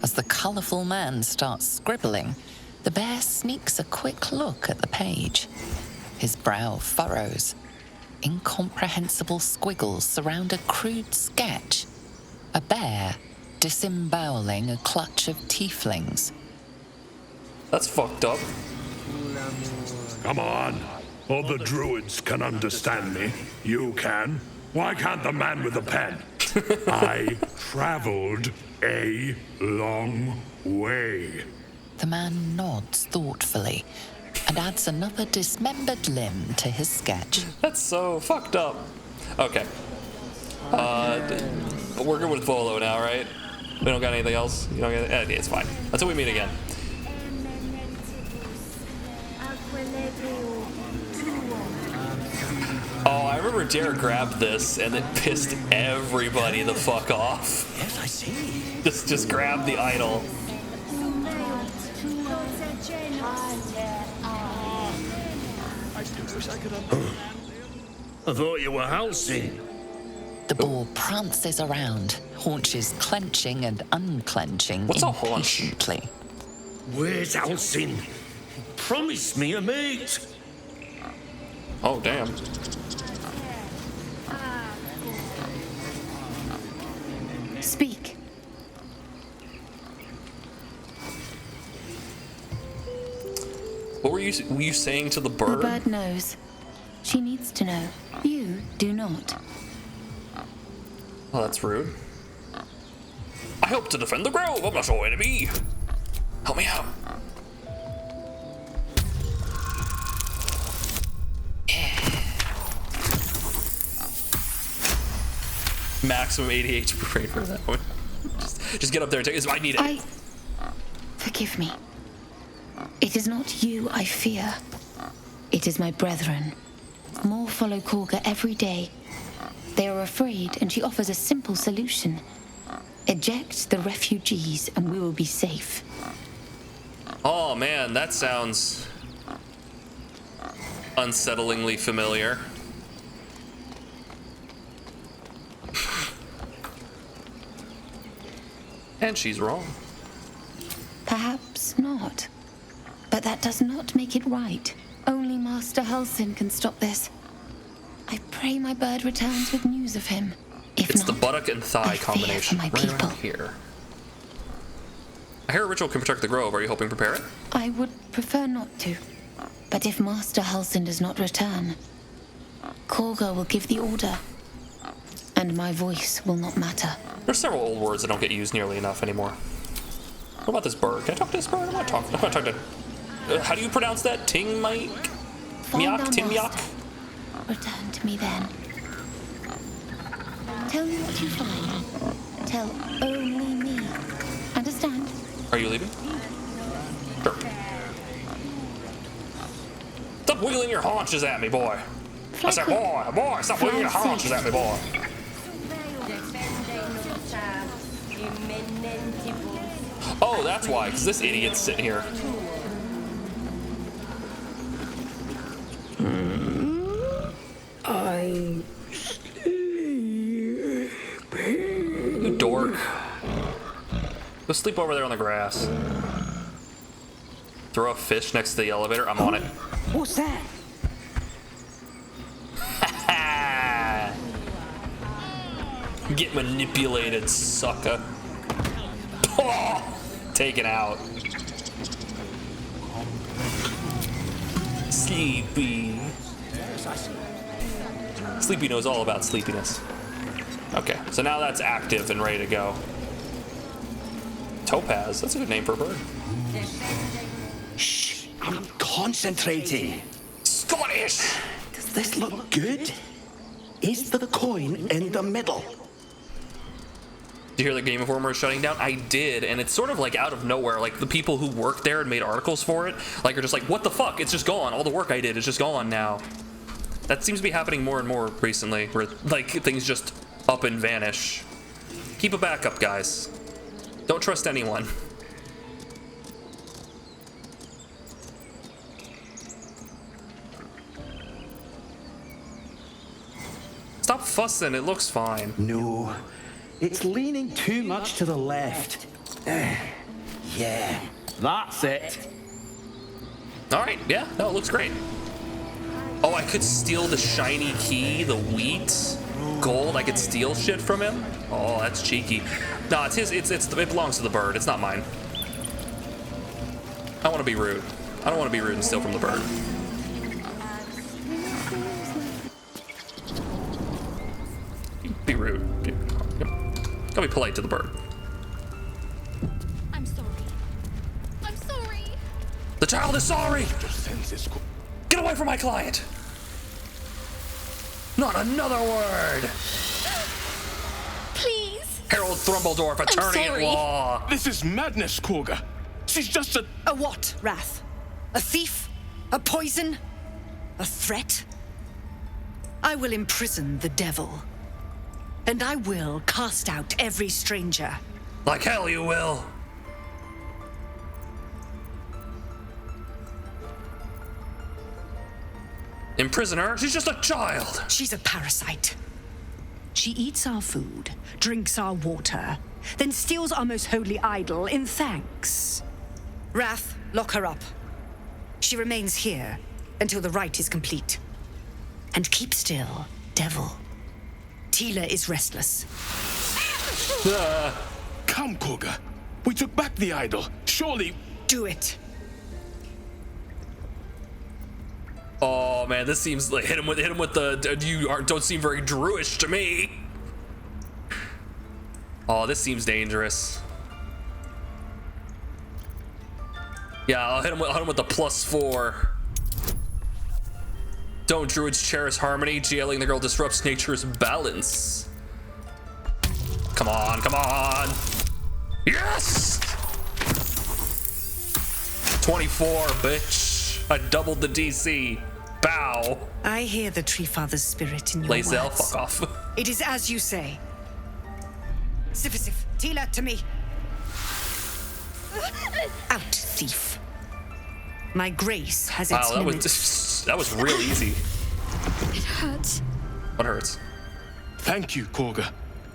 As the colourful man starts scribbling, the bear sneaks a quick look at the page. His brow furrows. Incomprehensible squiggles surround a crude sketch. A bear disemboweling a clutch of tieflings. That's fucked up. Come on. All the druids can understand me. You can. Why can't the man with the pen? I traveled a long way. The man nods thoughtfully and adds another dismembered limb to his sketch. That's so fucked up. Okay. We're good with Volo now, right? We don't got anything else? You don't get it? It's fine. Until we meet again. Oh, I remember Derek grabbed this and it pissed everybody the fuck off. Yes, I see. Just grab the idol. I thought you were housing. The boar prances around, haunches clenching and unclenching What's a haunch? impatiently. Where's Alcin? Promise me a mate. Oh, damn. Speak. What were you saying to the The bird? bird knows. She needs to know. You do not. Oh, that's rude. I hope to defend the grove. I'm not your enemy. Help me out. Maximum 80 HP for that one. Just get up there and take it. I need it. Forgive me. It is not you I fear. It is my brethren. More follow Korga every day. They are afraid, and she offers a simple solution. Eject the refugees, and we will be safe. Oh man, that sounds unsettlingly familiar. And she's wrong. Perhaps not. But that does not make it right. Only Master Halsin can stop this. I pray my bird returns with news of him. If It's not, the buttock and thigh combination my right people. around here. I hear a ritual can protect the grove. Are you hoping to prepare it? I would prefer not to. But if Master Halsin does not return, Korga will give the order. And my voice will not matter. There's several old words that don't get used nearly enough anymore. What about this bird? Can I talk to this bird? I'm not talking to... how do you pronounce that? Ting Mike? Miak? Timyak? Return to me then. Tell me what you find. Tell only me. Understand? Are you leaving? Sure. Stop wiggling your haunches at me, boy. I said, boy, stop wiggling your haunches at me, boy. Oh, that's why, because this idiot's sitting here. I'm sleeping. You dork. Go sleep over there on the grass. Throw a fish next to the elevator. I'm on it. What's that? Get manipulated, sucker. Oh, taken out. Sleepy. Sleepy knows all about sleepiness. Okay, so now that's active and ready to go. Topaz, that's a good name for a bird. Shh, I'm concentrating. Scottish! Does this look good? Is the coin in the middle? Did you hear the Game Informer is shutting down? I did, and it's sort of like out of nowhere. Like the people who worked there and made articles for it, like are just like, what the fuck? It's just gone. All the work I did is just gone now. That seems to be happening more and more recently, where like things just up and vanish. Keep a backup, guys. Don't trust anyone. Stop fussing, it looks fine. No, it's leaning too much to the left. Yeah, that's it. Alright, yeah, no, it looks great. Oh, I could steal the shiny key, the wheat, gold. I could steal shit from him. Oh, that's cheeky. No, it's his. It belongs to the bird. It's not mine. I want to be rude. I don't want to be rude and steal from the bird. Be rude. Gotta be polite to the bird. I'm sorry. I'm sorry. The child is sorry. Get away from my client. Not another word. Please. Harold Thrumbledorf, attorney at law. This is madness, Korga. She's just a... A what, Wrath? A thief? A poison? A threat? I will imprison the devil. And I will cast out every stranger. Like hell you will. Imprison her? She's just a child. She's a parasite. She eats our food, drinks our water, then steals our most holy idol in thanks. Wrath, lock her up. She remains here until the rite is complete. And keep still, devil. Tila is restless. Come, Korga. We took back the idol. Surely... Do it. Oh man, this seems like hit him with the. You don't seem very Druish to me. Oh, this seems dangerous. Yeah, I'll hit him with the +4. Don't druids cherish harmony? Jailing the girl disrupts nature's balance. Come on, come on. Yes! 24, bitch. I doubled the DC. Bow. I hear the Tree Father's spirit in your Lazel, words. fuck off. It is as you say. Sifisif, Tila to me. Out, thief. My grace has its Wow, limits. that was real easy. It hurts. What hurts? Thank you, Korga.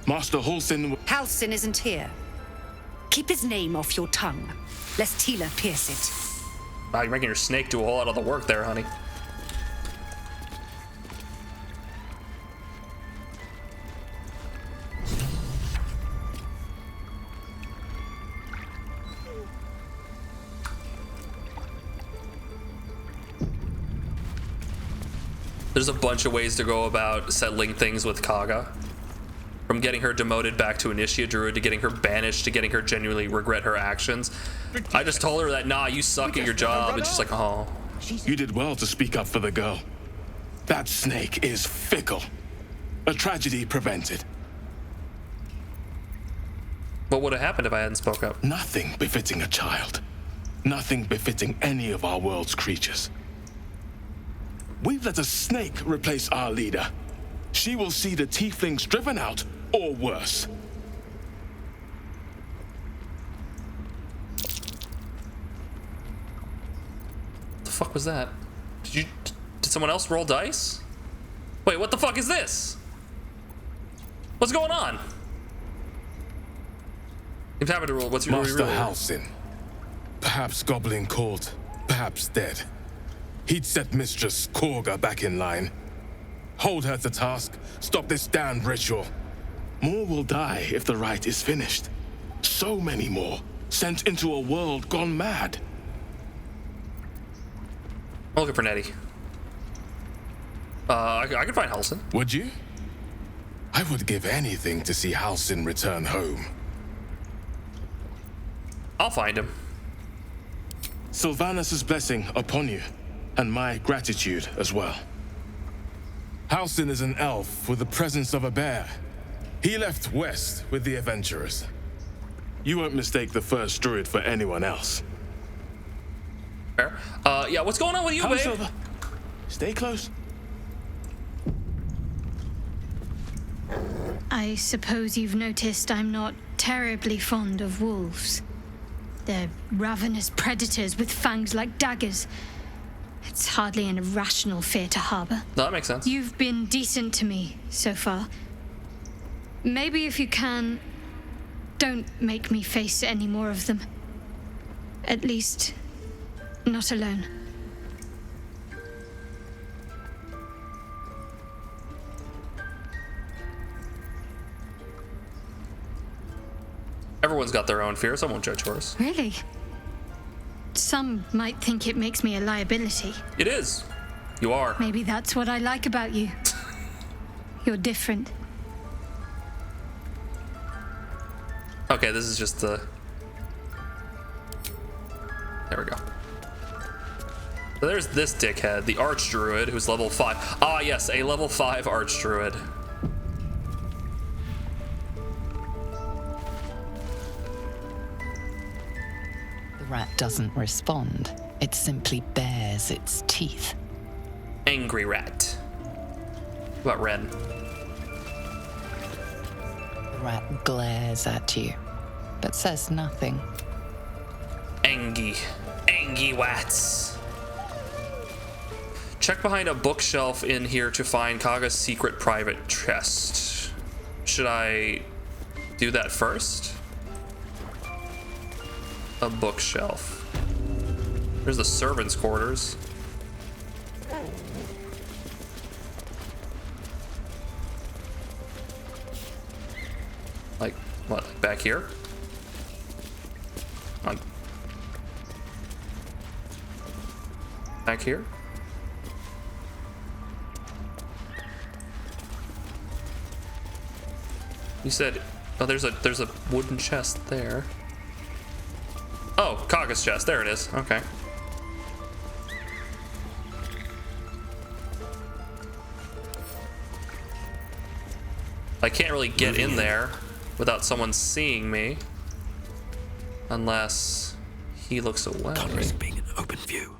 Master Halsin. Halsin isn't here. Keep his name off your tongue, lest Tila pierce it. Wow, you're making your snake do a whole lot of the work there, honey. There's a bunch of ways to go about settling things with Kaga. From getting her demoted back to Initiate Druid, to getting her banished, to getting her genuinely regret her actions. I just told her that, nah, you suck at your job, and she's like, oh. You did well to speak up for the girl. That snake is fickle. A tragedy prevented. What would have happened if I hadn't spoke up? Nothing befitting a child. Nothing befitting any of our world's creatures. We've let a snake replace our leader. She will see the tieflings driven out, or worse. What the fuck was that? Did someone else roll dice? Wait, what the fuck is this? What's going on? You've happened to roll. What's your Master roll? Halsin. Perhaps goblin caught, perhaps dead. He'd set Mistress Korga back in line. Hold her to task, stop this damned ritual. More will die if the rite is finished. So many more, sent into a world gone mad. I'm looking for Nettie. I can find Halsin. Would you? I would give anything to see Halsin return home. I'll find him. Sylvanus' blessing upon you, and my gratitude as well. Halsin is an elf with the presence of a bear. He left west with the adventurers. You won't mistake the first druid for anyone else. Fair. Yeah, what's going on with you, Come, babe? Silver. Stay close. I suppose you've noticed I'm not terribly fond of wolves. They're ravenous predators with fangs like daggers. It's hardly an irrational fear to harbor. No, that makes sense. You've been decent to me so far. Maybe if you can, don't make me face any more of them. At least, not alone. Everyone's got their own fears. I won't judge yours. Really? Some might think it makes me a liability. It is. You are. Maybe that's what I like about you. You're different. Okay, this is just the... There we go. So there's this dickhead, the Archdruid, who's level 5. Ah, yes, a level 5 Archdruid. The rat doesn't respond. It simply bares its teeth. Angry rat. What about Ren? The rat glares at you, but says nothing. Angie Wats. Check behind a bookshelf in here to find Kaga's secret private chest. Should I do that first? A bookshelf. There's the servants' quarters. Like, what, like back here? Like, back here? You said Oh, there's a wooden chest there. Oh, Kaga's chest. There it is. Okay. I can't really get in there without someone seeing me. Unless he looks away. Can't risk being in open view.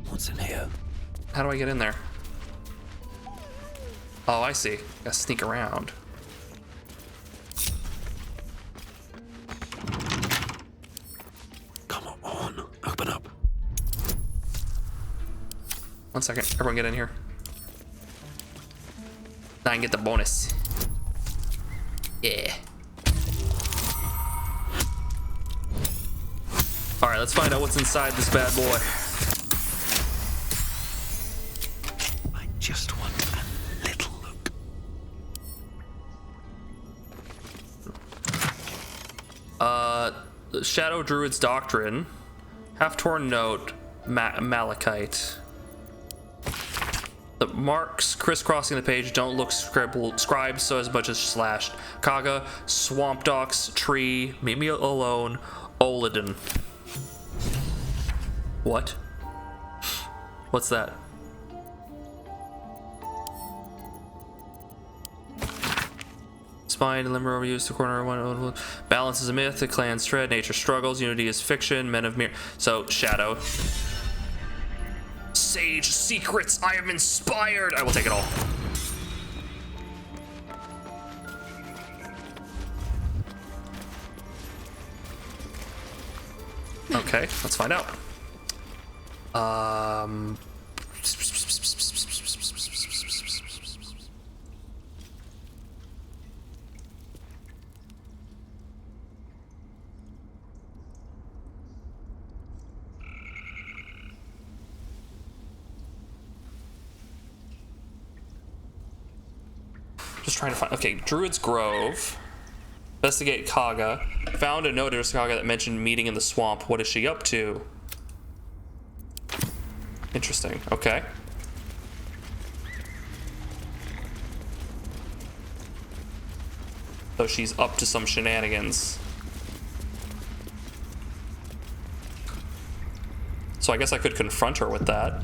What's in here? How do I get in there? Oh, I see. Gotta sneak around. Come on, open up. 1 second. Everyone get in here. Now I can get the bonus. Yeah. Alright, let's find out what's inside this bad boy. I just want a little look. Shadow Druid's Doctrine. Half-torn note. Malachite. The marks crisscrossing the page don't look scribed so as much as slashed. Kaga, Swamp Docks, Tree, Meet Me Alone, Oliden. What? What's that? Spine, limber overused, the corner of one. Balance is a myth, the clan's tread, nature struggles, unity is fiction, men of mirror. So, Shadow. Sage secrets, I am inspired. I will take it all. Okay, let's find out. Just trying to find. Okay, Druid's Grove. Investigate Kaga. Found a note to Kaga that mentioned meeting in the swamp. What is she up to? Interesting. Okay. So she's up to some shenanigans. So I guess I could confront her with that.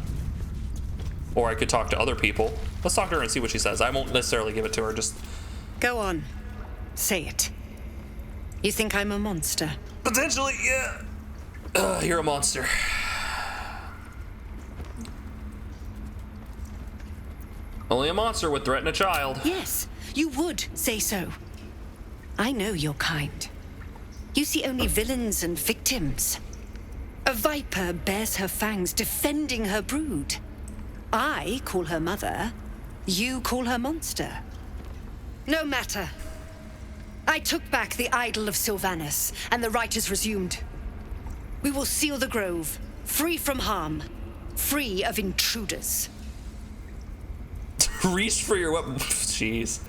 Or I could talk to other people. Let's talk to her and see what she says. I won't necessarily give it to her, just... Go on. Say it. You think I'm a monster? Potentially, yeah. You're a monster. Only a monster would threaten a child. Yes, you would say so. I know your kind. You see only villains and victims. A viper bears her fangs defending her brood. I call her mother. You call her monster. No matter. I took back the idol of Sylvanus, and the rite is resumed. We will seal the grove, free from harm, free of intruders. Reach for your weapon. Jeez.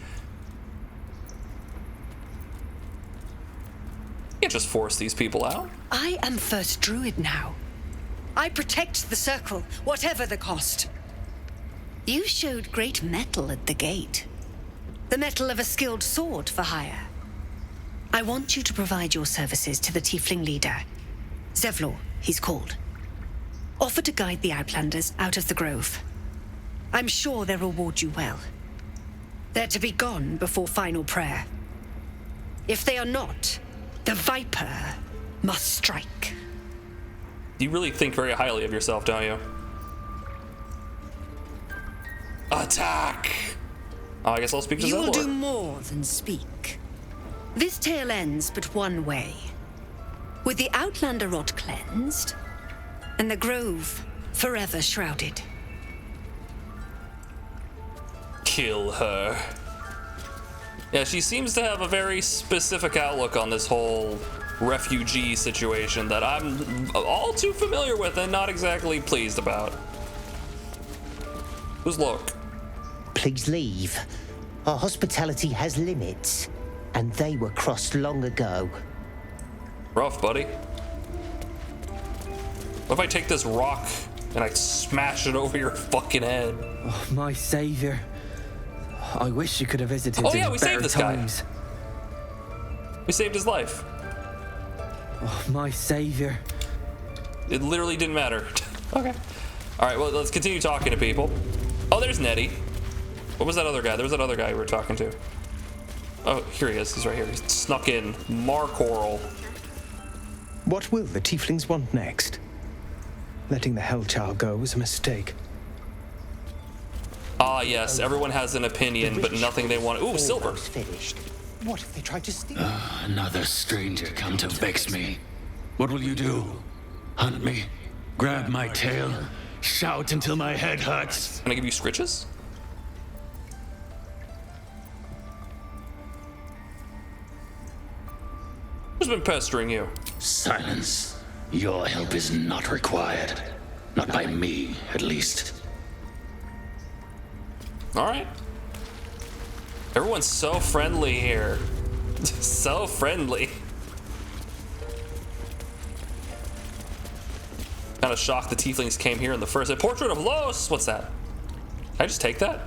You can't just force these people out. I am First Druid now. I protect the circle, whatever the cost. You showed great mettle at the gate. The mettle of a skilled sword for hire. I want you to provide your services to the tiefling leader. Zevlor, he's called. Offer to guide the Outlanders out of the grove. I'm sure they'll reward you well. They're to be gone before final prayer. If they are not, the Viper must strike. You really think very highly of yourself, don't you? Attack! Oh, I guess I'll speak to Zevlor. You will do more than speak. This tale ends but one way. With the Outlander rot cleansed, and the grove forever shrouded. Kill her. Yeah, she seems to have a very specific outlook on this whole refugee situation that I'm all too familiar with and not exactly pleased about. Who's look? Please leave. Our hospitality has limits, and they were crossed long ago. Rough, buddy. What if I take this rock and I smash it over your fucking head. Oh, my savior. I wish you could have visited Oh yeah, in we better saved this times. guy. We saved his life. Oh, my savior. It literally didn't matter. Okay. All right, well, let's continue talking to people. Oh, there's Nettie. What was that other guy? There was that other guy we were talking to. Oh, here he is. He's right here. He's snuck in. Marcoral. What will the tieflings want next? Letting the Hellchild go was a mistake. Ah, yes. Everyone has an opinion, but nothing they want. Ooh, silver. Finished. What if they tried to steal? Another stranger come to vex me. What will you do? Hunt me? Grab my tail? Shout until my head hurts? Can I give you scritches? Who's been pestering you? Silence. Your help is not required. Not by me, at least. All right. Everyone's so friendly here. So friendly. Kind of shocked the tieflings came here in the first. A portrait of Los. What's that? Can I just take that?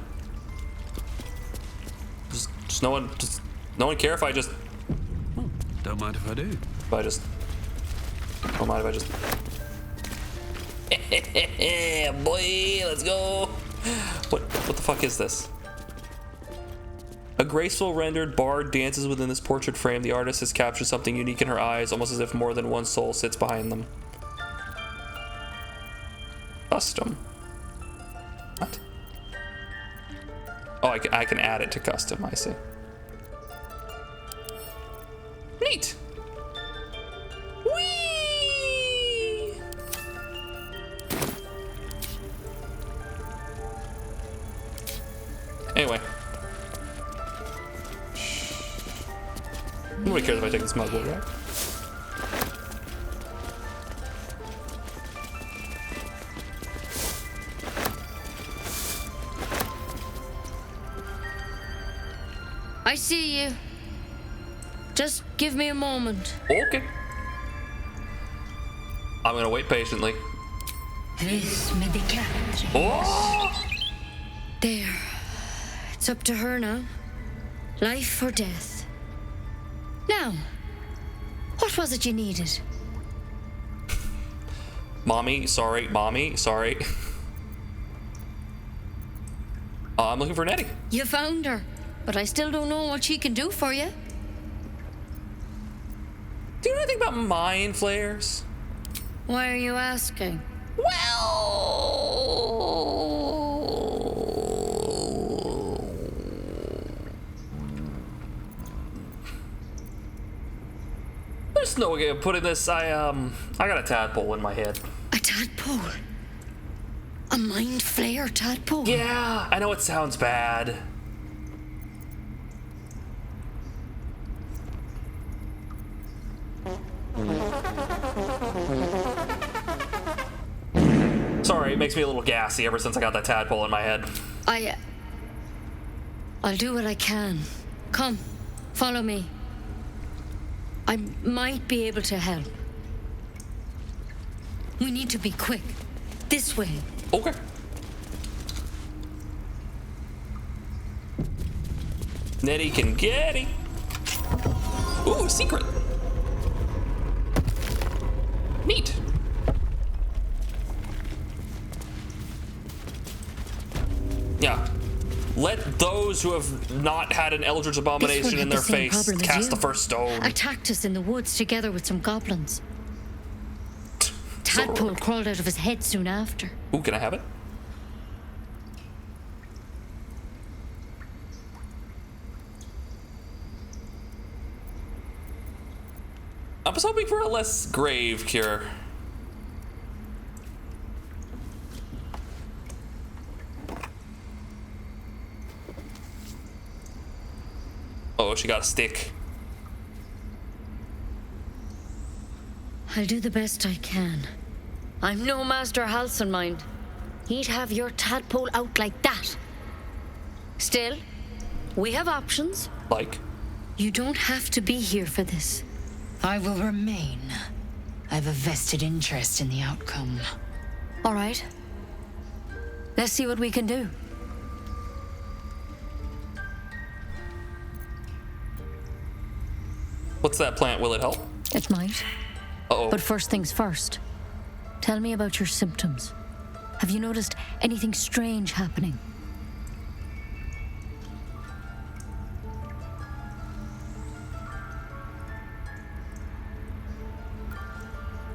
Just no one care if I just. Don't mind if I do. If I just. Don't mind if I just. Boy, let's go. What the fuck is this? A graceful rendered bard dances within this portrait frame. The artist has captured something unique in her eyes, almost as if more than one soul sits behind them. Custom. What? Oh, I can add it to custom, I see. Neat. Whee! Anyway. Nobody cares if I take this mugwort, right? I see you. Just give me a moment. Okay. I'm gonna wait patiently. Oh! There. It's up to her now. Life or death. Now, what was it you needed? Mommy, sorry. I'm looking for Nettie. You found her, but I still don't know what she can do for you. Do you know anything about mind flayers? Why are you asking? There's no way of putting this. I got a tadpole in my head. A tadpole? A mind flayer tadpole? Yeah, I know it sounds bad. Sorry, it makes me a little gassy ever since I got that tadpole in my head. I'll do what I can. Come, follow me. I might be able to help. We need to be quick. This way. Okay. Nettie can get it. Ooh, secret. Neat. Yeah. Let those who have not had an Eldritch Abomination in their face cast the first stone. Attacked us in the woods together with some goblins. Tadpole crawled out of his head soon after. Ooh, can I have it? I was hoping for a less grave cure. Oh, she got a stick. I'll do the best I can. I'm no Master Halsenmind. He'd have your tadpole out like that. Still, we have options. Like? You don't have to be here for this. I will remain. I have a vested interest in the outcome. All right. Let's see what we can do. What's that plant? Will it help? It might. Uh-oh. But first things first. Tell me about your symptoms. Have you noticed anything strange happening?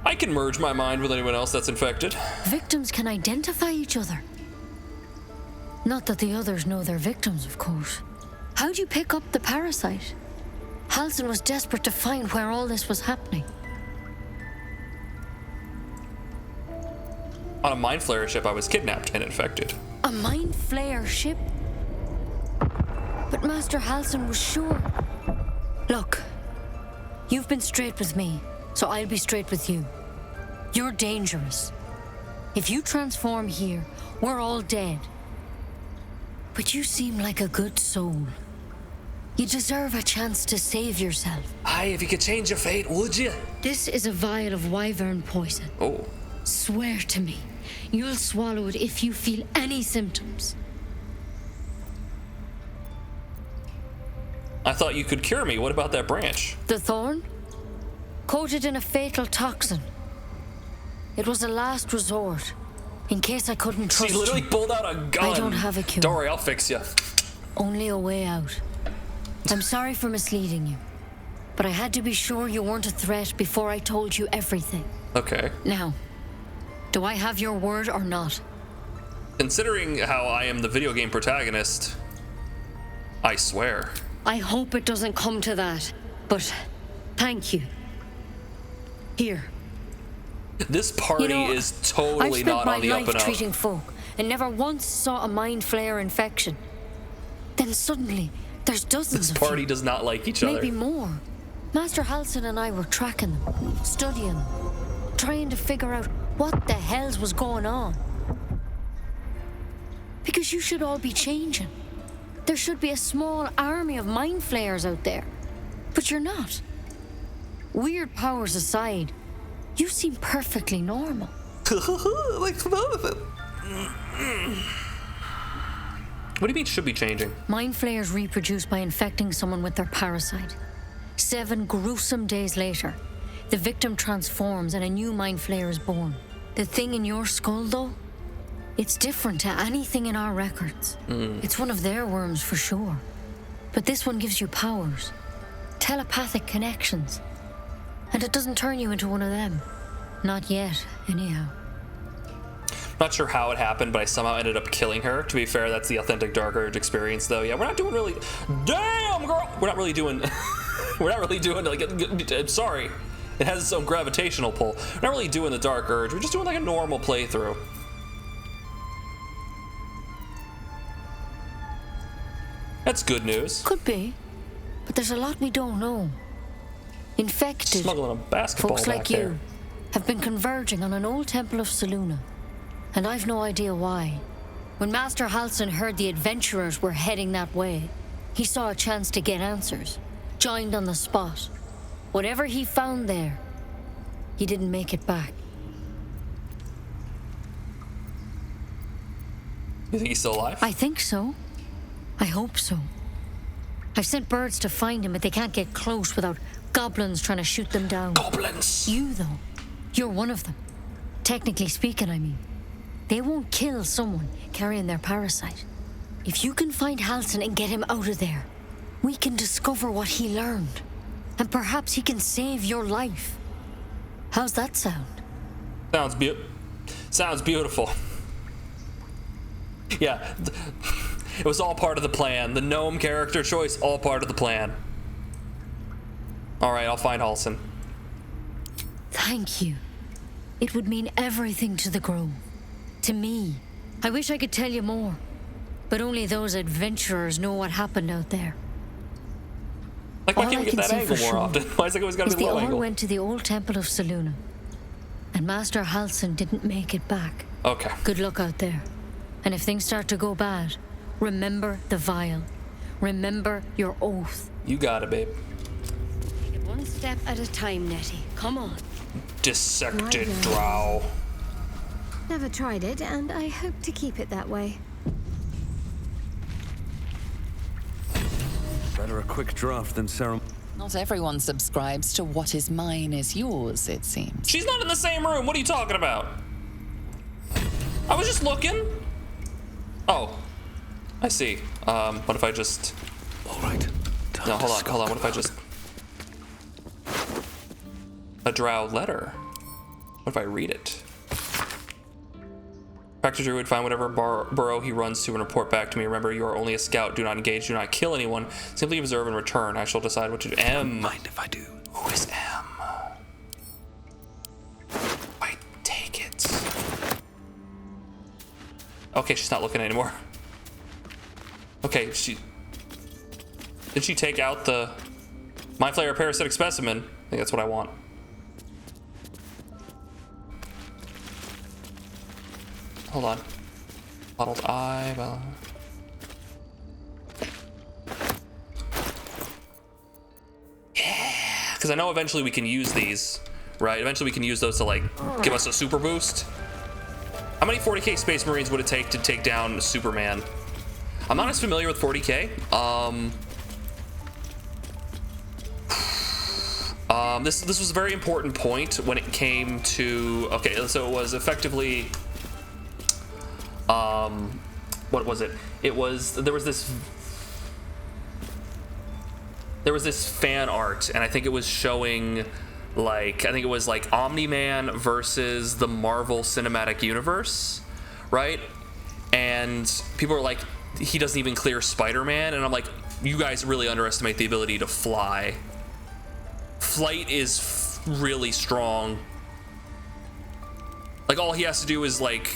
I can merge my mind with anyone else that's infected. Victims can identify each other. Not that the others know they're victims, of course. How'd you pick up the parasite? Halsin was desperate to find where all this was happening. On a Mind Flayer ship, I was kidnapped and infected. A Mind Flayer ship? But Master Halsin was sure. Look, you've been straight with me, so I'll be straight with you. You're dangerous. If you transform here, we're all dead. But you seem like a good soul. You deserve a chance to save yourself. Aye, if you could change your fate, would you? This is a vial of wyvern poison. Oh. Swear to me, you'll swallow it if you feel any symptoms. I thought you could cure me. What about that branch? The thorn? Coated in a fatal toxin. It was a last resort, in case I couldn't trust you. She literally pulled out a gun. I don't have a cure. Don't worry, I'll fix you. Only a way out. I'm sorry for misleading you, but I had to be sure you weren't a threat before I told you everything. Okay. Now, do I have your word or not? Considering how I am the video game protagonist, I swear. I hope it doesn't come to that, but thank you. Here. This party is totally not on the up and up. I've spent my life treating folk and never once saw a Mind Flayer infection. Then suddenly, there's dozens of This party does not like each other. Maybe more. Master Halsin and I were tracking them, studying them, trying to figure out what the hells was going on. Because you should all be changing. There should be a small army of Mind Flayers out there. But you're not. Weird powers aside, you seem perfectly normal. Like both of them. What do you mean should be changing? Mind Flayers reproduce by infecting someone with their parasite. 7 gruesome days later, the victim transforms and a new Mind Flayer is born. The thing in your skull, though, it's different to anything in our records. It's one of their worms for sure. But this one gives you powers, telepathic connections. And it doesn't turn you into one of them. Not yet, anyhow. Not sure how it happened, but I somehow ended up killing her. To be fair, that's the authentic Dark Urge experience, though. Yeah, we're not doing really... Damn, girl! We're not really doing... we're not really doing, like... I'm sorry. It has its own gravitational pull. We're not really doing the Dark Urge. We're just doing, like, a normal playthrough. That's good news. Could be. But there's a lot we don't know. Infected smuggling a basketball folks back like there. you have been converging on an old temple of Selûne, and I've no idea why. When Master Halsin heard the adventurers were heading that way, he saw a chance to get answers, joined on the spot. Whatever he found there, he didn't make it back. You think he's still alive? I think so. I hope so. I've sent birds to find him, but they can't get close without goblins trying to shoot them down. Goblins! You, though, you're one of them. Technically speaking, I mean. They won't kill someone carrying their parasite. If you can find Halsin and get him out of there, we can discover what he learned. And perhaps he can save your life. How's that sound? Sounds beautiful. Yeah, it was all part of the plan. The gnome character choice, all part of the plan. All right, I'll find Halsin. Thank you. It would mean everything to the Grove. To me. I wish I could tell you more. But only those adventurers know what happened out there. Like, why can't we get that angle more often? Why is it always got to be low angle? They all angle? went to the old temple of Selûne. And Master Halsin didn't make it back. Okay. Good luck out there. And if things start to go bad, remember the vial. Remember your oath. You got it, babe. Take it one step at a time, Nettie. Come on. Dissected drow. Never tried it, and I hope to keep it that way. Better a quick draft than ceremony. Not everyone subscribes to what is mine is yours, it seems. She's not in the same room. What are you talking about? I was just looking. Oh, I see. What if I just... All right. No, hold on. What if I just... A drow letter. What if I read it? Practice Druid, find whatever burrow he runs to and report back to me. Remember, you are only a scout. Do not engage. Do not kill anyone. Simply observe and return. I shall decide what to do. M. Mind if I do? Who is M? I take it. Okay, she's not looking anymore. Okay, did she take out the Mind Flayer parasitic specimen? I think that's what I want. Hold on. Bottled eye. Yeah, because I know eventually we can use these, right? Eventually we can use those to like give us a super boost. How many 40k Space Marines would it take to take down Superman? I'm not as familiar with 40k. This was a very important point when it came to, okay, so it was effectively, what was it? It was, there was this fan art, and I think it was showing like, I think it was like Omni-Man versus the Marvel Cinematic Universe, right? And people are like, he doesn't even clear Spider-Man, and I'm like, you guys really underestimate the ability to fly. Flight is really strong. Like, all he has to do is like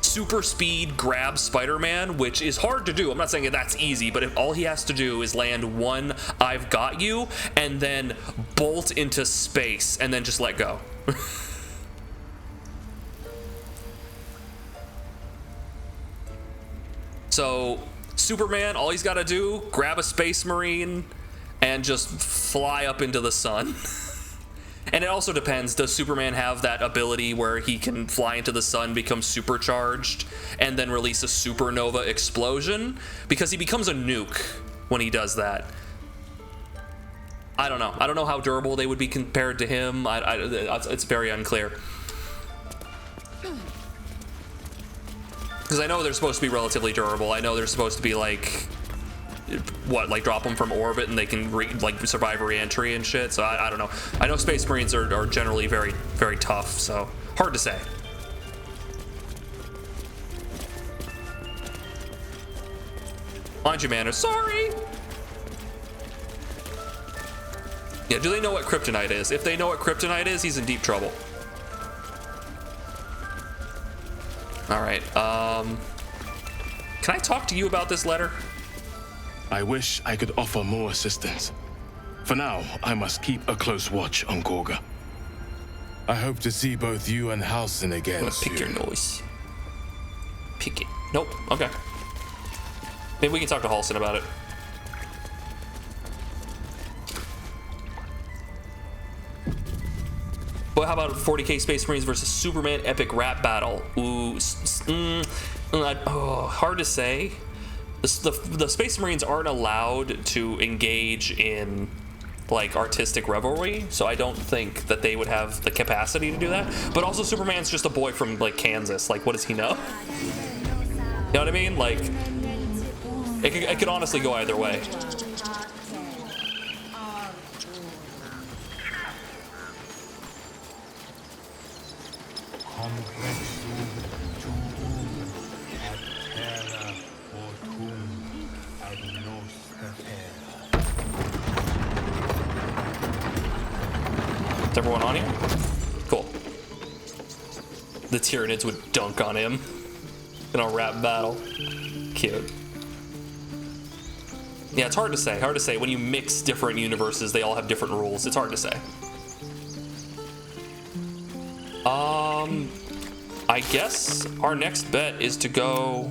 super speed grab Spider-Man, which is hard to do. I'm not saying that that's easy, but if all he has to do is land one "I've got you" and then bolt into space and then just let go. So Superman, all he's got to do, grab a Space Marine and just fly up into the sun. And it also depends, does Superman have that ability where he can fly into the sun, become supercharged, and then release a supernova explosion? Because he becomes a nuke when he does that. I don't know. I don't know how durable they would be compared to him. It's very unclear. Because I know they're supposed to be relatively durable. I know they're supposed to be like, what, like drop them from orbit and they can survive re-entry and shit. So I don't know. I know Space Marines are generally very, very tough. So hard to say. Mind you, man. Sorry. Yeah, do they know what kryptonite is? If they know what kryptonite is, he's in deep trouble. All right. Can I talk to you about this letter? I wish I could offer more assistance. For now, I must keep a close watch on Korga. I hope to see both you and Halsin again soon. Pick your nose. Pick it. Nope. Okay. Maybe we can talk to Halsin about it. Well, how about 40k Space Marines versus Superman epic rap battle? Ooh, hard to say. The Space Marines aren't allowed to engage in like artistic revelry, so I don't think that they would have the capacity to do that. But also, Superman's just a boy from like Kansas. Like, what does he know? You know what I mean? Like, it could honestly go either way. Is everyone on here? Cool. The Tyranids would dunk on him in a rap battle. Cute. Yeah, it's hard to say. Hard to say. When you mix different universes, they all have different rules. It's hard to say. I guess our next bet is to go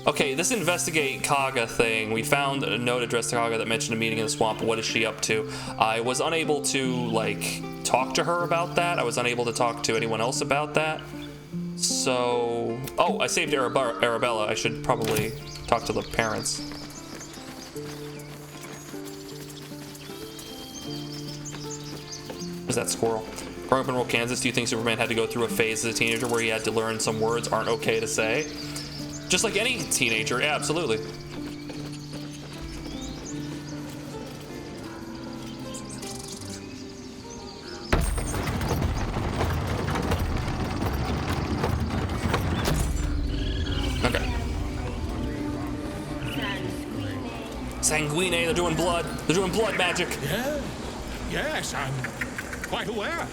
Okay, this investigate Kaga thing. We found a note addressed to Kaga that mentioned a meeting in the swamp. What is she up to? I was unable to, like, talk to her about that. I was unable to talk to anyone else about that. So... Oh, I saved Arabella. I should probably talk to the parents. Where's that squirrel? Growing up in rural Kansas, do you think Superman had to go through a phase as a teenager where he had to learn some words aren't okay to say? Just like any teenager, yeah, absolutely. Okay. Sanguine, they're doing blood. They're doing blood magic. Yeah. Yes, I'm quite aware.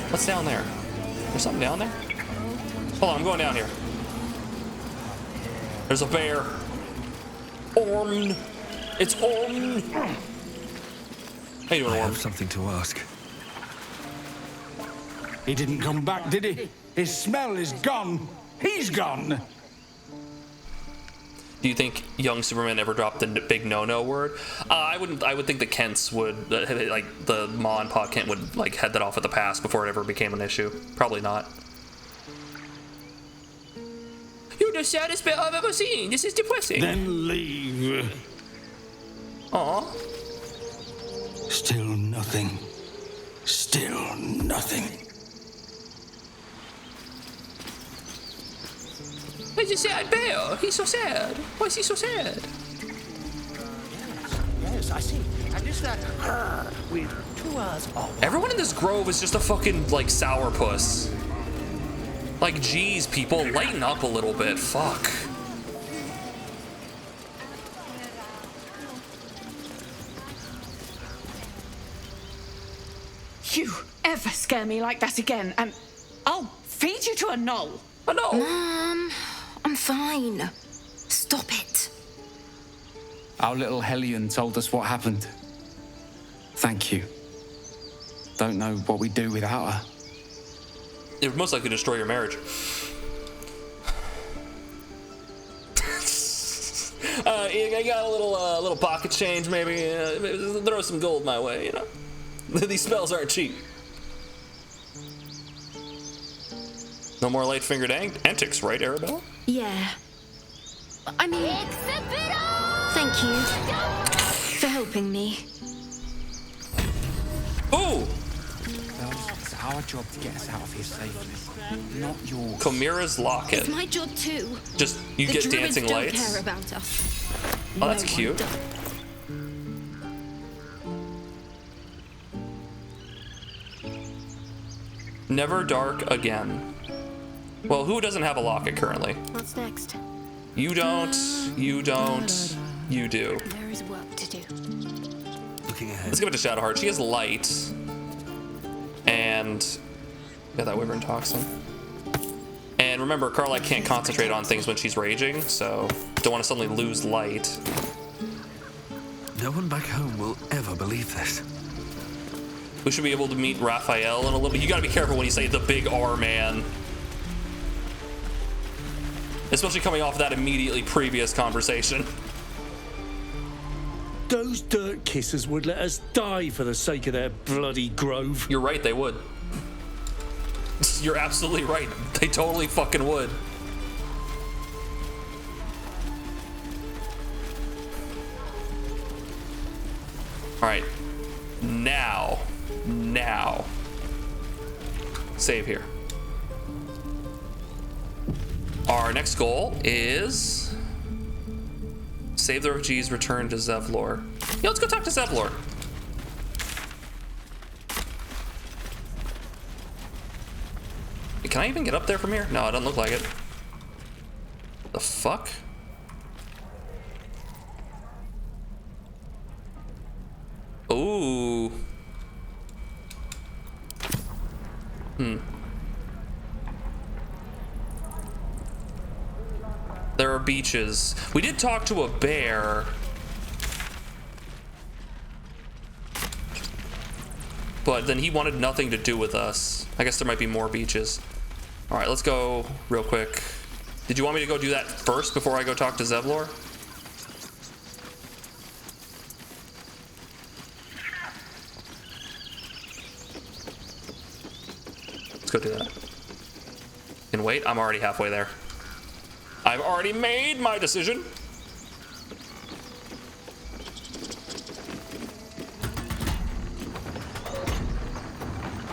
What's down there? There's something down there? Hold on, I'm going down here. There's a bear. Orm. It's Orm. How you doing, Orm? I have something to ask. He didn't come back, did he? His smell is gone. He's gone. Do you think young Superman ever dropped the big no-no word? I wouldn't. I would think the Kents would, like the Ma and Pa Kent would like head that off at the pass before it ever became an issue. Probably not. You're the saddest bit I've ever seen. This is depressing. Then leave. Aw. Still nothing. Still nothing. It's a sad bear. He's so sad. Why is he so sad? Yes, I see. And is that her with 2 R's? Oh, Everyone in this grove is just a fucking like sourpuss. Like, geez, people, lighten up a little bit. Fuck. You ever scare me like that again, and I'll feed you to a knoll. A knoll? Mom, I'm fine. Stop it. Our little Hellion told us what happened. Thank you. Don't know what we'd do without her. It would most likely destroy your marriage. I got a little pocket change, maybe. Throw some gold my way, you know. These spells aren't cheap. No more light-fingered antics, right, Arabella? Yeah. I mean... Thank you for helping me. Ooh! It's our job to get us out of here safely, not yours. Chimera's locket. It's my job too. Just, you The get druids dancing don't lights? care about us. Oh, that's No one cute. does. Never dark again. Well, who doesn't have a locket currently? What's next? You don't, you don't, you do. There is work to do. Looking ahead. Let's give it to Shadowheart. She has light. And got that Wyvern Toxin. And remember, Carlisle can't concentrate on things when she's raging, so don't want to suddenly lose light. No one back home will ever believe this. We should be able to meet Raphael in a little bit. You gotta be careful when you say the big R man. Especially coming off that immediately previous conversation. Those dirt kissers would let us die for the sake of their bloody grove. You're right, they would. You're absolutely right. They totally fucking would. Alright. Now. Save here. Our next goal is save the refugees, return to Zevlor. Yeah, let's go talk to Zevlor. Can I even get up there from here? No, it doesn't look like it. The fuck? Ooh. There are beaches. We did talk to a bear. But then he wanted nothing to do with us. I guess there might be more beaches. All right, let's go real quick. Did you want me to go do that first before I go talk to Zevlor? Let's go do that. And wait, I'm already halfway there. I've already made my decision.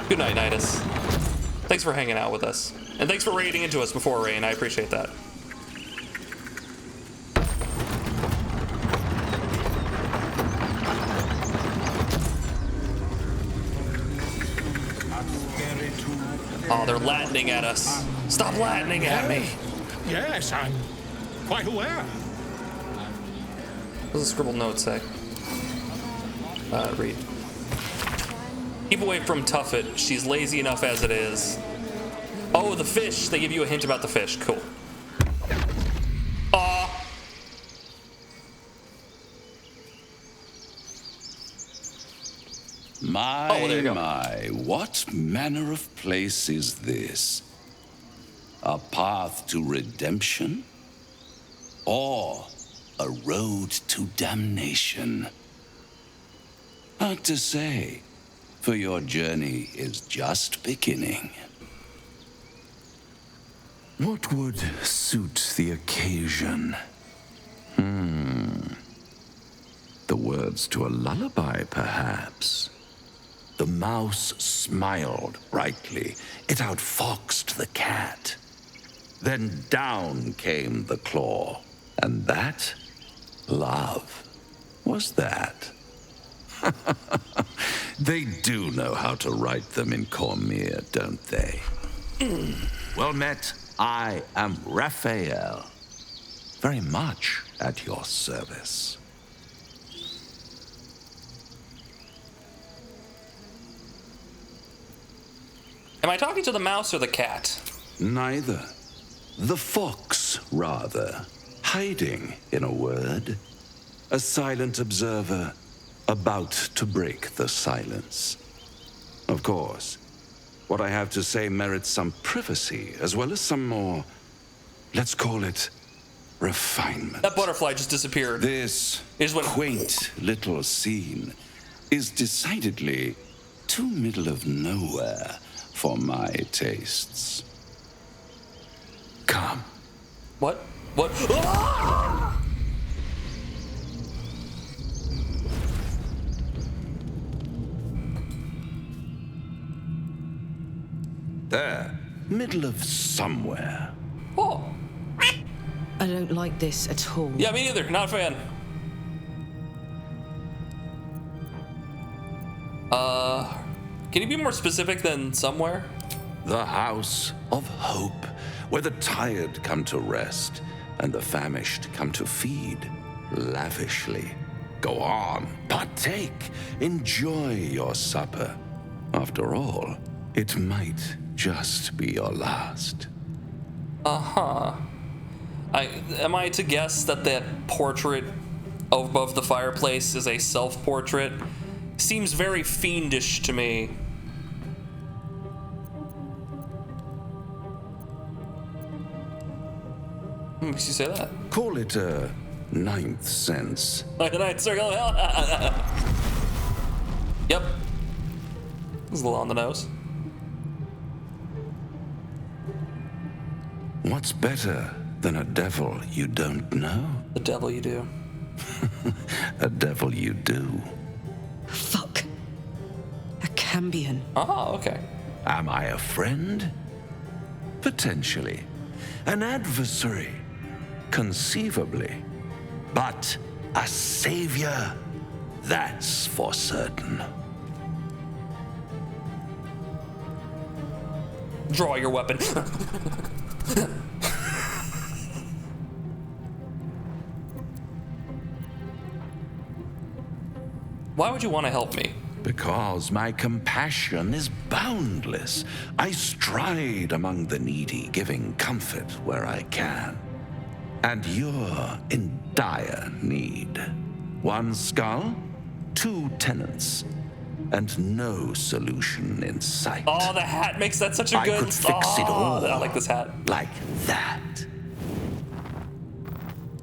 Good night, Nidus. Thanks for hanging out with us. And thanks for raiding into us before rain. I appreciate that. Oh, they're Latining at us. Stop Latining at me. Yes, I'm quite aware. What does the scribbled note say? Read. Keep away from Tuffet. She's lazy enough as it is. Oh, the fish. They give you a hint about the fish. Cool. My, what manner of place is this? A path to redemption? Or a road to damnation? Hard to say, for your journey is just beginning. What would suit the occasion? The words to a lullaby, perhaps. The mouse smiled brightly. It outfoxed the cat. Then down came the claw. And that? Love. Was that? They do know how to write them in Cormier, don't they? Well met. I am Raphael. Very much at your service. Am I talking to the mouse or the cat? Neither. The fox, rather. Hiding, in a word. A silent observer, about to break the silence. Of course, what I have to say merits some privacy, as well as some more, let's call it, refinement. That butterfly just disappeared. This quaint little scene is decidedly too middle of nowhere for my tastes. Come. What? What? Ah! There. Middle of somewhere. Oh. I don't like this at all. Yeah, me neither. Not a fan. Can you be more specific than somewhere? The House of Hope, where the tired come to rest and the famished come to feed lavishly. Go on, partake, enjoy your supper. After all, it might just be your last. Uh-huh. Am I to guess that that portrait above the fireplace is a self-portrait? Seems very fiendish to me. Makes you say that? Call it a ninth sense. Like the ninth circle. Yep. It's a little on the nose. What's better than a devil you don't know? The devil you do. A devil you do. Fuck. A Cambion. Oh, okay. Am I a friend? Potentially. An adversary? Conceivably. But a savior? That's for certain. Draw your weapon. Why would you want to help me? Because my compassion is boundless. I stride among the needy, giving comfort where I can. And you're in dire need. One skull, 2 tenants, and no solution in sight. Oh, the hat makes that such a good... I could fix it all. I like this hat. Like that.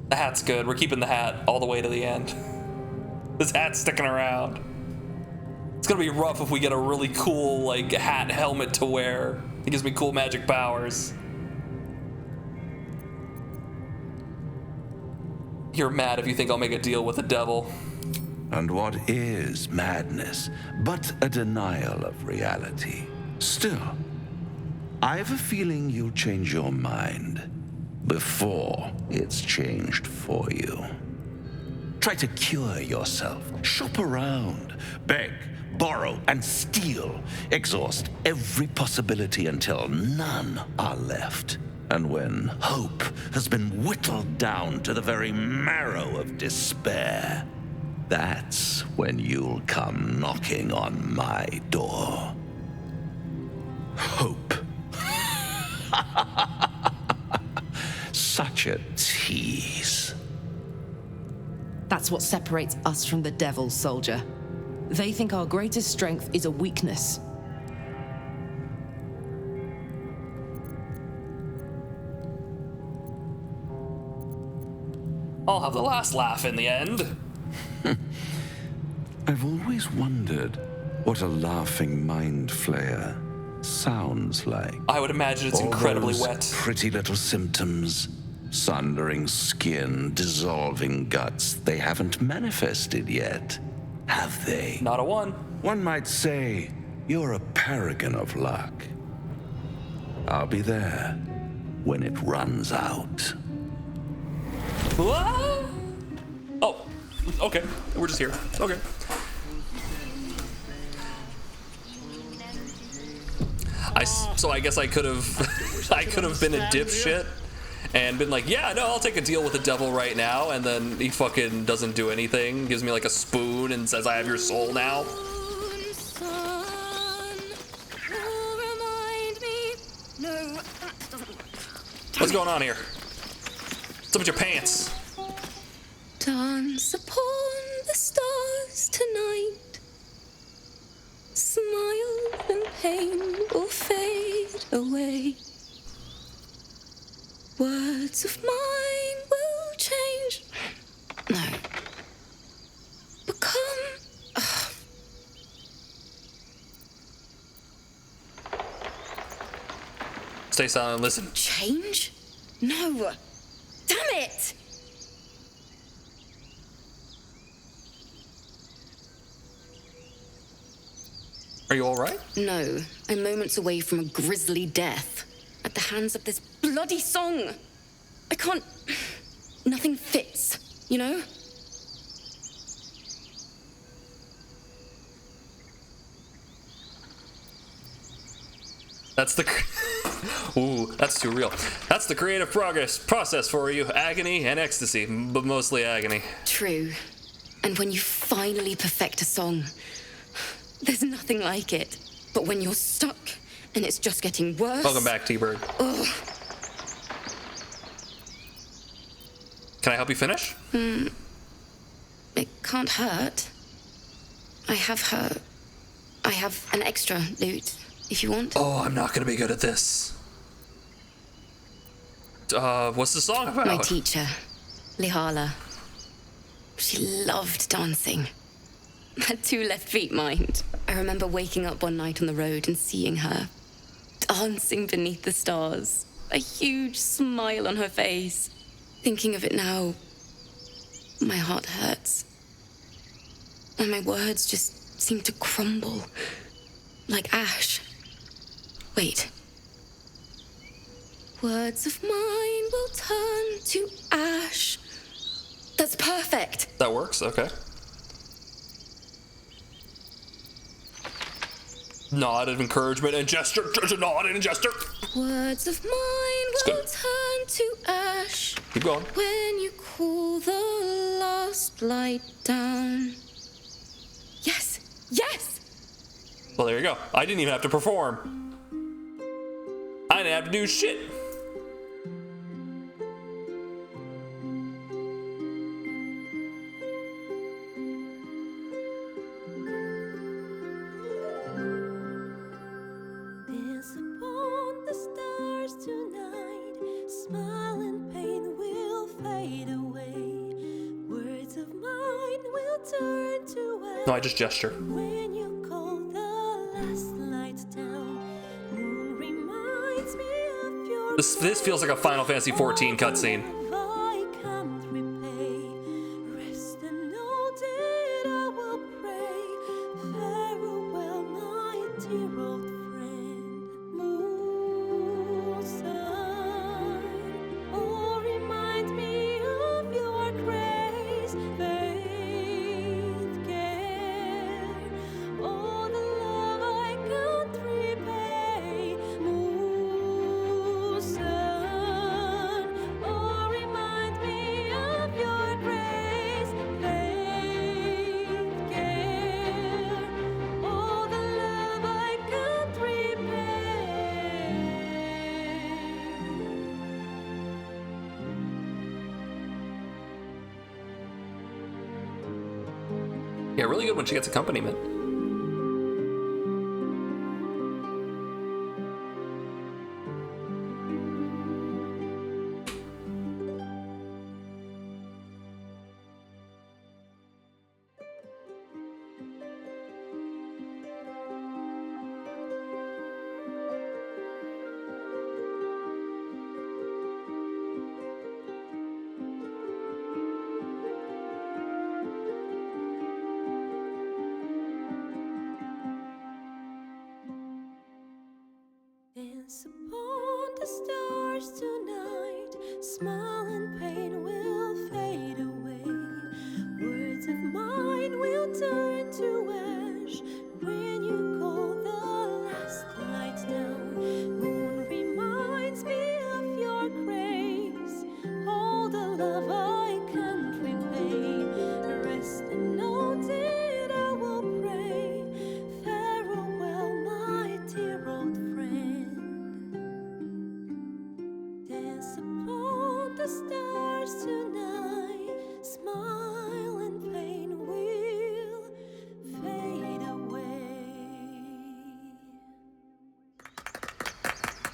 The hat's good. We're keeping the hat all the way to the end. This hat's sticking around. It's gonna be rough if we get a really cool, like, hat helmet to wear. It gives me cool magic powers. You're mad if you think I'll make a deal with the devil. And what is madness but a denial of reality? Still, I have a feeling you'll change your mind before it's changed for you. Try to cure yourself. Shop around. Beg, borrow, and steal. Exhaust every possibility until none are left. And when hope has been whittled down to the very marrow of despair, that's when you'll come knocking on my door. Hope. Such a tease. That's what separates us from the devil, soldier. They think our greatest strength is a weakness. I'll have the last laugh in the end. I've always wondered what a laughing mind flayer sounds like. I would imagine it's All incredibly those wet. Pretty little symptoms. Sundering skin, dissolving guts. They haven't manifested yet, have they? Not a one. One might say you're a paragon of luck. I'll be there when it runs out. What? Oh, okay. We're just here. Okay. So I guess I could have, I could have been a dipshit and been like, yeah, no, I'll take a deal with the devil right now, and then he fucking doesn't do anything, gives me like a spoon and says I have your soul now. What's going on here? What's up with your pants? Dance upon the stars tonight. Smile and pain will fade away. Words of mine will change. No. Become. Stay silent and listen. Change? No. Damn it! Are you alright? No. I'm moments away from a grisly death. At the hands of this bloody song. I can't. Nothing fits, you know? That's the. Ooh, that's too real. That's the creative process for you. Agony and ecstasy, but mostly agony. True. And when you finally perfect a song, there's nothing like it. But when you're stuck and it's just getting worse. Welcome back, T-Bird. Ugh. Can I help you finish? It can't hurt. I have an extra lute, if you want. Oh, I'm not gonna be good at this. What's the song about? My teacher, Lihala. She loved dancing. Had 2 left feet, mind. I remember waking up one night on the road and seeing her dancing beneath the stars. A huge smile on her face. Thinking of it now, my heart hurts. And my words just seem to crumble. Like ash. Wait. Words of mine will turn to ash. That's perfect. That works, okay. Nod of encouragement and gesture. Nod and gesture. Words of mine will turn to ash. Keep going. When you cool the last light down. Yes! Yes! Well, there you go. I didn't even have to perform. I didn't have to do shit. Dance upon the stars tonight. Smile and pain will fade away. No, I just gesture. When you call the last light down, moon reminds me of your This feels like a Final Fantasy 14 cutscene. I can't repay. Rest and know that I will pray. Farewell, my dear old friend. Moon sun, oh, remind me of your grace. Faith, care, all the love I can't repay. Moon sun, oh, remind me of your grace. Faith, care, all the love I can't repay. Yeah, really good when she gets accompaniment. Dance upon the stars tonight. Smile and pain will fade away. Words of mine will turn to ash when you call the last light down. Moon reminds me of your grace. All the love I can't repay. Rest and know that I will pray. Farewell, my dear old friend. Dance upon the stars tonight. Smile and pain will fade away.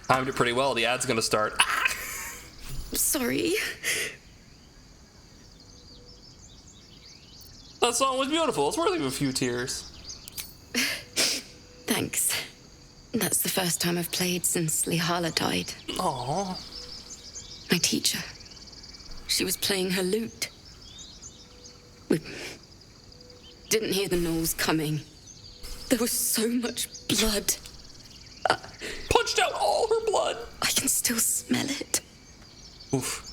Timed it pretty well. The ad's gonna start. Sorry. That song was beautiful. It's worthy of a few tears. Thanks. That's the first time I've played since Lihala died. Aww. My teacher. She was playing her lute. We didn't hear the gnolls coming. There was so much blood. Punched out all her blood. I can still smell it. Oof.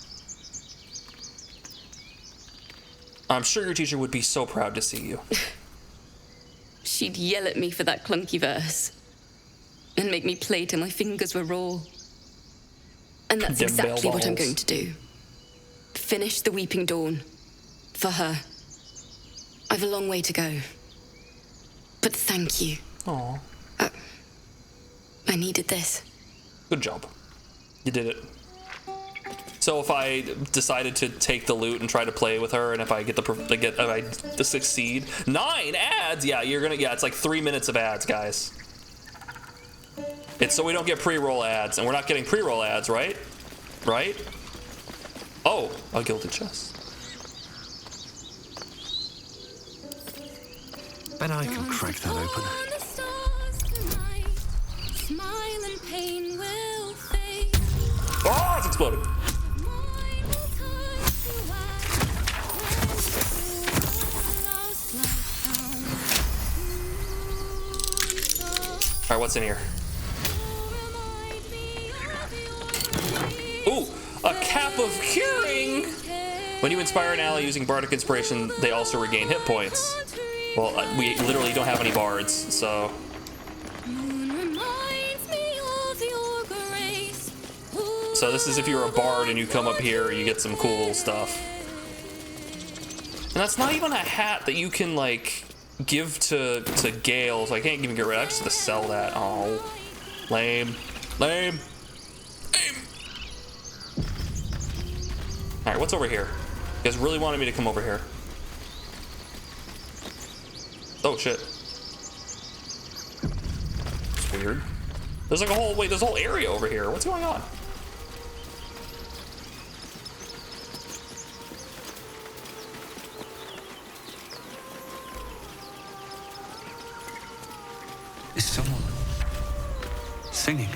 I'm sure your teacher would be so proud to see you. She'd yell at me for that clunky verse and make me play till my fingers were raw. And that's Them exactly bell what I'm balls. going to do. Finish the Weeping Dawn. For her. I've a long way to go. But thank you. Aw. I needed this. Good job. You did it. So if I decided to take the loot and try to play with her, and if I get if I succeed, 9 ads. Yeah, you're gonna. Yeah, it's like 3 minutes of ads, guys. It's so we don't get pre-roll ads, and we're not getting pre-roll ads, right? Right? Oh, a gilded chest. Bet I can crack that open. Smile and pain will fade. Oh, it's exploding. All right, what's in here? Ooh, a cap of curing. When you inspire an ally using bardic inspiration, they also regain hit points. Well, we literally don't have any bards, so. So this is if you're a bard and you come up here, you get some cool stuff. And that's not even a hat that you can like give to Gale, so I can't even get rid of it. I just have to sell that. Oh, lame, lame, lame. All right, what's over here? You guys really wanted me to come over here. Oh shit. It's weird. There's like a whole there's a whole area over here. What's going on? Is someone singing?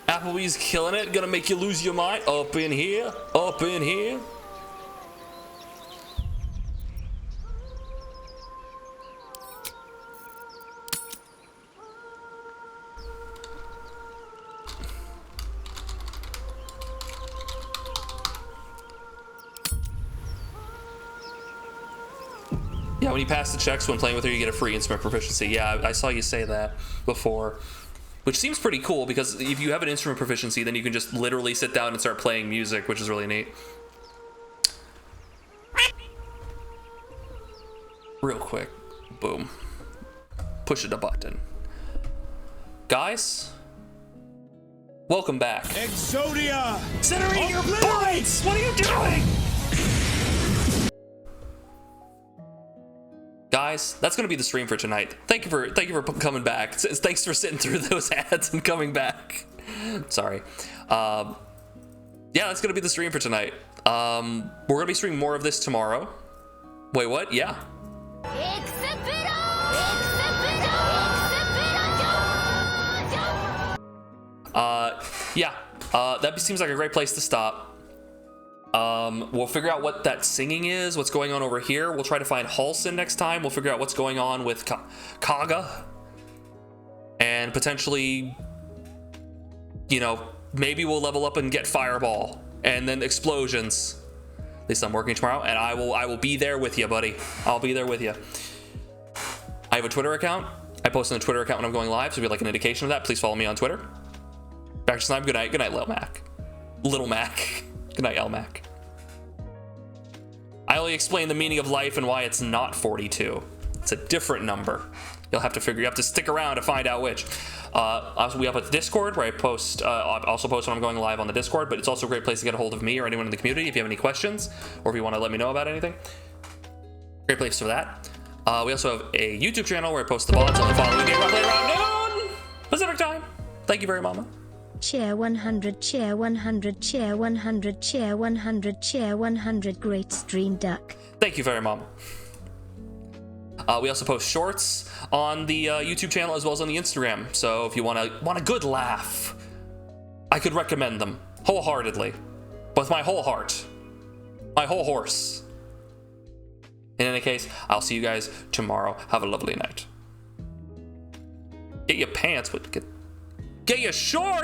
Applebee's killing it. Gonna make you lose your mind. Up in here. Up in here. Yeah, when you pass the checks when playing with her, you get a free instrument proficiency. Yeah, I saw you say that before. Which seems pretty cool, because if you have an instrument proficiency, then you can just literally sit down and start playing music, which is really neat. Real quick. Boom. Push the button. Guys? Welcome back. Exodia! Considering your points! What are you doing? Guys, that's gonna be the stream for tonight. Thank you for coming back. Thanks for sitting through those ads and coming back. Sorry. Yeah, that's gonna be the stream for tonight. We're gonna be streaming more of this tomorrow. Wait, what? Yeah. Yeah. That seems like a great place to stop. We'll figure out what that singing is, what's going on over here. We'll try to find Halsin next time. We'll figure out what's going on with Kaga. And potentially, you know, maybe we'll level up and get Fireball. And then explosions. At least I'm working tomorrow, and I will be there with you, buddy. I'll be there with you. I have a Twitter account. I post on the Twitter account when I'm going live, so if you'd like an indication of that, please follow me on Twitter. Back to Slime. Good night. Good night, Lil Mac. Little Mac. Good night, L Mac. I only explain the meaning of life and why it's not 42. It's a different number. You have to stick around to find out which. Also, we have a Discord where I post, also post when I'm going live on the Discord, but it's also a great place to get a hold of me or anyone in the community if you have any questions or if you want to let me know about anything. Great place for that. We also have a YouTube channel where I post the VODs on the following game roughly around noon Pacific time. Thank you very much. Chair 100, chair 100, chair 100, chair 100, chair 100. Great stream, duck. Thank you very much. We also post shorts on the YouTube channel as well as on the Instagram. So if you want a good laugh, I could recommend them wholeheartedly, with my whole heart, my whole horse. In any case, I'll see you guys tomorrow. Have a lovely night. Get your pants, get your shorts.